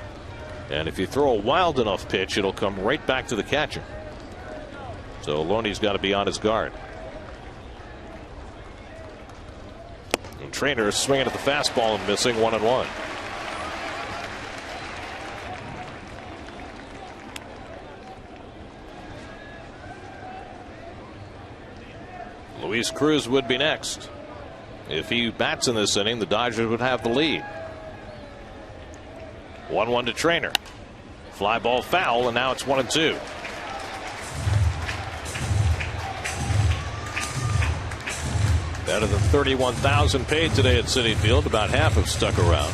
And if you throw a wild enough pitch, it'll come right back to the catcher. So Loney's got to be on his guard. And Trainer swinging at the fastball and missing, 1-1. Luis Cruz would be next. If he bats in this inning, the Dodgers would have the lead. 1-1 to Trainer. Fly ball foul, and now it's 1-2. Better than 31,000 paid today at Citi Field. About half have stuck around.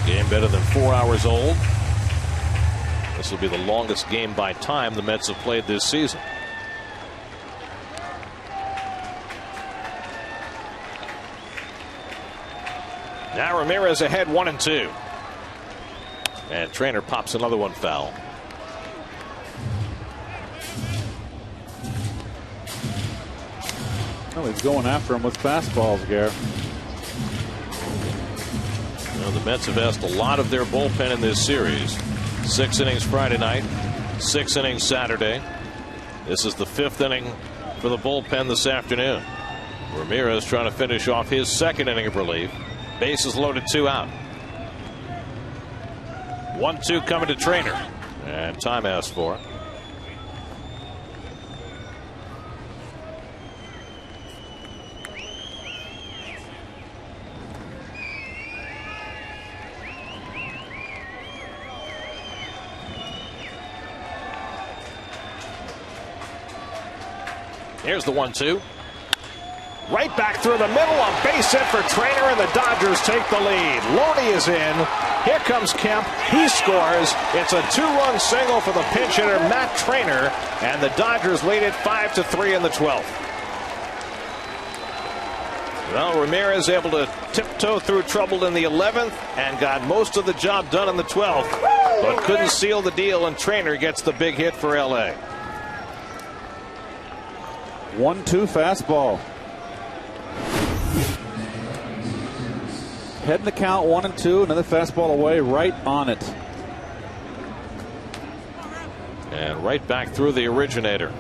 Game better than 4 hours old. This will be the longest game by time the Mets have played this season. Now Ramirez ahead, 1-2. And Trainer pops another one foul. Oh, he's going after him with fastballs, Garrett. You know, the Mets have asked a lot of their bullpen in this series. 6 innings Friday night, 6 innings Saturday. This is the 5th inning for the bullpen this afternoon. Ramirez trying to finish off his 2nd inning of relief. Bases loaded, 2 out. 1-2 coming to Trainer. And time asked for. Here's the 1-2. Right back through the middle. A base hit for Trainer, and the Dodgers take the lead. Loney is in. Here comes Kemp. He scores. It's a 2-run single for the pinch hitter, Matt Trainer, and the Dodgers lead it 5-3 in the 12th. Well, Ramirez able to tiptoe through trouble in the 11th and got most of the job done in the 12th, but couldn't seal the deal, and Trainer gets the big hit for L.A. 1-2 fastball. Heading the count, 1-2. Another fastball away, right on it. And right back through the originator.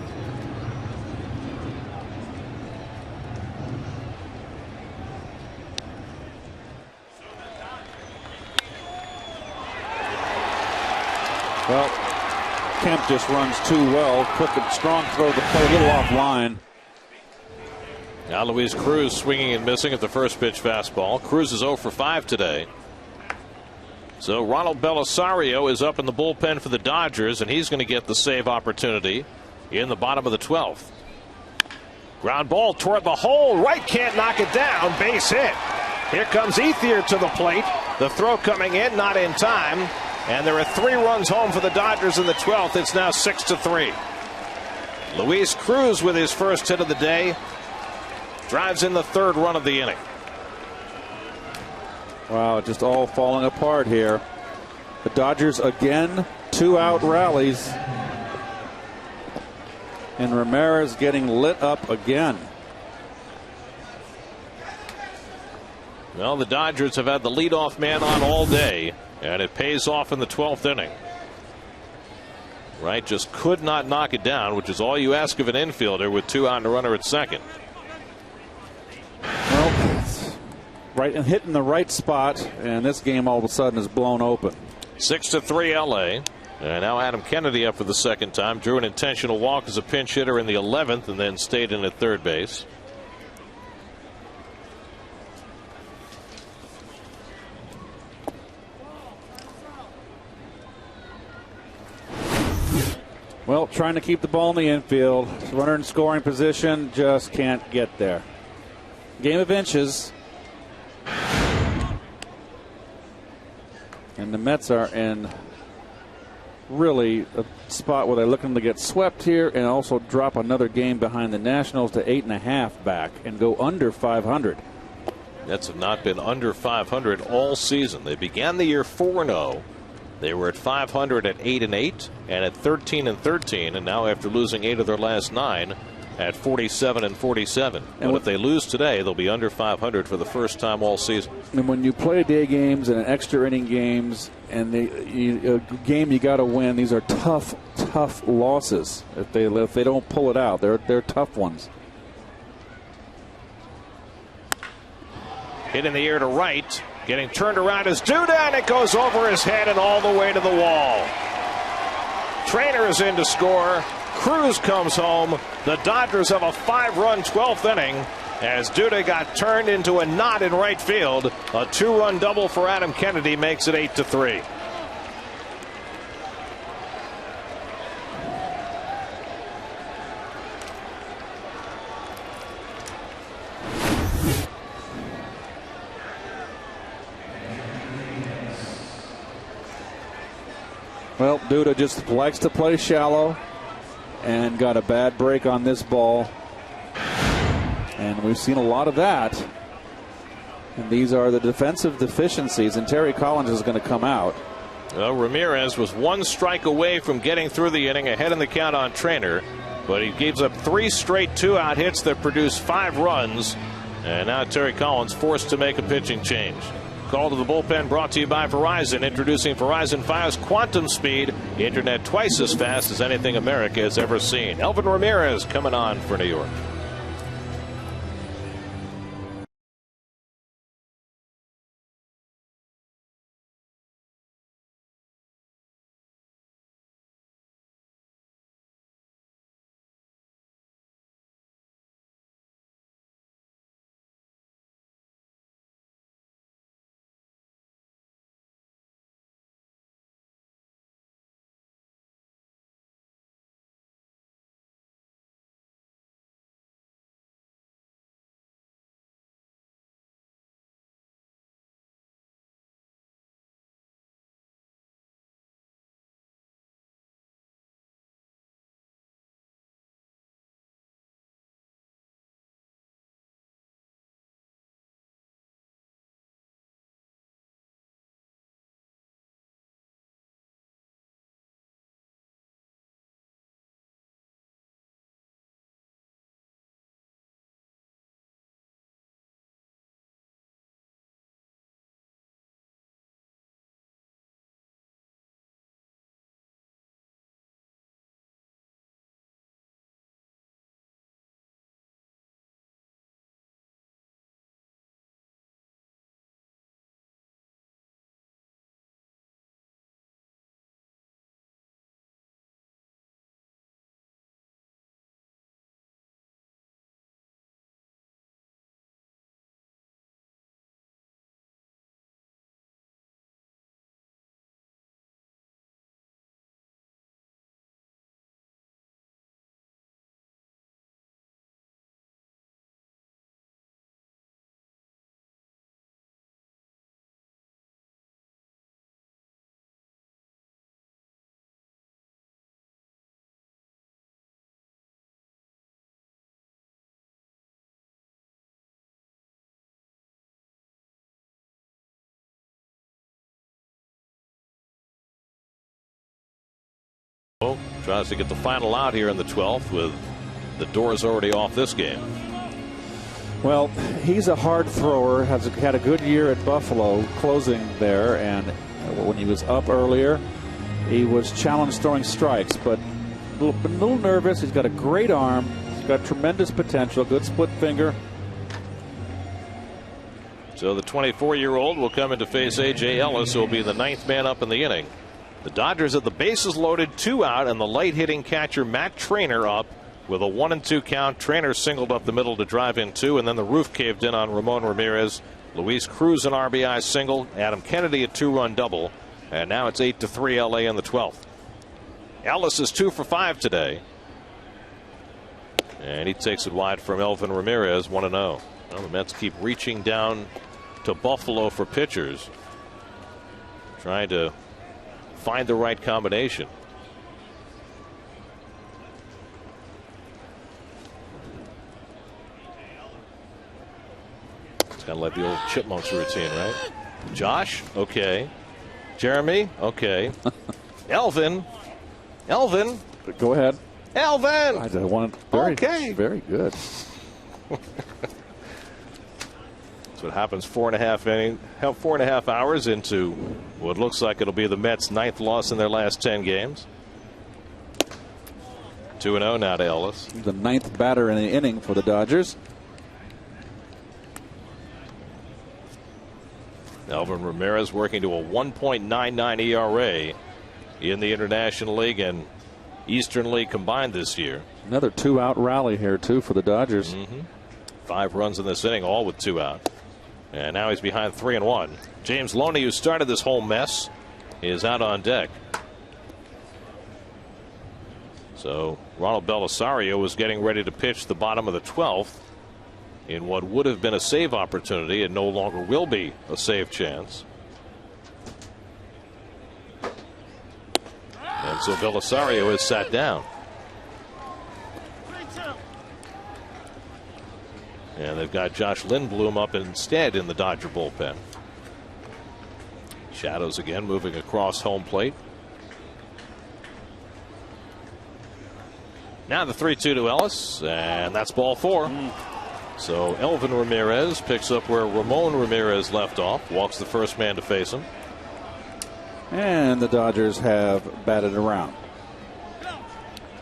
Well, Kemp just runs too well. Quick and strong throw to the plate, a little offline. Now Luis Cruz swinging and missing at the first pitch fastball. Cruz is 0 for 5 today. So Ronald Belisario is up in the bullpen for the Dodgers, and he's going to get the save opportunity in the bottom of the 12th. Ground ball toward the hole. Right, can't knock it down. Base hit. Here comes Ethier to the plate. The throw coming in, not in time. And there are 3 runs home for the Dodgers in the 12th. It's now 6-3. Luis Cruz with his first hit of the day drives in the 3rd run of the inning. Wow, just all falling apart here. The Dodgers again, 2-out rallies. And Ramirez getting lit up again. Well, the Dodgers have had the leadoff man on all day, and it pays off in the 12th inning. Wright just could not knock it down, which is all you ask of an infielder with 2 out and a runner at second. Well, right and hitting the right spot, and this game all of a sudden is blown open. 6-3 LA. And now Adam Kennedy up for the second time. Drew an intentional walk as a pinch hitter in the 11th and then stayed in at third base. Well, trying to keep the ball in the infield. Runner in scoring position, just can't get there. Game of inches. And the Mets are in really a spot where they're looking to get swept here and also drop another game behind the Nationals to 8.5 back and go under 500. Mets have not been under 500 all season. They began the year 4-0. They were at 500 at 8-8 and at 13-13, and now after losing 8 of their last 9 at 47-47. But if they lose today, they'll be under 500 for the first time all season. And when you play day games and extra inning games and a game you got to win, these are tough losses. If they don't pull it out, they're tough ones. Hit in the air to right. Getting turned around is Duda, and it goes over his head and all the way to the wall. Trainer is in to score. Cruz comes home. The Dodgers have a 5-run 12th inning as Duda got turned into a knot in right field. A 2-run double for Adam Kennedy makes it 8-3. Well, Duda just likes to play shallow and got a bad break on this ball. And we've seen a lot of that. And these are the defensive deficiencies, and Terry Collins is going to come out. Well, Ramirez was 1 strike away from getting through the inning, ahead in the count on Trainer, but he gives up 3 straight 2-out hits that produce 5 runs, and now Terry Collins forced to make a pitching change. Call to the bullpen brought to you by Verizon. Introducing Verizon Fios Quantum Speed. Internet twice as fast as anything America has ever seen. Elvin Ramirez coming on for New York. Tries to get the final out here in the 12th with the doors already off this game. Well, he's a hard thrower, has had a good year at Buffalo closing there, and when he was up earlier, he was challenged throwing strikes, but a little nervous. He's got a great arm. He's got tremendous potential, good split finger. So the 24-year-old will come in to face A.J. Ellis, who will be the 9th man up in the inning. The Dodgers have the bases loaded, 2 out, and the light-hitting catcher Matt Trainer up with a 1-2 count. Trainer singled up the middle to drive in 2, and then the roof caved in on Ramon Ramirez. Luis Cruz an RBI single, Adam Kennedy a 2-run double, and now it's 8-3 LA in the 12th. Ellis is 2 for 5 today, and he takes it wide from Elvin Ramirez, 1-0. Well, the Mets keep reaching down to Buffalo for pitchers, trying to find the right combination. It's kind of like the old Chipmunks routine, right? Josh, okay. Jeremy, okay. Elvin. Go ahead. Elvin. I want okay. Very good. That's what happens 4.5 hours into what looks like it'll be the Mets' 9th loss in their last 10 games. 2-0 now to Ellis. The 9th batter in the inning for the Dodgers. Elvin Ramirez working to a 1.99 ERA in the International League and Eastern League combined this year. Another 2-out rally here, too, for the Dodgers. 5 runs in this inning, all with 2 out. And now he's behind 3-1. James Loney, who started this whole mess, is out on deck. So Ronald Belisario was getting ready to pitch the bottom of the 12th in what would have been a save opportunity and no longer will be a save chance. And so Belisario is sat down. And they've got Josh Lindblom up instead in the Dodger bullpen. Shadows again moving across home plate. Now the 3-2 to Ellis, and that's ball 4. So Elvin Ramirez picks up where Ramon Ramirez left off, walks the first man to face him. And the Dodgers have batted around.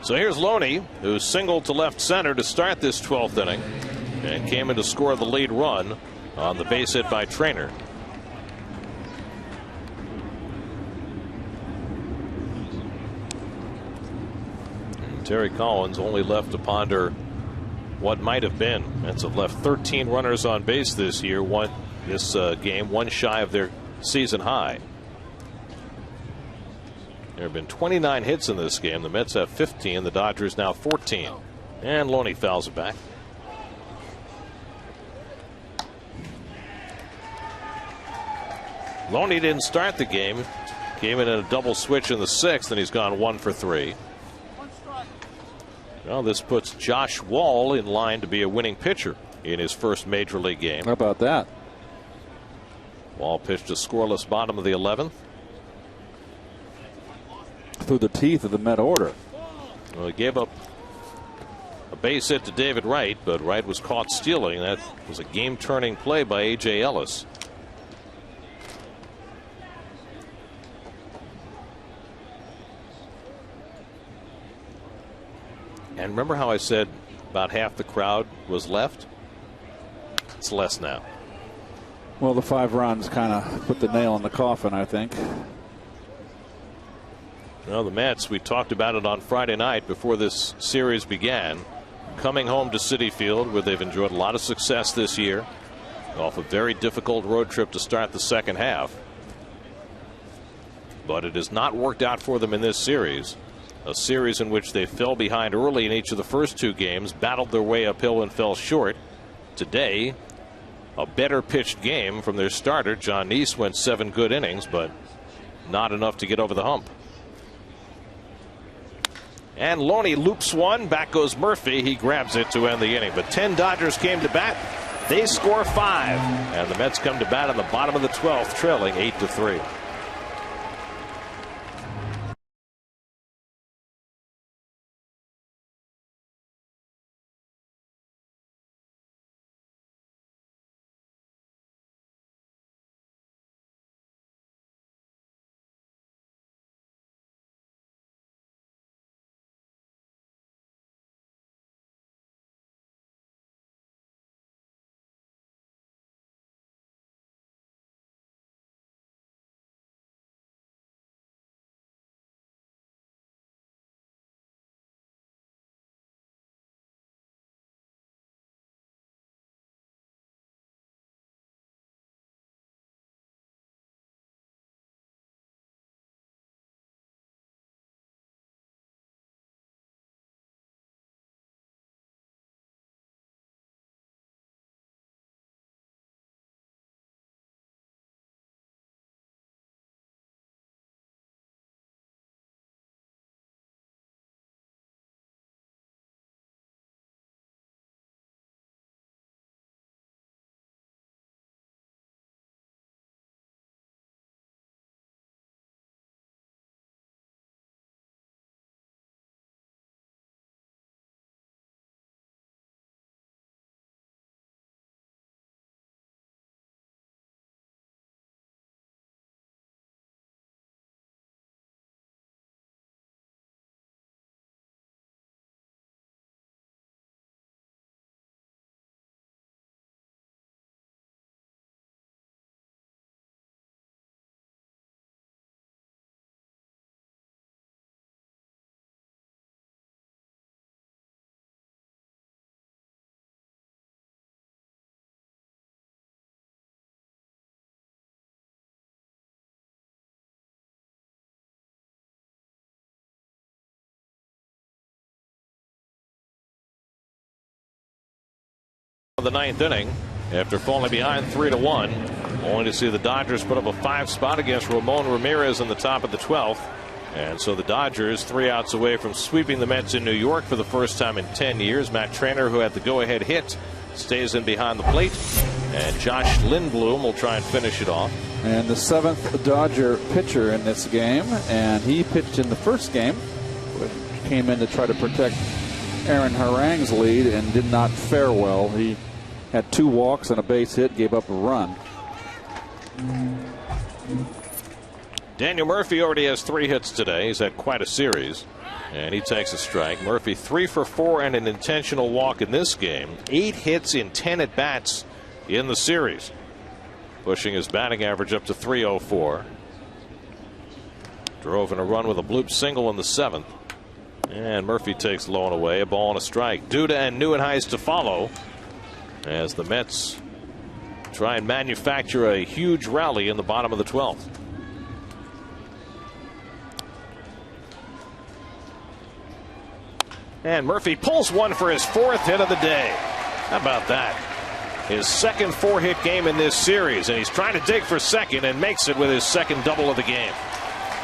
So here's Loney, who singled to left center to start this 12th inning and came in to score the lead run on the base hit by Trainer. And Terry Collins only left to ponder what might have been. Mets have left 13 runners on base this year, this game, one shy of their season high. There have been 29 hits in this game. The Mets have 15. The Dodgers now 14. And Loney fouls it back. Loney didn't start the game. Came in a double switch in the 6th, and he's gone 1 for 3. Well, this puts Josh Wall in line to be a winning pitcher in his first major league game. How about that? Wall pitched a scoreless bottom of the 11th. Through the teeth of the Met order. Well, he gave up a base hit to David Wright, but Wright was caught stealing. That was a game-turning play by A.J. Ellis. And remember how I said about half the crowd was left? It's less now. Well, the 5 runs kind of put the nail in the coffin, I think. Well, the Mets, we talked about it on Friday night before this series began, coming home to Citi Field, where they've enjoyed a lot of success this year, off a very difficult road trip to start the second half. But it has not worked out for them in this series. A series in which they fell behind early in each of the first 2 games, battled their way uphill and fell short. Today, a better pitched game from their starter. John Neese went 7 good innings, but not enough to get over the hump. And Loney loops one. Back goes Murphy. He grabs it to end the inning. But 10 Dodgers came to bat. They score 5. And the Mets come to bat on the bottom of the 12th, trailing 8-3. of the ninth inning after falling behind 3-1, only to see the Dodgers put up a 5 spot against Ramon Ramirez in the top of the 12th. And so the Dodgers 3 outs away from sweeping the Mets in New York for the first time in 10 years. Matt Trainer, who had the go-ahead hit, stays in behind the plate. And Josh Lindblom will try and finish it off. And the 7th Dodger pitcher in this game, and he pitched in the first game. Came in to try to protect Aaron Harang's lead and did not fare well. He had 2 walks and a base hit, gave up a run. Daniel Murphy already has 3 hits today. He's had quite a series. And he takes a strike. Murphy 3 for 4 and an intentional walk in this game. 8 hits in 10 at-bats in the series. Pushing his batting average up to .304. Drove in a run with a bloop single in the 7th. And Murphy takes low and away. A ball and a strike. Duda and Nieuwenhuis to follow as the Mets try and manufacture a huge rally in the bottom of the 12th. And Murphy pulls one for his 4th hit of the day. How about that? His second 4-hit game in this series, and he's trying to dig for second and makes it with his second double of the game.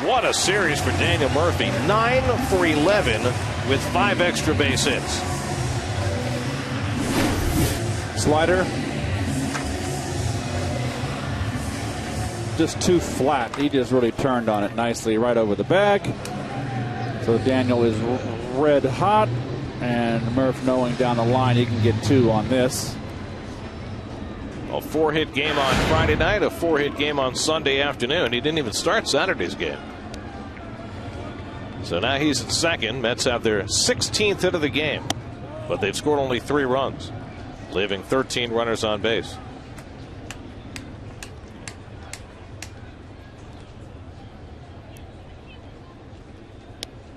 What a series for Daniel Murphy. 9 for 11 with 5 extra base hits. Slider. Just too flat. He just really turned on it nicely right over the bag. So Daniel is red hot, and Murph knowing down the line he can get 2 on this. A 4-hit game on Friday night, a 4-hit game on Sunday afternoon. He didn't even start Saturday's game. So now he's at second. Mets have their 16th hit of the game, but they've scored only 3 runs, leaving 13 runners on base.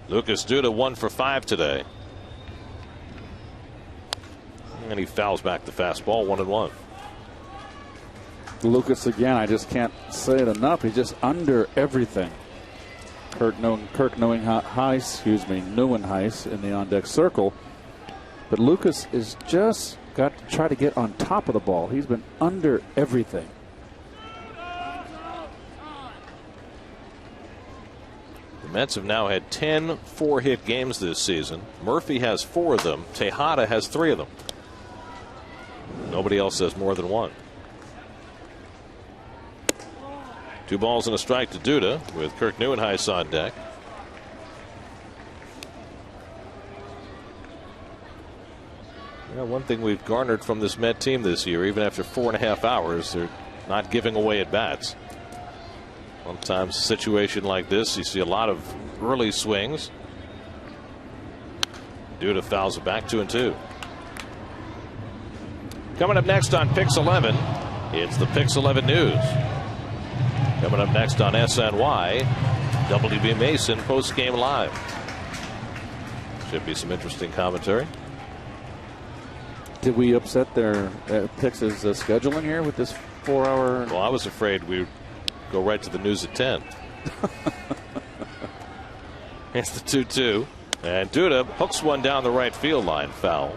Lucas Duda 1 for 5 today. And he fouls back the fastball, 1-1. Lucas again, I just can't say it enough. He's just under everything. Kirk Nieuwenhuis in the on-deck circle. But Lucas is just got to try to get on top of the ball. He's been under everything. The Mets have now had 10 4-hit games this season. Murphy has 4 of them. Tejada has 3 of them. Nobody else has more than 1. 2 balls and a strike to Duda with Kirk Nieuwenhuis on deck. Well, one thing we've garnered from this Met team this year, even after 4.5 hours, they're not giving away at bats. Sometimes a situation like this, you see a lot of early swings. Duda fouls it back 2-2. Coming up next on Pix 11, it's the Pix 11 News. Coming up next on SNY, WB Mason post-game live. Should be some interesting commentary. Did we upset their Pix's scheduling here with this 4-hour? Well, I was afraid we'd go right to the news at 10. It's the 2-2. And Duda hooks one down the right field line, foul.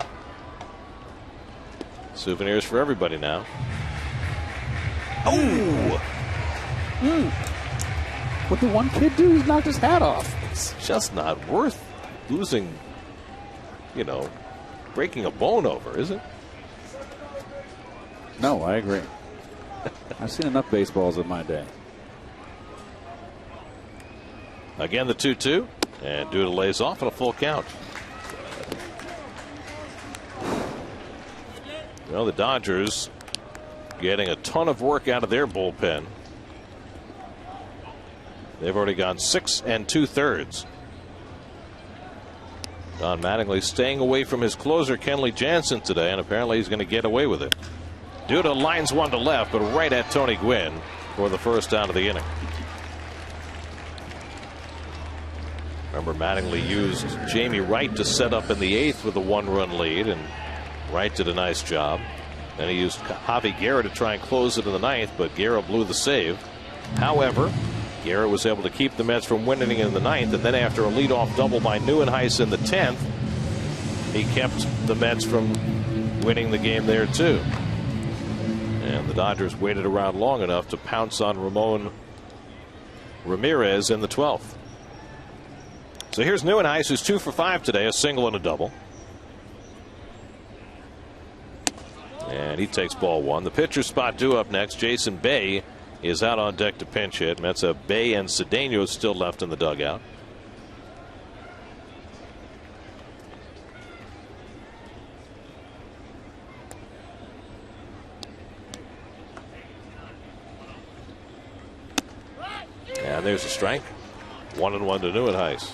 Souvenirs for everybody now. Oh! What did one kid do? He's knocked his hat off. It's just not worth losing, breaking a bone over, is it? No, I agree. I've seen enough baseballs in my day. Again, the 2-2. And Duda lays off on a full count. Well, the Dodgers getting a ton of work out of their bullpen. They've already gone 6 2/3. Don Mattingly staying away from his closer Kenley Jansen today, and apparently he's going to get away with it. Duda lines one to left, but right at Tony Gwynn for the first out of the inning. Remember, Mattingly used Jamie Wright to set up in the 8th with a 1-run lead, and Wright did a nice job. Then he used Javi Guerra to try and close it in the 9th, but Guerra blew the save. However, Guerra was able to keep the Mets from winning in the 9th, and then after a leadoff double by Nieuwenhuis in the 10th, he kept the Mets from winning the game there too. And the Dodgers waited around long enough to pounce on Ramon Ramirez in the 12th. So here's Nieuwenhuis, who's 2 for 5 today, a single and a double. And he takes ball 1. The pitcher spot due up next. Jason Bay is out on deck to pinch hit. Mets have Bay and Cedeno still left in the dugout. And there's a strike. 1-1 to Nieuwenhuis.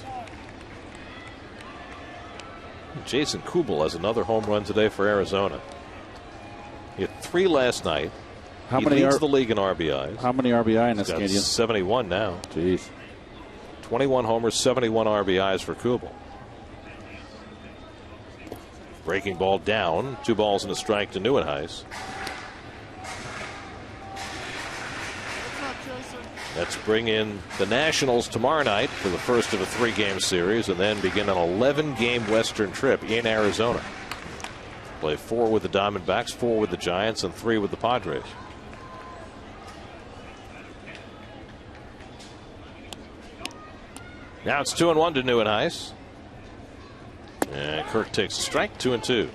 Jason Kubel has another home run today for Arizona. He had 3 last night. He leads the league in RBIs. How many RBI in this game? 71 now. Jeez. 21 homers, 71 RBIs for Kubel. Breaking ball down. 2 balls and a strike to Nieuwenhuis. Let's bring in the Nationals tomorrow night for the first of a 3-game series and then begin an 11-game Western trip in Arizona. Play 4 with the Diamondbacks, 4 with the Giants, and 3 with the Padres. Now it's 2-1 to Nieuwenhuis. And Kirk takes a strike, 2-2.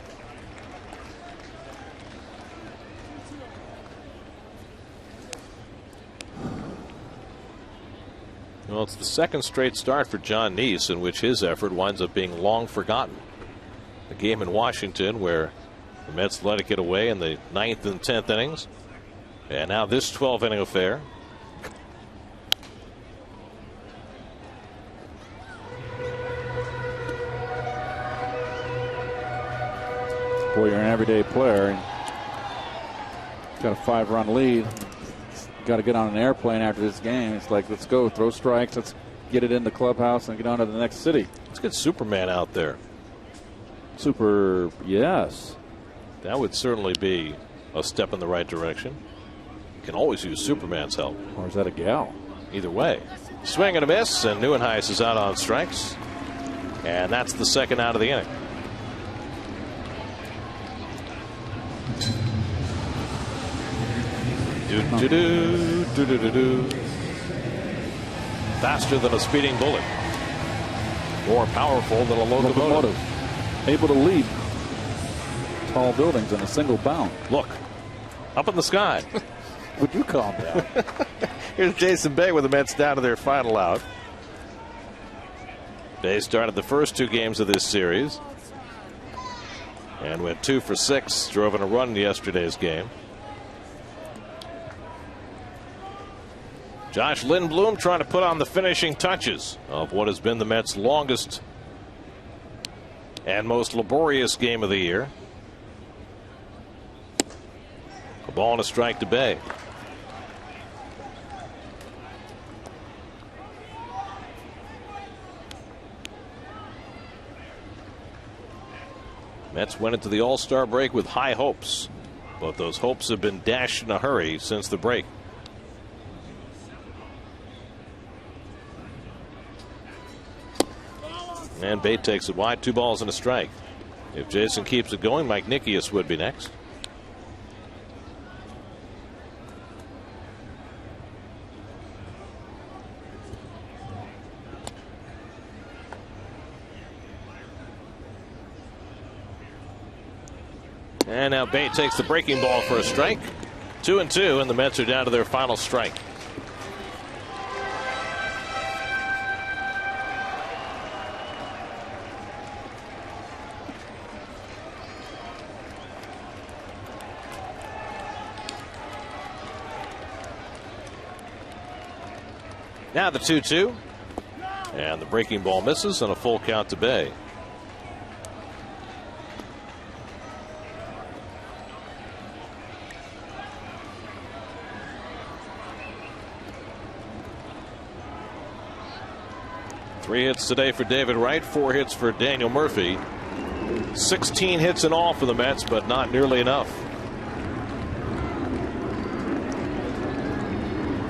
Well, it's the second straight start for John Neese in which his effort winds up being long forgotten. The game in Washington where the Mets let it get away in the 9th and 10th innings. And now this 12-inning affair. Boy, you're an everyday player. And got a 5-run lead. Got to get on an airplane after this game. It's like, let's go, throw strikes, let's get it in the clubhouse and get on to the next city. Let's get Superman out there. Super, yes. That would certainly be a step in the right direction. You can always use Superman's help. Or is that a gal? Either way. Swing and a miss, and Nieuwenhuis is out on strikes. And that's the second out of the inning. Faster than a speeding bullet. More powerful than a locomotive. Able to leap tall buildings in a single bound. Look, up in the sky. Would you calm down? Here's Jason Bay with the Mets down to their final out. Bay started the first 2 games of this series and went 2 for 6, drove in a run in yesterday's game. Josh Lindblom trying to put on the finishing touches of what has been the Mets' longest and most laborious game of the year. A ball and a strike to Bay. Mets went into the All-Star break with high hopes, but those hopes have been dashed in a hurry since the break. And Bay takes it wide, 2 balls and a strike. If Jason keeps it going, Mike Nikias would be next. And now Bay takes the breaking ball for a strike. 2-2, and the Mets are down to their final strike. Now the 2-2. And the breaking ball misses, and a full count to Bay. Three hits today for David Wright, 4 hits for Daniel Murphy. 16 hits in all for the Mets, but not nearly enough.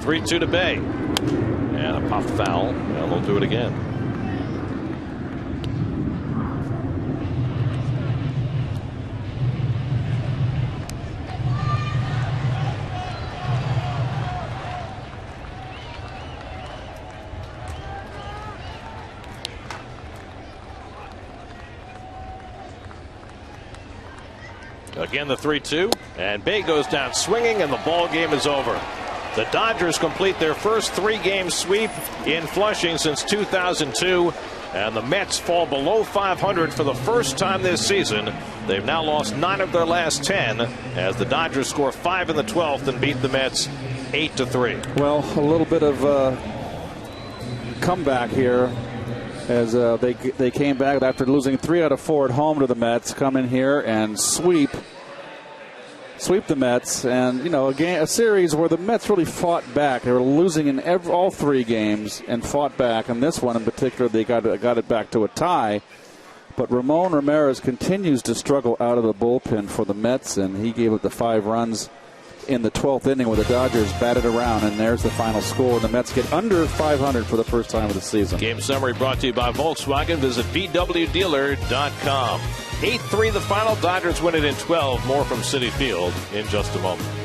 3-2 to Bay. And a pop foul, and they'll do it again. Again, the 3-2. And Bay goes down swinging, and the ball game is over. The Dodgers complete their first 3-game sweep in Flushing since 2002. And the Mets fall below 500 for the first time this season. They've now lost 9 of their last 10 as the Dodgers score 5 in the 12th and beat the Mets 8-3. Well, a little bit of comeback here as they came back after losing 3 out of 4 at home to the Mets. Come in here and sweep the Mets, and a series where the Mets really fought back. They were losing in all 3 games and fought back. And this one in particular, they got it back to a tie. But Ramon Ramirez continues to struggle out of the bullpen for the Mets, and he gave up the 5 runs in the 12th inning where the Dodgers batted around, and there's the final score. And the Mets get under 500 for the first time of the season. Game summary brought to you by Volkswagen. Visit VWDealer.com. 8-3 the final. Dodgers win it in 12. More from Citi Field in just a moment.